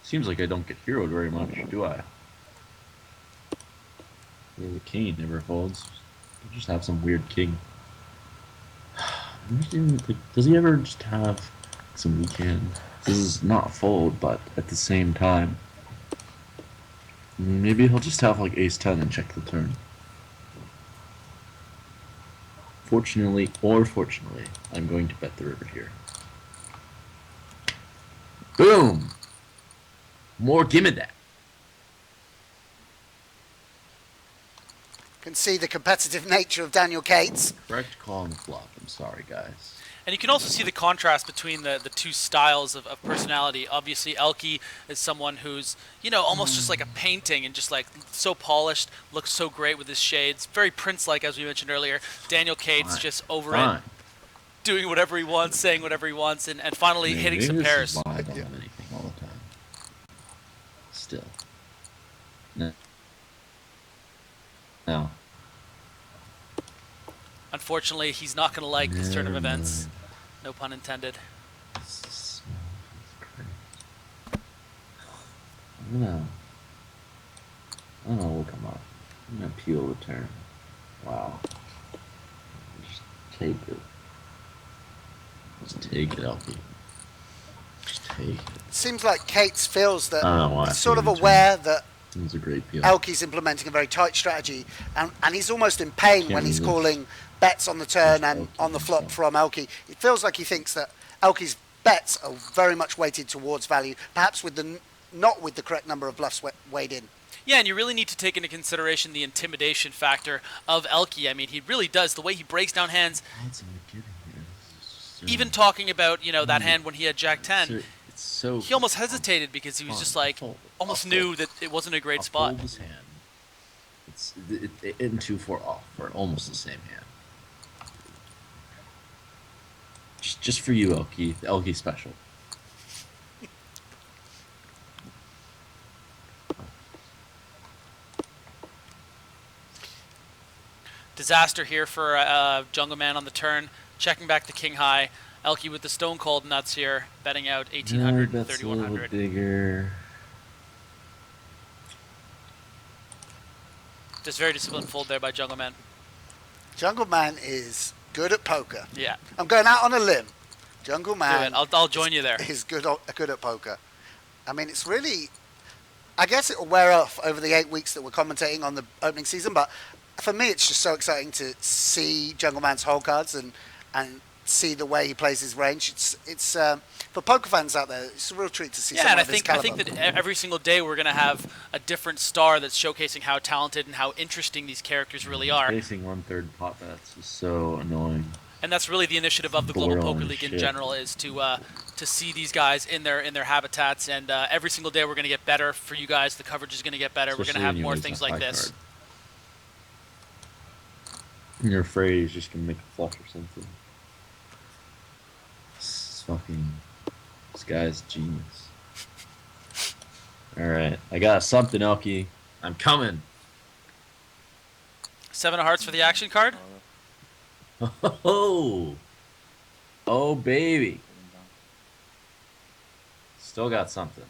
Seems like I don't get heroed very much, do I? Yeah, the king never folds. I just have some weird king. Does he ever just have some weekend? This is not fold, but at the same time, maybe he'll just have like ace 10 and check the turn. Fortunately or fortunately, I'm going to bet the river here. Boom! More gimme that. Can see the competitive nature of Daniel Cates. Correct call on the flop. I'm sorry, guys. And you can also see the contrast between the two styles of personality. Obviously, ElkY is someone who's, you know, almost just like a painting and just like so polished, looks so great with his shades. Very Prince-like, as we mentioned earlier. Daniel Cates just over it, doing whatever he wants, saying whatever he wants, and finally hitting some pairs. I don't have anything all the time. Still. No. No. Unfortunately, he's not going to like this turn of events. No pun intended. I'm gonna look him up. I'm gonna peel the turn. Wow. Just take it. Just take it, LP. Just take it. Seems like Cates feels that I don't know why he's I sort of peel the aware that It was a great peel. ElkY's implementing a very tight strategy, and he's almost in pain Can't when he's resist. calling bets on the turn and ElkY on the flop himself. from ElkY. It feels like he thinks that ElkY's bets are very much weighted towards value, perhaps with not with the correct number of bluffs weighed in. Yeah, and you really need to take into consideration the intimidation factor of ElkY. I mean, he really does. The way he breaks down hands, even talking about, you know, that hand when he had Jack 10, It's so. he almost hesitated because he was just like, almost knew that it wasn't a great spot. Fold his hand. It's in 2-4 off for almost the same hand. Just for you, ElkY. The ElkY special. Disaster here for Jungle Man on the turn, checking back to King High. ElkY with the stone cold nuts here, betting out 1800, That's a little 3100. bigger. Just very disciplined fold there by Jungle Man. Jungle Man is good at poker. Yeah. I'm going out on a limb. Jungle Man. I'll join you there. Is good at poker. I mean, it's really. I guess it will wear off over the 8 weeks that we're commentating on the opening season, but for me, it's just so exciting to see Jungle Man's hole cards and see the way he plays his range. It's for poker fans out there, it's a real treat to see. Yeah, someone and I of his think caliber. that every single day we're gonna have a different star that's showcasing how talented and how interesting these characters really are. Facing 1/3 pot bets is so annoying. And that's really the initiative of the Global Boring Poker League in shit. general, is to see these guys in their habitats. And every single day we're gonna get better for you guys. The coverage is gonna get better. Especially we're gonna have when you more lose things a like high this. card. And you're afraid he's just gonna make a flush or something. This guy's genius. Alright, I got something, ElkY. I'm coming. 7 of hearts for the action card. Oh, oh baby. Still got something.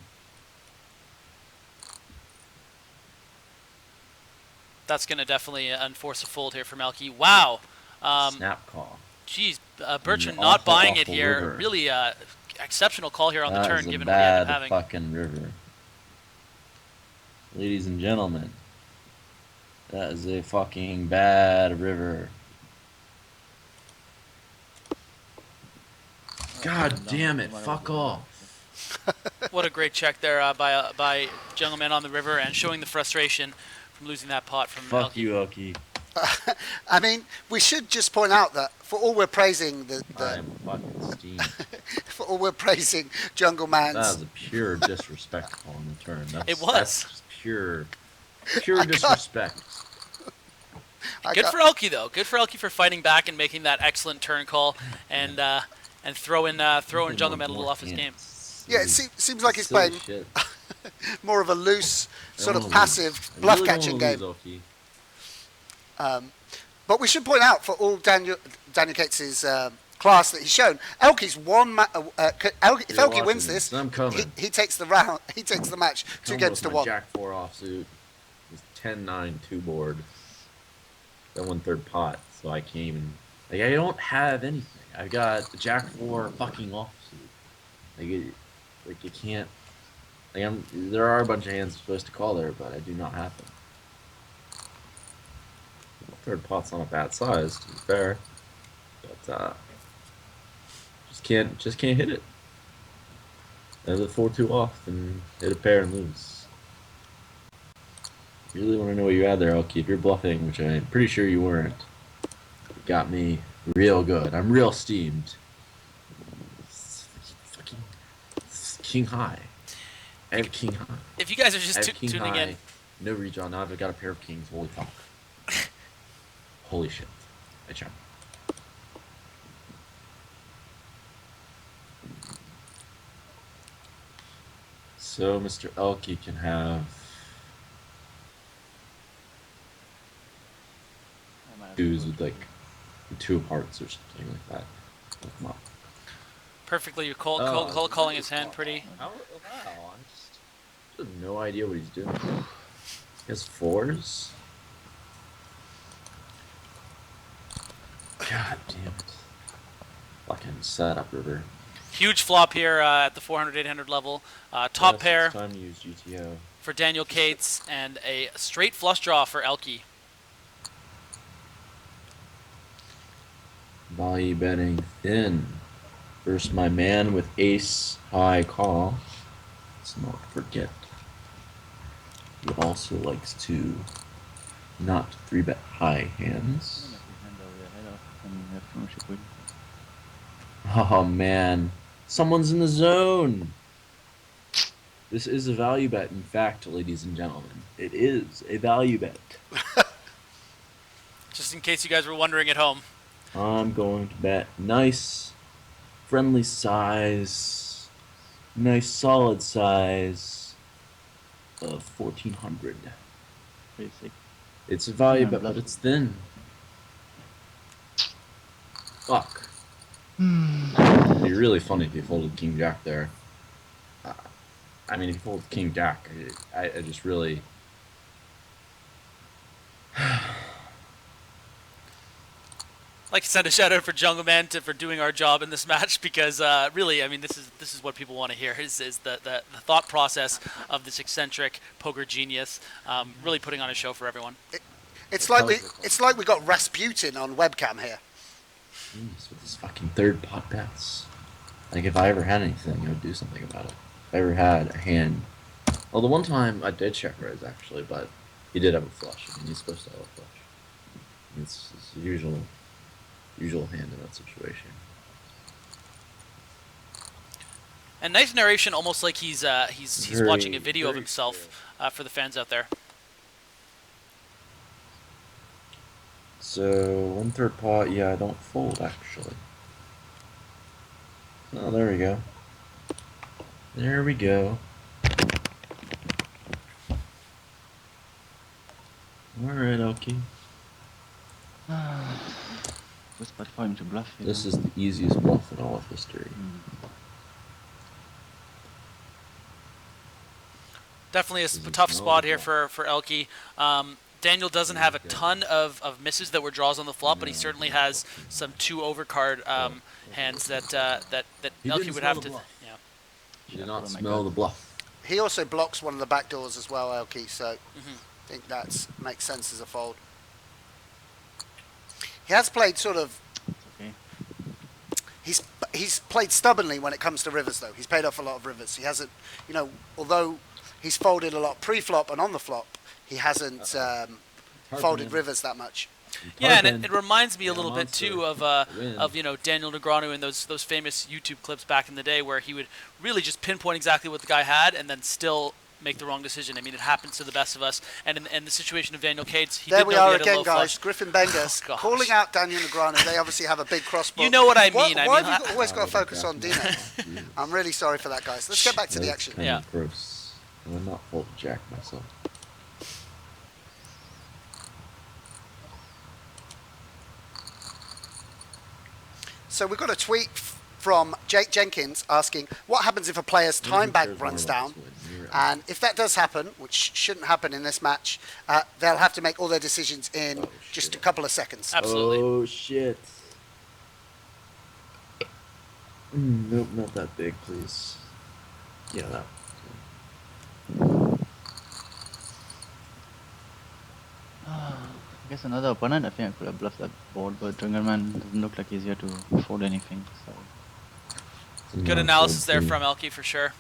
That's gonna definitely enforce a fold here from ElkY. Wow. Snap call. Geez, Bertrand An not awful, buying it awful here. river. Really exceptional call here on the That turn, is a given what he ended up bad having. fucking river. Ladies and gentlemen, that is a fucking bad river. God damn it, fuck off. What a great check there by Jungle Man on the river, and showing the frustration from losing that pot from Fuck ElkY. you, ElkY. I mean, we should just point out that for all we're praising I'm fucking steamed. for all we're praising Jungle Man's. That was a pure disrespect on the turn. It was. That's just pure disrespect. Good for ElkY though. Good for ElkY for fighting back and making that excellent turn call, and throwing Jungle Man a little off his game. Yeah, it seems like he's Silly playing shit. more of a loose, sort of don't passive I bluff really don't catching wanna game. lose, ElkY. But we should point out for all Daniel Cates' class that he's shown, ElkY's won. If ElkY wins this, I'm coming. he takes the round. He takes the match 2 games to my 1. Jack 4 offsuit. It's 10-9 2 board. That 1/3 pot, so I can't even. Like, I don't have anything. I've got the Jack 4 fucking offsuit. You can't. There are a bunch of hands I'm supposed to call there, but I do not have them. 1/3 pot's not a bad size, to be fair, but just can't hit it. I have the 4-2 off and hit a pair and lose. You really want to know what you had there, ElkY. If you're bluffing, which I'm pretty sure you weren't, you got me real good. I'm real steamed. Fucking King High. I have King High. If you guys are I just have King tuning High, in, no redraw. Now I've got a pair of kings. Holy fuck. Holy shit. I jump. So Mr. ElkY can have twos with like 2 of hearts or something like that. Come on. Perfectly, you're calling his hand pretty. Wow, I just have no idea what he's doing. He has 4s? God damn it. Fucking setup, River. Huge flop here at the 400, 800 level. Top Yes, pair it's time to use GTO. for Daniel Cates and a straight flush draw for ElkY. Value betting thin. First, my man with ace high call. Let's not forget. He also likes to not 3-bet high hands. Oh man, someone's in the zone. This is a value bet, in fact, ladies and gentlemen. It is a value bet. Just in case you guys were wondering at home. I'm going to bet nice, friendly size, nice solid size of 1400. Basic. It's a value bet, but it's thin. Fuck. It'd be really funny if you folded King Jack there. I mean, if you folded King Jack, I just really. Like to send a shout out for Jungle Man for doing our job in this match, because really, I mean, this is what people want to hear is the thought process of this eccentric poker genius, really putting on a show for everyone. It's like we got Rasputin on webcam here. Jeez, with this fucking third pot bets. Like, if I ever had anything, I would do something about it. If I ever had a hand. Well, the one time I did check raise, actually, but he did have a flush. I mean, he's supposed to have a flush. It's the usual hand in that situation. And nice narration, almost like he's watching a video of himself for the fans out there. So, 1/3 pot, yeah, I don't fold, actually. Oh, there we go. There we go. Alright, ElkY. What's bad for him to bluff? This is the easiest bluff in all of history. Definitely a tough spot here for ElkY. Daniel doesn't have a ton of misses that were draws on the flop, but he certainly has some 2 overcard hands that ElkY would have to. Yeah. He did not smell the bluff. He also blocks one of the back doors as well, ElkY, so I think that makes sense as a fold. He has played sort of. Okay. He's played stubbornly when it comes to rivers, though. He's paid off a lot of rivers. He hasn't, although he's folded a lot pre-flop and on the flop, he hasn't folded rivers that much. Yeah, and it reminds me a little bit too of Daniel Negreanu and those famous YouTube clips back in the day where he would really just pinpoint exactly what the guy had and then still make the wrong decision. I mean, it happens to the best of us. And in the situation of Daniel Cates, he there did we know are he had again, a low guys. flush. Griffin Bengers calling out Daniel Negreanu. They obviously have a big crossbar. You know what I mean. Why have you always got to focus on Dino? I'm really sorry for that, guys. Let's get back to the action. Kind of gross. I would not fold Jack myself. So we've got a tweet from Jake Jenkins asking, what happens if a player's time bank runs down? And if that does happen, which shouldn't happen in this match, they'll have to make all their decisions in just a couple of seconds. Absolutely. Oh, shit. Nope, not that big, please. Yeah, that. I guess another opponent, I think I could have bluffed that board, but Jungerman doesn't look like he's here to fold anything. So. Good analysis there from ElkY for sure.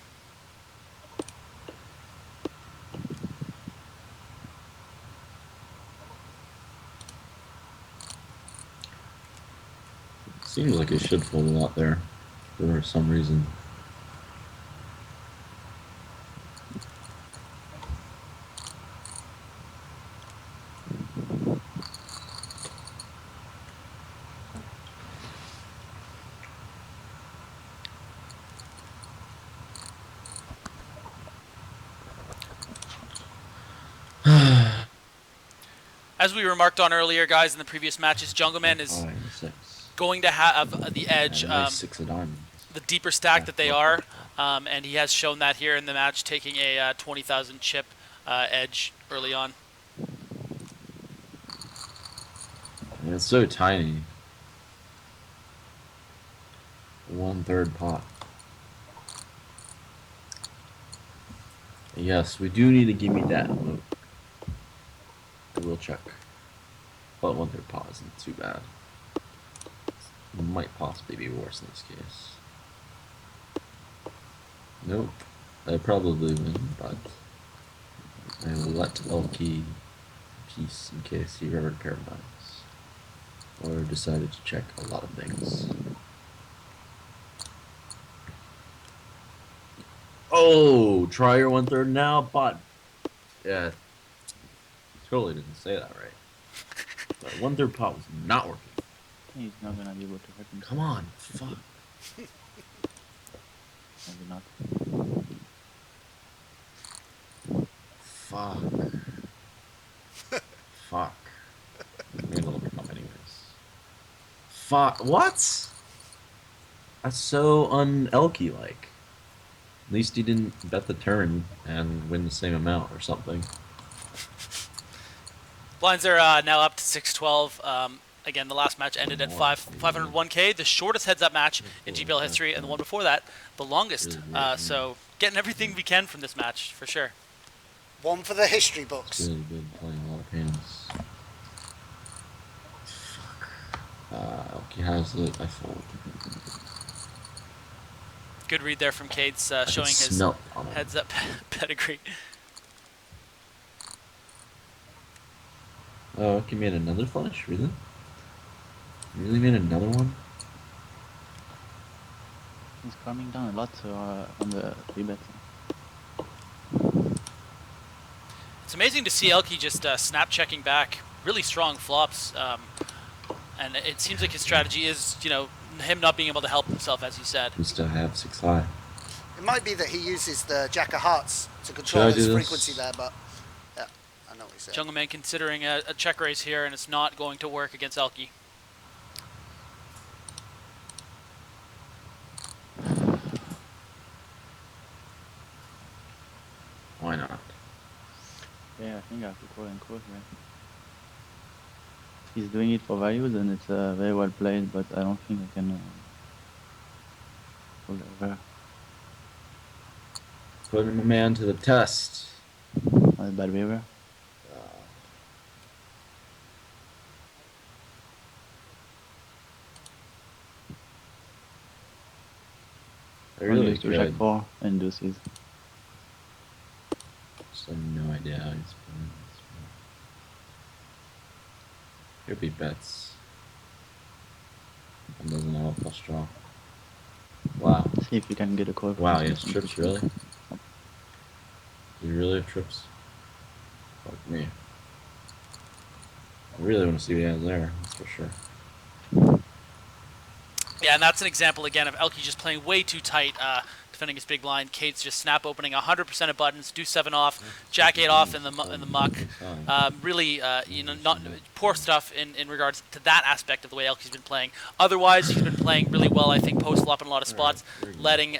Seems like he should fold a lot there for some reason. As we remarked on earlier, guys, in the previous matches, Jungleman is going to have the edge. Six of diamonds. The deeper stack that they are, and he has shown that here in the match, taking a 20,000 chip edge early on. And it's so tiny. 1/3 pot. Yes, we do need to give me that. I will check. But 1/3 pot isn't too bad. It might possibly be worse in this case. Nope. I probably win, but I will let ElkY peace in case he ever paradigms. Or decided to check a lot of things. Oh, try your 1/3 now, but yeah, totally didn't say that right. But 1/3 pot was not working. He's not gonna be able to hit him. Come on, fuck. Maybe not. Fuck. Fuck. Maybe it'll come up anyways. Fuck. What? That's so un-ElkY like. At least he didn't bet the turn and win the same amount or something. Blinds are now up to 612. Again, the last match ended at 501K, the shortest heads-up match in GPL history, and the one before that, the longest. So getting everything we can from this match, for sure. One for the history books. It's really good playing a lot of hands. Fuck. ElkY has it. I fold. Good read there from Cates, showing his heads-up pedigree. Oh, ElkY made another flush? Really? You really made another one? He's calming down a lot on the rebet. It's amazing to see ElkY just snap checking back really strong flops, and it seems like his strategy is, you know, him not being able to help himself, as you said. We still have 6 high. It might be that he uses the Jack of Hearts to control his frequency there, but yeah, I know what he said. Jungleman considering a check raise here, and it's not going to work against ElkY. Why not? Yeah, I think I have to call and call here. He's doing it for values and it's very well played, but I don't think I can pull over. Putting my man to the test. Bad river. I really to Jack 4 and deuces. Just have no idea how he's playing this. Could be bets. And doesn't have a flush draw. Wow. See if you can get a call. Wow, he has trips, really? Do you really have trips? Fuck me. I really want to see what he has there, that's for sure. Yeah, and that's an example, again, of ElkY just playing way too tight, defending his big blind. Cates just snap opening 100% of buttons, do 7 off, Jack 8 off in the muck. Really, you know, not poor stuff in regards to that aspect of the way ElkY's been playing. Otherwise, he's been playing really well, I think, post-flop in a lot of spots, letting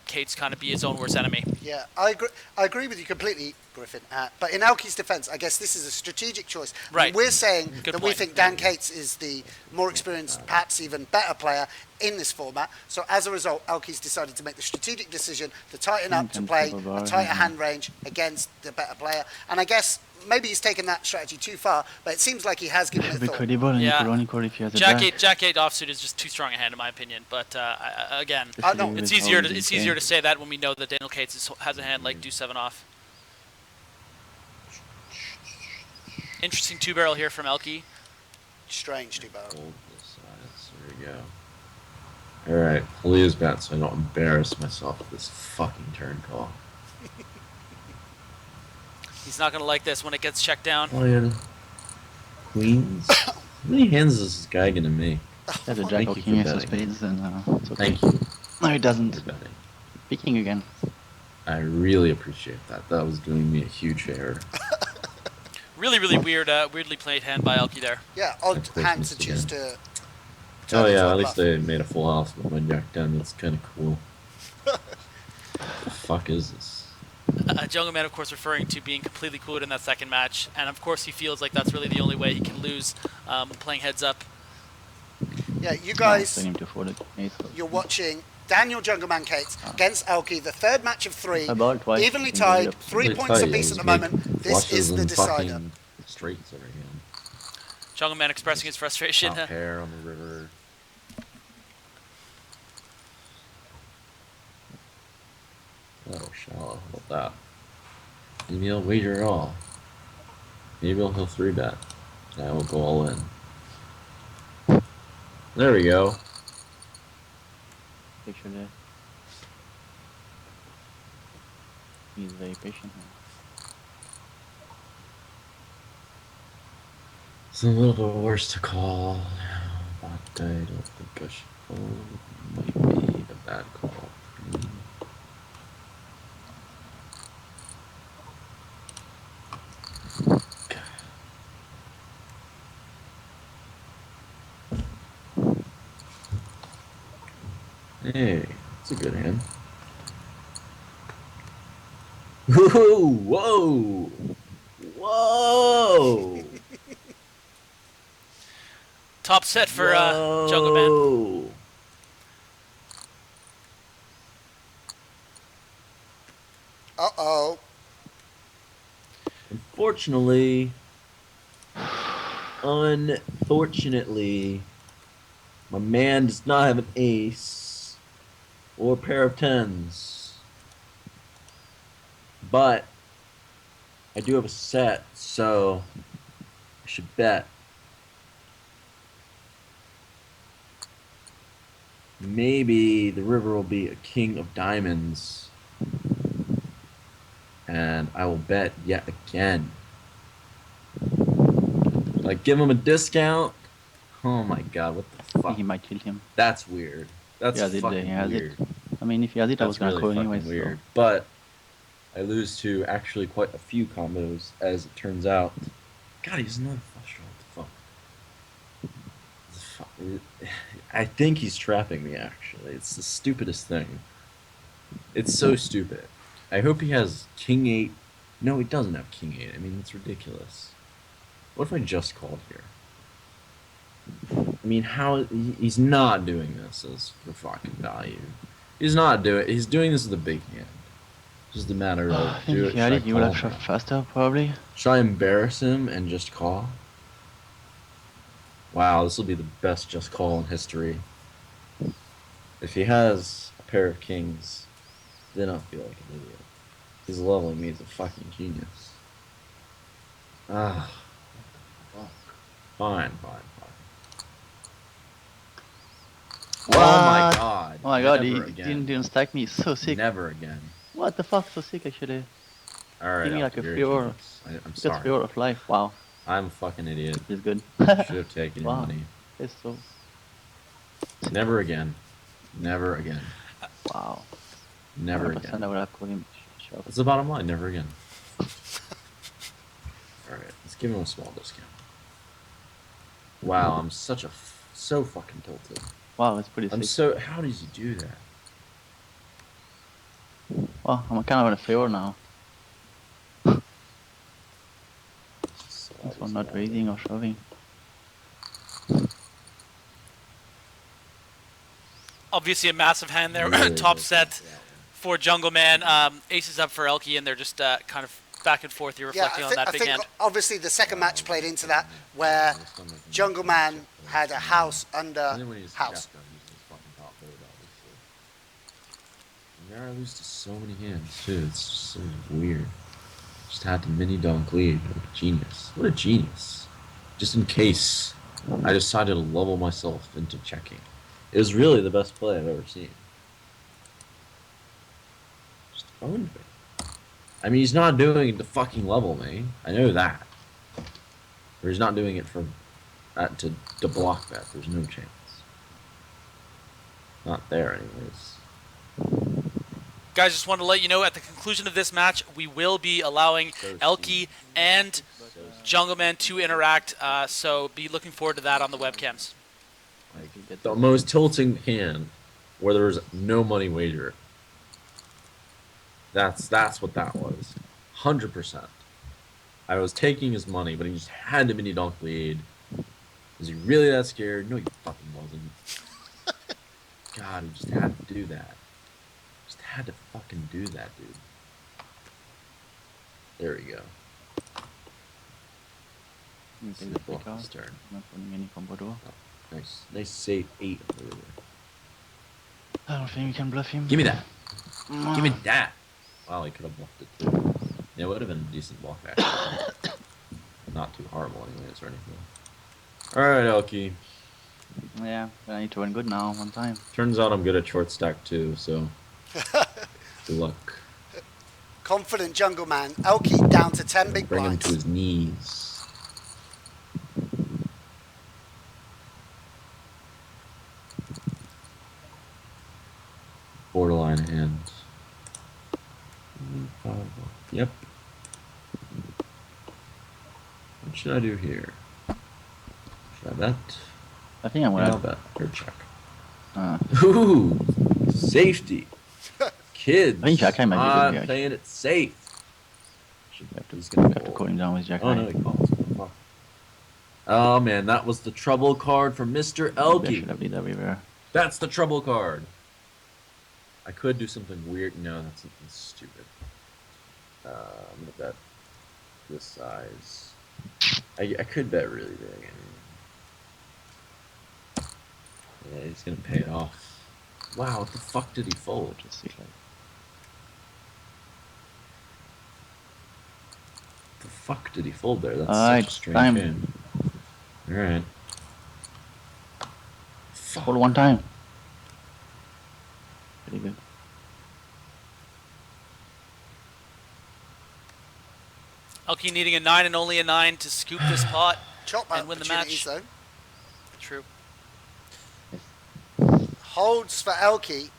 Cates kind of be his own worst enemy. Yeah, I agree with you completely, Griffin. But in ElkY's defense, I guess this is a strategic choice. Right. We're saying Good that point. we think Dan Cates is the more experienced, perhaps even better player in this format. So as a result, ElkY's decided to make the strategic decision to tighten up, to play a tighter hand range against the better player. And I guess maybe he's taken that strategy too far, but it seems like he has given it thought. Credible and Yeah. ironical if he has a Jack 8 offsuit is just too strong a hand in my opinion. But again, no. it's easier to say that when we know that Daniel Cates has a hand like do 7 off. Interesting 2-barrel here from ElkY. Strange 2-barrel. Hold this size. There we go. Alright, please bet so I don't embarrass myself with this fucking turn call. He's not going to like this when it gets checked down. Oh yeah. Queens? How many hands is this guy gonna make? There's a Jack Thank or you King for of betting. spades and it's okay. Thank you No, he doesn't. for betting. Picking again. I really appreciate that. That was doing me a huge favor. Really, really weird, weirdly played hand by ElkY there. Yeah, odd Of course hand it's to the choose game. to. Oh turn into yeah, a at least bluff. they made a full house with my jack 10. That's kind of cool. The fuck is this? Jungle Man, of course, referring to being completely cooled in that second match, and of course he feels like that's really the only way he can lose playing heads up. Yeah, you guys, Him to fold it. you're watching Daniel Jungleman Cates against ElkY, the third match of 3, About twice. evenly tied, 3 Really points tight, apiece yeah, at the just moment. make This is flushes the and decider. fucking straights over here. Jungle Man expressing his frustration. Top pair on the river. Oh, shallow. How about that? Maybe I'll wager it all. Maybe I'll 3-bet. I will go all in. There we go. Picture there. He's very patient. It's a little bit worse to call now, but I don't think I should fold. Might be a bad call. Hey, that's a good hand. Whoa! Whoa! Whoa! Top set for Jungle Man. Uh-oh. Unfortunately, my man does not have an ace or a pair of tens. But I do have a set, so I should bet. Maybe the river will be a king of diamonds. And I will bet yet again. Like, give him a discount? Oh my god, what the fuck? He might kill him. That's weird. That's fucking he has weird. it. I mean, if he has it, I was That's gonna really call fucking anyway. weird. But I lose to actually quite a few combos, as it turns out. God, he's another flush draw. What the fuck? I think he's trapping me, actually. It's the stupidest thing. It's so stupid. I hope he has King 8. No, he doesn't have King 8. I mean, it's ridiculous. What if I just called here? I mean, how... He's not doing this as for fucking value. He's not doing... He's doing this with a big hand. Just a matter of... If he had it, you would have shot faster, probably. Should I embarrass him and just call? Wow, this will be the best just call in history. If he has a pair of kings, then I'll feel like an idiot. He's leveling me as a fucking genius. Ah. Fine. What? Oh my god. Oh my god, he Never again. didn't stack me. So sick. Never again. What the fuck? So sick, actually. Alright. Give me like a you're 3 or. genius. I'm Just sorry. 3 of life. Wow. I'm a fucking idiot. He's good. Should have taken your Wow. money. It's so. Never again. Never again. Wow. Never 100% again. I would have called him. That's the bottom line. Never again. Alright, let's give him a small discount. Wow, I'm such a so fucking tilted. Wow, it's pretty sick. I'm so. How does he do that? Well, I'm kind of in a favor now. This one not raising or shoving. Obviously a massive hand there. Top set for Jungle Man. Aces up for ElkY, and they're just kind of back and forth here, reflecting on that big hand. Obviously the second match played into that, where Jungle Man had a house under house. There I lose to so many hands too. It's just so weird. Just had to mini donk lead. What a genius. What a genius. Just in case I decided to level myself into checking. It was really the best play I've ever seen. Just owned me. I mean, he's not doing it to fucking level me. I know that. Or he's not doing it for to block that. There's no chance. Not there, anyways. Guys, just want to let you know at the conclusion of this match, we will be allowing ElkY and Jungleman to interact. So be looking forward to that on the webcams. Like the most tilting hand where there's no money wager. That's what that was. 100%. I was taking his money, but he just had to mini donk lead. Was he really that scared? No, he fucking wasn't. God, he just had to do that. Just had to fucking do that, dude. There we go. Take the pick out. Not putting any combo door. Oh, nice save 8 over there. I don't think we can bluff him. Give me that. Give me that. Wow, he could have bluffed it too. Yeah, it would have been a decent bluff actually. Not too horrible anyways or anything. Alright, ElkY. Yeah, but I need to run good now, one time. Turns out I'm good at short stack too, so good luck. Confident jungle man. ElkY down to 10 big Bring him blinds. to his knees. Borderline hand. Yep. What should I do here? Should I bet? I think I'm Yeah, I'll gonna bet. Or check. Uh, Ooh, safety. Kids. I think Jack might be good here. Playing it safe. He's gonna have to call him down with Jack. Oh no, he calls. Oh man, that was the trouble card for Mr. ElkY. Should have did that river. That's the trouble card. I could do something weird. No, that's something stupid. I'm gonna bet this size. I could bet really big. Yeah, he's gonna pay it off. Wow, what the fuck did he fold? Just see like. The fuck did he fold there? That's Alright, such a strange time. hand. Alright. Hold one time. Pretty good. ElkY needing a 9 and only a 9 to scoop this pot Chop and win the match. though. True. Holds for ElkY.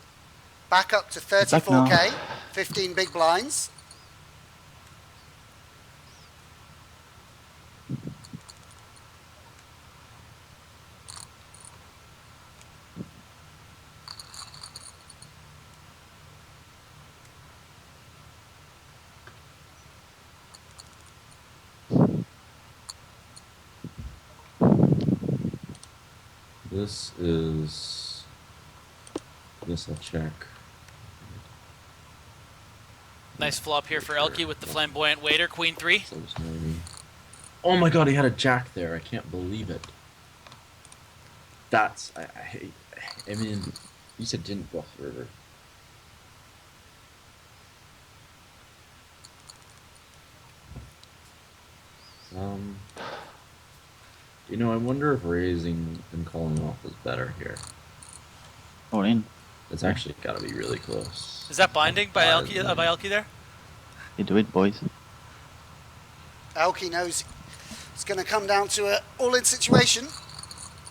Back up to 34k. 15 big blinds. This is. This I'll check. Nice flop here for ElkY with the flamboyant waiter, queen 3. Oh my god, he had a jack there. I can't believe it. That's. I mean, you said didn't bluff the river. You know, I wonder if raising and calling off is better here. All in. It's actually got to be really close. Is that binding by ElkY there? You do it, boys. ElkY knows it's going to come down to an all-in situation.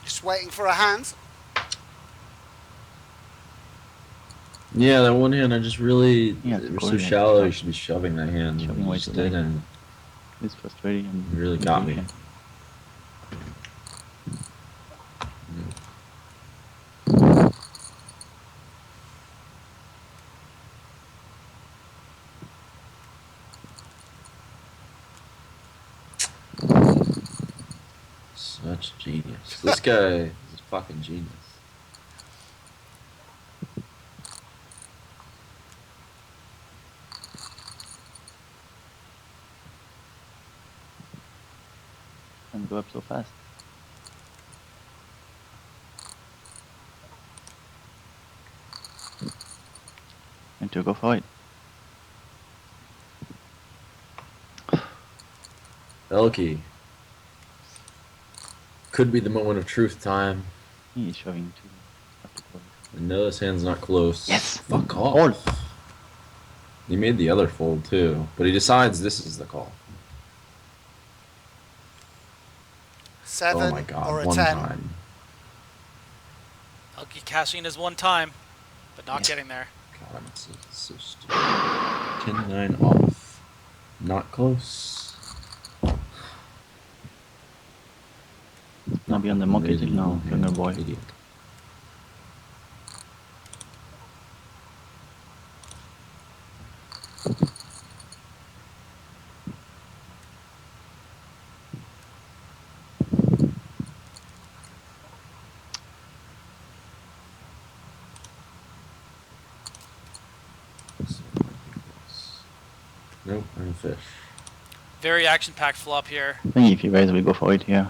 Just waiting for a hand. Yeah, that one hand, I just really. Yeah, It was so shallow, you should be shoving that hand. Shoving way Just too late. didn't. It's frustrating. It really got me. Such genius. This guy is a fucking genius. And go up so fast. And to go for it. ElkY. Could be the moment of truth time. He's shoving too. I know this hand's not close. Yes! Fuck off. Fold. He made the other fold too, but he decides this is the call. 7 oh my god, or a one 10. time. ElkY cashing his one time, but not getting there. God, I'm so stupid. 10-9 off. Not close. gonna be on the monkey till now, Jungle Boy. Idiot. Nope, I'm a fish. Very action-packed flop here. I think if you guys will go for it here.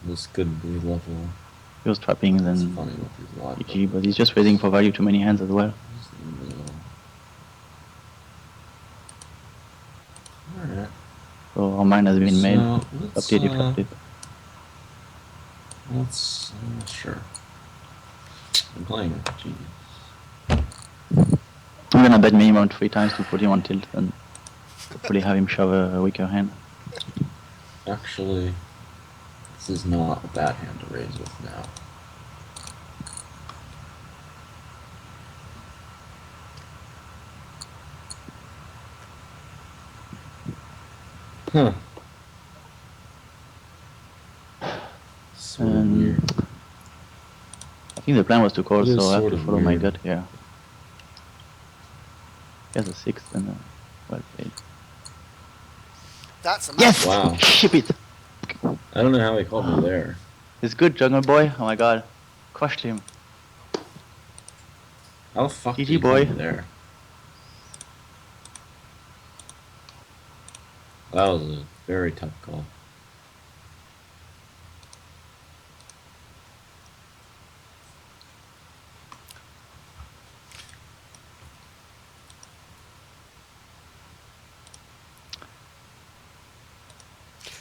This could be level. He was trapping, It's then funny with these live GG, but he's just waiting for value too many hands as well. Alright. So our mind has been made. let's, Update, update. I'm not sure. I'm playing with genius. I'm gonna bet minimum 3 times to put him on tilt and hopefully have him shove a weaker hand. Actually, this is not a bad hand to raise with now. Huh. So weird. I think the plan was to call, It is so I have sort to of follow my weird. gut here. He has a 6 and well played. That's a Yes! Wow. Ship it! I don't know how he called me there. It's good, Jungle Boy. Oh my god. Crushed him. How the fuck did GG he call boy. me there? That was a very tough call.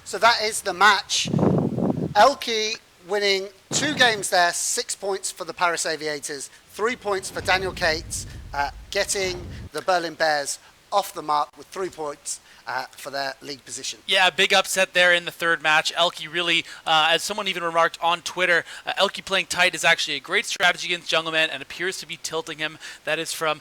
So that is the match. ElkY winning 2 games there, 6 points for the Paris Aviators, 3 points for Daniel Cates, getting the Berlin Bears off the mark with 3 points for their league position. Yeah, big upset there in the third match. ElkY really, as someone even remarked on Twitter, ElkY playing tight is actually a great strategy against Jungleman and appears to be tilting him. That is from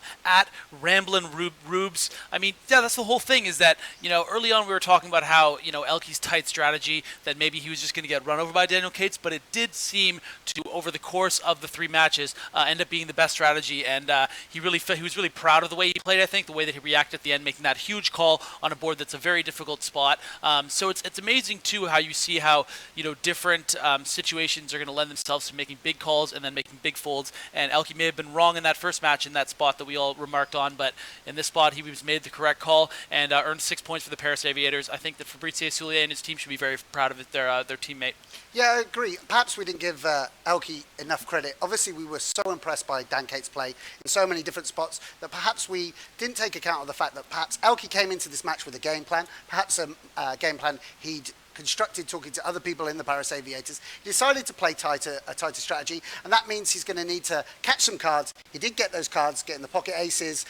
@Ramblin' Rubes. I mean, yeah, that's the whole thing is that, you know, early on we were talking about how, you know, ElkY's tight strategy, that maybe he was just going to get run over by Daniel Cates, but it did seem to, over the course of the 3 matches, end up being the best strategy. And he was really proud of the way he played, I think, the way that he reacted at the end, making that huge call on a board that's a very difficult spot. So it's amazing too how you see how, you know, different situations are going to lend themselves to making big calls and then making big folds. And ElkY may have been wrong in that first match in that spot that we all remarked on, but in this spot he was made the correct call and earned 6 points for the Paris Aviators. I think that Fabrizio Soulier and his team should be very proud of their teammate. Yeah, I agree. Perhaps we didn't give ElkY enough credit. Obviously, we were so impressed by Dan Cates' play in so many different spots that perhaps we didn't take account of the fact that perhaps ElkY came into this match with a game plan, perhaps a game plan he'd constructed talking to other people in the Paris Aviators. He decided to play a tighter strategy, and that means he's going to need to catch some cards. He did get those cards, getting the pocket aces,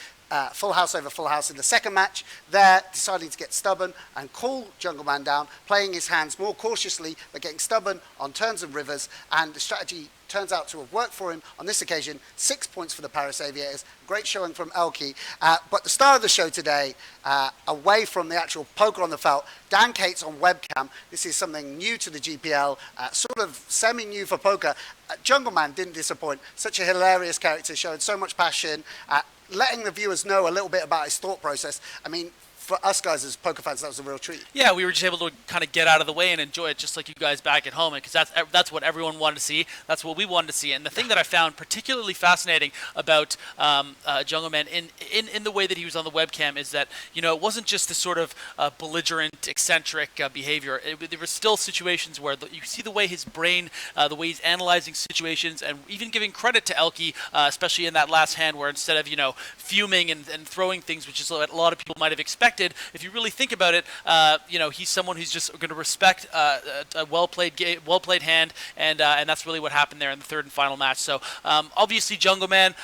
full house over full house in the second match. There, deciding to get stubborn and call Jungleman down, playing his hands more cautiously, but getting stubborn on turns and rivers, and the strategy turns out to have worked for him on this occasion. 6 points for the Paris Aviators. Great showing from ElkY. But the star of the show today, away from the actual poker on the felt, Dan Cates on webcam. This is something new to the GPL, sort of semi-new for poker. Jungleman didn't disappoint. Such a hilarious character, showing so much passion, letting the viewers know a little bit about his thought process. I mean, for us guys as poker fans, that was a real treat. Yeah, we were just able to kind of get out of the way and enjoy it just like you guys back at home, because that's what everyone wanted to see. That's what we wanted to see. And the thing that I found particularly fascinating about Jungleman in the way that he was on the webcam is that, you know, it wasn't just this sort of belligerent, eccentric behavior. There were still situations where you see the way his brain, the way he's analyzing situations, and even giving credit to ElkY, especially in that last hand where instead of, you know, fuming and throwing things, which is what a lot of people might have expected, if you really think about it, you know, he's someone who's just going to respect a well-played hand, and that's really what happened there in the third and final match. So obviously Jungleman,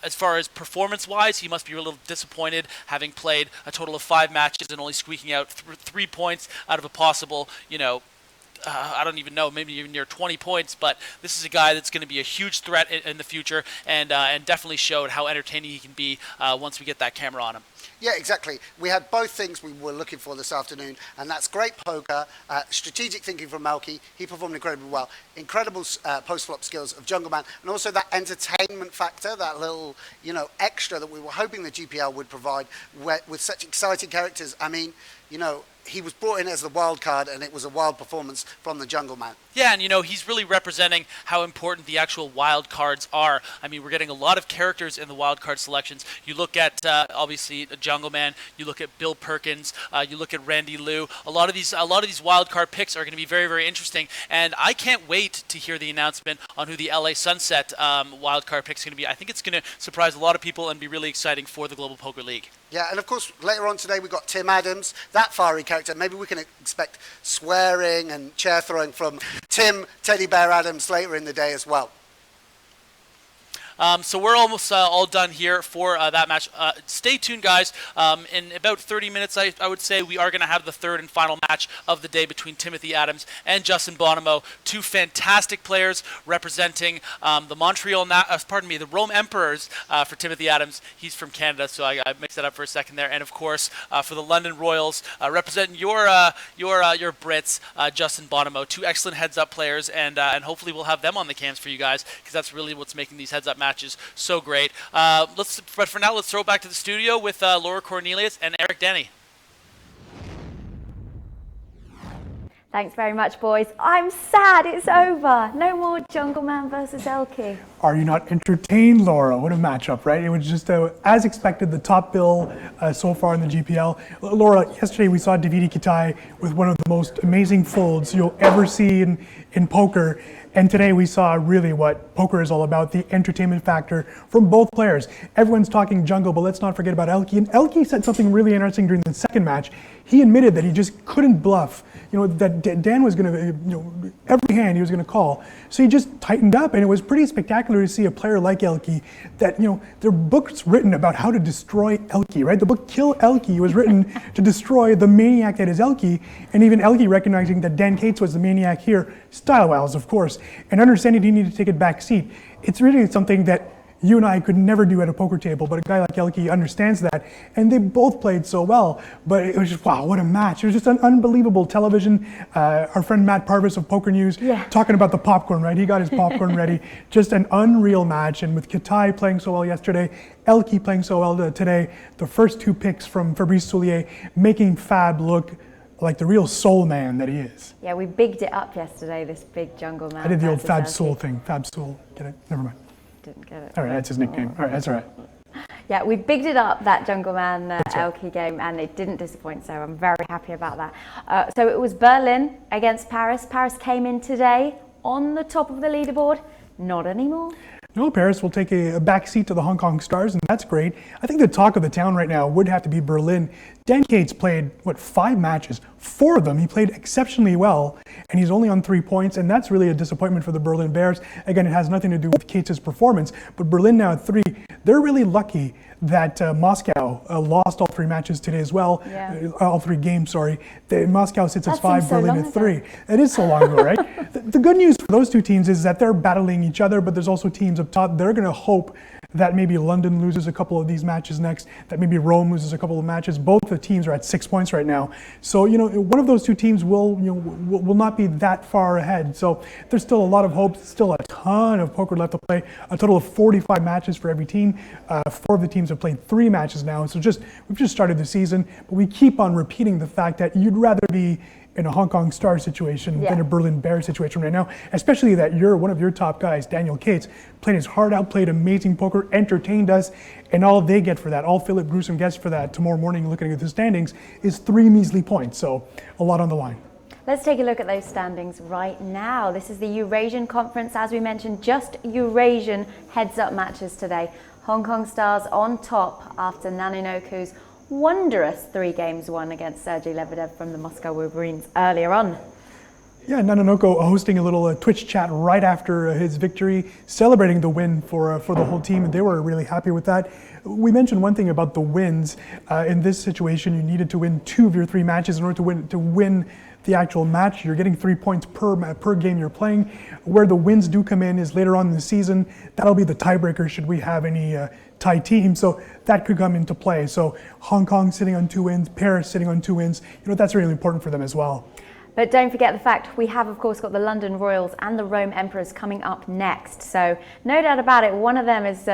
as far as performance-wise, he must be a little disappointed, having played a total of 5 matches and only squeaking out 3 points out of a possible, you know, I don't even know, maybe even near 20 points, but this is a guy that's going to be a huge threat in the future, and definitely showed how entertaining he can be once we get that camera on him. Yeah, exactly. We had both things we were looking for this afternoon, and that's great poker, strategic thinking from ElkY. He performed incredibly well. Incredible post-flop skills of Jungle Man, and also that entertainment factor, that little, extra that we were hoping the GPL would provide with such exciting characters. I mean, he was brought in as the wild card, and it was a wild performance from the Jungle Man. Yeah, and he's really representing how important the actual wild cards are. I mean, we're getting a lot of characters in the wild card selections. You look at obviously Jungle Man. You look at Bill Perkins. You look at Randy Liu. A lot of these wild card picks are going to be very, very interesting. And I can't wait to hear the announcement on who the LA Sunset wild card pick is going to be. I think it's going to surprise a lot of people and be really exciting for the Global Poker League. Yeah, and of course, later on today, we've got Tim Adams, that fiery character. Maybe we can expect swearing and chair throwing from Tim Teddy Bear Adams later in the day as well. So we're almost all done here for that match. Stay tuned, guys. In about 30 minutes, I would say, we are going to have the third and final match of the day between Timothy Adams and Justin Bonomo, two fantastic players representing the Rome Emperors for Timothy Adams. He's from Canada, so I mixed that up for a second there. And of course, for the London Royals, representing your Brits, Justin Bonomo, two excellent heads-up players, and hopefully we'll have them on the cams for you guys, because that's really what's making these heads-up matches so great. But for now, let's throw it back to the studio with Laura Cornelius and Eric Denny. Thanks very much, boys. I'm sad it's over. No more Jungle Man versus ElkY. Are you not entertained, Laura? What a matchup, right? It was just, as expected, the top bill so far in the GPL. Laura, yesterday we saw Davide Kitai with one of the most amazing folds you'll ever see in poker. And today we saw really what poker is all about, the entertainment factor from both players. Everyone's talking jungle, but let's not forget about ElkY. And ElkY said something really interesting during the second match. He admitted that he just couldn't bluff. That Dan was going to, every hand he was going to call. So he just tightened up, and it was pretty spectacular to see a player like ElkY that, there are books written about how to destroy ElkY, right? The book Kill ElkY was written to destroy the maniac that is ElkY, and even ElkY recognizing that Dan Cates was the maniac here, style-wise, of course, and understanding he needed to take a back seat. It's really something that you and I could never do at a poker table, but a guy like ElkY understands that, and they both played so well. But it was just, wow, what a match. It was just an unbelievable television. Our friend Matt Parvis of Poker News talking about the popcorn, right? He got his popcorn ready. Just an unreal match, and with Kitai playing so well yesterday, ElkY playing so well today, the first two picks from Fabrice Soulier making Fab look like the real soul man that he is. Yeah, we bigged it up yesterday, this big Jungle Man. I did the old Fab Soul thing. Fab Soul, get it? Never mind. Didn't get it. All right, that's his nickname. All right, that's all right. Yeah, we bigged it up, that Jungle Man ElkY game, and it didn't disappoint, so I'm very happy about that. So it was Berlin against Paris. Paris came in today on the top of the leaderboard. Not anymore. No, Paris will take a back seat to the Hong Kong Stars, and that's great. I think the talk of the town right now would have to be Berlin. Dan Cates played, 5 matches? 4 of them, he played exceptionally well, and he's only on 3 points, and that's really a disappointment for the Berlin Bears. Again, it has nothing to do with Cates' performance, but Berlin now at 3. They're really lucky that Moscow lost all 3 matches today as well. Yeah. All 3 games, sorry. Moscow sits at 5, Berlin at 3. It is so long ago, right? The good news for those 2 teams is that they're battling each other, but there's also teams up top. They're going to hope that maybe London loses a couple of these matches next, that maybe Rome loses a couple of matches. Both the teams are at 6 points right now. So, one of those 2 teams will not be that far ahead. So there's still a lot of hope, still a ton of poker left to play, a total of 45 matches for every team. 4 of the teams have played 3 matches now. So we've just started the season, but we keep on repeating the fact that you'd rather be in a Hong Kong Star situation than a Berlin Bear situation right now, especially that one of your top guys, Daniel Cates, played his heart out, played amazing poker, entertained us, and all they get for that, all Philip Gruesome gets for that tomorrow morning looking at the standings is 3 measly points, so a lot on the line. Let's take a look at those standings right now. This is the Eurasian Conference, as we mentioned, just Eurasian heads-up matches today. Hong Kong Stars on top after Nanonoko's wondrous 3 games won against Sergey Lebedev from the Moscow Wolverines earlier on. Yeah, Nanonoko hosting a little Twitch chat right after his victory, celebrating the win for the whole team, and they were really happy with that. We mentioned one thing about the wins. In this situation, you needed to win 2 of your 3 matches in order to win the actual match. You're getting 3 points per game you're playing. Where the wins do come in is later on in the season. That'll be the tiebreaker should we have any tie teams. So that could come into play. So Hong Kong sitting on 2 wins, Paris sitting on 2 wins. That's really important for them as well. But don't forget the fact we have, of course, got the London Royals and the Rome Emperors coming up next. So no doubt about it, one of them is,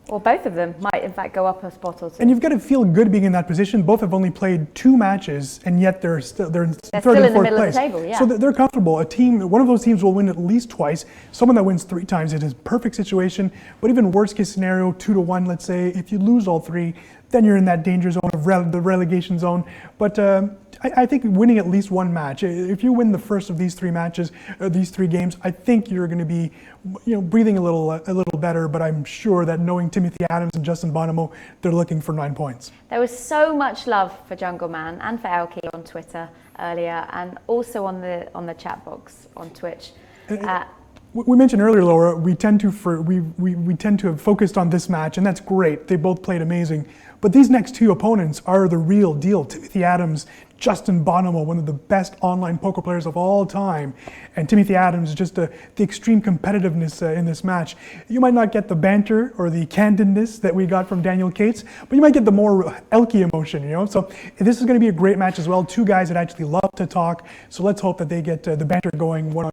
or both of them might in fact go up a spot or two. And you've got to feel good being in that position. Both have only played 2 matches, and yet they're in third and fourth place. Table, yeah. So they're comfortable. One of those teams will win at least twice. Someone that wins 3 times, it is a perfect situation. But even worst case scenario, 2-1, let's say, if you lose all 3, then you're in that danger zone of the relegation zone. But I think winning at least 1 match, if you win the first of these 3 matches, these 3 games, I think you're going to be, breathing a little better. But I'm sure that knowing Timothy Adams and Justin Bonomo, they're looking for 9 points. There was so much love for Jungle Man and for ElkY on Twitter earlier, and also on the chat box on Twitch. We mentioned earlier, Laura, we tend to have focused on this match, and that's great. They both played amazing. But these next 2 opponents are the real deal. Timothy Adams, Justin Bonomo, one of the best online poker players of all time. And Timothy Adams, just the extreme competitiveness in this match. You might not get the banter or the candidness that we got from Daniel Cates, but you might get the more ElkY emotion, So this is going to be a great match as well. 2 guys that actually love to talk. So let's hope that they get the banter going one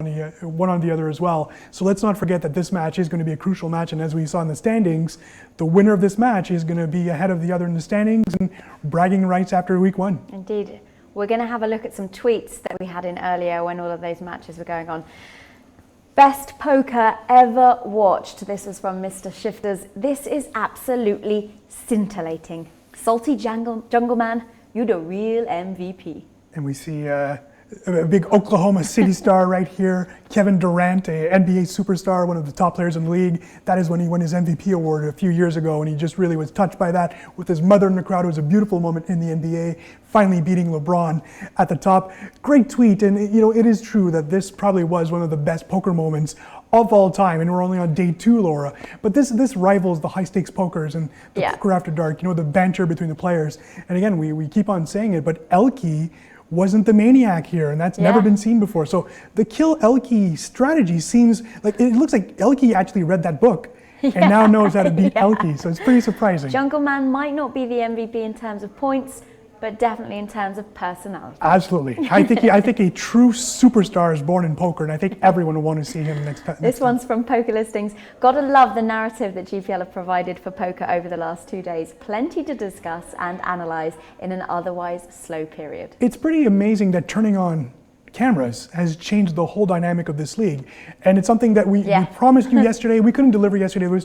on the other as well. So let's not forget that this match is going to be a crucial match. And as we saw in the standings, the winner of this match is going to be ahead of the other in the standings and bragging rights after week 1. Indeed. We're going to have a look at some tweets that we had in earlier when all of those matches were going on. Best poker ever watched. This was from Mr. Shifters. This is absolutely scintillating. Salty Jungle Man, you the real MVP. And we see a big Oklahoma City star right here, Kevin Durant, a NBA superstar, one of the top players in the league. That is when he won his MVP award a few years ago, and he just really was touched by that with his mother in the crowd. It was a beautiful moment in the NBA, finally beating LeBron at the top. Great tweet, and it is true that this probably was one of the best poker moments of all time, and we're only on day 2, Laura. But this rivals the high-stakes pokers and the poker after dark, the banter between the players. And again, we keep on saying it, but ElkY wasn't the maniac here, and that's never been seen before. So the kill ElkY strategy seems like, it looks like ElkY actually read that book and now knows how to beat ElkY, so it's pretty surprising. Jungle Man might not be the MVP in terms of points, but definitely in terms of personality. Absolutely. I think a true superstar is born in poker, and I think everyone will want to see him next time. This one's from Poker Listings. Gotta love the narrative that GPL have provided for poker over the last 2 days. Plenty to discuss and analyze in an otherwise slow period. It's pretty amazing that turning on cameras has changed the whole dynamic of this league, and it's something that we promised you yesterday. We couldn't deliver yesterday. There was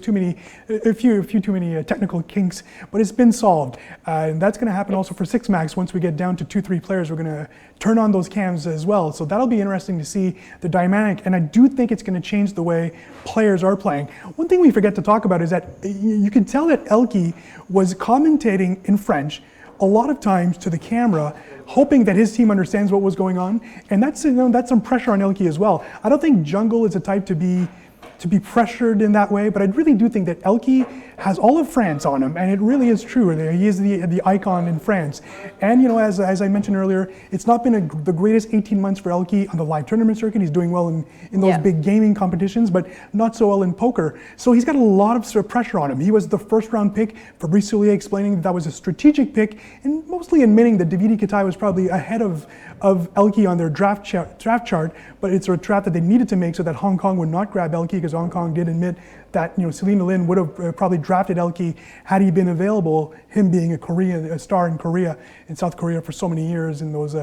a few too many technical kinks, but it's been solved, and that's going to happen also for 6 Max. Once we get down to 2-3 players, we're going to turn on those cams as well. So that'll be interesting to see the dynamic, and I do think it's going to change the way players are playing. One thing we forget to talk about is that you can tell that ElkY was commentating in French a lot of times to the camera, hoping that his team understands what was going on, and that's some pressure on ElkY as well. I don't think Jungle is the type to be pressured in that way, but I really do think that ElkY has all of France on him, and it really is true. He is the icon in France. And as I mentioned earlier, it's not been the greatest 18 months for ElkY on the live tournament circuit. He's doing well in those big gaming competitions, but not so well in poker. So he's got a lot of pressure on him. He was the first round pick. Fabrice Soulier explaining that was a strategic pick, and mostly admitting that Davide Katai was probably ahead of ElkY on their draft chart, but it's a draft that they needed to make so that Hong Kong would not grab ElkY, because Hong Kong did admit that Selena Lin would have probably drafted ElkY had he been available, him being a star in South Korea for so many years in those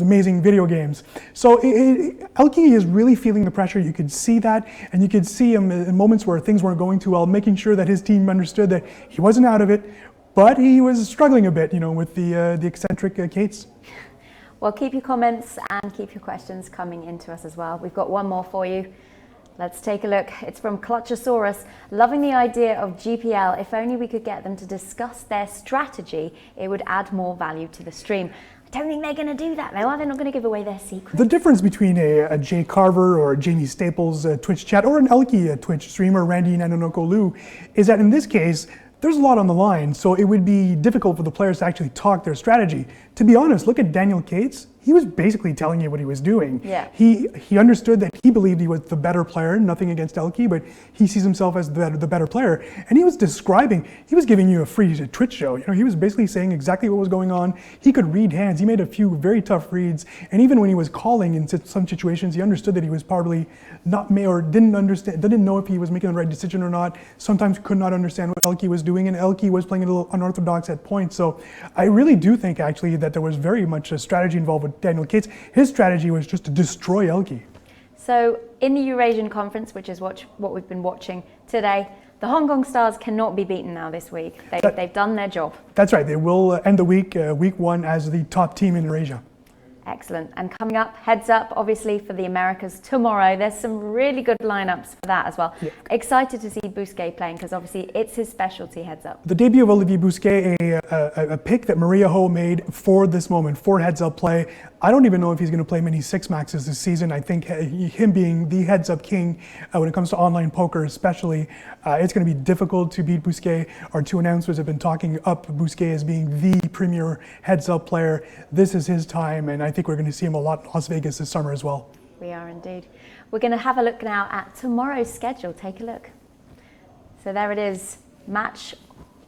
amazing video games. So ElkY is really feeling the pressure. You could see that, and you could see him in moments where things weren't going too well, making sure that his team understood that he wasn't out of it, but he was struggling a bit, with the eccentric Cates. Well, keep your comments and keep your questions coming into us as well. We've got one more for you. Let's take a look. It's from Clutchosaurus. Loving the idea of GPL. If only we could get them to discuss their strategy, it would add more value to the stream. I don't think they're going to do that, though. Are they not going to give away their secrets? The difference between a Jay Carver or a Jamie Staples Twitch chat or an ElkY Twitch streamer, Randy Nanonoko Lu, is that in this case, there's a lot on the line, so it would be difficult for the players to actually talk their strategy. To be honest, look at Daniel Cates he was basically telling you what he was doing. Yeah. He understood that he believed he was the better player, nothing against ElkY, but he sees himself as the better player. And he was giving you a free Twitch show. You know, he was basically saying exactly what was going on. He could read hands. He made a few very tough reads. And even when he was calling in some situations, he understood that he was probably didn't know if he was making the right decision or not. Sometimes could not understand what ElkY was doing, and ElkY was playing a little unorthodox at points. So I really do think actually that there was very much a strategy involved with Daniel Cates. His strategy was just to destroy ElkY. So in the Eurasian Conference, which is what we've been watching today, the Hong Kong Stars cannot be beaten now this week. They've done their job. That's right. They will end the week 1 as the top team in EurAsia. Excellent. And coming up, heads up, obviously, for the Americas tomorrow. There's some really good lineups for that as well. Yeah. Excited to see Bousquet playing because obviously it's his specialty, heads up. The debut of Olivier Bousquet, a pick that Maria Ho made for this moment, for heads up play. I don't even know if he's going to play many 6-maxes this season. I think him being the heads up king when it comes to online poker especially, it's going to be difficult to beat Bousquet. Our two announcers have been talking up Bousquet as being the premier heads up player. This is his time, and I think we're going to see him a lot in Las Vegas this summer as well. We are indeed. We're going to have a look now at tomorrow's schedule. Take a look. So there it is, match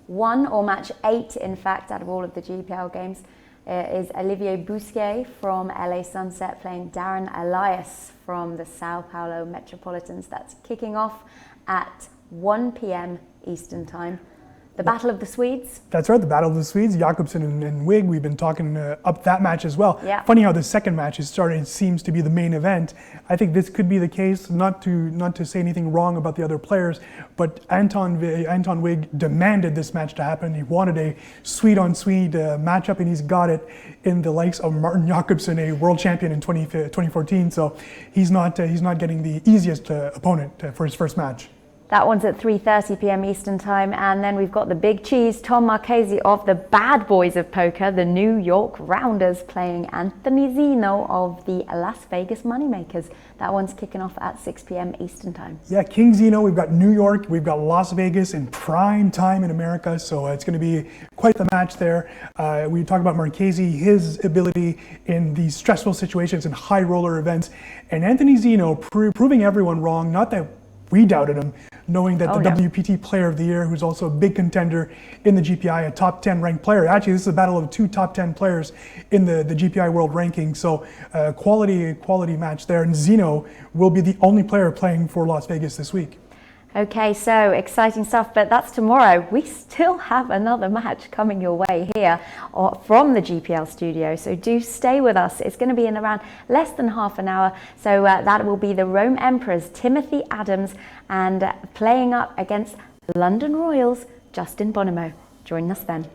1 or match 8, in fact, out of all of the GPL games. Is Olivier Bousquet from LA Sunset playing Darren Elias from the Sao Paulo Metropolitans. That's kicking off at 1 p.m. Eastern Time. The Battle of the Swedes. That's right, the Battle of the Swedes. Jakobsen and Wig, we've been talking up that match as well. Yeah. Funny how the second match is started, it seems to be the main event. I think this could be the case, not to say anything wrong about the other players, but Anton Wig demanded this match to happen. He wanted a Swede-on-Swede matchup, and he's got it in the likes of Martin Jakobsen, a world champion in 2014. So he's not getting the easiest opponent for his first match. That one's at 3:30 p.m. Eastern Time. And then we've got the big cheese, Tom Marchese of the Bad Boys of Poker, the New York Rounders, playing Anthony Zeno of the Las Vegas Moneymakers. That one's kicking off at 6 p.m. Eastern Time. Yeah, King Zeno, we've got New York, we've got Las Vegas in prime time in America, so it's going to be quite the match there. We talked about Marchese, his ability in these stressful situations and high roller events, and Anthony Zeno proving everyone wrong, not that we doubted him, knowing that WPT Player of the Year, who's also a big contender in the GPI, a top 10 ranked player. Actually, this is a battle of 2 top 10 players in the GPI World Ranking, so quality match there. And Zeno will be the only player playing for Las Vegas this week. Okay, so exciting stuff, but that's tomorrow. We still have another match coming your way here from the GPL studio, so do stay with us. It's going to be in around less than half an hour, so that will be the Rome Emperors, Timothy Adams, and playing up against London Royals, Justin Bonomo. Join us then.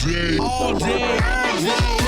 day, all day, all day.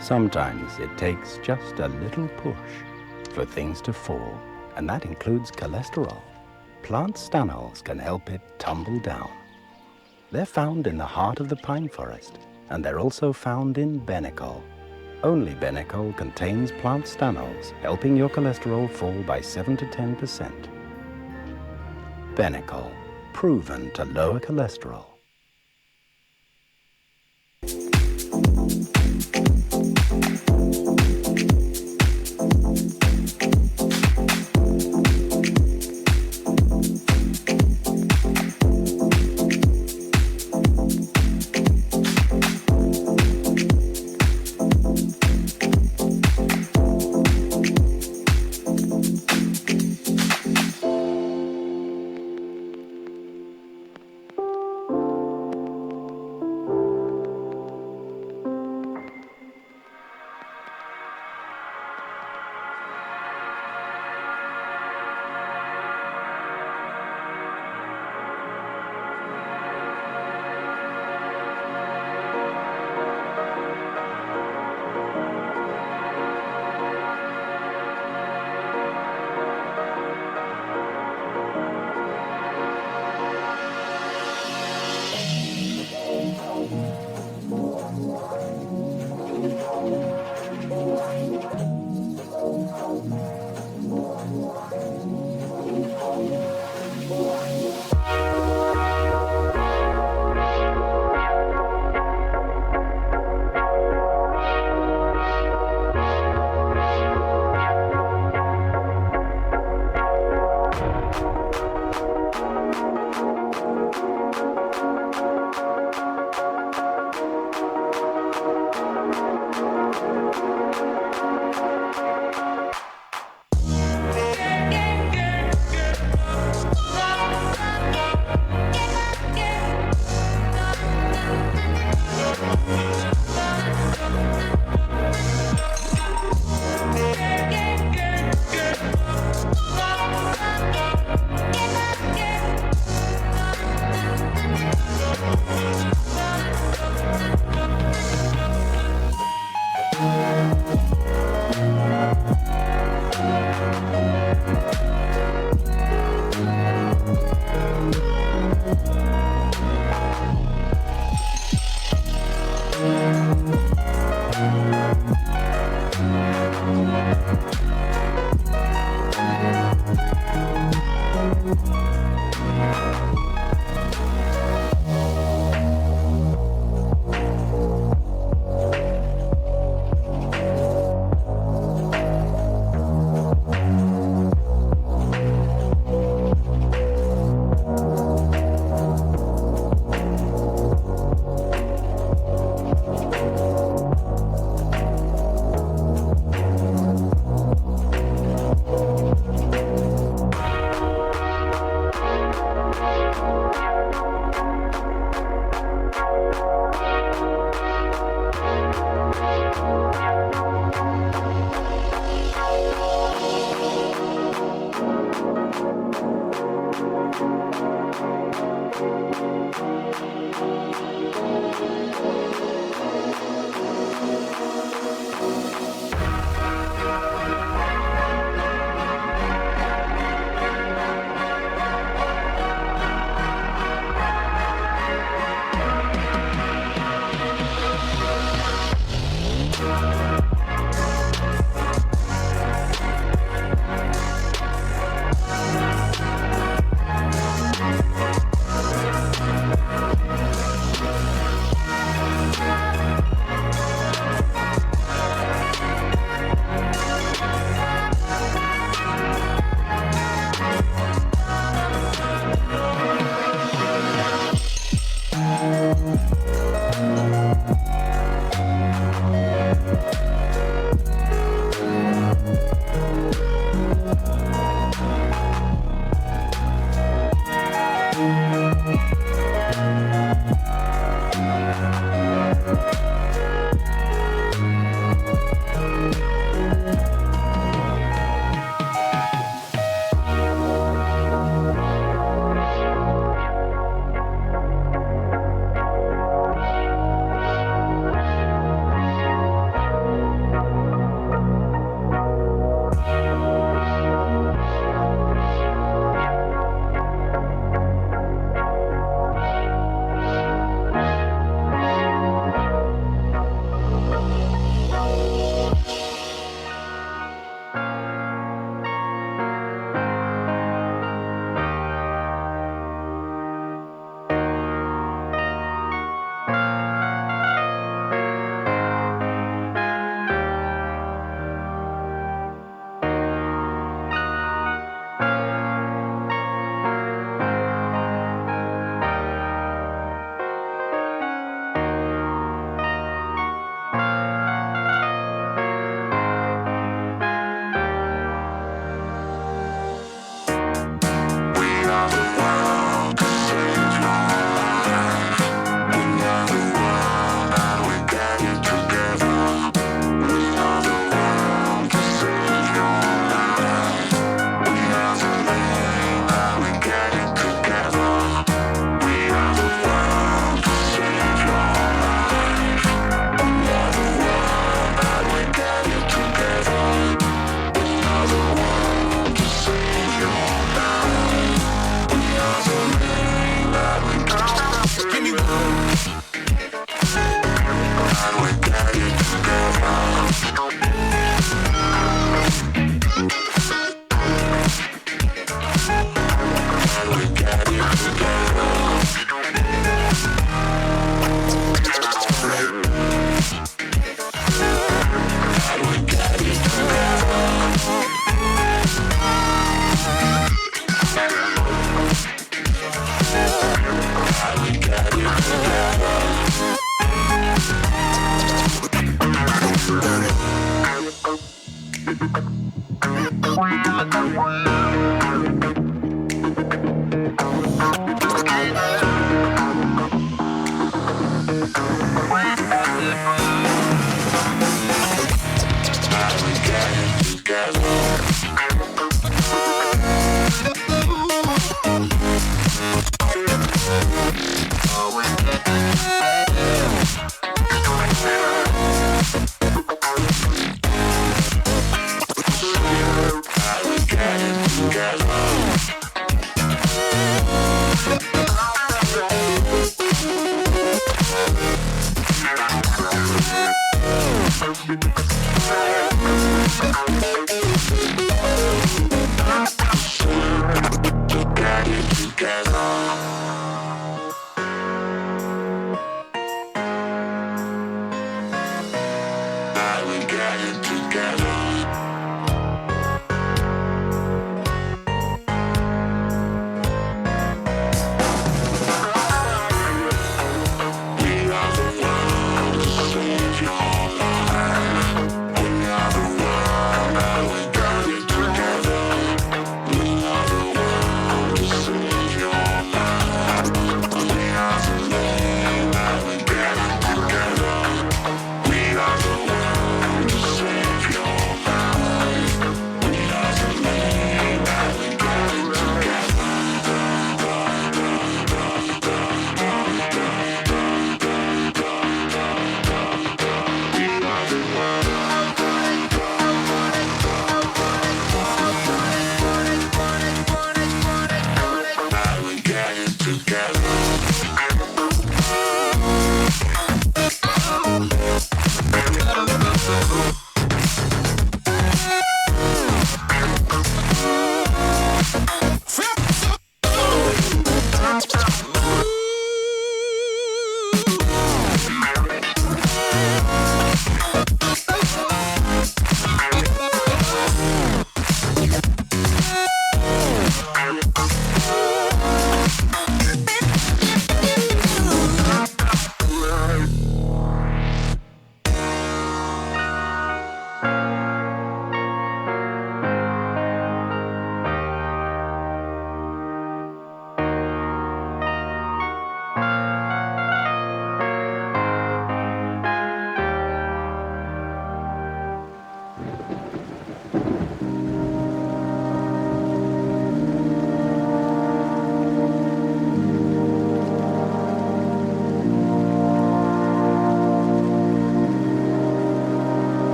Sometimes it takes just a little push for things to fall, and that includes cholesterol. Plant stanols can help it tumble down. They're found in the heart of the pine forest, and they're also found in Benecol. Only Benecol contains plant stanols, helping your cholesterol fall by 7 to 10%. Benecol, proven to lower cholesterol.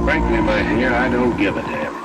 Frankly, my dear, I don't give a damn.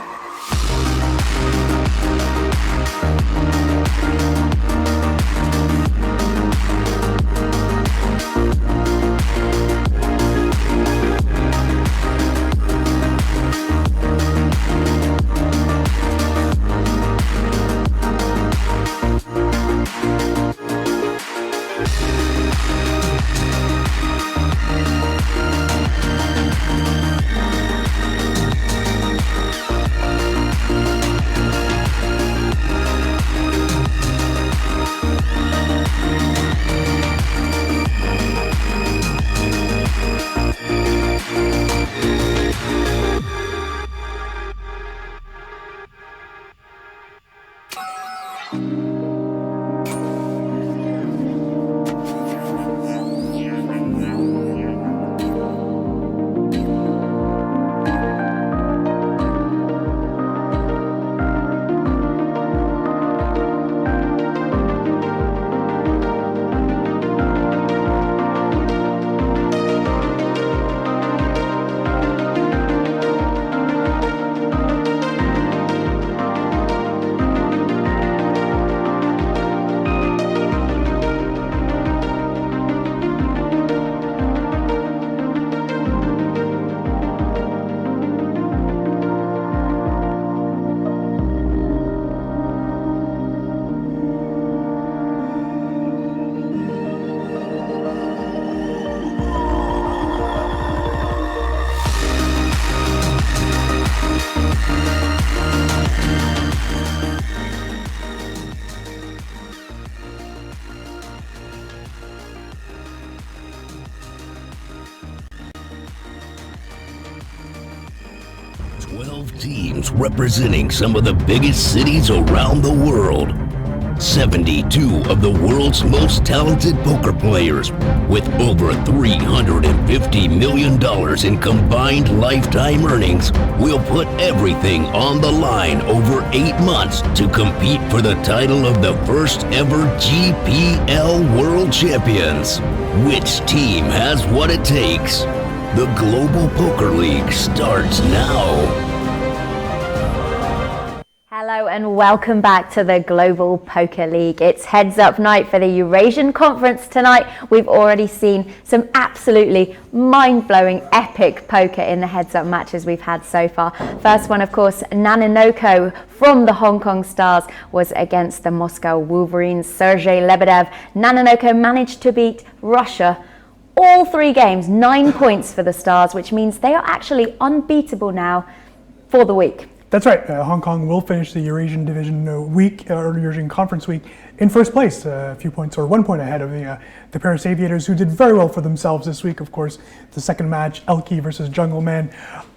12 teams representing some of the biggest cities around the world. 72 of the world's most talented poker players with over $350 million in combined lifetime earnings will put everything on the line over 8 months to compete for the title of the first ever GPL World Champions. Which team has what it takes? The Global Poker League starts now. Hello and welcome back to the Global Poker League. It's heads up night for the Eurasian Conference tonight. We've already seen some absolutely mind-blowing epic poker in the heads up matches we've had so far. First one, of course, Nanonoko from the Hong Kong Stars was against the Moscow Wolverines, Sergey Lebedev. Nanonoko managed to beat Russia all 3 games, 9 points for the Stars, which means they are actually unbeatable now for the week. That's right. Hong Kong will finish the Eurasian Division week, or Eurasian Conference week, in first place, a few points or 1 point ahead of the Paris Aviators, who did very well for themselves this week. Of course, the second match, ElkY versus Jungle Man.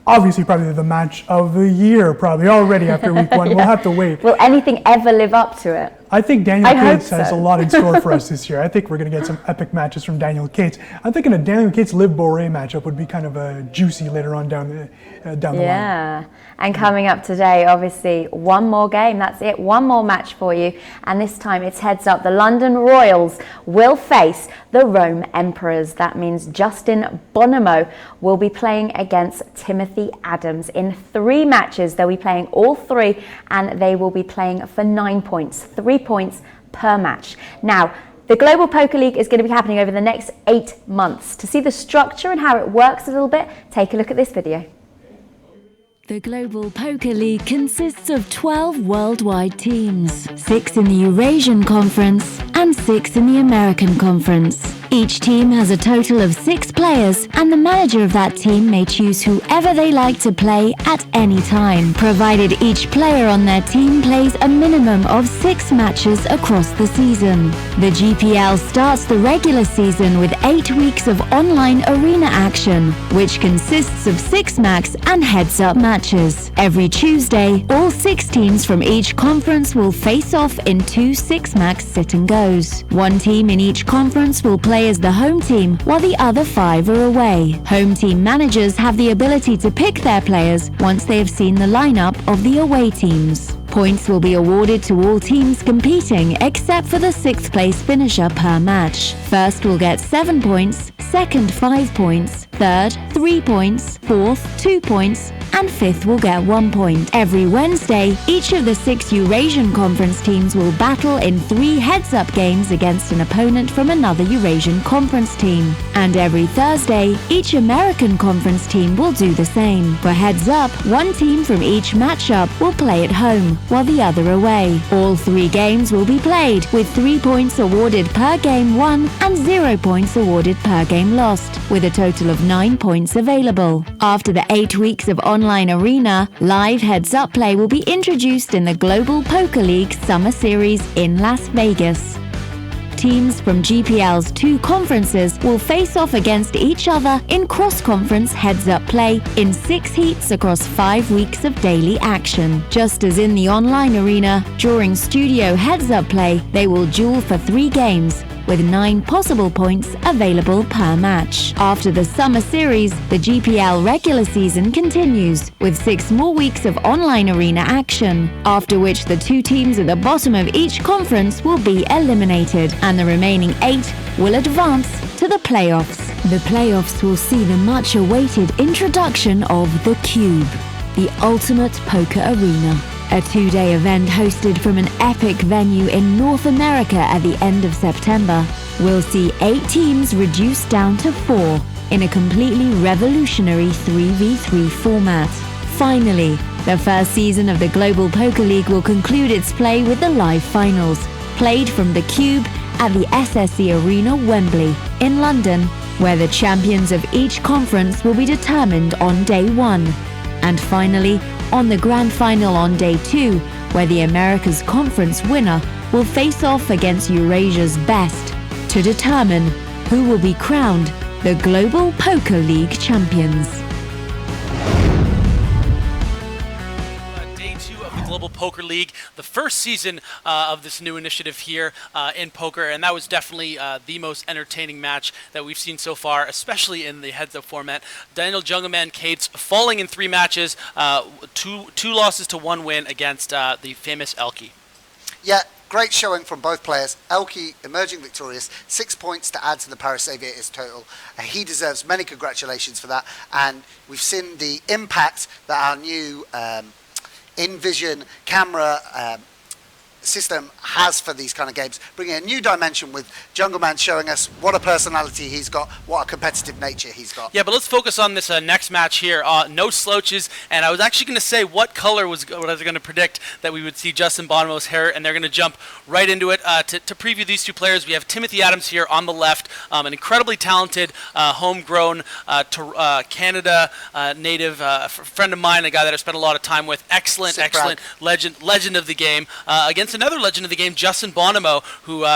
Obviously, probably the match of the year, probably already after week 1. Yeah. We'll have to wait. Will anything ever live up to it? I think Daniel Cates has a lot in store for us this year. I think we're going to get some epic matches from Daniel Cates. I'm thinking a Daniel Cates-Liv Boré matchup would be kind of juicy later on down the line. Yeah, and coming up today, obviously, one more game. That's it, one more match for you. And this time it's heads up. The London Royals will face the Rome Emperors. That means Justin Bonomo will be playing against Timothy Adams in 3 matches. They'll be playing all 3, and they will be playing for 9 points, 3 points per match. Now, the Global Poker League is going to be happening over the next 8 months. To see the structure and how it works a little bit, take a look at this video. The Global Poker League consists of 12 worldwide teams, 6 in the Eurasian Conference and 6 in the American Conference. Each team has a total of 6 players, and the manager of that team may choose whoever they like to play at any time, provided each player on their team plays a minimum of 6 matches across the season. The GPL starts the regular season with 8 weeks of online arena action, which consists of 6 max and heads-up matches. Every Tuesday, all 6 teams from each conference will face off in 2 6-max sit-and-goes. 1 team in each conference will play as the home team, while the other 5 are away. Home team managers have the ability to pick their players once they have seen the lineup of the away teams. Points will be awarded to all teams competing except for the 6th place finisher per match. First will get 7 points, second 5 points, third 3 points, fourth 2 points, and 5th will get 1 point. Every Wednesday, each of the 6 Eurasian Conference teams will battle in 3 heads-up games against an opponent from another Eurasian Conference team. And every Thursday, each American Conference team will do the same. For heads-up, 1 team from each matchup will play at home, while the other away. All 3 games will be played, with 3 points awarded per game won and 0 points awarded per game lost, with a total of 9 points available. After the 8 weeks of online arena, live heads-up play will be introduced in the Global Poker League Summer Series in Las Vegas. Teams from GPL's 2 conferences will face off against each other in cross-conference heads-up play in 6 heats across 5 weeks of daily action. Just as in the online arena, during studio heads-up play, they will duel for 3 games, with 9 possible points available per match. After the summer series, the GPL regular season continues, with 6 more weeks of online arena action, after which the 2 teams at the bottom of each conference will be eliminated, and the remaining 8 will advance to the playoffs. The playoffs will see the much-awaited introduction of the Cube, the ultimate poker arena. A 2-day event hosted from an epic venue in North America at the end of September will see 8 teams reduced down to 4 in a completely revolutionary 3v3 format. Finally, the first season of the Global Poker League will conclude its play with the live finals, played from the Cube at the SSE Arena, Wembley, in London, where the champions of each conference will be determined on day 1. And finally, on the grand final on day 2, where the Americas Conference winner will face off against Eurasia's best to determine who will be crowned the Global Poker League champions. Poker League, the first season of this new initiative here in poker, and that was definitely the most entertaining match that we've seen so far, especially in the heads-up format. Daniel Jungleman Cates falling in 3 matches, two losses to 1 win against the famous ElkY. Yeah, great showing from both players. ElkY emerging victorious, 6 points to add to the Paris Aviators total. He deserves many congratulations for that, and we've seen the impact that our new InVision camera system has for these kind of games, bringing a new dimension with Jungleman showing us what a personality he's got, what a competitive nature he's got. Yeah, but let's focus on this next match here. No slouches, and I was actually going to say what color was what I was going to predict that we would see Justin Bonomo's hair, and they're going to jump right into it. To preview these two players, we have Timothy Adams here on the left, an incredibly talented, homegrown Canada native friend of mine, a guy that I spent a lot of time with. Excellent legend of the game. Against another legend of the game, Justin Bonomo, who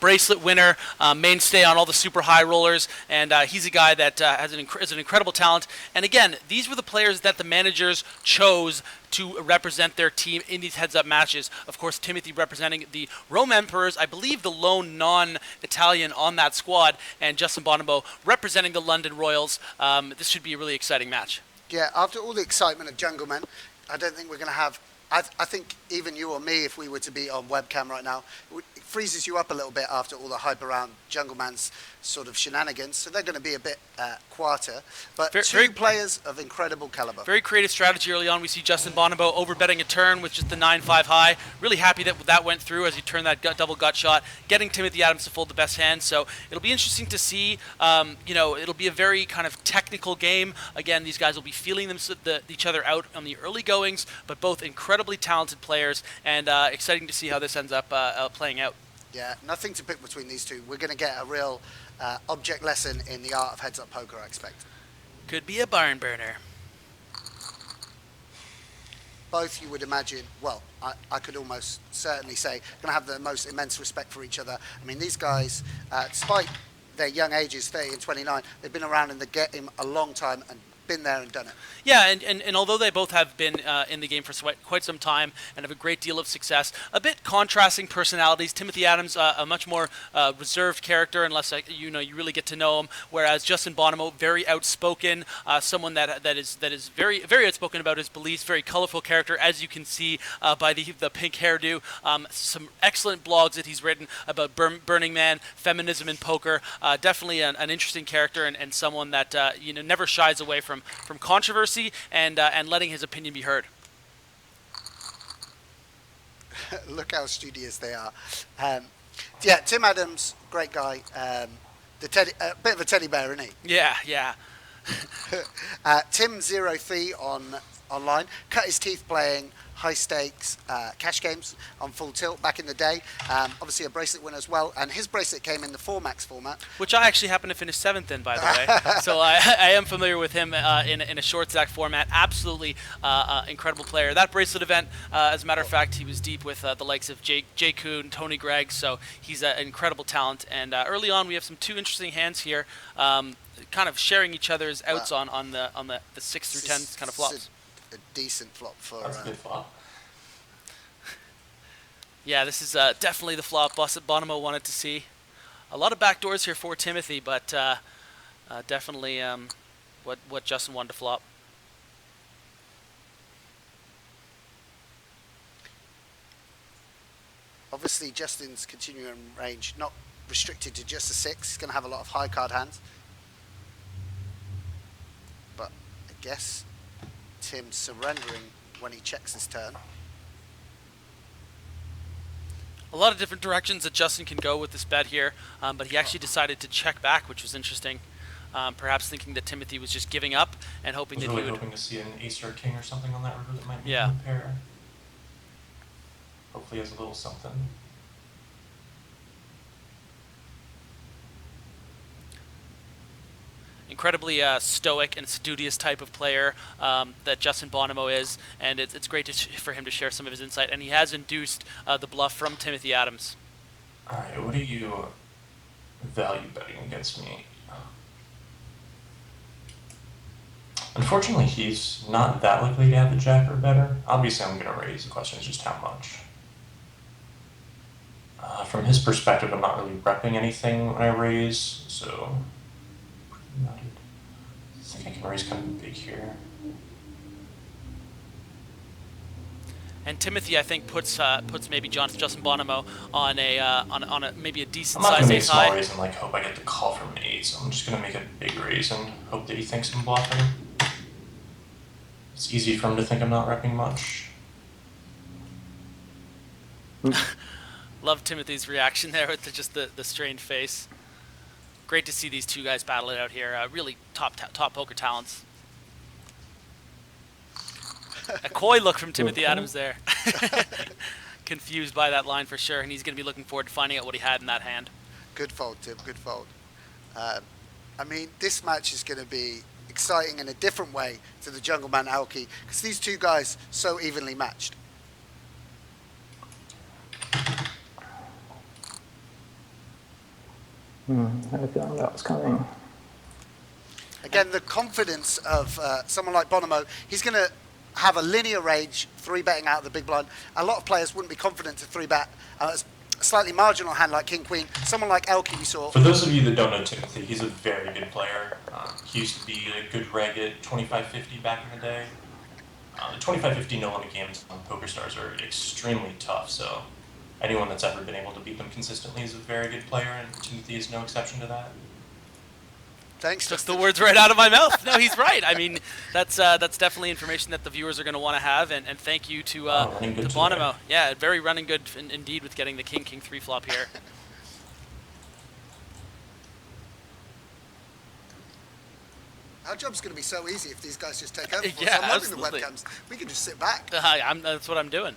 bracelet winner, mainstay on all the super high rollers, and he's a guy that is an incredible talent. And again, these were the players that the managers chose to represent their team in these heads-up matches. Of course, Timothy representing the Rome Emperors, I believe the lone non-Italian on that squad, and Justin Bonomo representing the London Royals. This should be a really exciting match. Yeah, after all the excitement of Jungleman, I don't think we're going to have... I think even you or me, if we were to be on webcam right now, it freezes you up a little bit after all the hype around Jungleman's sort of shenanigans. So they're going to be a bit quieter. But two players of incredible caliber. Very creative strategy early on. We see Justin Bonomo overbetting a turn with just the 9-5 high. Really happy that that went through as he turned that double gut shot, getting Timothy Adams to fold the best hand. So it'll be interesting to see. It'll be a very kind of technical game. Again, these guys will be feeling each other out on the early goings, but both incredibly talented players, and exciting to see how this ends up playing out. Yeah, nothing to pick between these two. We're going to get a real object lesson in the art of heads-up poker, I expect. Could be a barn burner. Both, you would imagine, well, I could almost certainly say, going to have the most immense respect for each other. I mean, these guys, despite their young ages, 30 and 29, they've been around in the game a long time and been there and done it. Yeah, and although they both have been in the game for quite some time and have a great deal of success, a bit contrasting personalities. Timothy Adams, a much more reserved character, unless you really get to know him, whereas Justin Bonomo, very outspoken, someone that is very very outspoken about his beliefs, very colorful character, as you can see by the pink hairdo. Some excellent blogs that he's written about Burning Man, feminism in poker. Definitely an interesting character and someone that never shies away from controversy and letting his opinion be heard. Look how studious they are. Yeah, Tim Adams, great guy. The bit of a teddy bear, isn't he? Yeah. Tim 03 online, cut his teeth playing high stakes cash games on Full Tilt back in the day. Obviously a bracelet winner as well, and his bracelet came in the 4-max format, which I actually happened to finish 7th in, by the way. So I am familiar with him in a short stack format. Absolutely incredible player. That bracelet event, as a matter of fact, he was deep with the likes of Jay Kuhn, Tony Gregg, so he's an incredible talent. And early on, we have some 2 interesting hands here, kind of sharing each other's outs on the 6 through 10 kind of flops. A decent flop for... That's a good flop. Yeah, this is definitely the flop Bonomo wanted to see. A lot of backdoors here for Timothy, but definitely what Justin wanted to flop. Obviously, Justin's continuing range, not restricted to just a 6. He's going to have a lot of high card hands. But I guess Tim's surrendering when he checks his turn. A lot of different directions that Justin can go with this bet here, but he actually decided to check back, which was interesting. Perhaps thinking that Timothy was just giving up and hoping that he would... hoping to see an ace or a king or something on that river that might be yeah. in the pair. Hopefully he has a little something. Incredibly stoic and studious type of player that Justin Bonomo is, and it's great for him to share some of his insight, and he has induced the bluff from Timothy Adams. Alright, what are you value betting against me? Unfortunately, he's not that likely to have the jack or better. Obviously, I'm going to raise. The question is just how much. From his perspective, I'm not really repping anything when I raise, so I think I can raise kind of big here. And Timothy, I think, puts maybe Justin Bonomo on a maybe a decent I'm not size going to make a ace small high. raise and like hope I get the call from an 8, so I'm just going to make a big raise and hope that he thinks I'm bluffing. It's easy for him to think I'm not repping much. Love Timothy's reaction there with just the strained face. Great to see these two guys battle it out here. Really top poker talents. A coy look from Timothy Adams there. Confused by that line for sure, and he's going to be looking forward to finding out what he had in that hand. Good fold, Tim. Good fold. I mean, this match is going to be exciting in a different way to the Jungle Man ElkY, because these two guys so evenly matched. I had a feeling that was coming. Again, the confidence of someone like Bonomo, he's going to have a linear range, 3-betting out of the big blind. A lot of players wouldn't be confident to 3-bet a slightly marginal hand like King Queen. Someone like ElkY we saw. For those of you that don't know Timothy, he's a very good player. He used to be a good reg at 2550 back in the day. The 2550 no-limit games on PokerStars are extremely tough, so anyone that's ever been able to beat them consistently is a very good player, and Timothy is no exception to that. Thanks. Just the words right out of my mouth. No, he's right. I mean, that's definitely information that the viewers are going to want to have, and thank you to Bonomo. Yeah, very running good indeed with getting the King 3 flop here. Our job's going to be so easy if these guys just take over. Yeah, I'm loving the absolutely. webcams. We can just sit back. That's what I'm doing.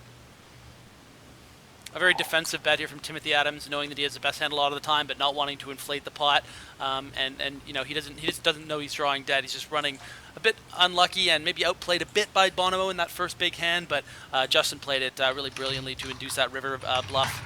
A very defensive bet here from Timothy Adams, knowing that he has the best hand a lot of the time, but not wanting to inflate the pot. And you know, he just doesn't know he's drawing dead. He's just running a bit unlucky and maybe outplayed a bit by Bonomo in that first big hand. But Justin played it really brilliantly to induce that river bluff.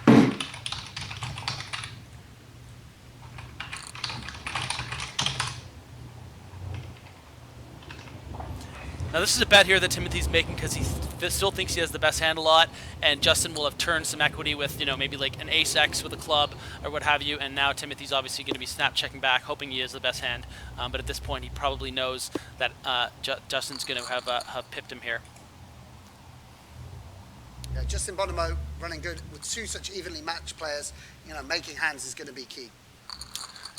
Now this is a bet here that Timothy's making because he still thinks he has the best hand a lot, and Justin will have turned some equity with, you know, maybe like an ace-x with a club or what have you, and now Timothy's obviously going to be snap-checking back, hoping he has the best hand, but at this point he probably knows that Justin's going to have pipped him here. Yeah, Justin Bonomo running good with two such evenly matched players. You know, making hands is going to be key.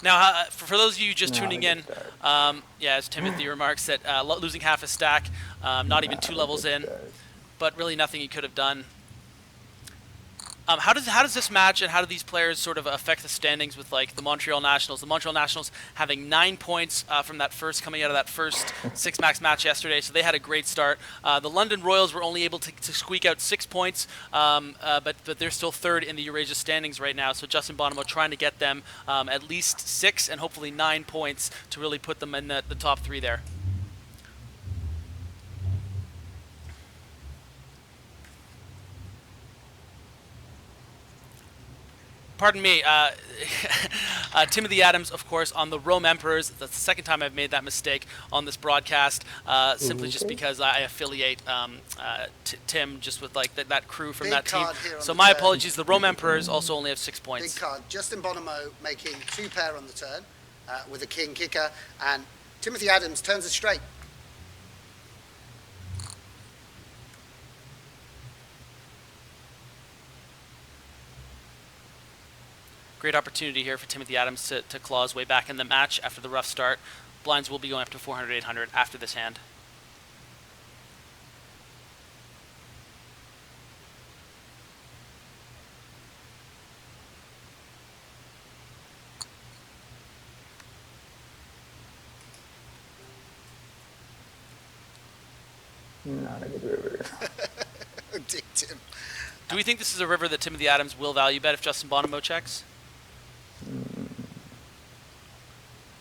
Now, for those of you just tuning in, yeah, as Timothy remarks, that losing half a stack, not even 2 levels in, but really nothing he could have done. How does this match and how do these players sort of affect the standings with like the Montreal Nationals? The Montreal Nationals having 9 points from that coming out of that first 6-max match yesterday, so they had a great start. The London Royals were only able to squeak out 6 points, but they're still 3rd in the EurAsia standings right now. So Justin Bonomo trying to get them at least 6 and hopefully 9 points to really put them in the top 3 there. Pardon me, Timothy Adams, of course, on the Rome Emperors. That's the second time I've made that mistake on this broadcast, simply just because I affiliate Tim just with like that crew from that team. So my apologies. The Rome Emperors also only have 6 points. Big card. Justin Bonomo making 2 pair on the turn with a king kicker, and Timothy Adams turns it straight. Great opportunity here for Timothy Adams to claw his way back in the match after the rough start. Blinds will be going up to 400, 800 after this hand. Not a good river. Dick Tim. Do we think this is a river that Timothy Adams will value bet if Justin Bonomo checks?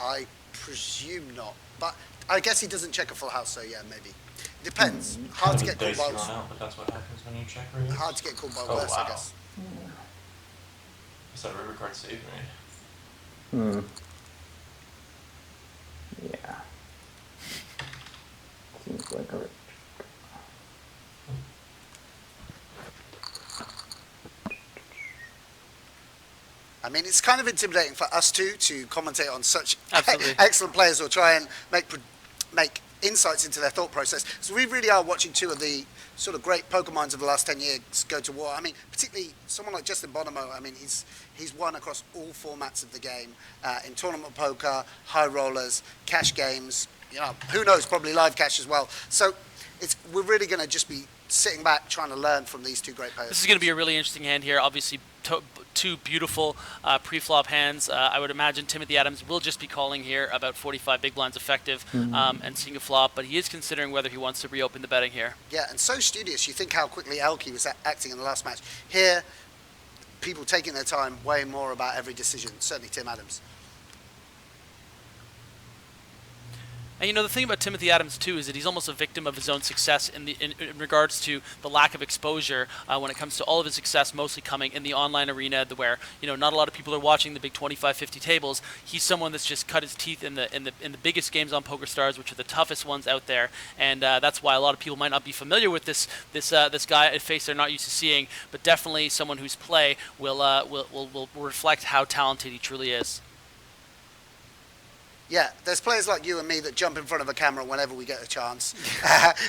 I presume not, but I guess he doesn't check a full house, so yeah, maybe. Depends. Hard to get called by worse. But that's what happens when you check raises. Hard to get called by worse, I guess. Is that river card saved me? Yeah. like a I mean, it's kind of intimidating for us two to commentate on such Absolutely. excellent players or try and make insights into their thought process. So we really are watching two of the sort of great poker minds of the last 10 years go to war. I mean, particularly someone like Justin Bonomo. I mean, he's won across all formats of the game, in tournament poker, high rollers, cash games. You know, who knows? Probably live cash as well. So we're really going to just be sitting back trying to learn from these two great players. This is going to be a really interesting hand here. Obviously, two beautiful pre-flop hands. I would imagine Timothy Adams will just be calling here about 45 big blinds effective and seeing a flop, but he is considering whether he wants to reopen the betting here. Yeah, and so studious. You think how quickly ElkY was acting in the last match. Here, people taking their time, weighing more about every decision. Certainly Tim Adams. And you know, the thing about Timothy Adams too is that he's almost a victim of his own success in regards to the lack of exposure when it comes to all of his success, mostly coming in the online arena, where not a lot of people are watching the big 25-50 tables. He's someone that's just cut his teeth in the biggest games on PokerStars, which are the toughest ones out there, and that's why a lot of people might not be familiar with this guy, a face they're not used to seeing, but definitely someone whose play will reflect how talented he truly is. Yeah, there's players like you and me that jump in front of a camera whenever we get a chance,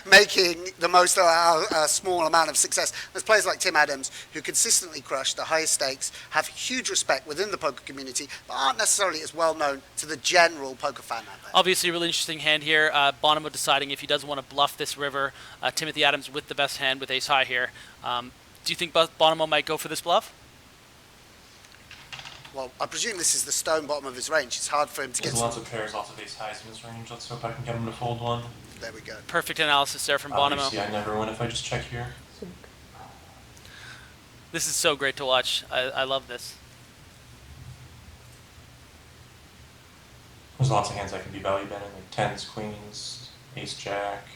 making the most of our small amount of success. There's players like Tim Adams who consistently crush the highest stakes, have huge respect within the poker community, but aren't necessarily as well known to the general poker fan out there. Obviously, a really interesting hand here. Bonomo deciding if he doesn't want to bluff this river. Timothy Adams with the best hand with ace high here. Do you think Bonomo might go for this bluff? Well, I presume this is the stone bottom of his range. It's hard for him to get. There's lots of pairs, lots of ace highs in his range. Let's hope I can get him to fold one. There we go. Perfect analysis there from Bonomo. Obviously, I never win if I just check here. This is so great to watch. I love this. There's lots of hands I could be value betting, like tens, queens, ace jack.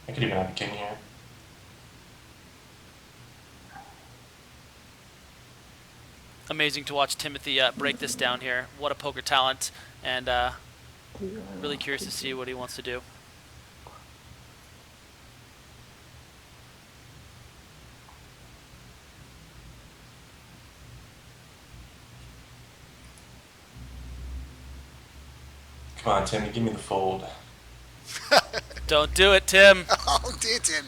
I could even have a king here. Amazing to watch Timothy break this down here. What a poker talent, and really curious to see what he wants to do. Come on, Timmy, give me the fold. Don't do it, Tim. Oh, dear Tim.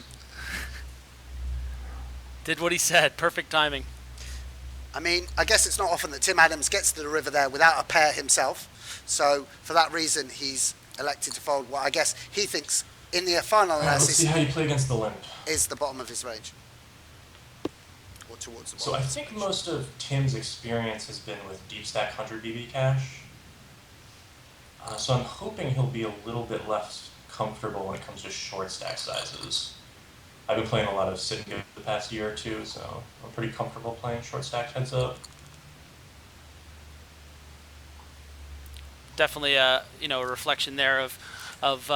Did what he said. Perfect timing. I mean, I guess it's not often that Tim Adams gets to the river there without a pair himself. So for that reason, he's elected to fold what I guess he thinks in the final analysis. Let's see how you play against the limp. Is the bottom of his range. Or towards the bottom. So I think most of Tim's experience has been with deep stack 100 BB cash. So I'm hoping he'll be a little bit less comfortable when it comes to short stack sizes. I've been playing a lot of sit and go the past year or two, so I'm pretty comfortable playing short stack heads up. Definitely, a reflection there of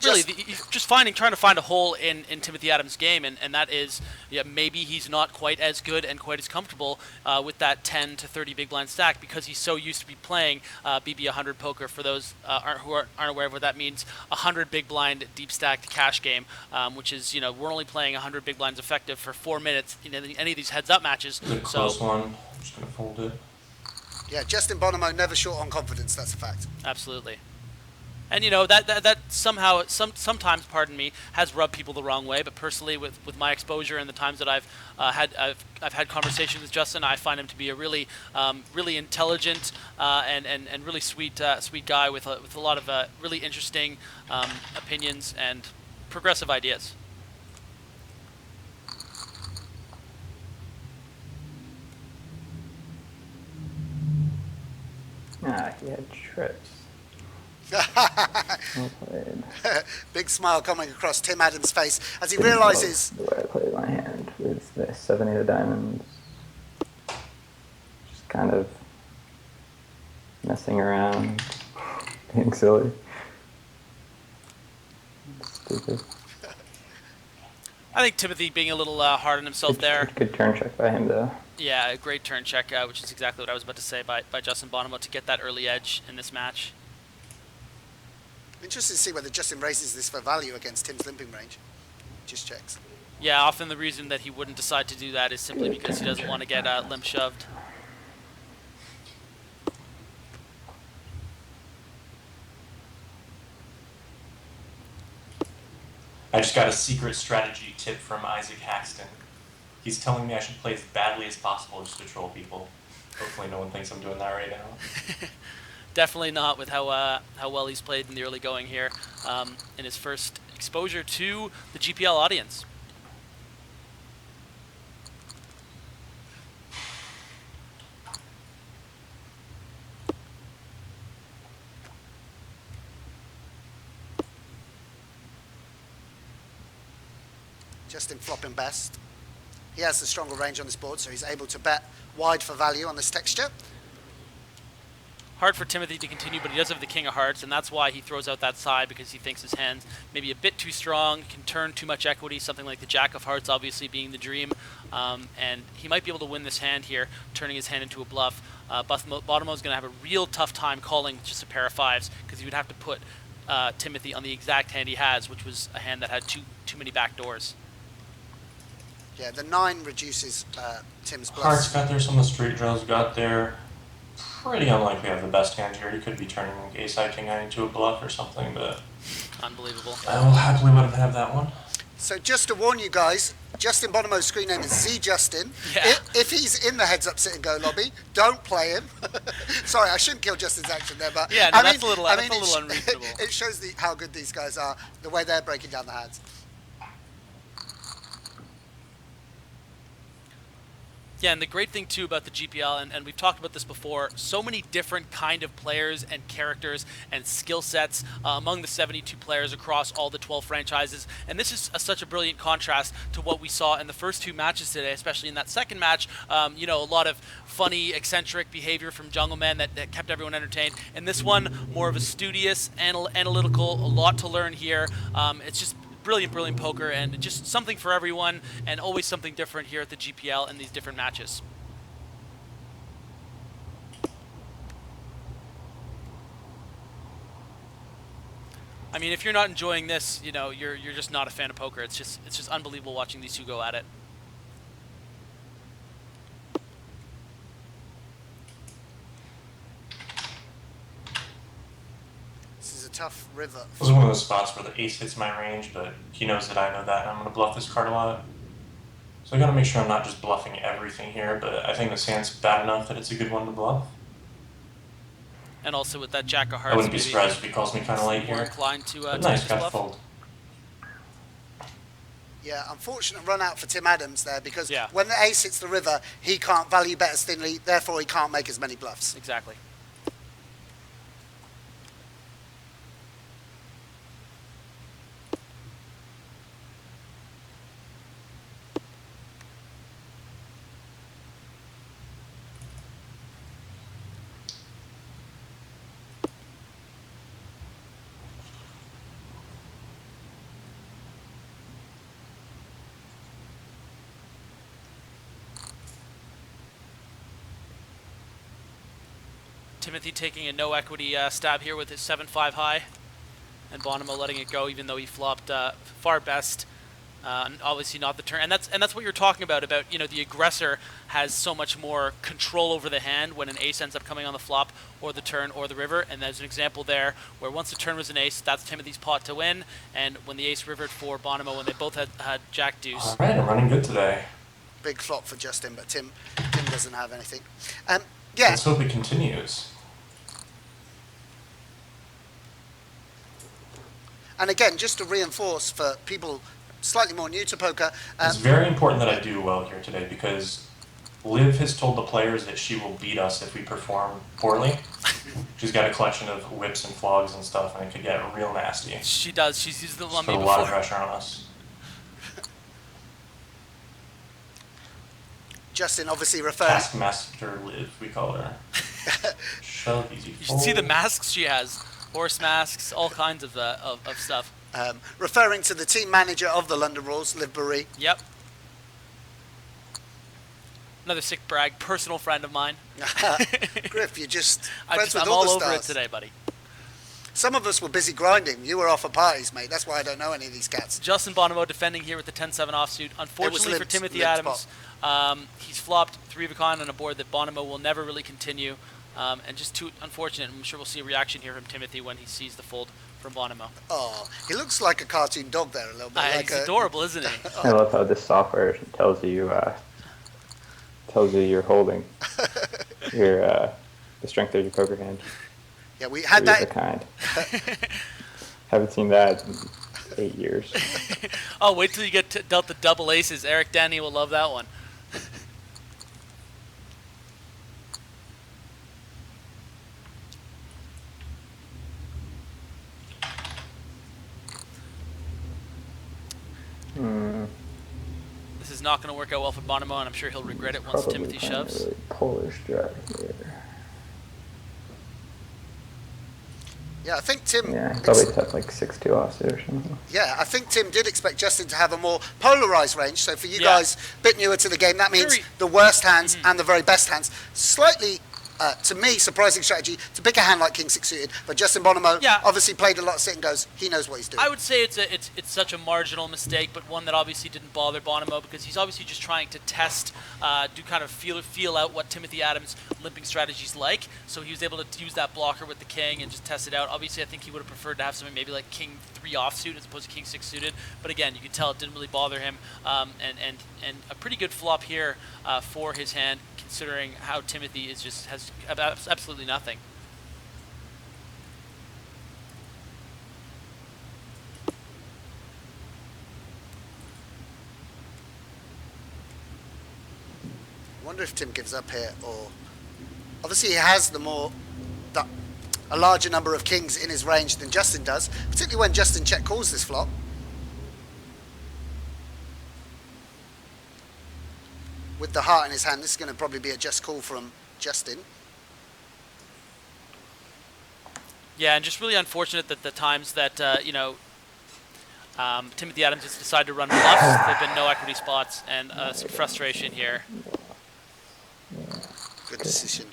really just trying to find a hole in Timothy Adams' game, and that is, maybe he's not quite as good and quite as comfortable with that 10 to 30 big blind stack because he's so used to be playing BB 100 poker. For those who aren't aware of what that means, 100 big blind deep stacked cash game, which is, we're only playing 100 big blinds effective for 4 minutes in any of these heads up matches. It's a close one. I'm just gonna fold it. Yeah, Justin Bonomo never short on confidence. That's a fact. Absolutely. And that somehow, sometimes, pardon me, has rubbed people the wrong way. But personally, with my exposure and the times that I've had conversations with Justin, I find him to be a really intelligent and really sweet guy with a lot of really interesting opinions and progressive ideas. Ah, he had trips. Well played. Big smile coming across Tim Adams' face as he realizes the way I played my hand with the 70 of diamonds. Just kind of messing around, being silly. Stupid. I think Timothy being a little hard on himself there. Good turn check by him, though. Yeah, a great turn check, which is exactly what I was about to say by Justin Bonomo to get that early edge in this match. Interesting to see whether Justin raises this for value against Tim's limping range. Just checks. Yeah, often the reason that he wouldn't decide to do that is simply because he doesn't want to get limp shoved. I just got a secret strategy tip from Isaac Haxton. He's telling me I should play as badly as possible just to troll people. Hopefully no one thinks I'm doing that right now. Definitely not with how well he's played in the early going here in his first exposure to the GPL audience. Justin flopping best. He has the stronger range on this board, so he's able to bet wide for value on this texture. Hard for Timothy to continue, but he does have the King of Hearts, and that's why he throws out that side, because he thinks his hand's maybe a bit too strong, can turn too much equity, something like the Jack of Hearts obviously being the dream, and he might be able to win this hand here, turning his hand into a bluff. Bonomo's going to have a real tough time calling just a pair of fives, because he would have to put Timothy on the exact hand he has, which was a hand that had too many back doors. Yeah, the 9 reduces Tim's bluff. Hearts got there, some of the straight draws got there. Pretty unlikely to have the best hand here. He could be turning ace high king high into a bluff or something, but unbelievable. I will happily let him have that one. So just to warn you guys, Justin Bonomo's screen name is ZJustin. Yeah. If he's in the heads up sit and go lobby, don't play him. Sorry, I shouldn't kill Justin's action there, but yeah, no, that's a little unreasonable. It shows how good these guys are, the way they're breaking down the hands. Yeah, and the great thing too about the GPL, and we've talked about this before, so many different kind of players and characters and skill sets among the 72 players across all the 12 franchises, and this is such a brilliant contrast to what we saw in the first 2 matches today, especially in that second match. You know, a lot of funny, eccentric behavior from Jungleman that kept everyone entertained. And this one, more of a studious, analytical, a lot to learn here. It's just brilliant poker, and just something for everyone, and always something different here at the GPL in these different matches. I mean, if you're not enjoying this, you know, you're just not a fan of poker. It's just unbelievable watching these two go at it. Tough river. This is one of those spots where the ace hits my range, but he knows that I know that, and I'm going to bluff this card a lot. So I got to make sure I'm not just bluffing everything here, but I think this hand's bad enough that it's a good one to bluff. And also with that Jack of Hearts, I wouldn't be surprised if he calls me kind of late here. Inclined to nice, got bluff. fold. Yeah, unfortunate run out for Tim Adams there, because when the ace hits the river, he can't value bet as thinly, therefore he can't make as many bluffs. Exactly. Timothy taking a no equity stab here with his 7-5 high, and Bonomo letting it go even though he flopped far best. Obviously not the turn, and that's what you're talking about, you know, the aggressor has so much more control over the hand when an ace ends up coming on the flop or the turn or the river. And there's an example there where once the turn was an ace, that's Timothy's pot to win, and when the ace rivered for Bonomo when they both had Jack deuce. All right, I'm running good today. Big flop for Justin, but Tim doesn't have anything. Yeah. Let's hope it continues. And again, just to reinforce for people slightly more new to poker. It's very important that I do well here today, because Liv has told the players that she will beat us if we perform poorly. She's got a collection of whips and flogs and stuff, and it could get real nasty. She does. She's used the lummy before. Put a lot of pressure on us. Justin obviously referring. Taskmaster Liv, we call her. Shove, easy You should see the masks she has. Horse masks, all kinds of stuff. Referring to the team manager of the London Royals, Liv Burry. Yep. Another sick brag, personal friend of mine. Griff, you're just friends with I'm all all the over stars. it today, buddy. Some of us were busy grinding. You were off at parties, mate. That's why I don't know any of these cats. Justin Bonomo defending here with the 10-7 offsuit. Unfortunately for Timothy Adams, he's flopped 3 of a kind on a board that Bonomo will never really continue. And just too unfortunate. I'm sure we'll see a reaction here from Timothy when he sees the fold from Bonomo. Oh, he looks like a cartoon dog there a little bit. He's adorable, isn't he? I love how this software tells you you're holding your the strength of your poker hand. Yeah, we had that. Kind. Haven't seen that in 8 years. Oh, wait till you get dealt the double aces. Eric Danny will love that one. This is not going to work out well for Bonomo, and I'm sure he'll regret it once Timothy shoves. Really Polish drive here. Yeah, I think Tim... Yeah, he probably had like 6-2 offsuit or something. Yeah, I think Tim did expect Justin to have a more polarized range. So for you guys, a bit newer to the game, that means the worst hands and the very best hands. Slightly, to me, surprising strategy to pick a hand like King 6 suited. But Justin Bonomo obviously played a lot of sit and goes. He knows what he's doing. I would say it's such a marginal mistake, but one that obviously didn't bother Bonomo because he's obviously just trying to test, do kind of feel out what Timothy Adams' limping strategy's like. So he was able to use that blocker with the king and just test it out. Obviously, I think he would have preferred to have something maybe like King 3 offsuit as opposed to King 6 suited. But again, you can tell it didn't really bother him, and a pretty good flop here for his hand, considering how Timothy is has absolutely nothing. I wonder if Tim gives up here, or obviously he has a larger number of kings in his range than Justin does, particularly when Justin check calls this flop. With the heart in his hand, this is going to probably be a just call from Justin. Yeah, and just really unfortunate that the times that Timothy Adams has decided to run bluffs, there've been no equity spots, and some frustration here. Good decision.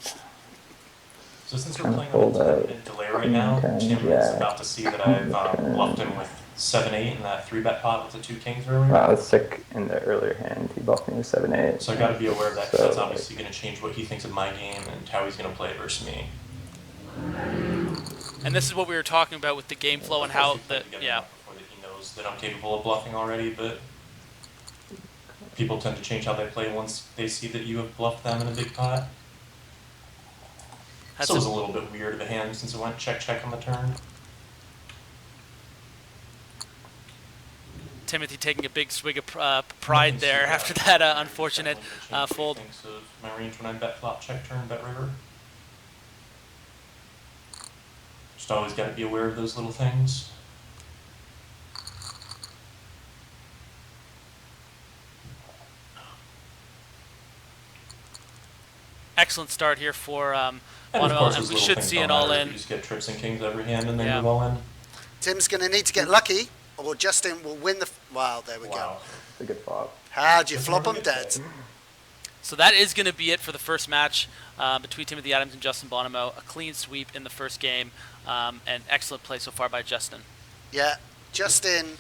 So since we're playing in delay right now, Tim is about to see that I've bluffed him with 7-8 in that 3-bet pot with the 2 kings earlier. Wow, I was sick in the earlier hand. He bluffed me with 7-8. So I got to be aware of that because that's obviously going to change what he thinks of my game and how he's going to play versus me. And this is what we were talking about with the game flow and how the He knows that I'm capable of bluffing already, but people tend to change how they play once they see that you have bluffed them in a big pot. That was a little bit weird of a hand since it went check on the turn. Timothy taking a big swig of pride there after that unfortunate fold. Thinks of my range when I bet flop, check turn, bet river. Just always got to be aware of those little things. Excellent start here for Bonomo, and we should see an all-in. You just get trips and kings every hand and then move all in. Tim's going to need to get lucky, or Justin will win the... Wow, there we go. It's a good flop. How'd you flop them dead? So that is going to be it for the first match between Timothy Adams and Justin Bonomo. A clean sweep in the first game, and excellent play so far by Justin. Yeah, Justin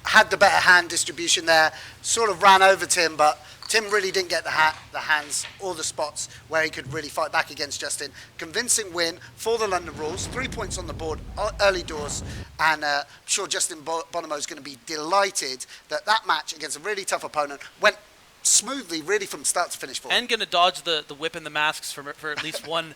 had the better hand distribution there, sort of ran over Tim, but Tim really didn't get the hands or the spots where he could really fight back against Justin. Convincing win for the London Rules, 3 points on the board, early doors, and I'm sure Justin Bonomo is going to be delighted that that match against a really tough opponent went smoothly, really from start to finish for him. And going to dodge the whip and the masks for at least one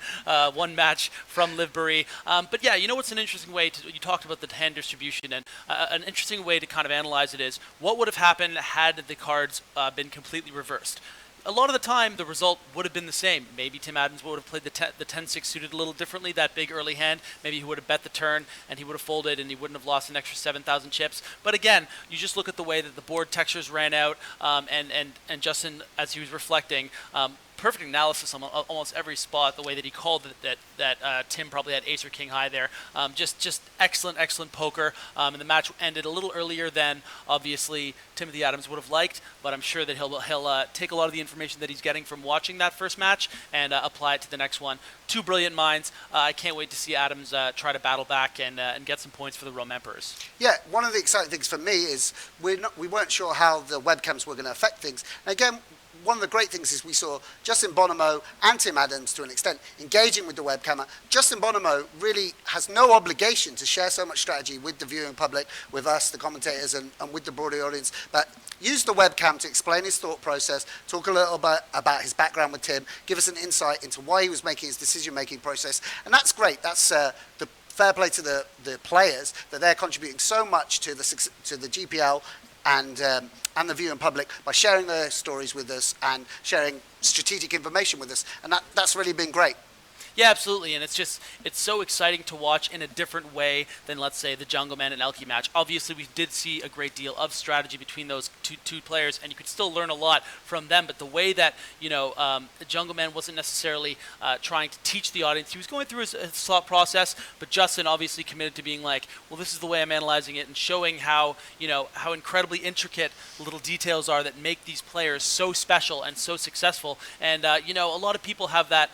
match from Livbury. But yeah, you know what's an interesting way to, you talked about the hand distribution, and an interesting way to kind of analyze it is, what would have happened had the cards been completely reversed? A lot of the time, the result would have been the same. Maybe Tim Adams would have played the 10-6 suited a little differently, that big early hand. Maybe he would have bet the turn, and he would have folded, and he wouldn't have lost an extra 7,000 chips. But again, you just look at the way that the board textures ran out, and Justin, as he was reflecting, perfect analysis on almost every spot. The way that he called that Tim probably had ace or king high there. Just excellent poker. And the match ended a little earlier than obviously Timothy Adams would have liked, but I'm sure that he'll take a lot of the information that he's getting from watching that first match and apply it to the next one. Two brilliant minds. I can't wait to see Adams try to battle back and get some points for the Rome Emperors. Yeah, one of the exciting things for me is we weren't sure how the webcams were going to affect things. And again, one of the great things is we saw Justin Bonomo and Tim Adams, to an extent, engaging with the webcam. Justin Bonomo really has no obligation to share so much strategy with the viewing public, with us, the commentators, and with the broader audience, but use the webcam to explain his thought process, talk a little bit about his background with Tim, give us an insight into why he was making his decision-making process, and that's great. That's the fair play to the players, that they're contributing so much to the GPL and the viewing public by sharing their stories with us and sharing strategic information with us, and that's really been great. Yeah, absolutely, and it's so exciting to watch in a different way than, let's say, the Jungleman and ElkY match. Obviously, we did see a great deal of strategy between those two players, and you could still learn a lot from them, but the way that, the Jungleman wasn't necessarily trying to teach the audience. He was going through his thought process, but Justin obviously committed to being like, well, this is the way I'm analyzing it, and showing how, how incredibly intricate little details are that make these players so special and so successful. And, a lot of people have that,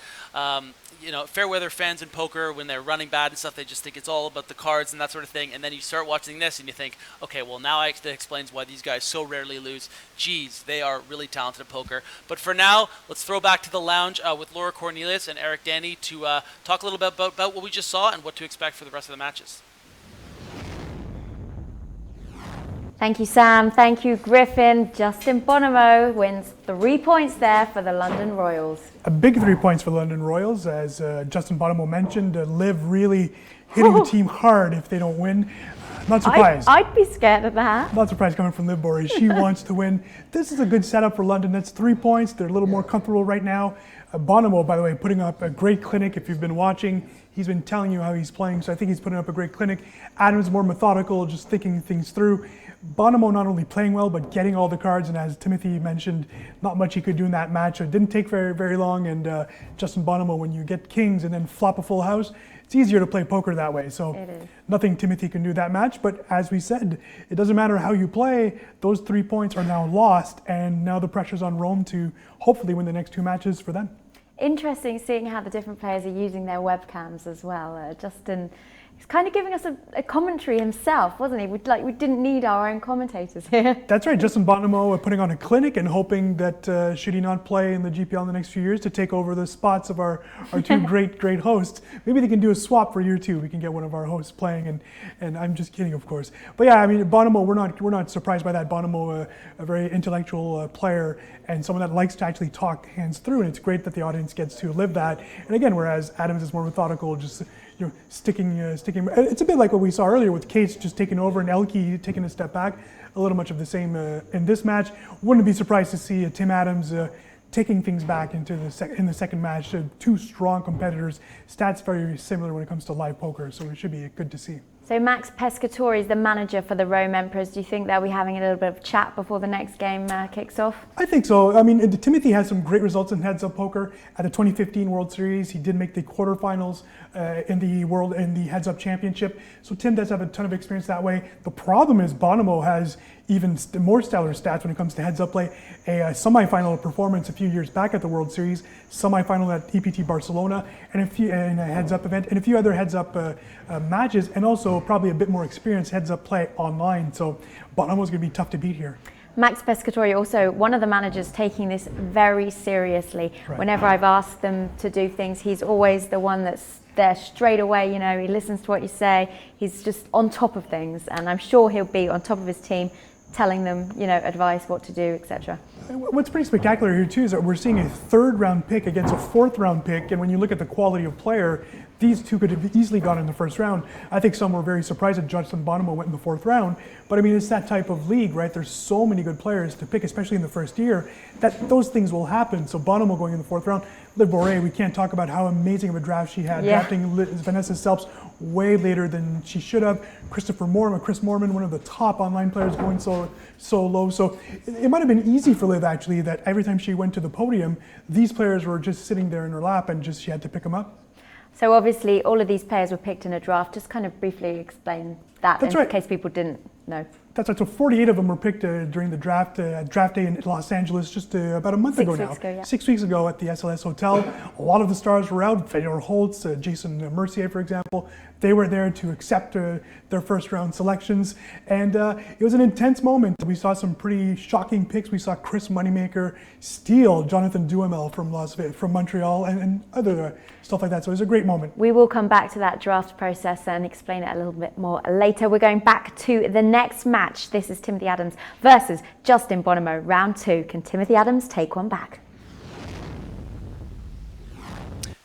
fair weather fans in poker, when they're running bad and stuff, they just think it's all about the cards and that sort of thing. And then you start watching this and you think, okay, well, now that explains why these guys so rarely lose. Geez, they are really talented at poker. But for now, let's throw back to the lounge with Laura Cornelius and Eric Danny to talk a little bit about what we just saw and what to expect for the rest of the matches. Thank you, Sam. Thank you, Griffin. Justin Bonomo wins 3 points there for the London Royals. A big 3 points for the London Royals, as Justin Bonomo mentioned. Liv really hitting the team hard if they don't win. Not surprised. I'd be scared of that. Not surprised coming from Liv Borey. She wants to win. This is a good setup for London. That's 3 points. They're a little more comfortable right now. Bonomo, by the way, putting up a great clinic. If you've been watching, he's been telling you how he's playing, so I think he's putting up a great clinic. Adams more methodical, just thinking things through. Bonomo not only playing well, but getting all the cards, and as Timothy mentioned, not much he could do in that match. It didn't take very long, and Justin Bonomo, when you get kings and then flop a full house, it's easier to play poker that way. So nothing Timothy can do that match, but as we said, it doesn't matter how you play, those 3 points are now lost, and now the pressure's on Rome to hopefully win the next 2 matches for them. Interesting seeing how the different players are using their webcams as well. Justin, he's kind of giving us a commentary himself, wasn't he? We didn't need our own commentators here. That's right, Justin Bonomo putting on a clinic and hoping that should he not play in the GPL in the next few years, to take over the spots of our two great hosts. Maybe they can do a swap for year 2. We can get one of our hosts playing, and I'm just kidding, of course. But yeah, I mean, Bonomo, we're not surprised by that. Bonomo, a very intellectual player, and someone that likes to actually talk hands through, and it's great that the audience gets to live that. And again, whereas Adams is more methodical, just sticking. It's a bit like what we saw earlier with Cates just taking over and ElkY taking a step back. A little much of the same in this match. Wouldn't be surprised to see Tim Adams taking things back into in the second match. 2 strong competitors. Stats very similar when it comes to live poker, so it should be good to see. So Max Pescatore is the manager for the Rome Emperors. Do you think they'll be having a little bit of chat before the next game kicks off? I think so. I mean, Timothy has some great results in heads-up poker. At the 2015 World Series, he did make the quarterfinals in the heads-up championship. So Tim does have a ton of experience that way. The problem is Bonomo has even more stellar stats when it comes to heads-up play. A semifinal performance a few years back at the World Series, semifinal at EPT Barcelona, and in a heads-up event, and a few other heads-up matches, and also probably a bit more experience heads-up play online. So Bonomo's going to be tough to beat here. Max Pescatore, also one of the managers taking this very seriously. Right. Whenever I've asked them to do things, he's always the one that's there straight away. He listens to what you say. He's just on top of things, and I'm sure he'll be on top of his team, telling them, advice, what to do, etc. What's pretty spectacular here too is that we're seeing a 3rd round pick against a 4th round pick, and when you look at the quality of player, these two could have easily gone in the first round. I think some were very surprised that Justin Bonomo went in the fourth round, but I mean, it's that type of league, right? There's so many good players to pick, especially in the first year, that those things will happen. So Bonomo going in the fourth round, Liv Boeree, we can't talk about how amazing of a draft she had, drafting Vanessa Selps way later than she should have. Chris Moorman, one of the top online players, going so low. So it might have been easy for Liv, actually, that every time she went to the podium, these players were just sitting there in her lap and just she had to pick them up. So obviously all of these players were picked in a draft. Just kind of briefly explain that in case people didn't know. That's right. So 48 of them were picked during the draft day in Los Angeles just about a month ago now. 6 weeks ago at the SLS Hotel. A lot of the stars were out. Fedor Holtz, Jason Mercier, for example. They were there to accept their first round selections. And it was an intense moment. We saw some pretty shocking picks. We saw Chris Moneymaker steal Jonathan Duhamel from Montreal and other stuff like that. So it was a great moment. We will come back to that draft process and explain it a little bit more later. We're going back to the next match. This is Timothy Adams versus Justin Bonomo, round 2. Can Timothy Adams take one back?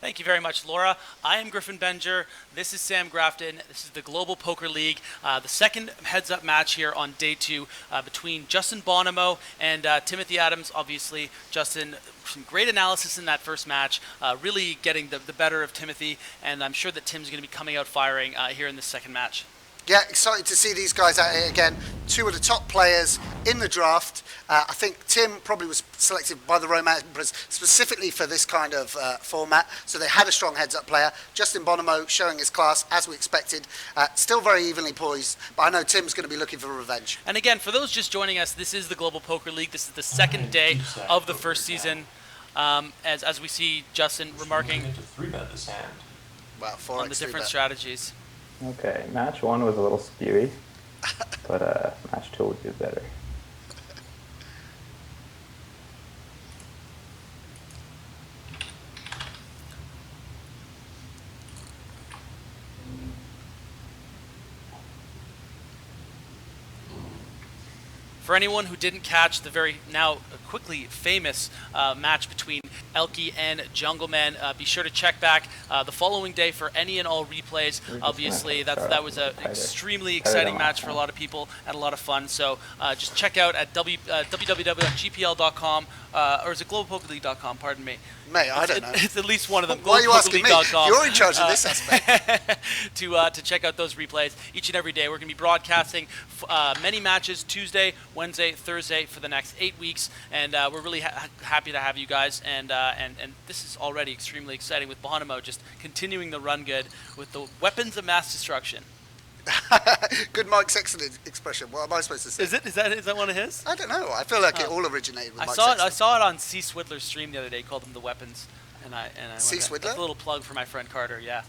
Thank you very much, Laura. I am Griffin Benger. This is Sam Grafton. This is the Global Poker League. The second heads-up match here on day 2 between Justin Bonomo and Timothy Adams. Obviously, Justin, some great analysis in that first match, really getting the better of Timothy, and I'm sure that Tim's going to be coming out firing here in the second match. Yeah, excited to see these guys out here again. 2 of the top players in the draft. I think Tim probably was selected by the Rome Emperors specifically for this kind of format, so they had a strong heads-up player. Justin Bonomo showing his class as we expected. Still very evenly poised, but I know Tim's going to be looking for revenge. And again, for those just joining us, this is the Global Poker League. This is the second day of the first season. As we see Justin remarking this hand. Well, on the different strategies. Okay, match 1 was a little spewy, but match 2 would be better. For anyone who didn't catch the very now quickly famous match between ElkY and Jungleman, be sure to check back the following day for any and all replays. Obviously, that was an extremely exciting match for a lot of people and a lot of fun. So just check out at www.gpl.com or is it globalpokerleague.com? Pardon me. Mate, I don't know. It's at least one of them. Why are you asking me? You're in charge of this aspect. to check out those replays each and every day. We're going to be broadcasting many matches Tuesday, Wednesday, Thursday for the next 8 weeks, and we're really happy to have you guys. And this is already extremely exciting with Bonomo just continuing the run good with the weapons of mass destruction. Good Mike Sexton expression. What am I supposed to say? Is that one of his? I don't know. I feel like it all originated with Mike I Sexton. saw it on C. Swidler's stream the other day. He called them the weapons, and I C. Swidler? That's a little plug for my friend Carter. Yeah.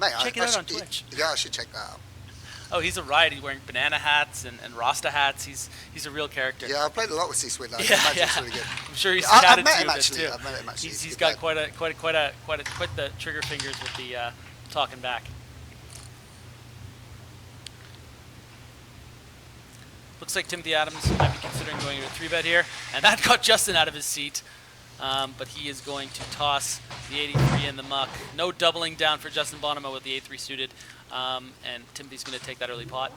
Mate, check it out on Twitch. Yeah, I should check that out. Oh, he's a riot. He's wearing banana hats and Rasta hats. He's a real character. Yeah, I've played a lot with C. Swidler. Yeah. It's really good. I'm sure he's chatted I've met to him you a bit actually. too. I've met him actually. He's got quite the trigger fingers with the talking back. Looks like Timothy Adams might be considering going to a 3-bet here, and that got Justin out of his seat. But he is going to toss the 83 in the muck. No doubling down for Justin Bonomo with the 83 suited, and Timothy's going to take that early pot.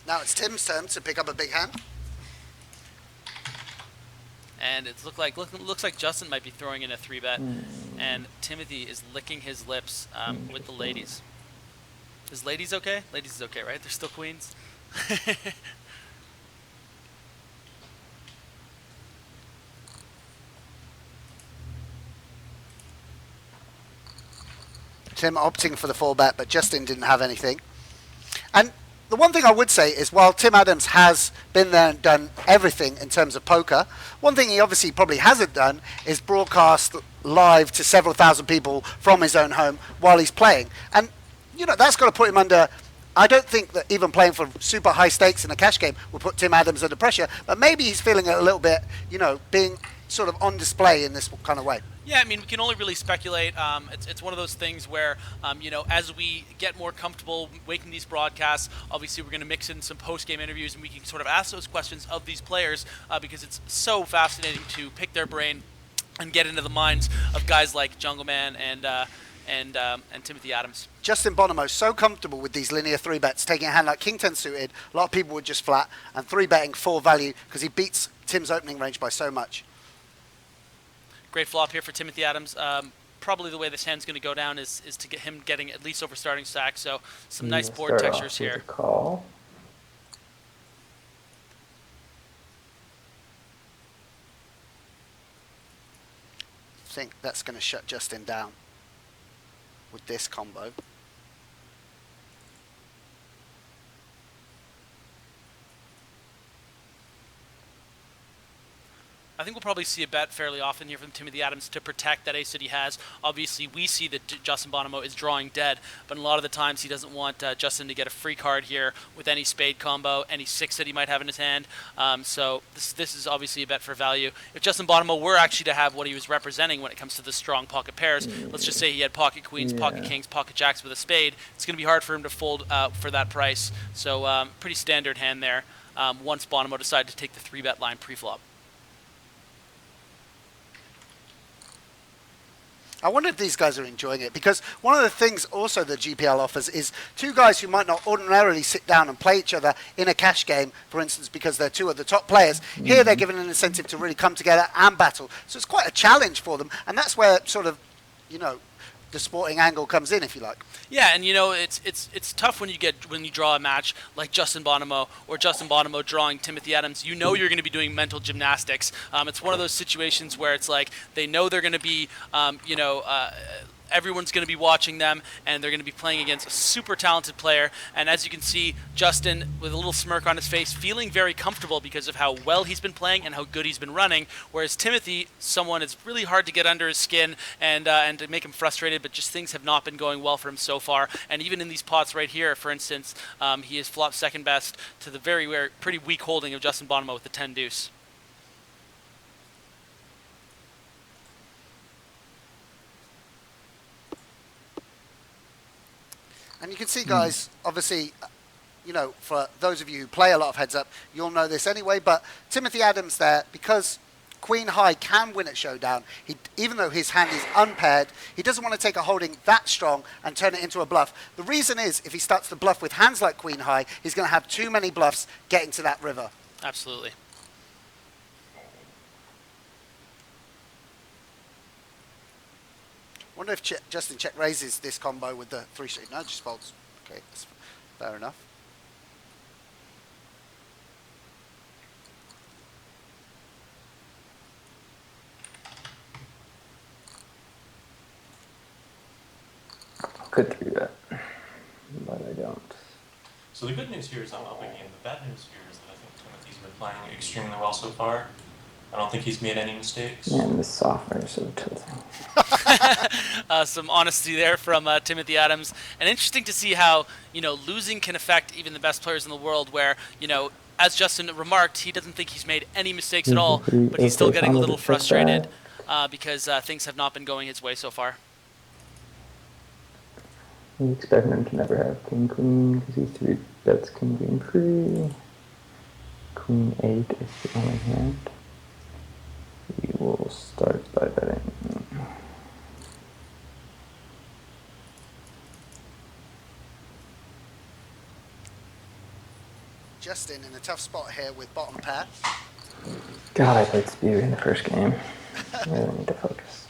Now it's Tim's turn to pick up a big hand. And it looks like Justin might be throwing in a 3-bet, and Timothy is licking his lips with the ladies. Is ladies okay? Ladies is okay, right? They're still queens. Tim opting for the 4-bet, but Justin didn't have anything. And the one thing I would say is while Tim Adams has been there and done everything in terms of poker, one thing he obviously probably hasn't done is broadcast live to several thousand people from his own home while he's playing. And, you know, that's got to put him under... I don't think that even playing for super high stakes in a cash game will put Tim Adams under pressure, but maybe he's feeling it a little bit, you know, being sort of on display in this kind of way. Yeah, I mean, we can only really speculate. It's one of those things where, you know, as we get more comfortable making these broadcasts, obviously we're going to mix in some post-game interviews and we can sort of ask those questions of these players because it's so fascinating to pick their brain and get into the minds of guys like Jungleman and Timothy Adams. Justin Bonomo so comfortable with these linear 3-bets, taking a hand like King 10 suited. A lot of people would just flat, and 3-betting 4 value because he beats Tim's opening range by so much. Great flop here for Timothy Adams. Probably the way this hand's going to go down is to get him getting at least over starting stack. So some nice board textures here. Call. I think that's going to shut Justin down with this combo. I think we'll probably see a bet fairly often here from Timothy Adams to protect that ace that he has. Obviously, we see that Justin Bonomo is drawing dead, but a lot of the times he doesn't want Justin to get a free card here with any spade combo, any 6 that he might have in his hand. So this is obviously a bet for value. If Justin Bonomo were actually to have what he was representing when it comes to the strong pocket pairs, let's just say he had pocket queens, pocket kings, pocket jacks with a spade, it's going to be hard for him to fold for that price. So pretty standard hand there once Bonomo decided to take the 3-bet line pre-flop. I wonder if these guys are enjoying it, because one of the things also the GPL offers is 2 guys who might not ordinarily sit down and play each other in a cash game, for instance, because they're 2 of the top players. Here they're given an incentive to really come together and battle. So it's quite a challenge for them, and that's where sort of, you know, the sporting angle comes in, if you like. Yeah, and you know it's tough when you draw a match like Justin Bonomo or Justin Bonomo drawing Timothy Adams. You know you're going to be doing mental gymnastics. It's one of those situations where it's like they know they're going to be, everyone's going to be watching them, and they're going to be playing against a super talented player. And as you can see, Justin, with a little smirk on his face, feeling very comfortable because of how well he's been playing and how good he's been running. Whereas Timothy, someone it's really hard to get under his skin and to make him frustrated, but just things have not been going well for him so far. And even in these pots right here, for instance, he has flopped second best to the very pretty weak holding of Justin Bonomo with the 10 deuce. And you can see, guys, obviously, you know, for those of you who play a lot of heads up, you'll know this anyway, but Timothy Adams there, because Queen High can win at Showdown, even though his hand is unpaired, he doesn't want to take a holding that strong and turn it into a bluff. The reason is, if he starts to bluff with hands like Queen High, he's going to have too many bluffs getting to that river. Absolutely. I wonder if Justin check raises this combo with the 3 straight. No, just folds. Okay, that's fair enough. Could 3-bet, but I don't. So the good news here is I'm up again. The bad news here is that I think Timothy's been playing extremely well so far. I don't think he's made any mistakes. Yeah, and the software is so tilting. Some honesty there from Timothy Adams. And interesting to see how, you know, losing can affect even the best players in the world where, you know, as Justin remarked, he doesn't think he's made any mistakes at all, but he's still getting a little frustrated because things have not been going his way so far. You expect him to never have King Queen because he's 3 bets King Queen free. Queen 8 is the only hand. He will start by betting. Justin in a tough spot here with bottom pair. God, I played Spew in the first game. I really need to focus.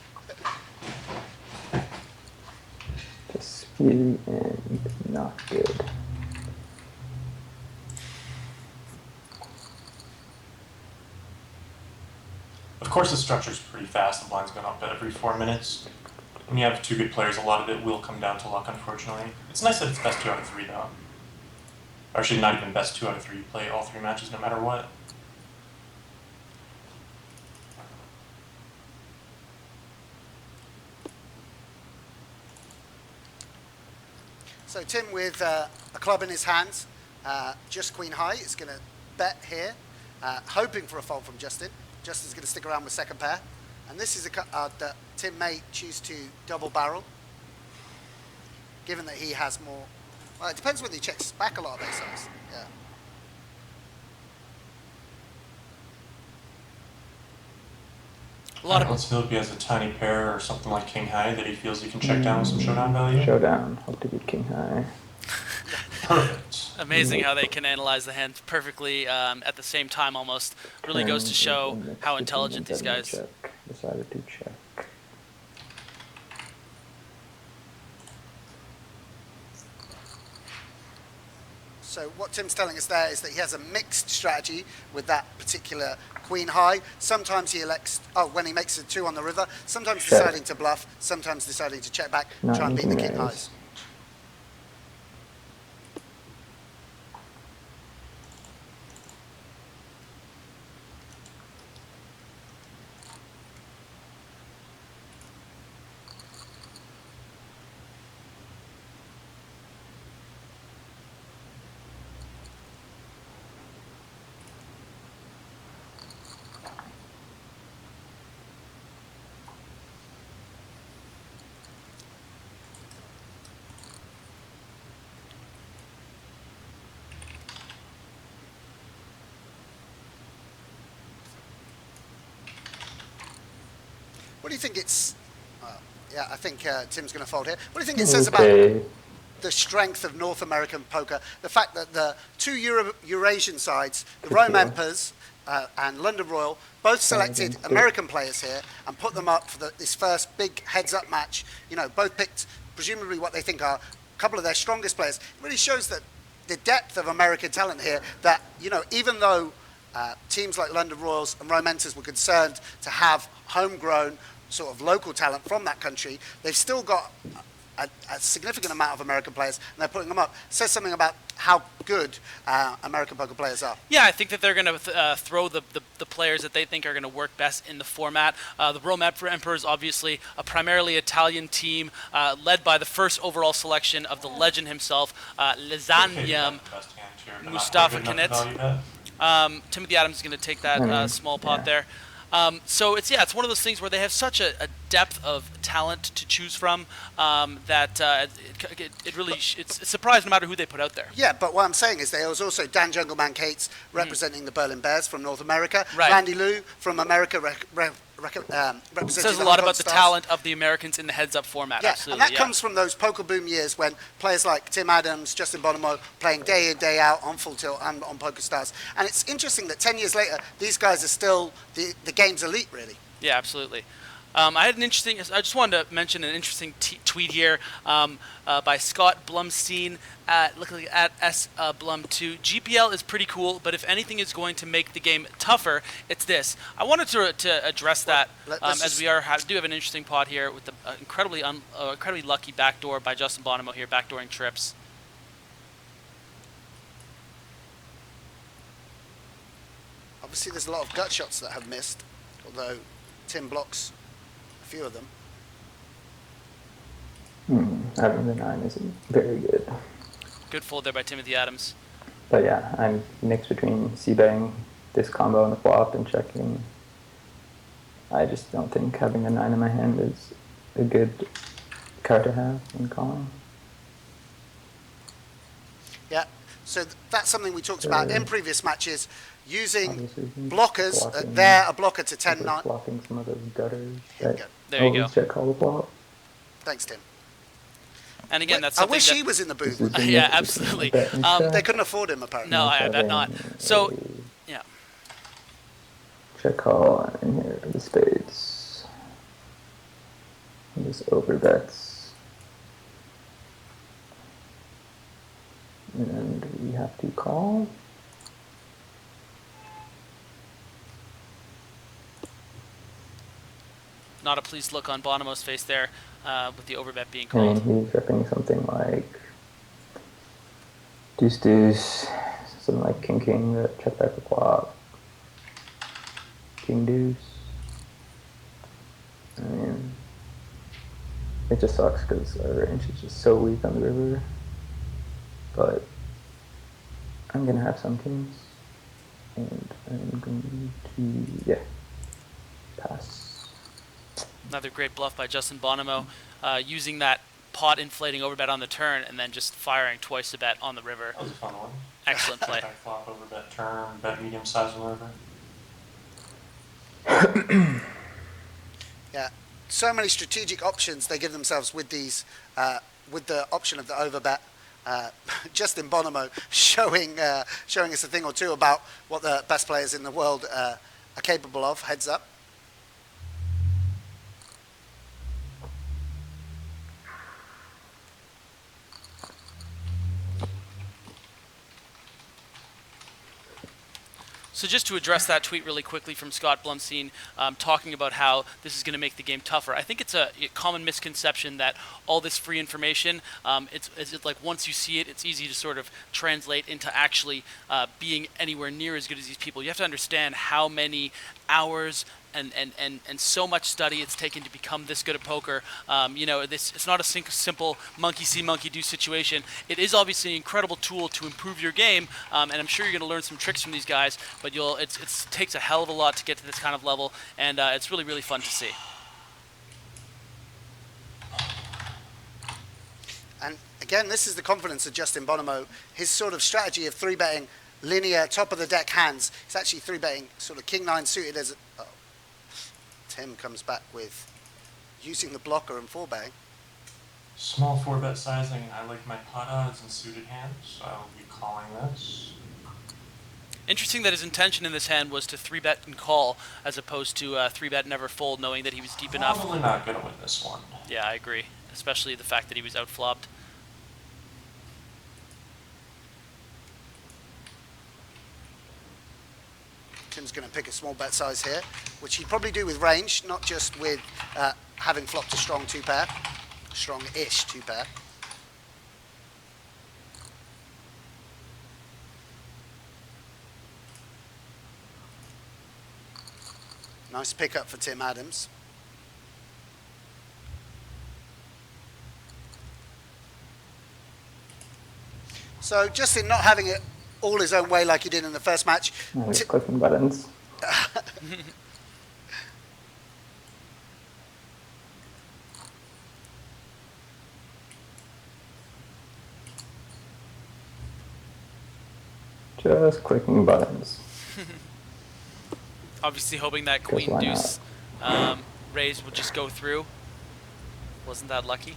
Just Spew and not good. Of course, the structure's pretty fast. The blind's going up every 4 minutes. When you have 2 good players, a lot of it will come down to luck, unfortunately. It's nice that it's best 2 out of 3, though. Or actually, not even best 2 out of 3. You play all 3 matches no matter what. So Tim with a club in his hands, just Queen High is going to bet here, hoping for a fold from Justin. Justin's going to stick around with second pair. And this is a cut that Tim may choose to double barrel, given that he has more. Well, it depends whether he checks back a lot of ace-size. Yeah. A lot of Let's hope he has a tiny pair or something like King High that he feels he can check down with some showdown value. Showdown. Hope to beat King High. Perfect. Amazing how they can analyze the hand perfectly at the same time almost. Really goes to show how intelligent these guys. Check. Decided to check. So what Tim's telling us there is that he has a mixed strategy with that particular queen high. Sometimes he elects, when he makes a 2 on the river, sometimes deciding to bluff, sometimes deciding to check back, try and beat the king highs. What do you think it's... yeah, I think Tim's going to fold here. What do you think it says about the strength of North American poker? The fact that the two Eurasian sides, the Rome Emperors and London Royal, both selected American players here and put them up for this first big heads-up match. You know, both picked presumably what they think are a couple of their strongest players. It really shows that the depth of American talent here, that, you know, even though teams like London Royals and Rome Emperors were concerned to have homegrown sort of local talent from that country, they've still got a significant amount of American players, and they're putting them up. It says something about how good American poker players are. Yeah, I think that they're going to throw the players that they think are going to work best in the format. The Rome Emperors, obviously, a primarily Italian team, led by the first overall selection of the legend himself, Lasagna Mustafa Knet. Timothy Adams is going to take that small pot there. So it's one of those things where they have such a depth of talent to choose from that it really it's a surprise no matter who they put out there. Yeah, but what I'm saying is there was also Dan Jungleman Cates representing the Berlin Bears from North America, Randy Liu from America representing it says a lot about the talent of the Americans in the heads-up format. Yeah, absolutely, and that comes from those poker boom years when players like Tim Adams, Justin Bonomo playing day in, day out on Full Tilt and on PokerStars. And it's interesting that 10 years later, these guys are still the game's elite, really. Yeah, absolutely. I had an interesting. I just wanted to mention an interesting tweet here by Scott Blumstein looking at S Blum2. GPL is pretty cool, but if anything is going to make the game tougher, it's this. I wanted to address that as we do have an interesting pot here with the incredibly lucky backdoor by Justin Bonomo here, backdooring trips. Obviously, there's a lot of gut shots that have missed, although Tim blocks a few of them. Having the 9 isn't very good. Good fold there by Timothy Adams. But yeah, I'm mixed between c-betting this combo on the flop and checking. I just don't think having a 9 in my hand is a good card to have when calling. Yeah, so that's something we talked about in previous matches. Using blockers, a blocker to 10-9. Blocking some of those gutters. There you go. Check call the flop. Thanks, Tim. And again, that's I something wish he was in the booth. Yeah, absolutely. They couldn't afford him, apparently. No, I bet not. So, yeah. Check call in here, the spades. And just over bets. And we have to call. Not a pleased look on Bonomo's face there with the overbet being called. I mean, he's ripping something like deuce, something like king, that check back the flop, king deuce. I mean, it just sucks because our range is just so weak on the river. But I'm gonna have some kings, and I'm going to pass. Another great bluff by Justin Bonomo, using that pot inflating overbet on the turn and then just firing twice a bet on the river. That was a fun one. Excellent play. Back flop, overbet turn, bet medium size on the river. Yeah, so many strategic options they give themselves with these, with the option of the overbet. Justin Bonomo showing us a thing or two about what the best players in the world are capable of. Heads up. So just to address that tweet really quickly from Scott Blumstein, talking about how this is going to make the game tougher. I think it's a common misconception that all this free information, it's like once you see it, it's easy to sort of translate into actually being anywhere near as good as these people. You have to understand how many hours and so much study it's taken to become this good at poker. You know, it's not a simple monkey see, monkey do situation. It is obviously an incredible tool to improve your game, and I'm sure you're going to learn some tricks from these guys, but it takes a hell of a lot to get to this kind of level, and it's really, really fun to see. And again, this is the confidence of Justin Bonomo. His sort of strategy of 3-betting linear top of the deck hands. He's actually 3-betting sort of king-9 suited as a, Tim comes back with using the blocker and 4-betting. Small 4-bet sizing. I like my pot odds and suited hands, so I will be calling this. Interesting that his intention in this hand was to 3-bet and call, as opposed to 3-bet never fold, knowing that he was deep enough. Probably not going to win this one. Yeah, I agree. Especially the fact that he was outflopped. Tim's going to pick a small bet size here, which he'd probably do with range, not just with having flopped a strong 2-pair, strong-ish 2-pair. Nice pickup for Tim Adams. So Justin not having it all his own way like he did in the first match. Just clicking buttons. Just clicking buttons. Obviously hoping that queen deuce raise would just go through. Wasn't that lucky?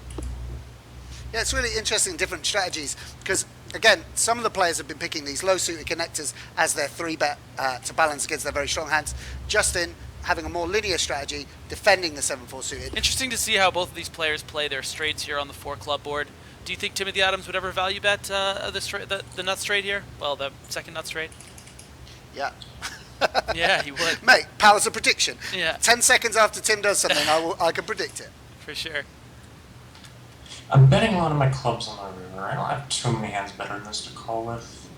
Yeah, it's really interesting, different strategies, because again, some of the players have been picking these low suited connectors as their 3-bet to balance against their very strong hands. Justin having a more linear strategy, defending the 7-4 suited. Interesting to see how both of these players play their straights here on the 4-club board. Do you think Timothy Adams would ever value bet the nut straight here? Well, the second nut straight. Yeah. Yeah, he would. Mate, powers of prediction. Yeah. 10 seconds after Tim does something, I can predict it. For sure. I'm betting a lot of my clubs on the river. I don't have too many hands better than this to call with.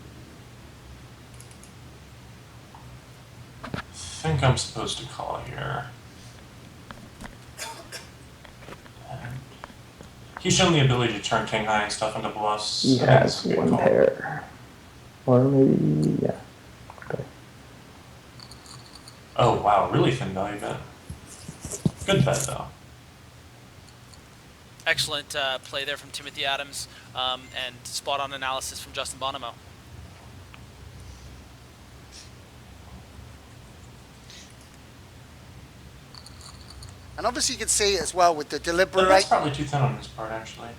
I think I'm supposed to call here. And he's shown the ability to turn king high and stuff into bluffs. He has one pair. Or maybe, yeah. Okay. Oh, wow, really thin value bet. Good bet, though. Excellent play there from Timothy Adams, and spot-on analysis from Justin Bonomo. And obviously you can see as well with the deliberate... That's probably too thin on his part, actually.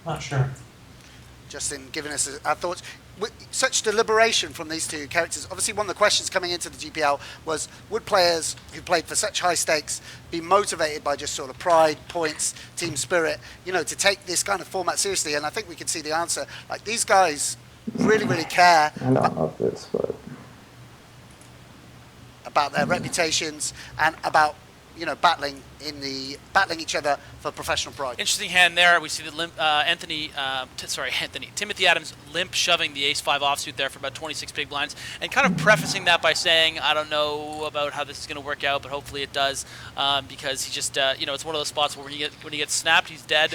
Not sure. Justin giving us our thoughts. Such deliberation from these two characters. Obviously, one of the questions coming into the GPL was, would players who played for such high stakes be motivated by just sort of pride, points, team spirit, you know, to take this kind of format seriously? And I think we can see the answer. Like, these guys really, really care I don't love this, but... about their reputations and about, you know, battling battling each other for professional pride. Interesting hand there. We see that Timothy Adams limp shoving the ace-5 offsuit there for about 26 big blinds, and kind of prefacing that by saying, I don't know about how this is going to work out, but hopefully it does, because he just, you know, it's one of those spots where when he gets snapped, he's dead,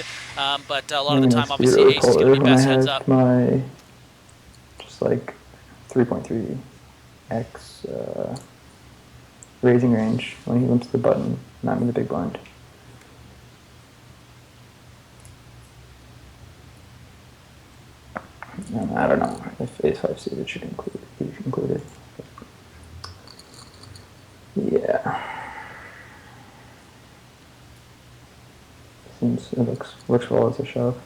but a lot of the time, obviously, ace is going to be best heads up. My, just like 3.3x raising range when he limps the button, not in the big blind. I don't know if ace-5 suited should be included. Yeah. It looks well as a shove.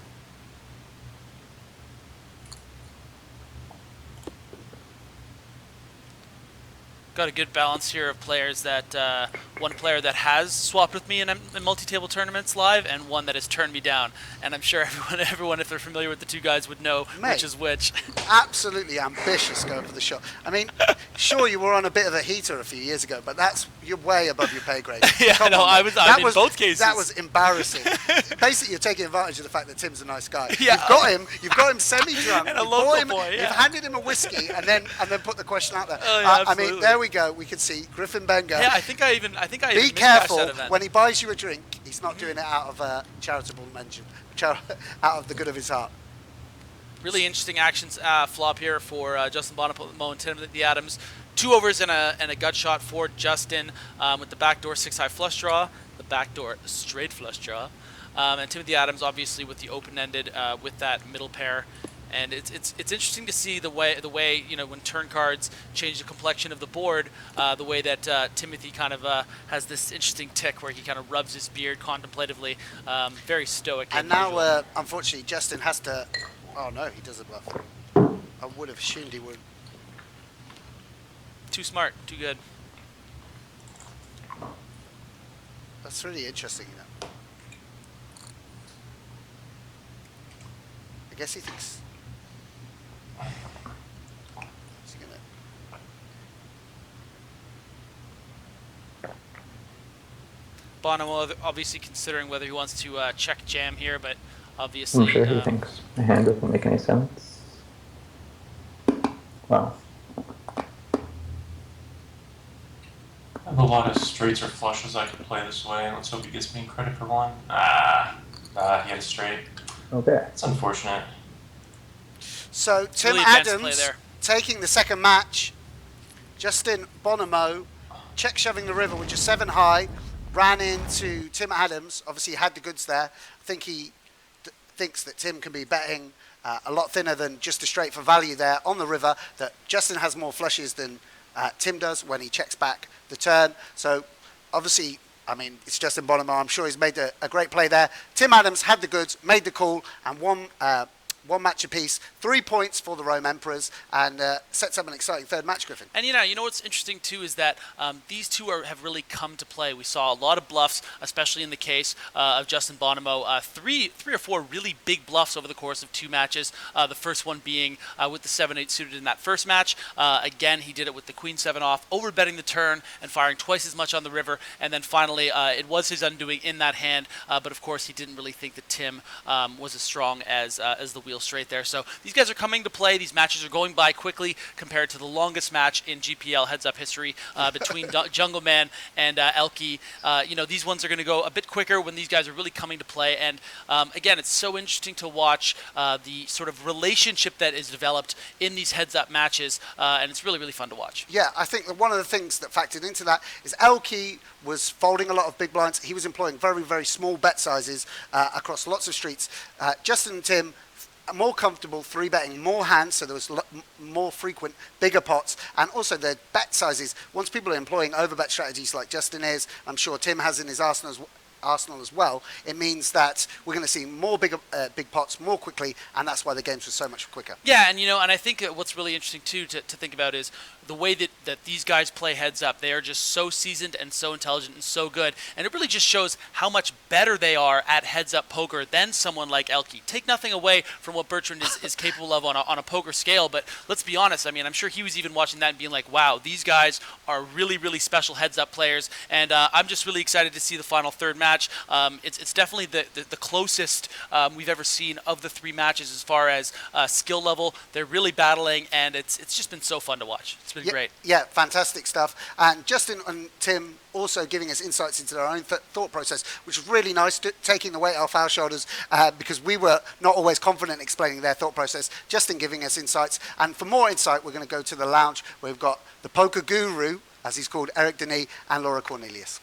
Got a good balance here of players that one player that has swapped with me in multi-table tournaments live, and one that has turned me down. And I'm sure everyone, if they're familiar with the two guys, would know which is which. Absolutely ambitious going for the shot. I mean, sure, you were on a bit of a heater a few years ago, but you're way above your pay grade. Yeah, no, I was in both cases. That was embarrassing. Basically, you're taking advantage of the fact that Tim's a nice guy. Yeah. You've got him semi-drunk. And a local boy, yeah. You've handed him a whiskey and then put the question out there. Oh, yeah, I mean, there we go. We can see Griffin Benga. Yeah, I think I Be careful when he buys you a drink. He's not doing it out of charitable mention, out of the good of his heart. Really interesting actions flop here for Justin Bonono and Timothy Adams. 2 overs and a gut shot for Justin with the backdoor 6-high flush draw, the backdoor straight flush draw, and Timothy Adams obviously with the open-ended with that middle pair. And it's interesting to see the way when turn cards change the complexion of the board, the way that Timothy kind of has this interesting tick where he kind of rubs his beard contemplatively, very stoic. And now, unfortunately, Justin has to. Oh no, he doesn't bluff. I would have assumed he would. Too smart, too good. That's really interesting, you know. I guess he thinks. Bonono obviously considering whether he wants to check jam here, but obviously... I'm sure he thinks my hand doesn't make any sense. Wow. I have a lot of straights or flushes I could play this way. Let's hope he gives me credit for one. He had a straight. Okay. It's unfortunate. So Tim really Adams taking the second match. Justin Bonomo check shoving the river with just 7-high. Ran into Tim Adams. Obviously, he had the goods there. I think he thinks that Tim can be betting a lot thinner than just a straight for value there on the river. That Justin has more flushes than Tim does when he checks back the turn. So, obviously, I mean, it's Justin Bonomo. I'm sure he's made a great play there. Tim Adams had the goods, made the call, and one match apiece. 3 points for the Rome Emperors, and sets up an exciting third match, Griffin. And you know what's interesting too is that these two have really come to play. We saw a lot of bluffs, especially in the case of Justin Bonomo. Three or four really big bluffs over the course of 2 matches. The first one being with the 7-8 suited in that first match. Again, he did it with the Queen 7 off, overbetting the turn and firing twice as much on the river. And then finally, it was his undoing in that hand. But of course, he didn't really think that Tim was as strong as the wheel straight there. So these guys are coming to play. These matches are going by quickly compared to the longest match in GPL heads-up history between Jungle Man and ElkY. These ones are going to go a bit quicker when these guys are really coming to play. And again, it's so interesting to watch the sort of relationship that is developed in these heads-up matches, and it's really, really fun to watch. Yeah, I think that one of the things that factored into that is ElkY was folding a lot of big blinds. He was employing very, very small bet sizes across lots of streets. Justin and Tim more comfortable 3-betting more hands, so there was more frequent bigger pots, and also their bet sizes. Once people are employing overbet strategies like Justin is, I'm sure Tim has in his arsenal as well, it means that we're going to see more big pots more quickly, and that's why the games were so much quicker. Yeah, and and I think what's really interesting too to think about is the way that these guys play heads up. They are just so seasoned and so intelligent and so good, and it really just shows how much better they are at heads up poker than someone like ElkY. Take nothing away from what Bertrand is capable of on a poker scale, but let's be honest, I mean, I'm sure he was even watching that and being like, wow, these guys are really, really special heads up players, and I'm just really excited to see the final third match. It's definitely the closest we've ever seen of the 3 matches as far as skill level. They're really battling, and it's just been so fun to watch. It's been great. Yeah, fantastic stuff. And Justin and Tim also giving us insights into their own thought process, which was really nice, taking the weight off our shoulders because we were not always confident explaining their thought process. Justin giving us insights. And for more insight, we're going to go to the lounge where we've got the poker guru, as he's called, Eric Denis, and Laura Cornelius.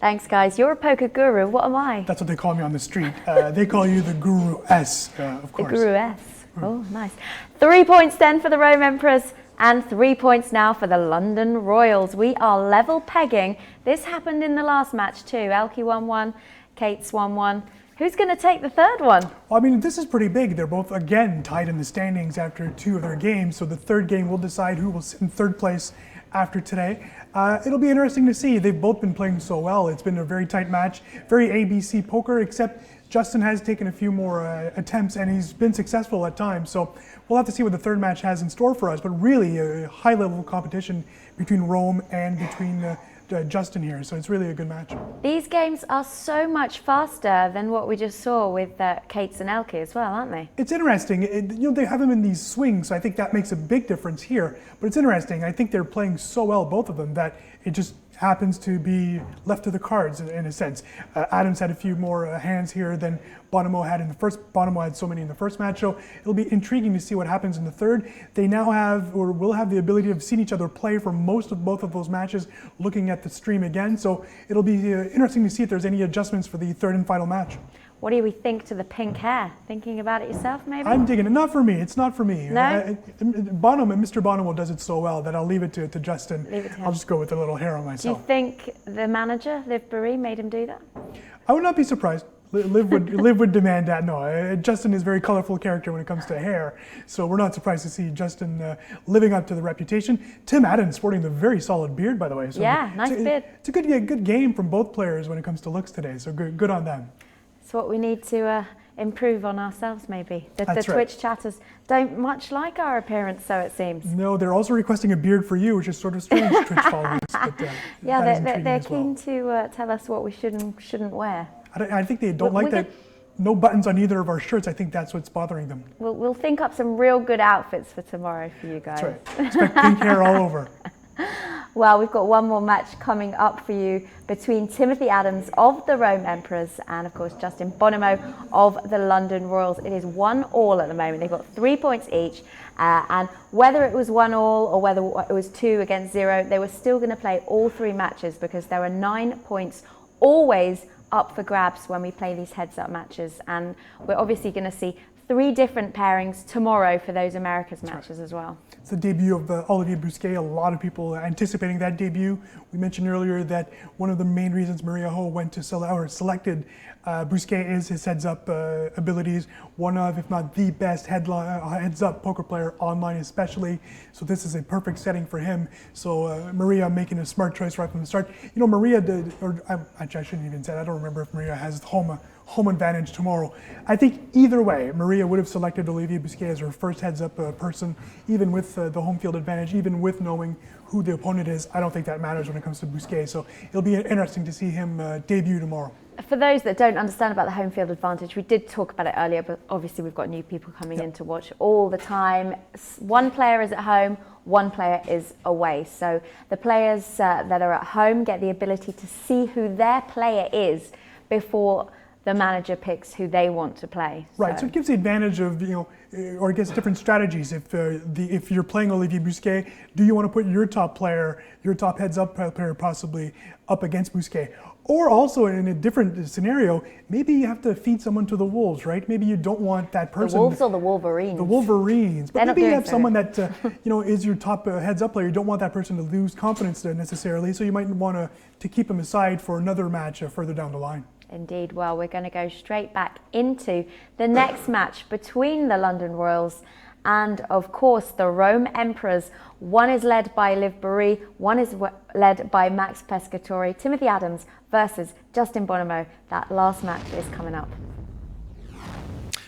Thanks, guys. You're a poker guru. What am I? That's what they call me on the street. They call you the Guru S, of course. The Guru S. Oh, nice. 3 points then for the Rome Emperors And 3 points now for the London Royals. We are level pegging. This happened in the last match too. ElkY 1-1, Kate's 1-1. Who's going to take the third one? Well, I mean, this is pretty big. They're both, again, tied in the standings after 2 of their games. So the third game will decide who will sit in third place after today. It'll be interesting to see. They've both been playing so well. It's been a very tight match, very ABC poker, except Justin has taken a few more attempts and he's been successful at times. So we'll have to see what the third match has in store for us. But really a high level competition between Rome and between Justin here. So it's really a good match. These games are so much faster than what we just saw with Kate's and ElkY as well, aren't they? It's interesting. They have them in these swings, so I think that makes a big difference here. But it's interesting. I think they're playing so well, both of them, that it just happens to be left to the cards in a sense. Adams had a few more hands here than Bonono had in the first. Bonono had so many in the first match, so it'll be intriguing to see what happens in the third. They now have, or will have, the ability of seeing each other play for most of both of those matches, looking at the stream again. So it'll be interesting to see if there's any adjustments for the third and final match. What do we think to the pink hair? Thinking about it yourself, maybe? I'm digging it. Not for me. It's not for me. No? Mr. Bonomo does it so well that I'll leave it to Justin. Leave it to him. I'll just go with the little hair on Do myself. you think the manager, ElkY, made him do that? I would not be surprised. Liv would demand that. No, Justin is a very colorful character when it comes to hair, so we're not surprised to see Justin living up to the reputation. Tim Adams sporting the very solid beard, by the way. So yeah, nice beard. It's a good game from both players when it comes to looks today, so good on them. It's what we need to improve on ourselves, maybe. The That's right. Twitch chatters don't much like our appearance, so it seems. No, they're also requesting a beard for you, which is sort of strange, Twitch followers. But, yeah, they're keen to tell us what we should and shouldn't wear. I think they don't like that. No buttons on either of our shirts. I think that's what's bothering them. We'll think up some real good outfits for tomorrow for you guys. That's right. Expect pink hair all over. Well, we've got one more match coming up for you between Timothy Adams of the Rome Emperors and, of course, Justin Bonomo of the London Royals. It is 1-1 at the moment. They've got 3 points each. And whether it was 1-1 or whether it was 2 against 0, they were still going to play all 3 matches because there are 9 points always up for grabs when we play these heads-up matches. And we're obviously going to see 3 different pairings tomorrow for those Americas matches as well. It's the debut of Olivier Bousquet. A lot of people anticipating that debut. We mentioned earlier that one of the main reasons Maria Ho went to selected Bousquet is his heads-up abilities. One of, if not the best heads-up poker player online especially. So this is a perfect setting for him. So Maria making a smart choice right from the start. You know, Maria did, or actually I shouldn't even say it. I don't remember if Maria has home advantage tomorrow. I think either way, Maria would have selected Olivier Bousquet as her first heads-up person, even with the home field advantage, even with knowing who the opponent is. I don't think that matters when it comes to Bousquet, so it'll be interesting to see him debut tomorrow. For those that don't understand about the home field advantage, we did talk about it earlier, but obviously we've got new people coming in to watch all the time. One player is at home, one player is away. So the players that are at home get the ability to see who their player is before the manager picks who they want to play. Right, so it gives the advantage of, or it gets different strategies. If you're playing Olivier Bousquet, do you want to put your top player, your top heads-up player possibly up against Bousquet? Or also in a different scenario, maybe you have to feed someone to the wolves, right? Maybe you don't want that person. The wolves or the Wolverines? The Wolverines. But maybe you have someone that is your top heads-up player. You don't want that person to lose confidence necessarily, so you might want to keep him aside for another match further down the line. Indeed. Well, we're going to go straight back into the next match between the London Royals and, of course, the Rome Emperors. One is led by ElkY, one is led by Max Pescatori. Timothy Adams versus Justin Bonomo. That last match is coming up.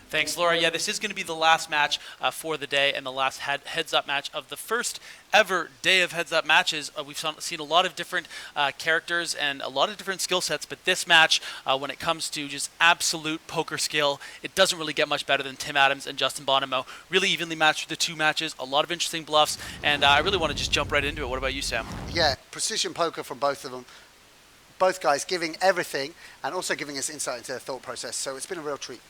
Thanks, Laura. Yeah, this is going to be the last match for the day and the last heads-up match of the first ever day of heads-up matches. We've seen a lot of different characters and a lot of different skill sets, but this match, when it comes to just absolute poker skill, it doesn't really get much better than Tim Adams and Justin Bonomo. Really evenly matched the 2 matches, a lot of interesting bluffs, and I really want to just jump right into it. What about you, Sam? Yeah, precision poker from both of them. Both guys giving everything and also giving us insight into their thought process, so it's been a real treat.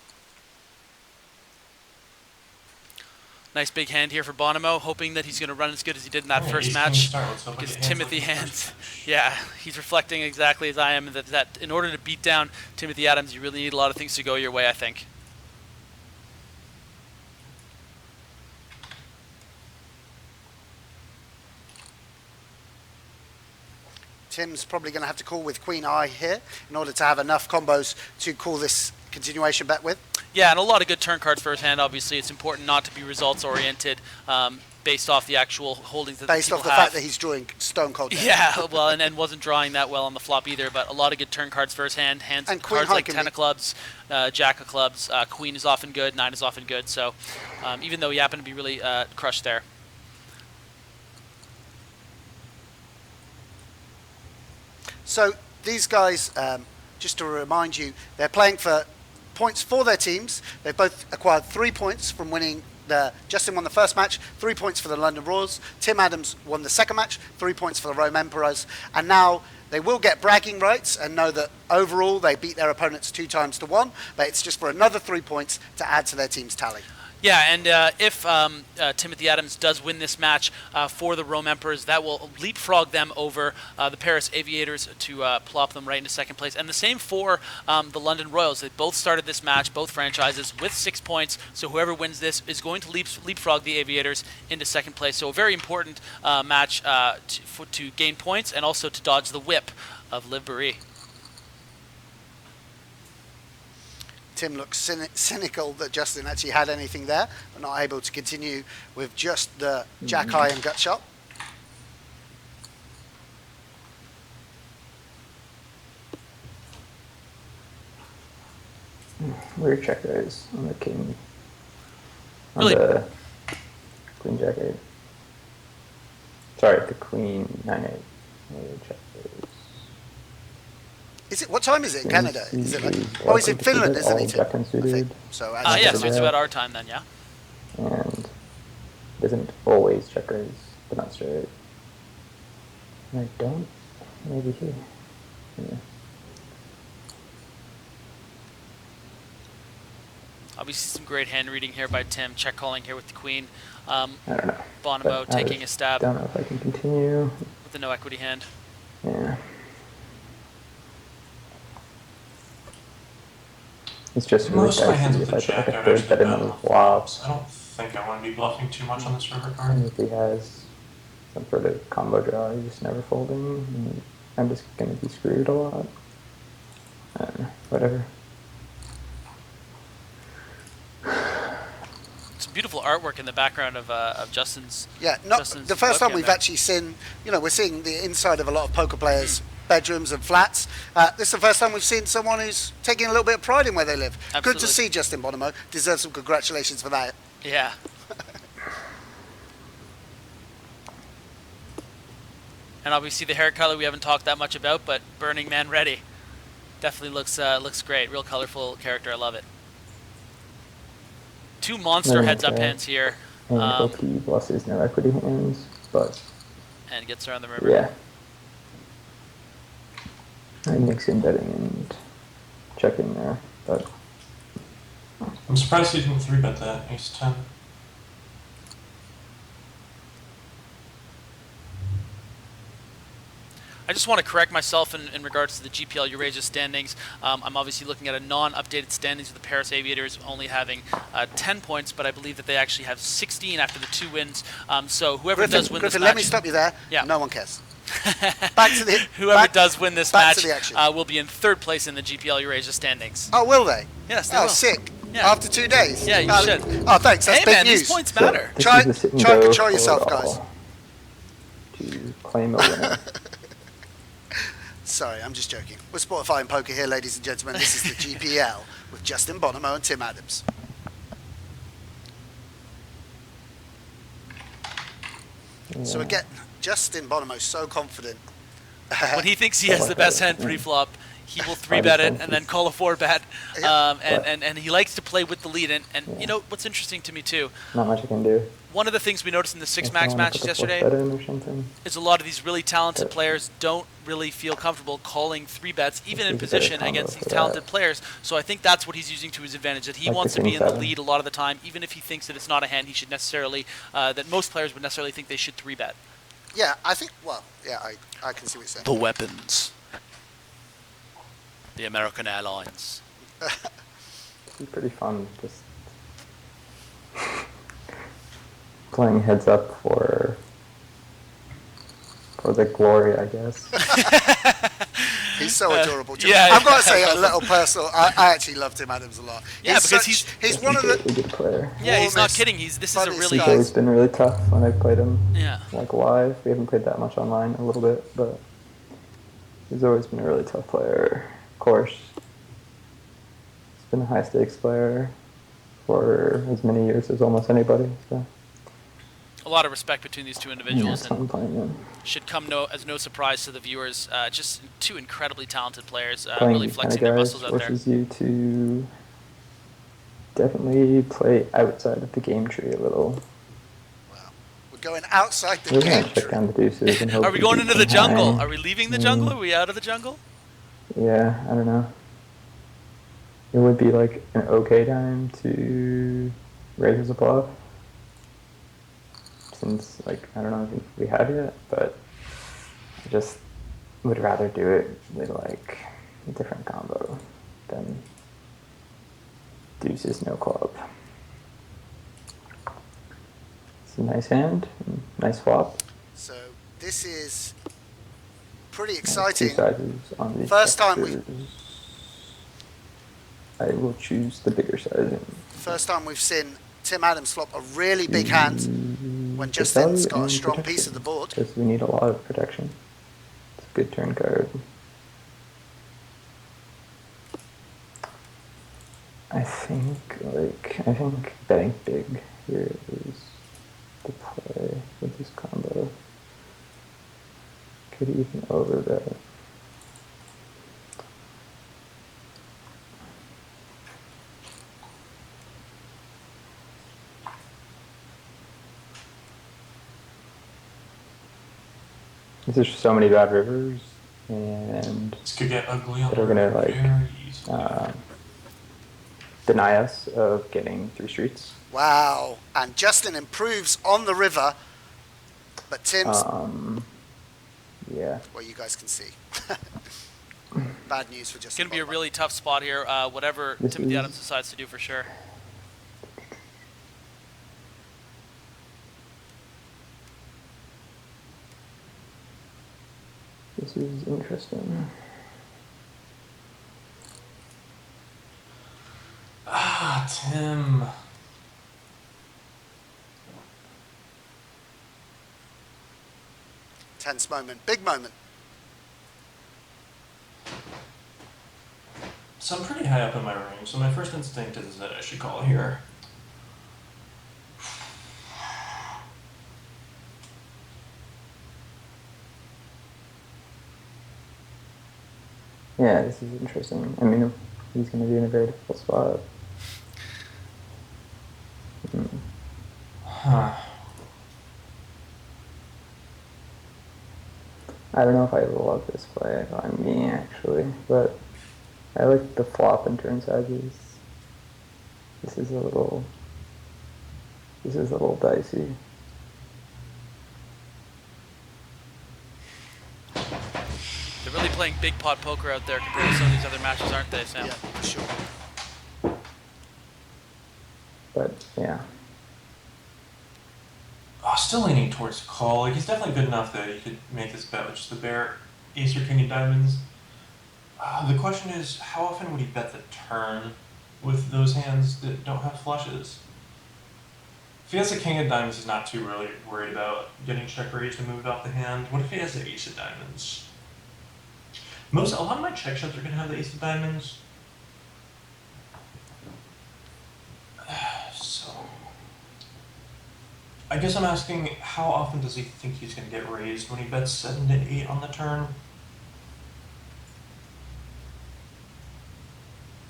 Nice big hand here for Bonomo, hoping that he's going to run as good as he did in that first match. Because Timothy hands, yeah, he's reflecting exactly as I am, that in order to beat down Timothy Adams, you really need a lot of things to go your way, I think. Tim's probably going to have to call with Queen Eye here in order to have enough combos to call this continuation bet with. Yeah, and a lot of good turn cards first hand. Obviously, it's important not to be results oriented. Based off the actual holdings that based off the fact that he's drawing stone cold. Yeah, well, and wasn't drawing that well on the flop either. But a lot of good turn cards first hand. Hands and cards like 10 of clubs, Jack of clubs, Queen is often good, 9 is often good. So even though he happened to be really crushed there. So these guys, just to remind you, they're playing for points for their teams. They've both acquired 3 points from winning. Justin won the first match, 3 points for the London Royals. Tim Adams won the second match, 3 points for the Rome Emperors. And now they will get bragging rights and know that overall they beat their opponents 2 times to 1, but it's just for another 3 points to add to their team's tally. Yeah, and if Timothy Adams does win this match for the Rome Emperors, that will leapfrog them over the Paris Aviators to plop them right into second place. And the same for the London Royals. They both started this match, both franchises, with 6 points. So whoever wins this is going to leapfrog the Aviators into second place. So a very important match to gain points and also to dodge the whip of Liv Barry. Tim looks cynical that Justin actually had anything there, but not able to continue with just the jack high and gut shot. Weird check raise on the king. On really? The queen jack 8. Sorry, the queen 9-8. Weird check raise. Is it? What time is it in Canada? Is it like? Oh, he's in Finland, isn't he? Jack unsuited. So yeah, so it's about our time then, yeah. And isn't always check raise, but not straight. And I don't. Maybe here. Yeah. Obviously, some great hand reading here by Tim. Check calling here with the queen. I don't know. Bonono taking a stab. Don't know if I can continue. With the no equity hand. Yeah. It's just really most of my hands dicey with if the I put jack like a are third bet in actually the flops. I don't think I want to be bluffing too much on this river card. And if he has some sort of combo draw, he's just never folding. And I'm just going to be screwed a lot. I don't know, whatever. Some beautiful artwork in the background of Justin's. Yeah, Justin's the first time we've there. actually seen, we're seeing the inside of a lot of poker players' bedrooms and flats. This is the first time we've seen someone who's taking a little bit of pride in where they live. Absolutely. Good to see Justin Bonomo. Deserves some congratulations for that. Yeah. And obviously the hair color we haven't talked that much about, but Burning Man ready. Definitely looks great. Real colorful character. I love it. 2 monster heads-up hands here. And ElkY blusses no equity hands, but... And gets around the river. Yeah. I mix in betting and checking there, but... I'm surprised he didn't 3-bet that ace-10. I just want to correct myself in regards to the GPL EurAsia standings. I'm obviously looking at a non-updated standings with the Paris Aviators only having 10 points, but I believe that they actually have 16 after the 2 wins. So whoever does win this match... let me stop you there. Yeah. No one cares. Back to the... Whoever does win this match action. will be in 3rd place in the GPL EurAsia standings. Oh, will they? Yes, they will. Sick. Yeah. After 2 days? Yeah, you should. Oh, thanks. That's hey, big man, news. These points matter. So try and control yourself, guys. To claim a winner. Sorry, I'm just joking. We're Spotify and poker here, ladies and gentlemen. This is the GPL with Justin Bonomo and Tim Adams. Yeah. So again, Justin Bonomo's so confident. When he thinks he has the best hand pre-flop, he will 3-bet it and then call a 4-bet. And he likes to play with the lead. And you know what's interesting to me too? Not much I can do. One of the things we noticed in the 6 max matches yesterday is a lot of these really talented players don't really feel comfortable calling 3-bets, even in position against these talented players. So I think that's what he's using to his advantage, that he wants to be in the lead a lot of the time, even if he thinks that it's not a hand he should necessarily, that most players would necessarily think they should 3-bet. Yeah, I think, well, yeah, I can see what you're saying. The weapons. The American Airlines. It's pretty fun, just playing heads up for For the glory, I guess. He's so adorable. Yeah, I've got to say, a little personal. I actually love Tim Adams a lot. Yeah, because he's one of the. A good player. Yeah, he's not kidding. This is a really. He's always been really tough when I've played him. Yeah. Like live, we haven't played that much online, a little bit, but he's always been a really tough player. Of course, he's been a high stakes player for as many years as almost anybody. So. A lot of respect between these two individuals, Yeah, and should come as no surprise to the viewers. Just two incredibly talented players, Playing really flexing their muscles out there. forces you to definitely play outside of the game tree a little. We're going outside the We're game gonna check down the deuces and hope Are we going do into the some jungle? high. Are we leaving the jungle? Are we out of the jungle? Yeah, I don't know. It would be like an okay time to raise a bluff. Since, like, I don't know if we have yet, but I just would rather do it with, like, a different combo than deuces no club. It's a nice hand, nice flop. So this is pretty exciting. Two sizes on the First time I will choose the bigger size. First time we've seen Tim Adams flop a really big hand when Justin's got a strong piece of the board. Because we need a lot of protection. It's a good turn card. I think betting big here is the play with this combo. Could even overbet. There's just so many bad rivers, and this could get ugly that are gonna like deny us of getting 3 streets. Wow! And Justin improves on the river, but Tim's. Yeah. Well, you guys can see. Bad news for Justin. It's going to be a really tough spot here. Whatever Timothy Adams decides to do, for sure. This is interesting. Ah, Tim. Tense moment, big moment. So I'm pretty high up in my range, so my first instinct is that I should call here. Yeah, this is interesting. I mean, he's going to be in a very difficult spot. Huh. I don't know if I love this play on me, actually, but I like the flop and turn sizes. This is a little dicey. They're really playing big pot poker out there compared to some of these other matches, aren't they, Sam? Yeah, for sure. But, yeah. Oh, still leaning towards call. Like, he's definitely good enough that he could make this bet with just the bare ace or king of diamonds. The question is, how often would he bet the turn with those hands that don't have flushes? If he has a king of diamonds, he's not too really worried about getting check raised and moved off the hand. What if he has the ace of diamonds? A lot of my check shots are going to have the ace of diamonds. So, I guess I'm asking, how often does he think he's going to get raised when he bets 7 to 8 on the turn?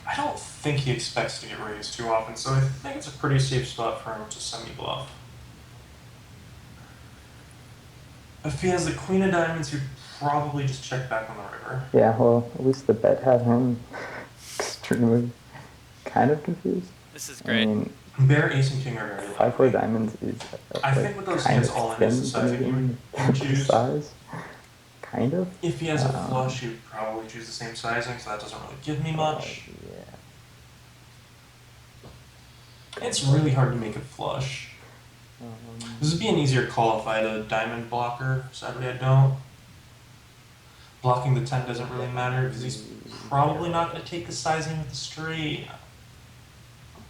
I don't think he expects to get raised too often, so I think it's a pretty safe spot for him to semi-bluff. If he has the queen of diamonds, he'd probably just check back on the river. Yeah, well, at least the bet had him extremely kind of confused. This is great. I mean, bare ace and king are very 5-4 diamonds is I think with those hands all in is the size that you would choose. Size. Kind of. If he has a flush, you'd probably choose the same sizing, so that doesn't really give me much. Yeah. It's really hard to make a flush. This would be an easier call if I had a diamond blocker. Sadly, I don't. Blocking the 10 doesn't really matter because he's probably not going to take the sizing with the straight.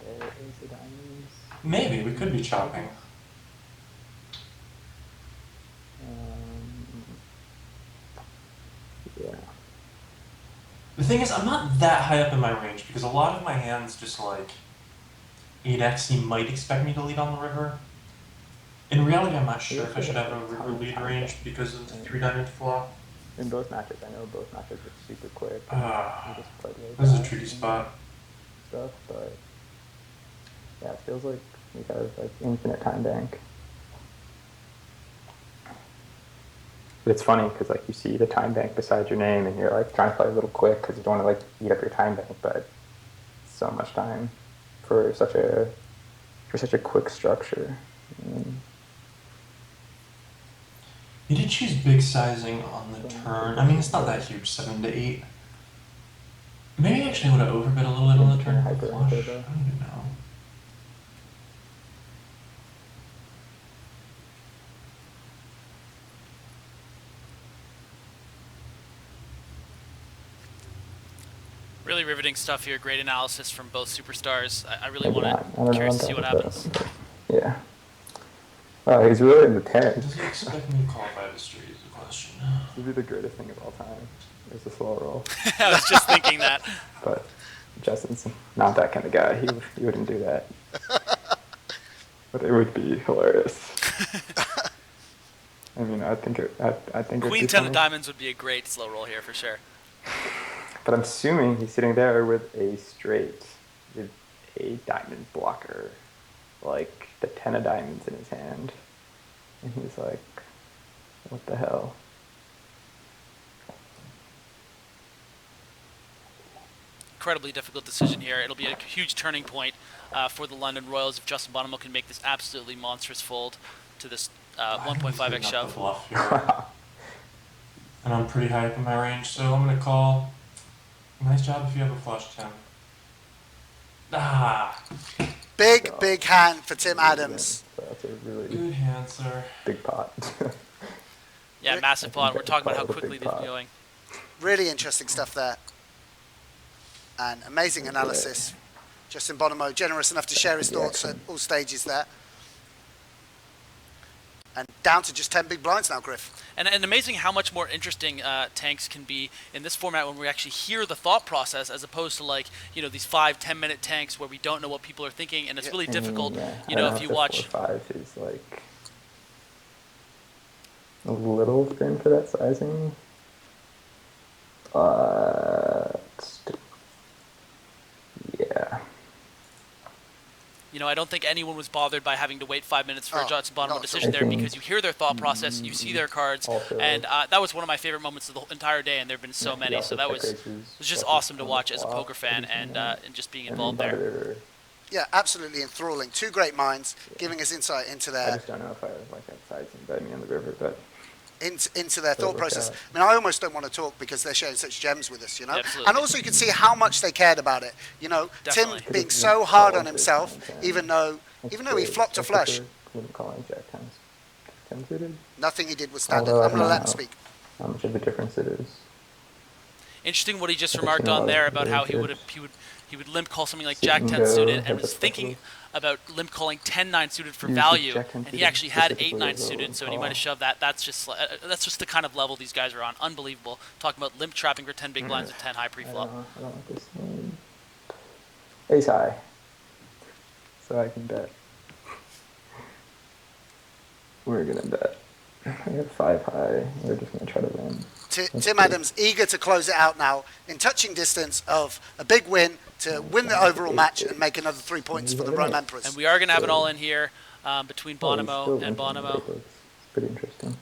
There is the diamonds. Maybe, we could be chopping. Yeah. The thing is, I'm not that high up in my range because a lot of my hands just like 8x, he might expect me to lead on the river. In reality, I'm not sure if I should have a river lead range because of the 3 diamond flop. In both matches, I know both matches are super quick. This is a tricky spot. Stuff, but yeah, it feels like we have like infinite time bank. But it's funny because like you see the time bank beside your name and you're like trying to play a little quick because you don't want to like eat up your time bank, but so much time for such a quick structure. He did choose big sizing on the turn. I mean, it's not that huge, 7 to 8. Maybe I actually would have overbid a little bit on the turn. I don't even know. Really riveting stuff here. Great analysis from both superstars. I really curious to see what happens. Yeah. Oh, he's really in the 10. Does he expect me to qualify the street is the question. This would be the greatest thing of all time. It's a slow roll. I was just thinking that. But Justin's not that kind of guy. He wouldn't do that. But it would be hilarious. I mean, I think Queen 10 of diamonds would be a great slow roll here for sure. But I'm assuming he's sitting there with a straight, with a diamond blocker, like the 10 of diamonds in his hand. And he's like, what the hell? Incredibly difficult decision here. It'll be a huge turning point for the London Royals if Justin Bonomo can make this absolutely monstrous fold to this 1.5x shove. And I'm pretty high up in my range, so I'm going to call. Nice job if you have a flush 10. Big hand for Tim Adams. That's a really good hand, sir. Big pot. Yeah, massive pot. We're talking about how quickly they've been going. Really interesting stuff there. And amazing analysis. Justin Bonomo, generous enough to share his thoughts at all stages there. And down to just 10 big blinds now, Griff. And amazing how much more interesting tanks can be in this format when we actually hear the thought process as opposed to like, these 5-10 minute tanks where we don't know what people are thinking, and it's really difficult, if you watch. 4-5 is like a little thin for that sizing. Yeah. I don't think anyone was bothered by having to wait 5 minutes for a Justin Bonomo decision there because you hear their thought process, you see their cards, and that was one of my favorite moments of the entire day, and there have been so many. So that was just awesome to watch as a poker fan and just being involved there. Yeah, absolutely enthralling. Two great minds giving us insight into their. I just don't know if I like that sizing by me on the river, but. Into their thought process. I mean, I almost don't want to talk because they're sharing such gems with us, Absolutely. And also you can see how much they cared about it. Tim being so hard on himself, even though he flopped a flush. Nothing he did was standard. I'm going to let him speak. How much of a difference it is. Interesting what he just remarked on there about how he would limp call something like Jack 10 suited and was thinking about limp calling 10-9 suited for value, and he actually had 8-9 suited, so he might have shoved that. That's just the kind of level these guys are on. Unbelievable. Talking about limp trapping for 10 big blinds with 10 high pre-flop. I don't like this one. Ace high. So I can bet. We're gonna bet. We have 5 high. We're just gonna try to win. Tim Adams eager to close it out now in touching distance of a big win to win the overall match and make another 3 points for the Rome Emperors. And we are going to have it all in here between Bonomo and Bonomo. It's pretty interesting.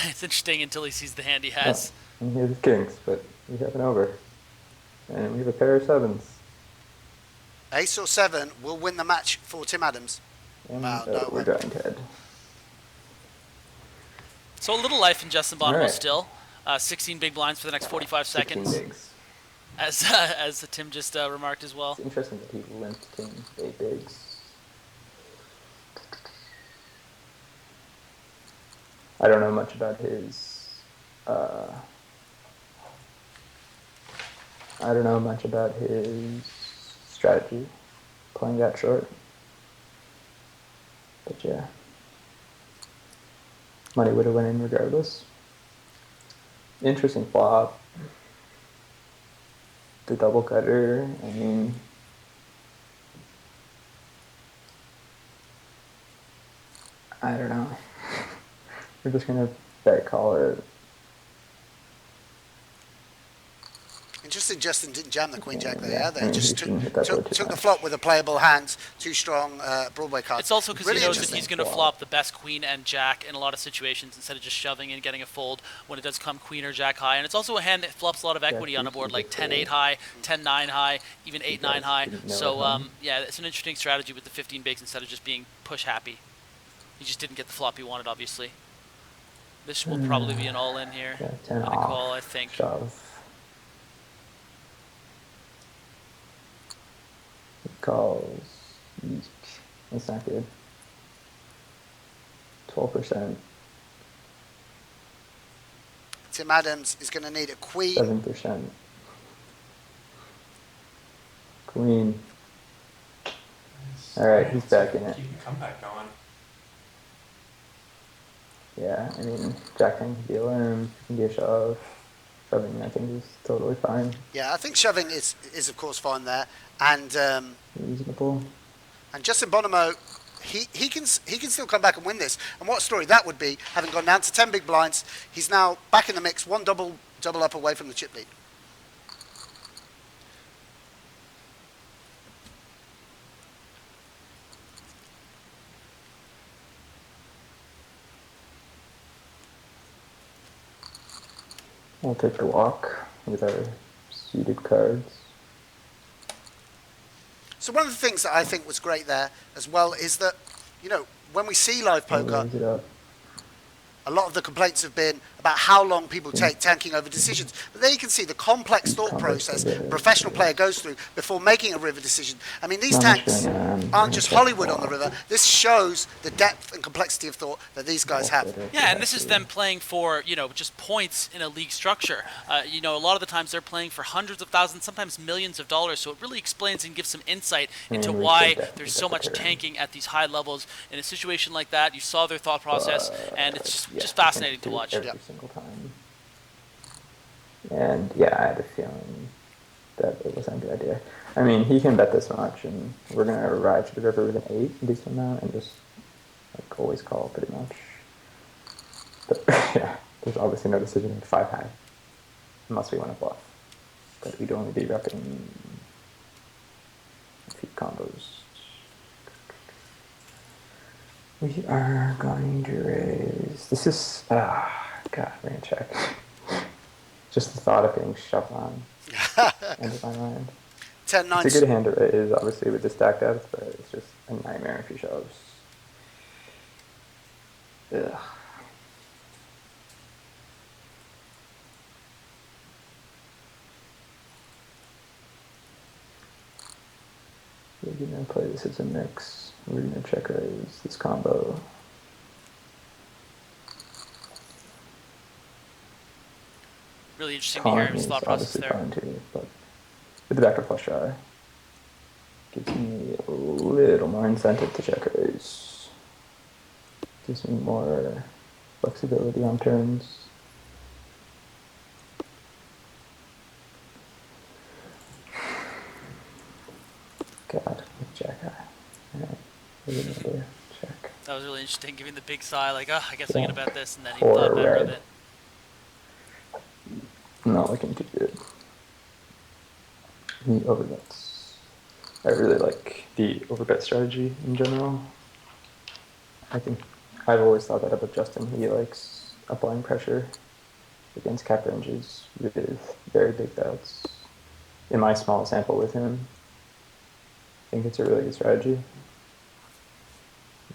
It's interesting until he sees the hand he has. And he has his kings, but we have an over. And we have a pair of 7s. Ace or 7 will win the match for Tim Adams. And we're going head. So a little life in Justin Bonomo still. 16 big blinds for the next 45 seconds. As Tim just remarked as well. It's interesting that he limped King 8 bigs. I don't know much about his. I don't know much about his strategy, playing that short. But yeah, money would have went in regardless. Interesting flop. The double cutter. I mean, I don't know. We're just gonna bet call it. Interesting, Justin didn't jam the queen jack there. Yeah, They just he shouldn't hit that board too took the much. flop with a playable hand, too strong Broadway card. It's also because Really he knows that interesting. he's going to flop the best queen and jack in a lot of situations instead of just shoving and getting a fold when it does come queen or jack high. And it's also a hand that flops a lot of equity on a board, like 10-8 high, 10-9 high, even 8-9 high. So yeah, it's an interesting strategy with the 15 bigs instead of just being push happy. He just didn't get the flop he wanted, obviously. This will probably be an all-in here. Yeah, And 10 a off. call, I think. Shove. He calls. Eek. That's not good. 12%. Tim Adams is going to need a queen. 7%. Queen. All right, he's back in it. Keep the comeback going. Yeah, I mean, Jack 10 can be a limb, can be a shove. Shoving, I think, is totally fine. Yeah, I think shoving is of course fine there, and Reasonable. and Justin Bonomo, he can still come back and win this. And what a story that would be, having gone down to 10 big blinds. He's now back in the mix, one double up away from the chip lead. We'll take the walk with our suited cards. So one of the things that I think was great there as well is that, you know, when we see live poker, Raise it up. a lot of the complaints have been about how long people take tanking over decisions. But there you can see the complex thought process a professional player goes through before making a river decision. I mean, these tanks aren't just Hollywood on the river. This shows the depth and complexity of thought that these guys have. Yeah, and this is them playing for, you know, just points in a league structure. You know, a lot of the times they're playing for hundreds of thousands, sometimes millions of dollars. So it really explains and gives some insight into why there's so much tanking at these high levels. In a situation like that, you saw their thought process, and it's just fascinating to watch. Every single time. And yeah, I had a feeling that it wasn't a good idea. I mean, he can bet this much, and we're going to ride to the river with an 8 a decent amount, and just like always call pretty much. But yeah, there's obviously no decision at 5 high, unless we want to bluff. But we'd only be repping a few combos. We are going to raise. This is God, we're gonna check. Just the thought of getting shoved on into my mind. 10-9. It's a good hand to raise, obviously, with the stack depth, but it's just a nightmare if he shoves. Ugh. We're gonna play this as a mix. We're gonna check raise this combo. Really interesting to hear his thought process there. Fine too, but with the backdoor flush draw, gives me a little more incentive to check raise. Gives me more flexibility on turns. God, with jack high. Alright, we're gonna do check. That was really interesting, giving the big sigh, like, oh, I guess I'm Yeah. going to bet this, and then he Or thought better of red. it. Not looking too good. He overbets. I really like the overbet strategy in general. I think I've always thought that about Justin. He likes applying pressure against cap ranges with very big bets. In my small sample with him, I think it's a really good strategy.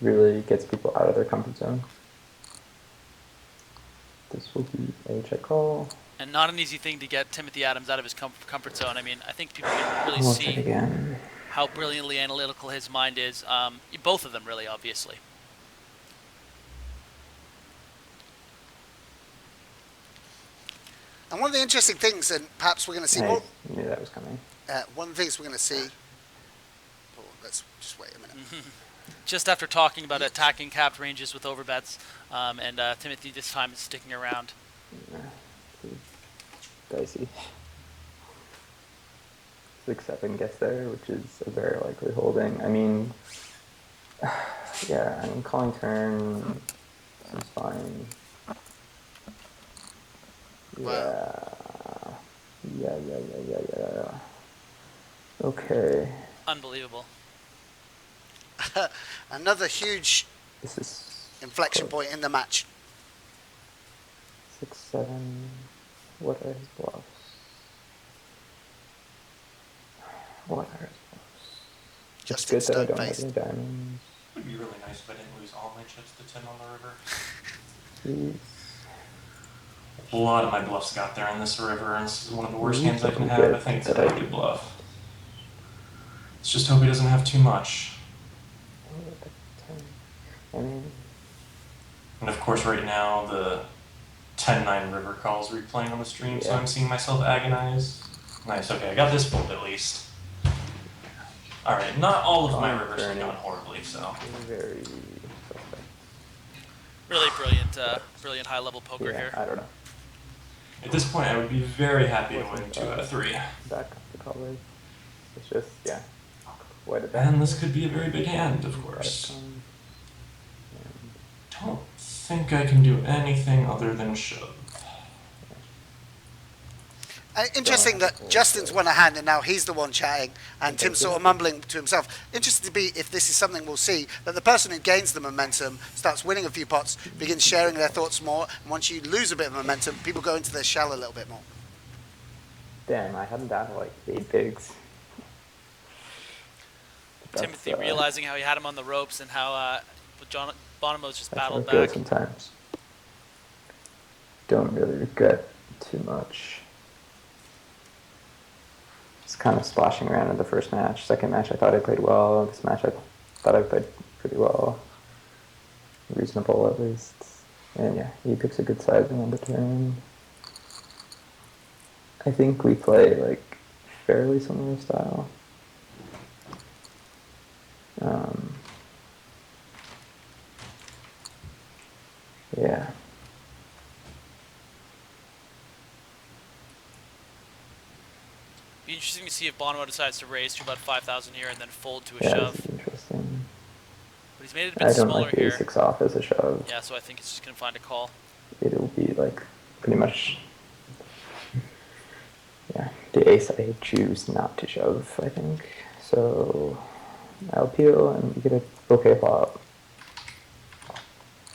Really gets people out of their comfort zone. This will be a check call. And not an easy thing to get Timothy Adams out of his comfort zone. I mean, I think people can really We'll see check again. how brilliantly analytical his mind is. Both of them, really, obviously. And one of the interesting things, and perhaps we're going to see I more. knew that was coming. One of the things we're going to see. Oh, let's just wait a minute. Just after talking about attacking capped ranges with overbets, and Timothy this time is sticking around. Dicey. 6-7 gets there, which is a very likely holding. I mean, yeah, I mean, calling turn is fine. Yeah. Yeah. Okay. Unbelievable. Another huge inflection point in the match. 6-7. What are his bluffs? What are his bluffs? It's good that I don't have any diamonds. It would be really nice if I didn't lose all my chips to 10 on the river. Jeez. A lot of my bluffs got there in this river, and this is one of the worst hands I can have. I think it's a really good bluff. Let's just hope he doesn't have too much. And of course, right now, the 10-9 river call is replaying on the stream, so I'm seeing myself agonize. Nice, okay, I got this fold at least. Alright, not all of my rivers have gone horribly, so. Really brilliant high-level poker here. I don't know. At this point, I would be very happy to win 2 out of 3. Back up the colors. It's just, yeah. And this could be a very big hand, of course. Don't think I can do anything other than shove. Interesting that Justin's won a hand and now he's the one chatting and Tim's sort of mumbling to himself. Interesting to be if this is something we'll see, that the person who gains the momentum starts winning a few pots, begins sharing their thoughts more, and once you lose a bit of momentum, people go into their shell a little bit more. Damn, I had him down to like 8 bigs. Timothy realizing how he had him on the ropes and how Bonomo's just battled back. back. Sometimes. Don't really regret too much. Just kind of splashing around in the first match. Second match I thought I played well. This match I thought I played pretty well. Reasonable at least. And yeah, he picks a good sizing on the turn. I think we play like fairly similar style. Yeah. Be interesting to see if Bonomo decides to raise to about 5,000 here and then fold to a Yeah, shove. this is interesting. But he's made it a bit I don't smaller like here. the 6 off as a shove. Yeah, so I think it's just going to find a call. It'll be like pretty much, yeah, the ace I choose not to shove, I think. So I'll peel and we get a okay flop.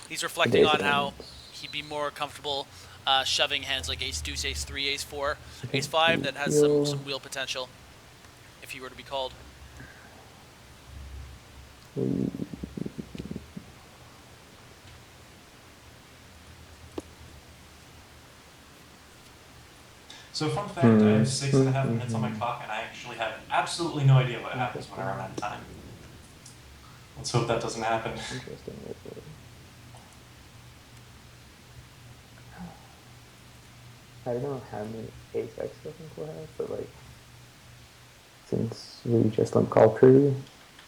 He's reflecting on how he'd be more comfortable shoving hands like ace deuce, ace 3, ace 4, ace 5 that has some wheel potential if he were to be called. So fun fact, I have 6.5 minutes on my clock and I actually have absolutely no idea what happens when I run out of time. Let's hope that doesn't happen. Interesting. I don't know how many ace X I think we'll have, but like, since we just limp call pre,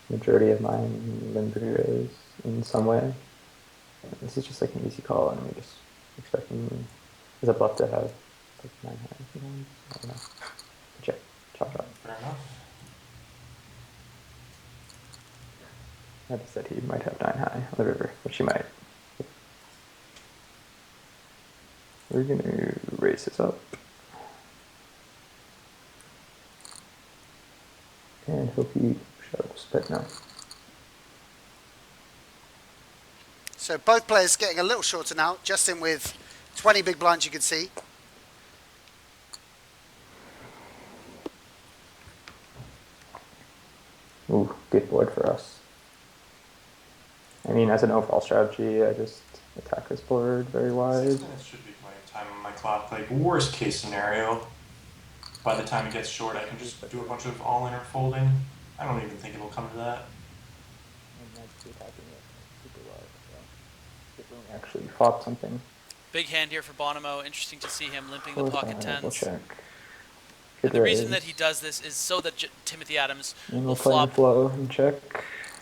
majority of mine limp pre-raise in some way. This is just like an easy call, and we're just expecting as a bluff to have like 9 hands. I don't know. Check. Chop chop. Fair enough. I just said he might have 9 high on the river, which he might. We're gonna raise this up. And hope he shoves, but no. So both players getting a little shorter now. Justin with 20 big blinds, you can see. Ooh, good board for us. I mean, as an overall strategy, I just attack this board very wide. 6 minutes should be plenty of time on my clock. Like, worst case scenario, by the time it gets short, I can just do a bunch of all-in or folding. I don't even think it'll come to that. Actually fought something. Big hand here for Bonomo. Interesting to see him limping the 4, pocket 5, we'll tens. check. And Good the reason that raise. he does this is so that Timothy Adams And will we'll play the flop, flow and check.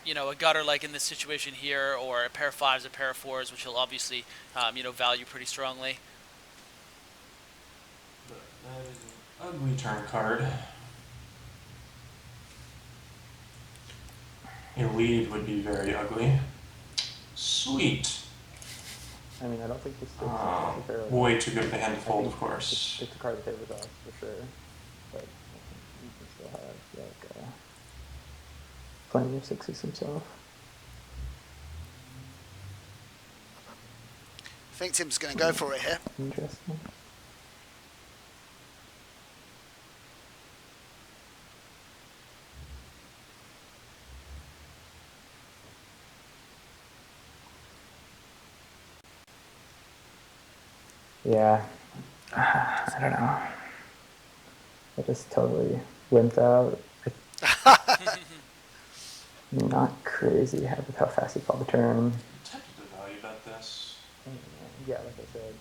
you know, a gutter like in this situation here, or a pair of fives, a pair of fours, which he'll obviously, you know, value pretty strongly. But that is an ugly turn card. A lead would be very ugly. Sweet. I mean, I don't think this sticks necessarily. Way too good of a hand to fold, of course. It's a card that favors us, for sure. But you can still have, like, plenty of sixes himself. I think Tim's going to go for it here. Interesting. Yeah, I don't know. I just totally wimped out. Not crazy with how fast he called the turn. I'm tempted to value bet this. Yeah, like I said,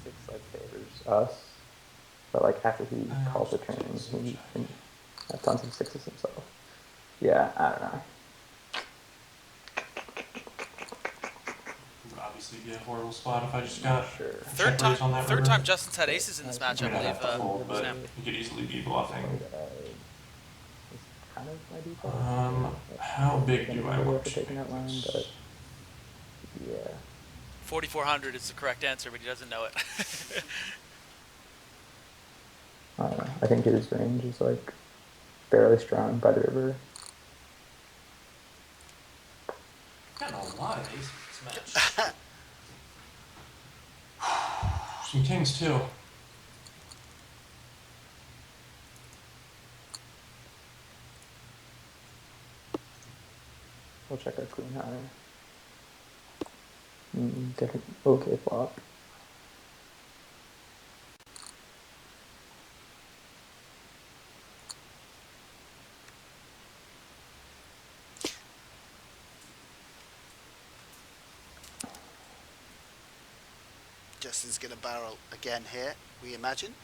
6 like favors us, but like after he calls the turn, he can have tons of sixes himself. Yeah, I don't know. Would obviously be a horrible spot if I just got Third time Justin's had aces in this match, I believe. Fold, but he could easily be bluffing. Kind of my default. How big do I want to taking that line, but yeah. 4,400 is the correct answer, but he doesn't know it. I don't know. I think his range is like fairly strong by the river. Got a lot of aces in this match. Some kings too. We'll check our queen high. Different okay flop. Justin's going to barrel again here, we imagine.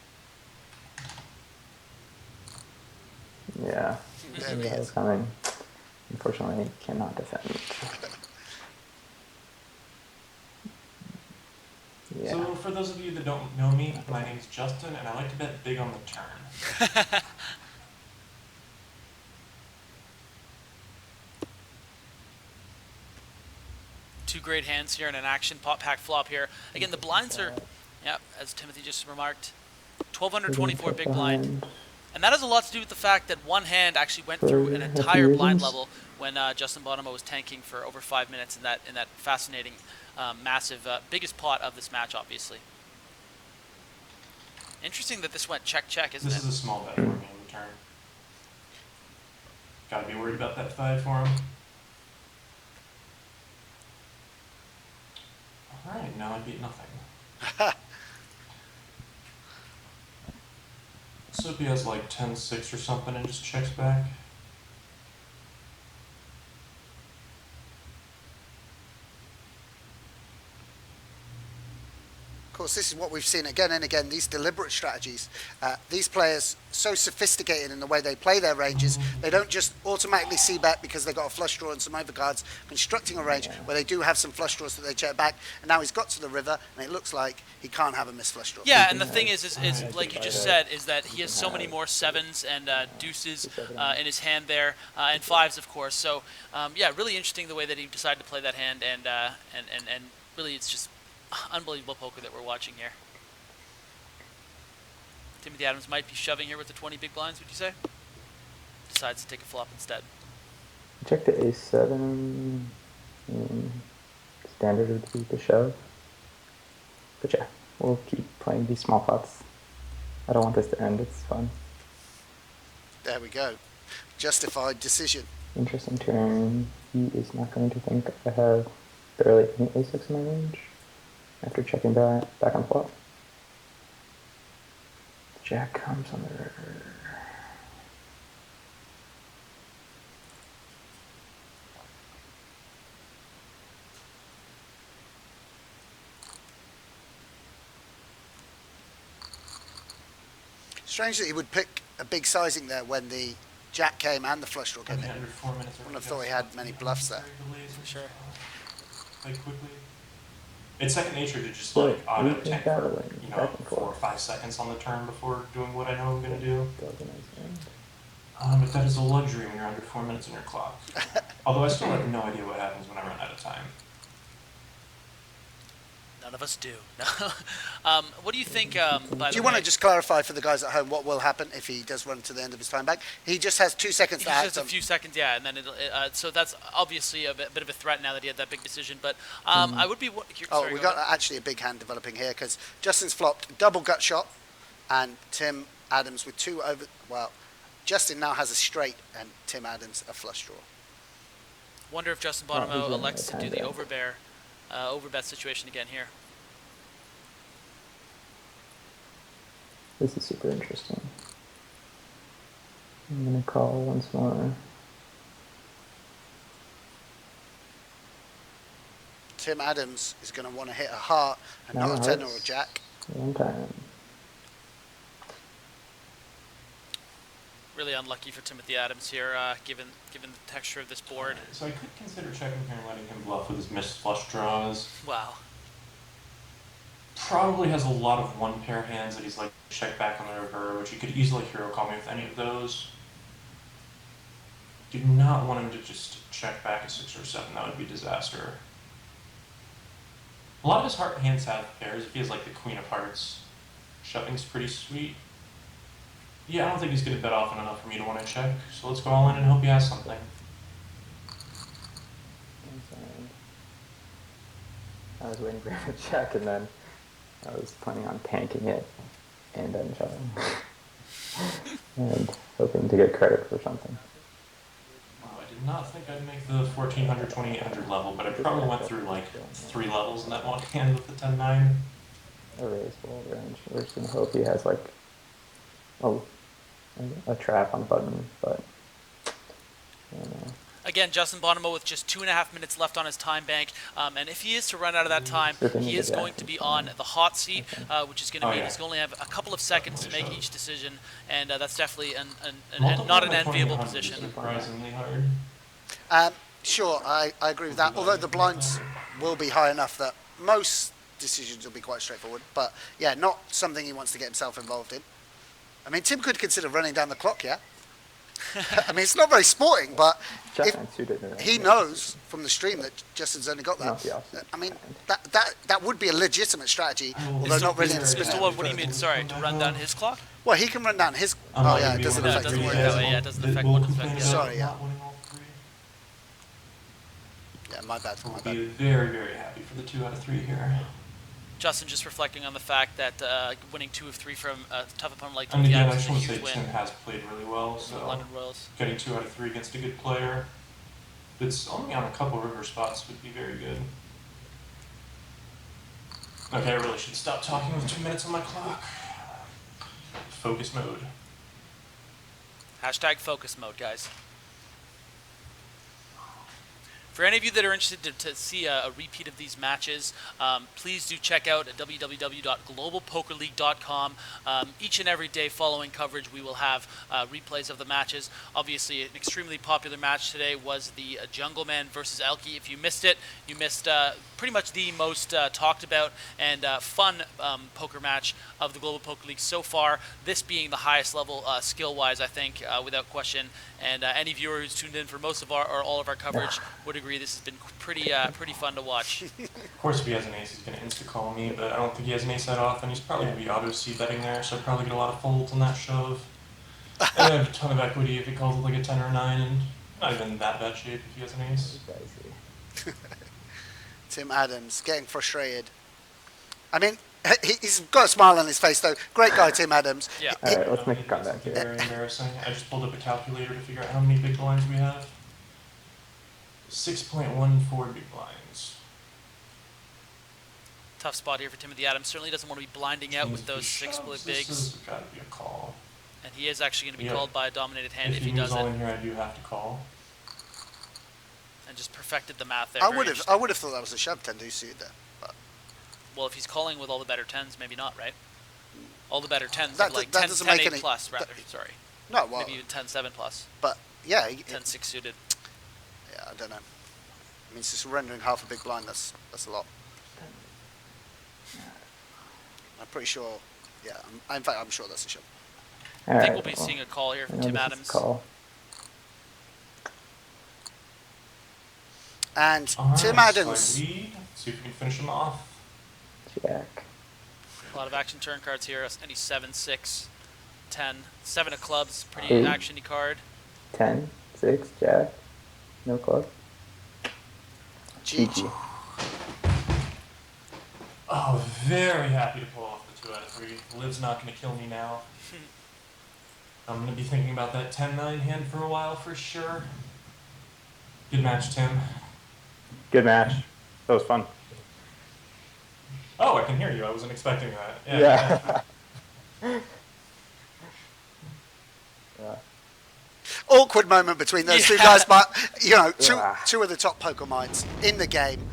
Yeah, There he that is. was coming. Unfortunately, cannot defend. Yeah. So for those of you that don't know me, my name is Justin, and I like to bet big on the turn. Two great hands here and an action pot pack flop here. Again, the blinds are, yeah, as Timothy just remarked, 1,224 big blind. And that has a lot to do with the fact that one hand actually went through an entire blind level when Justin Bonomo was tanking for over 5 minutes in that fascinating, massive, biggest pot of this match, obviously. Interesting that this went check-check, isn't it? This is a small bet for me on the turn. Gotta be worried about that 5 for him. Alright, now I beat nothing. So if he has like 10-6 or something and just checks back. Of course, this is what we've seen again and again, these deliberate strategies. These players, so sophisticated in the way they play their ranges, they don't just automatically c-bet because they've got a flush draw and some overcards, constructing a range where they do have some flush draws that they check back, and now he's got to the river, and it looks like he can't have a missed flush draw. Yeah, and the thing is like you just said, is that he has so many more sevens and deuces in his hand there, and fives, of course. So, yeah, really interesting the way that he decided to play that hand, and really it's just unbelievable poker that we're watching here. Timothy Adams might be shoving here with the 20 big blinds, would you say? Decides to take a flop instead. Check the A7. Standard would be the shove. But yeah, we'll keep playing these small pots. I don't want this to end, it's fun. There we go. Justified decision. Interesting turn. He is not going to think I have barely any A6 in my range. After checking back on flop. Jack comes on the river. Strange that he would pick a big sizing there when the jack came and the flush draw came in. Under 4 minutes. Wouldn't have thought he had many bluffs there. For sure. Play quickly. It's second nature to just like auto tank for, 4 or 5 seconds on the turn before doing what I know I'm going to do. But that is a luxury when you're under 4 minutes on your clock. Although I still have no idea what happens when I run out of time. None of us do. What do you think? Do you want to just clarify for the guys at home what will happen if he does run to the end of his time bank? He just has 2 seconds to act. Just a few seconds, yeah, and then so that's obviously a bit of a threat now that he had that big decision. But I would be. Sorry, we got actually a big hand developing here because Justin's flopped double gut shot, and Tim Adams with 2 over. Well, Justin now has a straight, and Tim Adams a flush draw. Wonder if Justin Bonomo elects to do the overbet situation again here. This is super interesting. I'm going to call once more. Tim Adams is going to want to hit a heart and not a 10 or a jack. One time. Really unlucky for Timothy Adams here, given the texture of this board. So I could consider checking here and letting him bluff with his missed flush draws. Wow. Probably has a lot of 1-pair hands that he's like check back on the river, which he could easily hero call me with any of those. Do not want him to just check back a 6 or 7. That would be disaster. A lot of his heart hands have pairs. If he has like the Queen of Hearts, shoving's pretty sweet. Yeah, I don't think he's going to bet often enough for me to want to check. So let's go all in and hope he has something. I was waiting for him to check, and then I was planning on tanking it and then shoving. And hoping to get credit for something. Wow, I did not think I'd make the 1400, 2800 level, but I probably went through like 3 levels in that one hand with the 10-9. A raise ball range. We're just going to hope he has like a trap on the button, but I don't know. Again, Justin Bonomo with just 2.5 minutes left on his time bank, and if he is to run out of that time, he is going to be on the hot seat, which is going to mean he's going to have a couple of seconds to make each decision, and that's definitely not an enviable position. Surprisingly hard. Sure, I agree with that, although the blinds will be high enough that most decisions will be quite straightforward, but yeah, not something he wants to get himself involved in. I mean, Tim could consider running down the clock, yeah? I mean, it's not very sporting, but he knows from the stream that Justin's only got that. I mean, that would be a legitimate strategy, although not really in the spin. What do you mean, sorry, to run down his clock? Well, he can run down his... Oh, yeah, it doesn't affect work that way, yeah, it doesn't affect what affect. Sorry, yeah. Yeah, my bad. I'll be very, very happy for the 2 out of 3 here. Justin just reflecting on the fact that winning 2 of 3 from a tough opponent like Timothy Adams I is a should huge say win. Tim has played really well, so London Royals. Getting 2 out of 3 against a good player that's only on a couple river spots would be very good. Okay, I really should stop talking with 2 minutes on my clock. Focus mode. Hashtag focus mode, guys. For any of you that are interested to see a repeat of these matches, please do check out www.globalpokerleague.com. Each and every day following coverage, we will have replays of the matches. Obviously, an extremely popular match today was the Jungle Man versus ElkY. If you missed it, you missed pretty much the most talked about and fun poker match of the Global Poker League so far. This being the highest level skill-wise, I think, without question. And any viewer who's tuned in for most of our or all of our coverage would agree this has been pretty fun to watch. Of course, if he has an ace, he's going to insta-call me, but I don't think he has an ace that often. He's probably going to be auto-C betting there, so I'd probably get a lot of folds on that shove. And I have a ton of equity if he calls it like a 10 or a 9, and not even that bad shape if he has an ace. Tim Adams getting frustrated. I mean, he's got a smile on his face, though. Great guy, Tim Adams. Yeah. All right, let's make a comeback here. Very embarrassing. I just pulled up a calculator to figure out how many big blinds we have. 6.14 big blinds. Tough spot here for Timothy Adams. Certainly doesn't want to be blinding out with those 6 split bigs. This has got to be a call. And he is actually going to be called by a dominated hand if he moves doesn't. all in here, I do have to call. And just perfected the math there. I would have thought that was a shove 10 deuce suited there. But. Well, if he's calling with all the better 10s, maybe not, right? All the better. 10, That like that 10, doesn't 10 make 8 any- plus, rather. Sorry. No, well, Maybe even 10-7 plus. but yeah, 10-6 suited. yeah, I don't know. I mean, it's just surrendering half a big blind. That's a lot. I'm pretty sure. Yeah, in fact, I'm sure that's a shove. I think we'll be seeing a call here from Tim Adams. Call. And All Tim right, Adams. so lead. See if we can finish him off. Jack. A lot of action turn cards here. Any 7, 6, 10. 7 of clubs. Pretty Eight. actiony card. 10, 6, Jack. No club. GG. Oh, very happy to pull off the 2 out of 3. Liv's not going to kill me now. I'm going to be thinking about that 10-9 hand for a while for sure. Good match, Tim. Good match. That was fun. Oh, I can hear you. I wasn't expecting that. Yeah. Yeah. Awkward moment between those two guys, but you know, Yeah. two of the top poker minds in the game.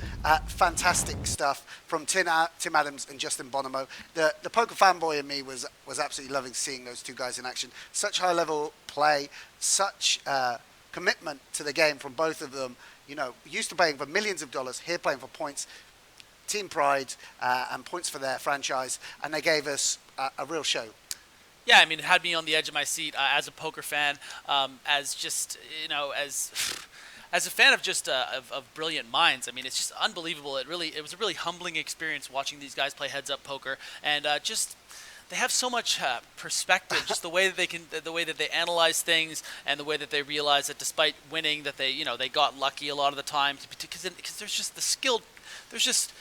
Fantastic stuff from Tim Adams and Justin Bonomo. The poker fanboy in me was absolutely loving seeing those two guys in action. Such high level play, such commitment to the game from both of them. You know, used to playing for millions of dollars, here playing for points, team pride, and points for their franchise, and they gave us a real show. Yeah, I mean, it had me on the edge of my seat as a poker fan, as just, you know, as a fan of just of brilliant minds. I mean, it's just unbelievable. It was a really humbling experience watching these guys play heads-up poker, and just they have so much perspective. Just the way that the way that they analyze things, and the way that they realize that despite winning, that they got lucky a lot of the time because there's just the skill. There's just,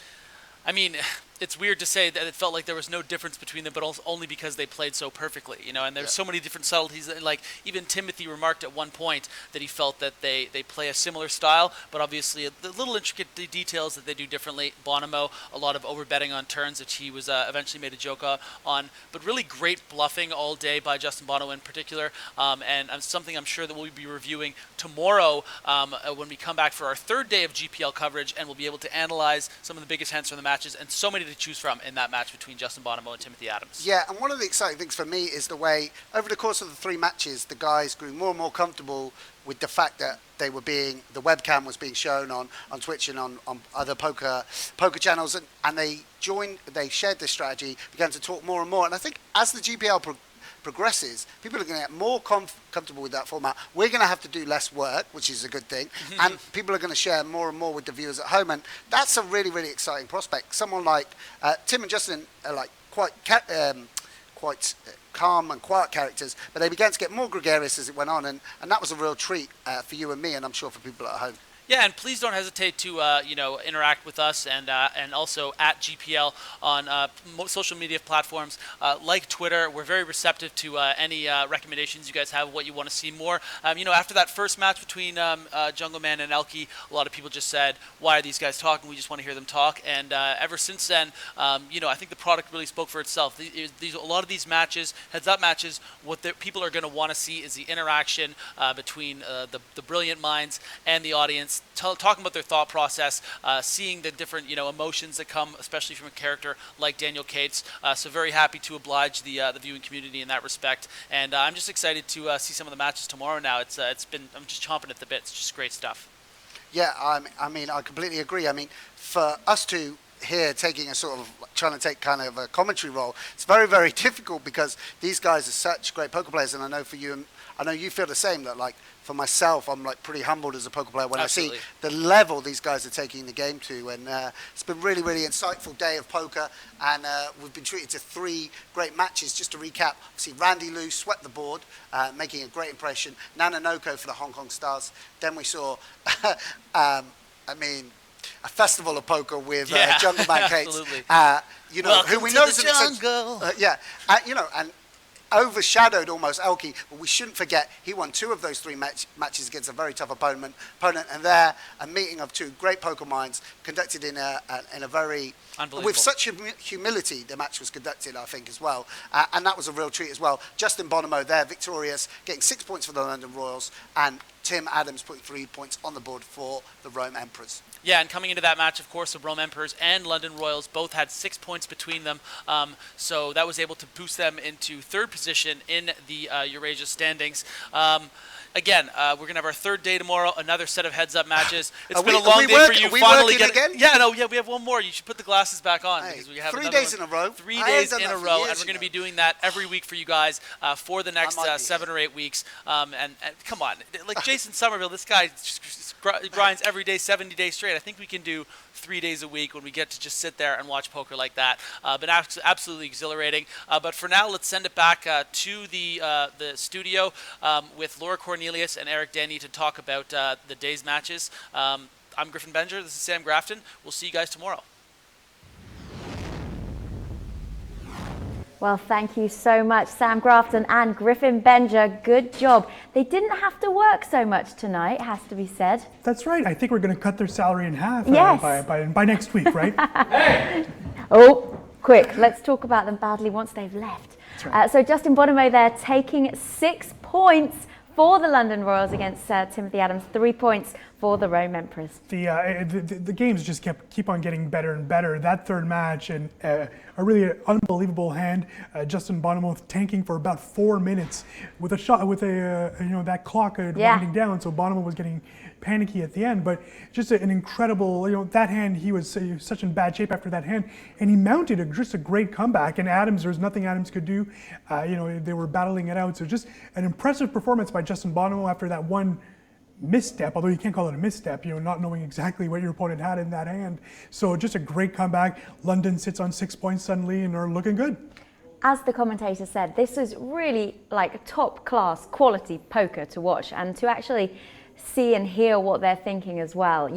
I mean, it's weird to say that it felt like there was no difference between them, but only because they played so perfectly, you know. And there's so many different subtleties. Like even Timothy remarked at one point that he felt that they play a similar style, but obviously the little intricate details that they do differently. Bonomo, a lot of overbetting on turns, which he was eventually made a joke on, but really great bluffing all day by Justin Bonomo in particular, and something I'm sure that we'll be reviewing tomorrow when we come back for our third day of GPL coverage, and we'll be able to analyze some of the biggest hands from the matches, and so many to choose from in that match between Justin Bonomo and Timothy Adams. Yeah, and one of the exciting things for me is the way, over the course of the 3 matches, the guys grew more and more comfortable with the fact that the webcam was being shown on Twitch and on other poker channels, and they shared this strategy, began to talk more and more. And I think as the GPL progresses, people are going to get more comfortable with that format. We're going to have to do less work, which is a good thing, and people are going to share more and more with the viewers at home, and that's a really, really exciting prospect. Someone like Tim and Justin are like quite calm and quiet characters, but they began to get more gregarious as it went on, and that was a real treat for you and me, and I'm sure for people at home. Yeah, and please don't hesitate to interact with us and also at GPL on social media platforms like Twitter. We're very receptive to any recommendations you guys have, what you want to see more. After that first match between Jungle Man and ElkY, a lot of people just said, "Why are these guys talking? We just want to hear them talk." And ever since then, I think the product really spoke for itself. A lot of these matches, heads-up matches, what people are going to want to see is the interaction between the brilliant minds and the audience. Talking about their thought process, seeing the different emotions that come, especially from a character like Daniel Cates. So very happy to oblige the viewing community in that respect, and I'm just excited to see some of the matches tomorrow. Now I'm just chomping at the bit. It's just great stuff. Yeah, I mean, I completely agree. I mean, for us to here taking a sort of trying to take kind of a commentary role, it's very, very difficult because these guys are such great poker players, and I know for you, I know you feel the same. That like for myself, I'm like pretty humbled as a poker player when Absolutely. I see the level these guys are taking the game to, and it's been really, really insightful day of poker, and we've been treated to 3 great matches. Just to recap, see Randy Liu swept the board, making a great impression. Nanonoko for the Hong Kong Stars. Then we saw, a festival of poker with Jungle Man Cates. Welcome who we to the jungle. And overshadowed almost ElkY, but we shouldn't forget he won 2 of those 3 matches against a very tough opponent, and there a meeting of 2 great poker minds conducted in a very with such humility. The match was conducted, I think, as well, and that was a real treat as well. Justin Bonomo there victorious, getting 6 points for the London Royals, and Tim Adams putting 3 points on the board for the Rome Emperors. Yeah, and coming into that match, of course, the Rome Emperors and London Royals both had 6 points between them, so that was able to boost them into 3rd position in the EurAsia standings. Again, we're going to have our 3rd day tomorrow, another set of heads-up matches. It's been a long day for you. Finally again? Yeah, we have one more. You should put the glasses back on. Hey, because we have 3 days in a row. 3 days in a row, and we're going to be doing that every week for you guys for the next 7 or 8 weeks. And come on, like Jason Somerville, this guy just grinds every day, 70 days straight. I think we can do 3 days a week when we get to just sit there and watch poker like that. But absolutely exhilarating. But for now, let's send it back to the studio with Laura Cornelius and Eric Denny to talk about the day's matches. I'm Griffin Benger. This is Sam Grafton. We'll see you guys tomorrow. Well, thank you so much, Sam Grafton and Griffin Benger. Good job. They didn't have to work so much tonight, has to be said. That's right. I think we're going to cut their salary in half Yes. by next week, right? Oh, quick. Let's talk about them badly once they've left. That's right. So Justin Bonomo there taking 6 points for the London Royals against Timothy Adams, 3 points for the Rome Emperors. The games just keep on getting better and better. That 3rd match and a really unbelievable hand. Justin Bonomo tanking for about 4 minutes with a shot with that clock winding down. So Bonomo was getting panicky at the end, but just an incredible, that hand, he was such in bad shape after that hand, and he mounted just a great comeback, and Adams, there's nothing Adams could do. They were battling it out, so just an impressive performance by Justin Bonomo after that one misstep, although you can't call it a misstep, not knowing exactly what your opponent had in that hand. So just a great comeback. London sits on 6 points suddenly and are looking good. As the commentator said, this is really like top class quality poker to watch, and to actually see and hear what they're thinking as well.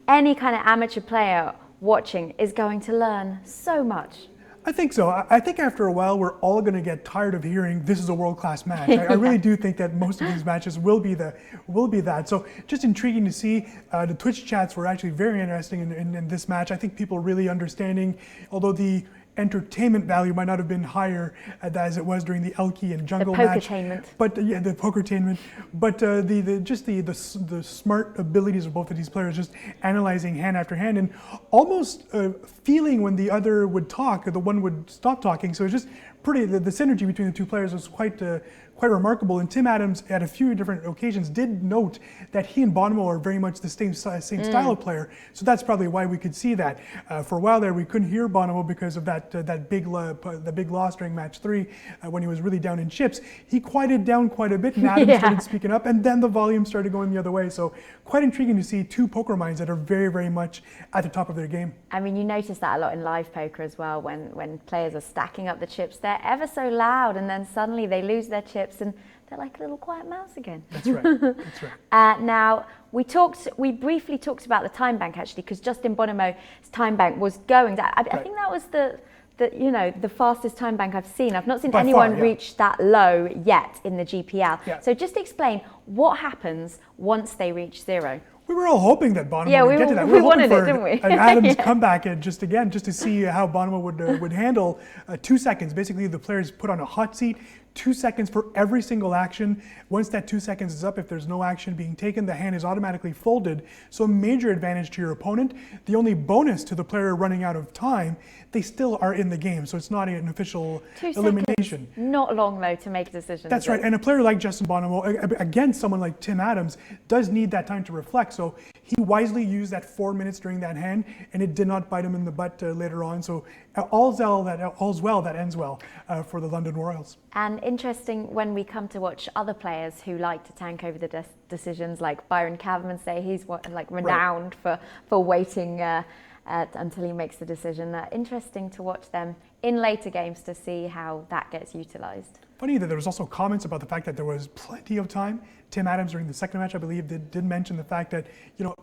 Any kind of amateur player watching is going to learn so much. I think so. I think after a while, we're all going to get tired of hearing this is a world-class match. I really do think that most of these matches will be that. So just intriguing to see. The Twitch chats were actually very interesting in this match. I think people really understanding, although the entertainment value might not have been higher as it was during the ElkY and Jungle match. But the pokertainment. But the smart abilities of both of these players, just analyzing hand after hand and almost feeling when the other would talk, the one would stop talking. So it's just pretty. The synergy between the two players was quite remarkable. And Tim Adams, at a few different occasions, did note that he and Bonomo are very much the same style of player. So that's probably why we could see that. For a while there, we couldn't hear Bonomo because of that big loss during match 3 when he was really down in chips. He quieted down quite a bit, and Adams started speaking up, and then the volume started going the other way. So quite intriguing to see 2 poker minds that are very, very much at the top of their game. I mean, you notice that a lot in live poker as well, when players are stacking up the chips. They're ever so loud, and then suddenly they lose their chips and they're like a little quiet mouse again. That's right. That's right. Now, we briefly talked about the time bank actually, because Justin Bonomo's time bank was going down. I think that was the fastest time bank I've seen. I've not seen anyone reach that low yet in the GPL. Yeah. So just explain what happens once they reach 0. We were all hoping that Bonomo would get to that. We wanted it, didn't we? An Adams comeback just to see how Bonomo would handle 2 seconds. Basically, the players put on a hot seat. 2 seconds for every single action. Once that 2 seconds is up, if there's no action being taken, the hand is automatically folded. So a major advantage to your opponent. The only bonus to the player running out of time, they still are in the game. So it's not an official 2 elimination. Seconds, not long though to make a decision. That's right. And a player like Justin Bonomo, against someone like Tim Adams, does need that time to reflect. So he wisely used that 4 minutes during that hand, and it did not bite him in the butt later on. So all's well that ends well for the London Royals. And interesting when we come to watch other players who like to tank over the decisions, like Byron Kavanagh, say he's renowned for waiting until he makes the decision. Interesting to watch them in later games to see how that gets utilized. Funny that there was also comments about the fact that there was plenty of time. Tim Adams during the second match, I believe, did mention the fact that,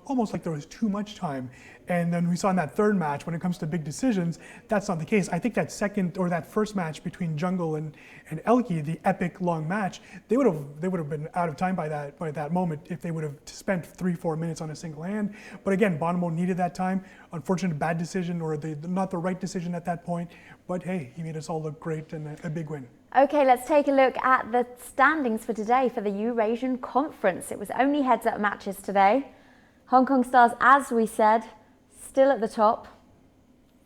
almost like there was too much time. And then we saw in that third match, when it comes to big decisions, that's not the case. I think that first match between Jungle and ElkY, the epic long match, they would have been out of time by that moment if they would have spent 3-4 minutes on a single hand. But again, Bonomo needed that time. Unfortunate bad decision, or not the right decision at that point. But hey, he made us all look great and a big win. Okay, let's take a look at the standings for today for the Eurasian Conference. It was only heads-up matches today. Hong Kong Stars, as we said, still at the top.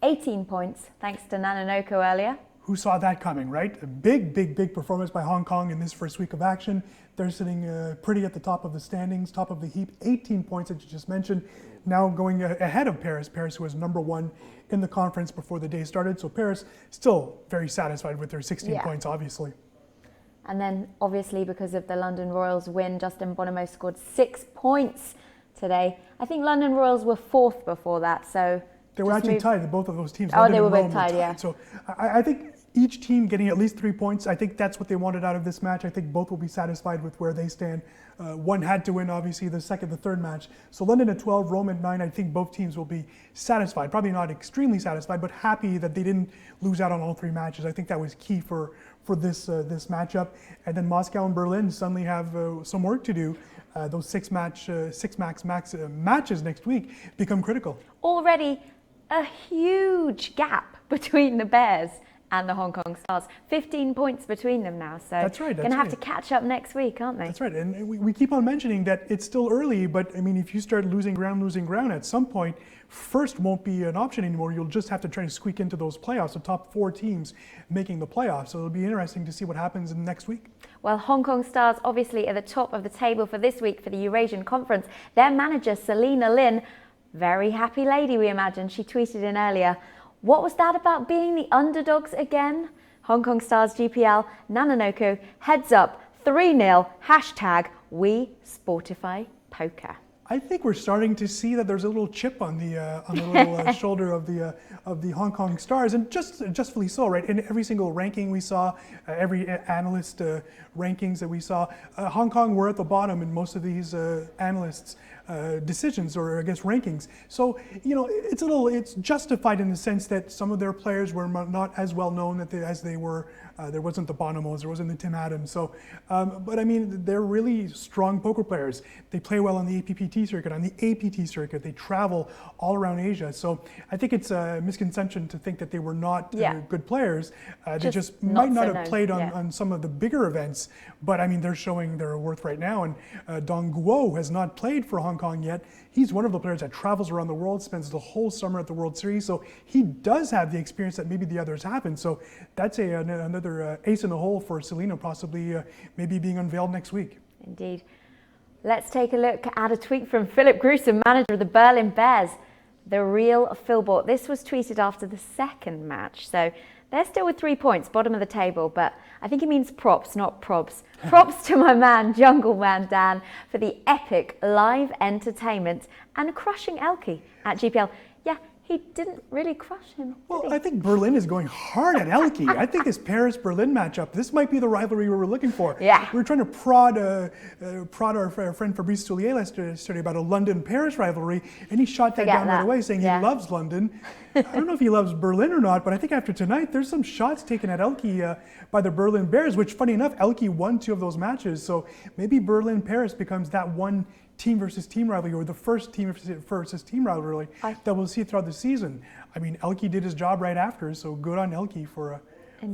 18 points, thanks to nanonoko earlier. Who saw that coming, right? A big performance by Hong Kong in this first week of action. They're sitting pretty at the top of the standings, top of the heap. 18 points that you just mentioned. Now going ahead of Paris. Paris, who was #1 in the conference before the day started. So Paris still very satisfied with their 16 points, obviously. And then obviously because of the London Royals win, Justin Bonomo scored 6 points today. I think London Royals were 4th before that, so they were actually tied, both of those teams. Oh, London they were and both Rome tied, yeah. So I think each team getting at least 3 points, I think that's what they wanted out of this match. I think both will be satisfied with where they stand. One had to win, obviously, the third match. So London at 12, Rome at 9. I think both teams will be satisfied. Probably not extremely satisfied, but happy that they didn't lose out on all 3 matches. I think that was key for this matchup. And then Moscow and Berlin suddenly have some work to do. Those six matches next week become critical. Already a huge gap between the Bears and the Hong Kong Stars. 15 points between them now, so that's right, going to have to catch up next week, aren't they? That's right, and we keep on mentioning that it's still early, but I mean, if you start losing ground at some point, first won't be an option anymore. You'll just have to try to squeak into those playoffs, the top 4 teams making the playoffs. So it'll be interesting to see what happens in next week. Well, Hong Kong Stars obviously at the top of the table for this week for the Eurasian Conference. Their manager, Selena Lin, very happy lady, we imagine. She tweeted in earlier, what was that about being the underdogs again? Hong Kong Stars GPL, nanonoko, heads up, 3-0, hashtag we Sportify poker. I think we're starting to see that there's a little chip on the little shoulder of the Hong Kong Stars, and justly so, right? In every single ranking we saw, every analyst rankings that we saw, Hong Kong were at the bottom in most of these analysts' decisions, or I guess rankings. So it's justified in the sense that some of their players were not as well known as they were. There wasn't the Bonomos, there wasn't the Tim Adams. So, but I mean, they're really strong poker players. They play well on the APPT circuit, on the APT circuit. They travel all around Asia. So I think it's a misconception to think that they were not good players. They just might not have played on some of the bigger events. But I mean, they're showing their worth right now. And Dong Guo has not played for Hong Kong yet. He's one of the players that travels around the world, spends the whole summer at the World Series. So he does have the experience that maybe the others haven't. So that's another ace in the hole for Selena, possibly maybe being unveiled next week. Indeed. Let's take a look at a tweet from Philip Grusom, manager of the Berlin Bears. The real Philbort. This was tweeted after the second match. So they're still with 3 points, bottom of the table, but I think he means props, not probs. Props to my man, Jungle Man Dan, for the epic live entertainment and crushing ElkY at GPL. Yeah, he didn't really crush him. Well, I think Berlin is going hard at ElkY. I think this Paris-Berlin matchup, this might be the rivalry we were looking for. Yeah. We were trying to prod our friend Fabrice Toulier yesterday about a London-Paris rivalry, and he shot that down right away, saying he loves London. I don't know if he loves Berlin or not, but I think after tonight, there's some shots taken at ElkY by the Berlin Bears, which, funny enough, ElkY won 2 of those matches. So maybe Berlin-Paris becomes that one team versus team rivalry, or the first team versus team rivalry that we'll see throughout the season. I mean, ElkY did his job right after, so good on ElkY for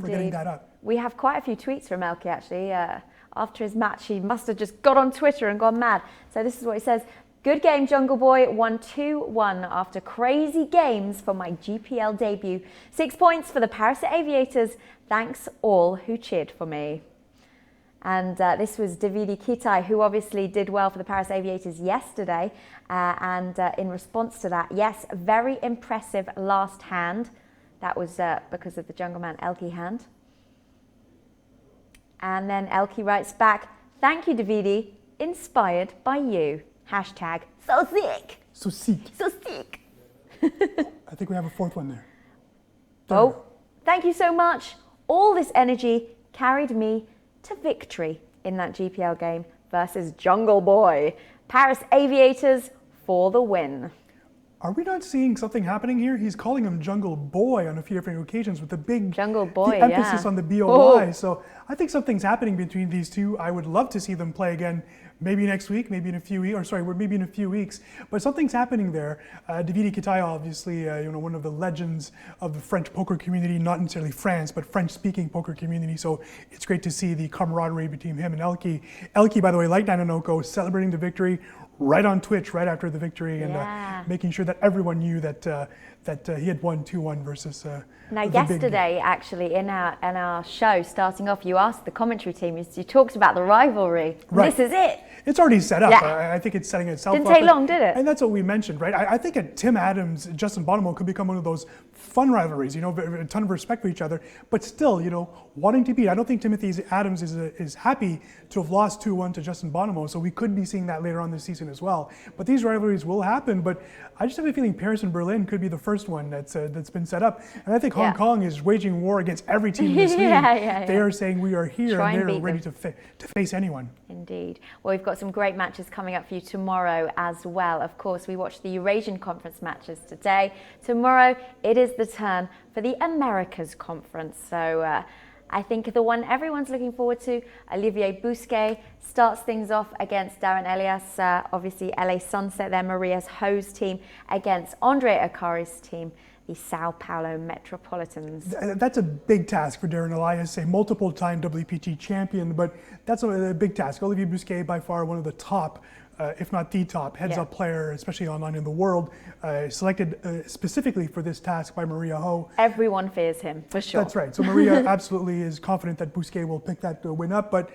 getting that up. We have quite a few tweets from ElkY actually. After his match, he must have just got on Twitter and gone mad. So this is what he says. Good game, Jungle Boy. Won 2-1 after crazy games for my GPL debut. 6 points for the Paris Aviators. Thanks all who cheered for me. And this was Davide Kitai, who obviously did well for the Paris Aviators yesterday. In response to that, yes, very impressive last hand. That was because of the Jungle Man ElkY hand. And then ElkY writes back, thank you, Davide. Inspired by you. Hashtag so sick. So sick. So sick. I think we have a 4th one there. Oh, thank you so much. All this energy carried me to victory in that GPL game versus Jungle Boy. Paris Aviators for the win. Are we not seeing something happening here? He's calling him Jungle Boy on a few different occasions with the big Jungle Boy, the emphasis on the B-O-Y. So I think something's happening between these two. I would love to see them play again, maybe next week, maybe in a few weeks, maybe in a few weeks. But something's happening there. Davide Kitai, obviously, one of the legends of the French poker community, not necessarily France, but French-speaking poker community. So it's great to see the camaraderie between him and ElkY. ElkY, by the way, like nanonoko, celebrating the victory, right on Twitch right after the victory, and making sure that everyone knew that he had won 2-1 versus. Now, yesterday, actually, in our show, starting off, you asked the commentary team, you talked about the rivalry. Right. This is it. It's already set up. Yeah. I think it's setting itself up. Didn't take long, did it? And that's what we mentioned, right? I think Tim Adams, Justin Bonomo could become one of those fun rivalries, you know, a ton of respect for each other, but still, you know, wanting to beat. I don't think Timothy Adams is happy to have lost 2-1 to Justin Bonomo, so we could be seeing that later on this season as well. But these rivalries will happen, but I just have a feeling Paris and Berlin could be the first one that's been set up. And I think Hong Kong is waging war against every team in this league. They are saying we are here and they're ready to face anyone. Indeed. Well, we've got some great matches coming up for you tomorrow as well. Of course, we watched the Eurasian Conference matches today. Tomorrow, it is the turn for the Americas Conference. So I think the one everyone's looking forward to, Olivier Bousquet starts things off against Darren Elias, obviously LA Sunset, their Maria's Hose team, against Andre Akari's team, the Sao Paulo Metropolitans. That's a big task for Darren Elias, a multiple-time WPT champion, but that's a big task. Olivier Bousquet, by far one of the top, if not the top, heads-up player, especially online in the world, selected specifically for this task by Maria Ho. Everyone fears him, for sure. That's right. So Maria absolutely is confident that Bousquet will pick that win up, but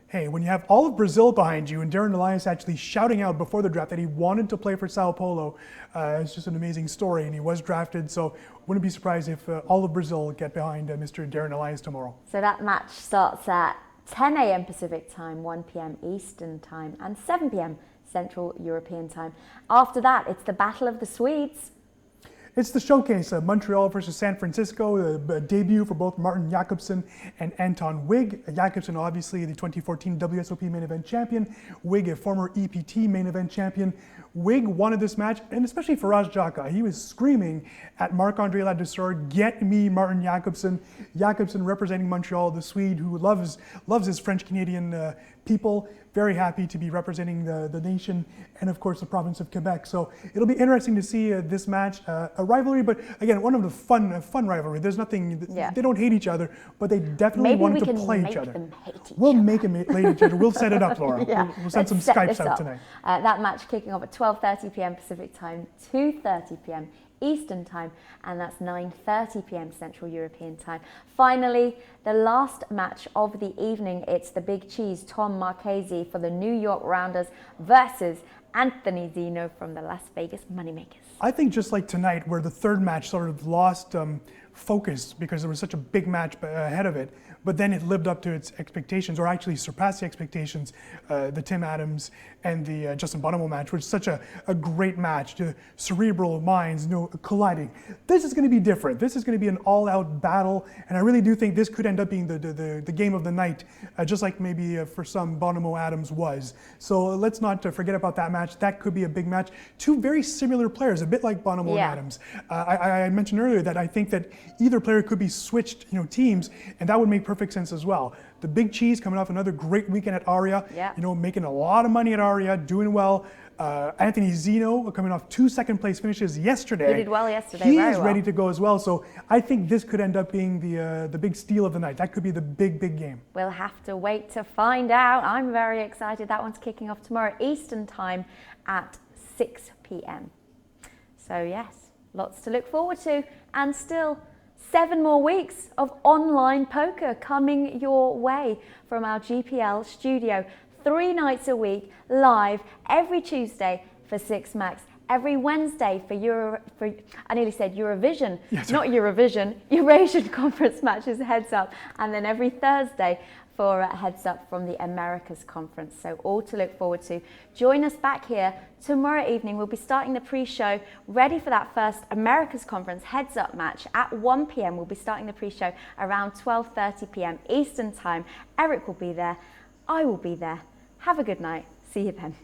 hey, when you have all of Brazil behind you and Darren Elias actually shouting out before the draft that he wanted to play for Sao Paulo, it's just an amazing story, and he was drafted, so wouldn't be surprised if all of Brazil get behind Mr. Darren Elias tomorrow. So that match starts at 10 a.m. Pacific time, 1 p.m. Eastern time, and 7 p.m. Central European time. After that, it's the Battle of the Swedes. It's the showcase, Montreal versus San Francisco, the debut for both Martin Jakobsen and Anton Wigg. Jakobsen, obviously, the 2014 WSOP main event champion. Wigg, a former EPT main event champion. Wigg wanted this match, and especially Faraz Jaka. He was screaming at Marc-Andre Ladouceur, "Get me Martin Jakobsen." Jakobsen representing Montreal, the Swede who loves his French-Canadian people. Very happy to be representing the nation and, of course, the province of Quebec. So it'll be interesting to see this match, a rivalry, but again, one of the fun rivalry. There's nothing, they don't hate each other, but they definitely wanted to play each other. We'll make them hate each other. We'll set it up, Laura. We'll send some Skypes out tonight. That match kicking off at 12:30 p.m. Pacific time, 2:30 p.m. Eastern time, and that's 9:30 p.m. Central European time. Finally, the last match of the evening, it's the Big Cheese, Tom Marchese for the New York Rounders versus Anthony Zeno from the Las Vegas Moneymakers. I think just like tonight, where the third match sort of lost focus because there was such a big match ahead of it, but then it lived up to its expectations, or actually surpassed the expectations, the Tim Adams and the Justin Bonomo match, which is such a great match, the cerebral minds colliding. This is going to be different. This is going to be an all-out battle, and I really do think this could end up being the game of the night, just like maybe for some Bonomo Adams was. So let's not forget about that match. That could be a big match. Two very similar players, a bit like Bonomo and Adams. I mentioned earlier that I think that either player could be switched, teams, and that would make perfect sense as well. The Big Cheese coming off another great weekend at Aria, making a lot of money at Aria, doing well. Anthony Zeno coming off 2 second-place finishes yesterday. He did well yesterday. He is ready to go as well. So I think this could end up being the big steal of the night. That could be the big game. We'll have to wait to find out. I'm very excited. That one's kicking off tomorrow Eastern time at 6 p.m. So yes, lots to look forward to, and still 7 more weeks of online poker coming your way from our GPL studio. 3 nights a week, live every Tuesday for 6 Max, every Wednesday for I nearly said Eurovision, not Eurovision, Eurasian Conference matches, heads up, and then every Thursday for heads up from the Americas Conference. So all to look forward to. Join us back here tomorrow evening. We'll be starting the pre-show, ready for that first Americas Conference heads up match at 1 p.m. We'll be starting the pre-show around 12:30 p.m. Eastern time. Eric will be there. I will be there. Have a good night. See you then.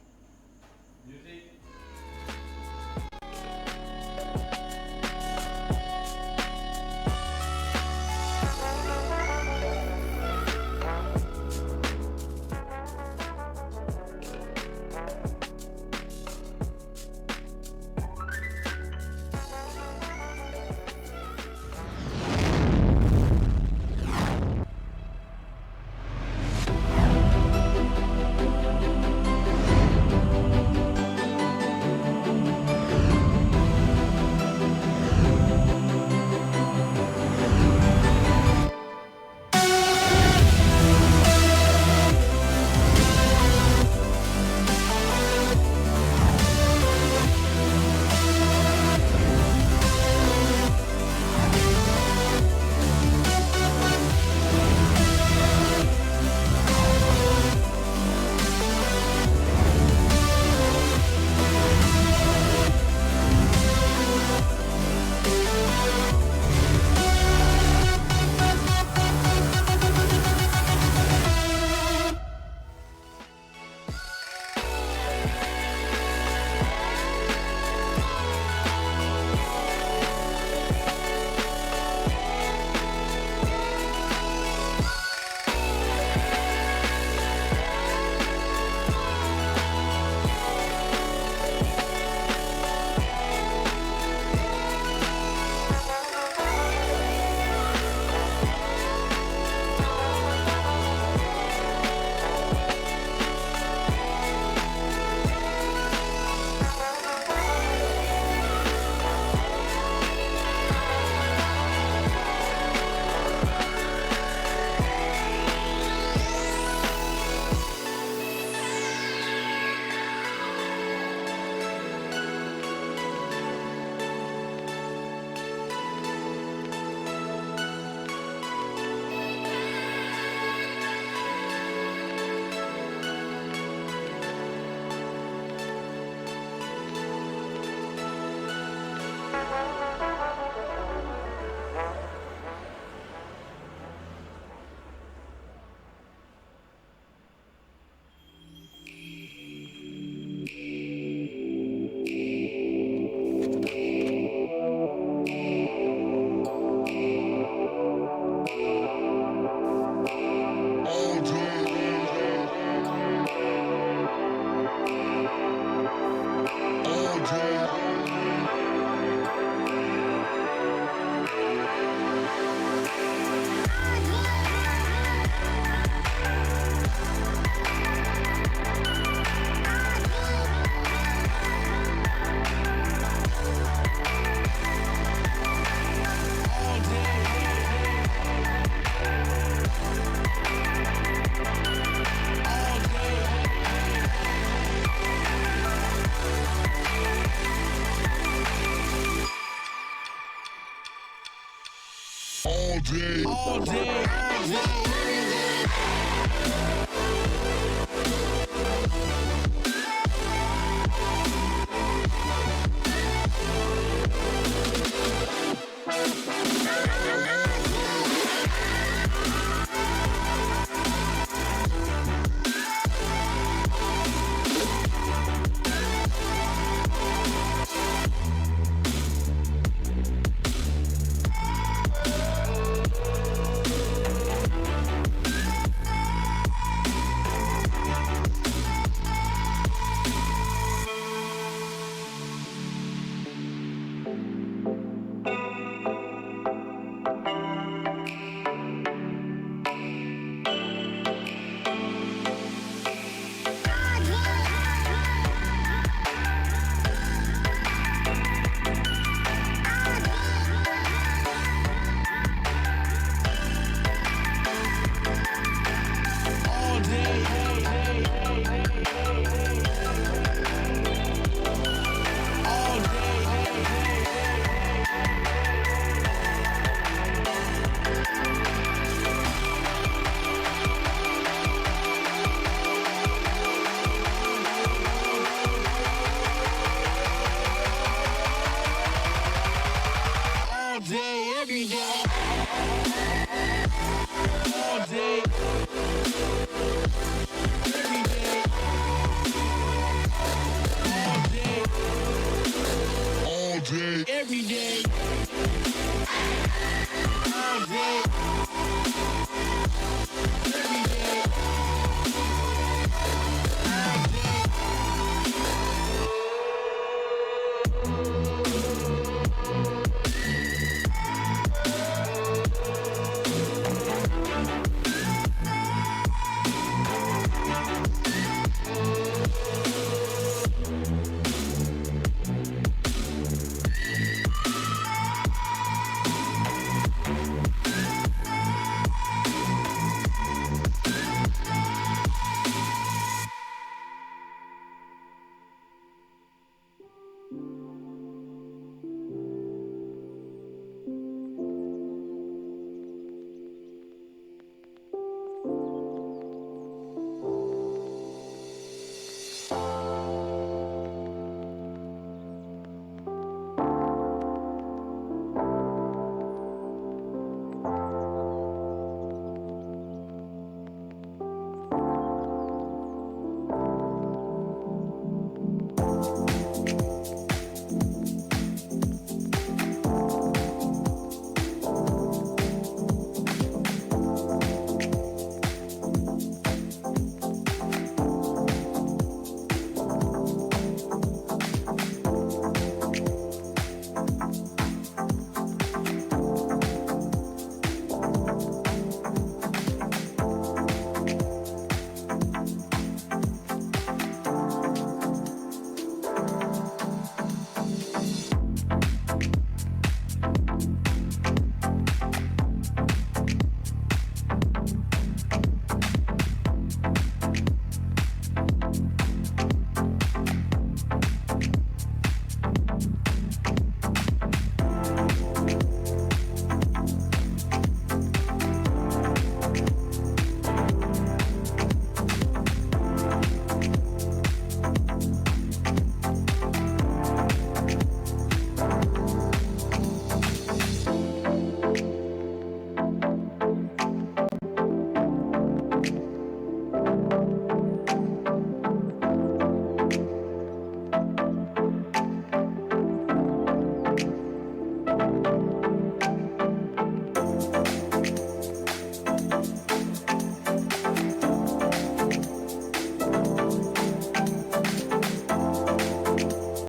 All day.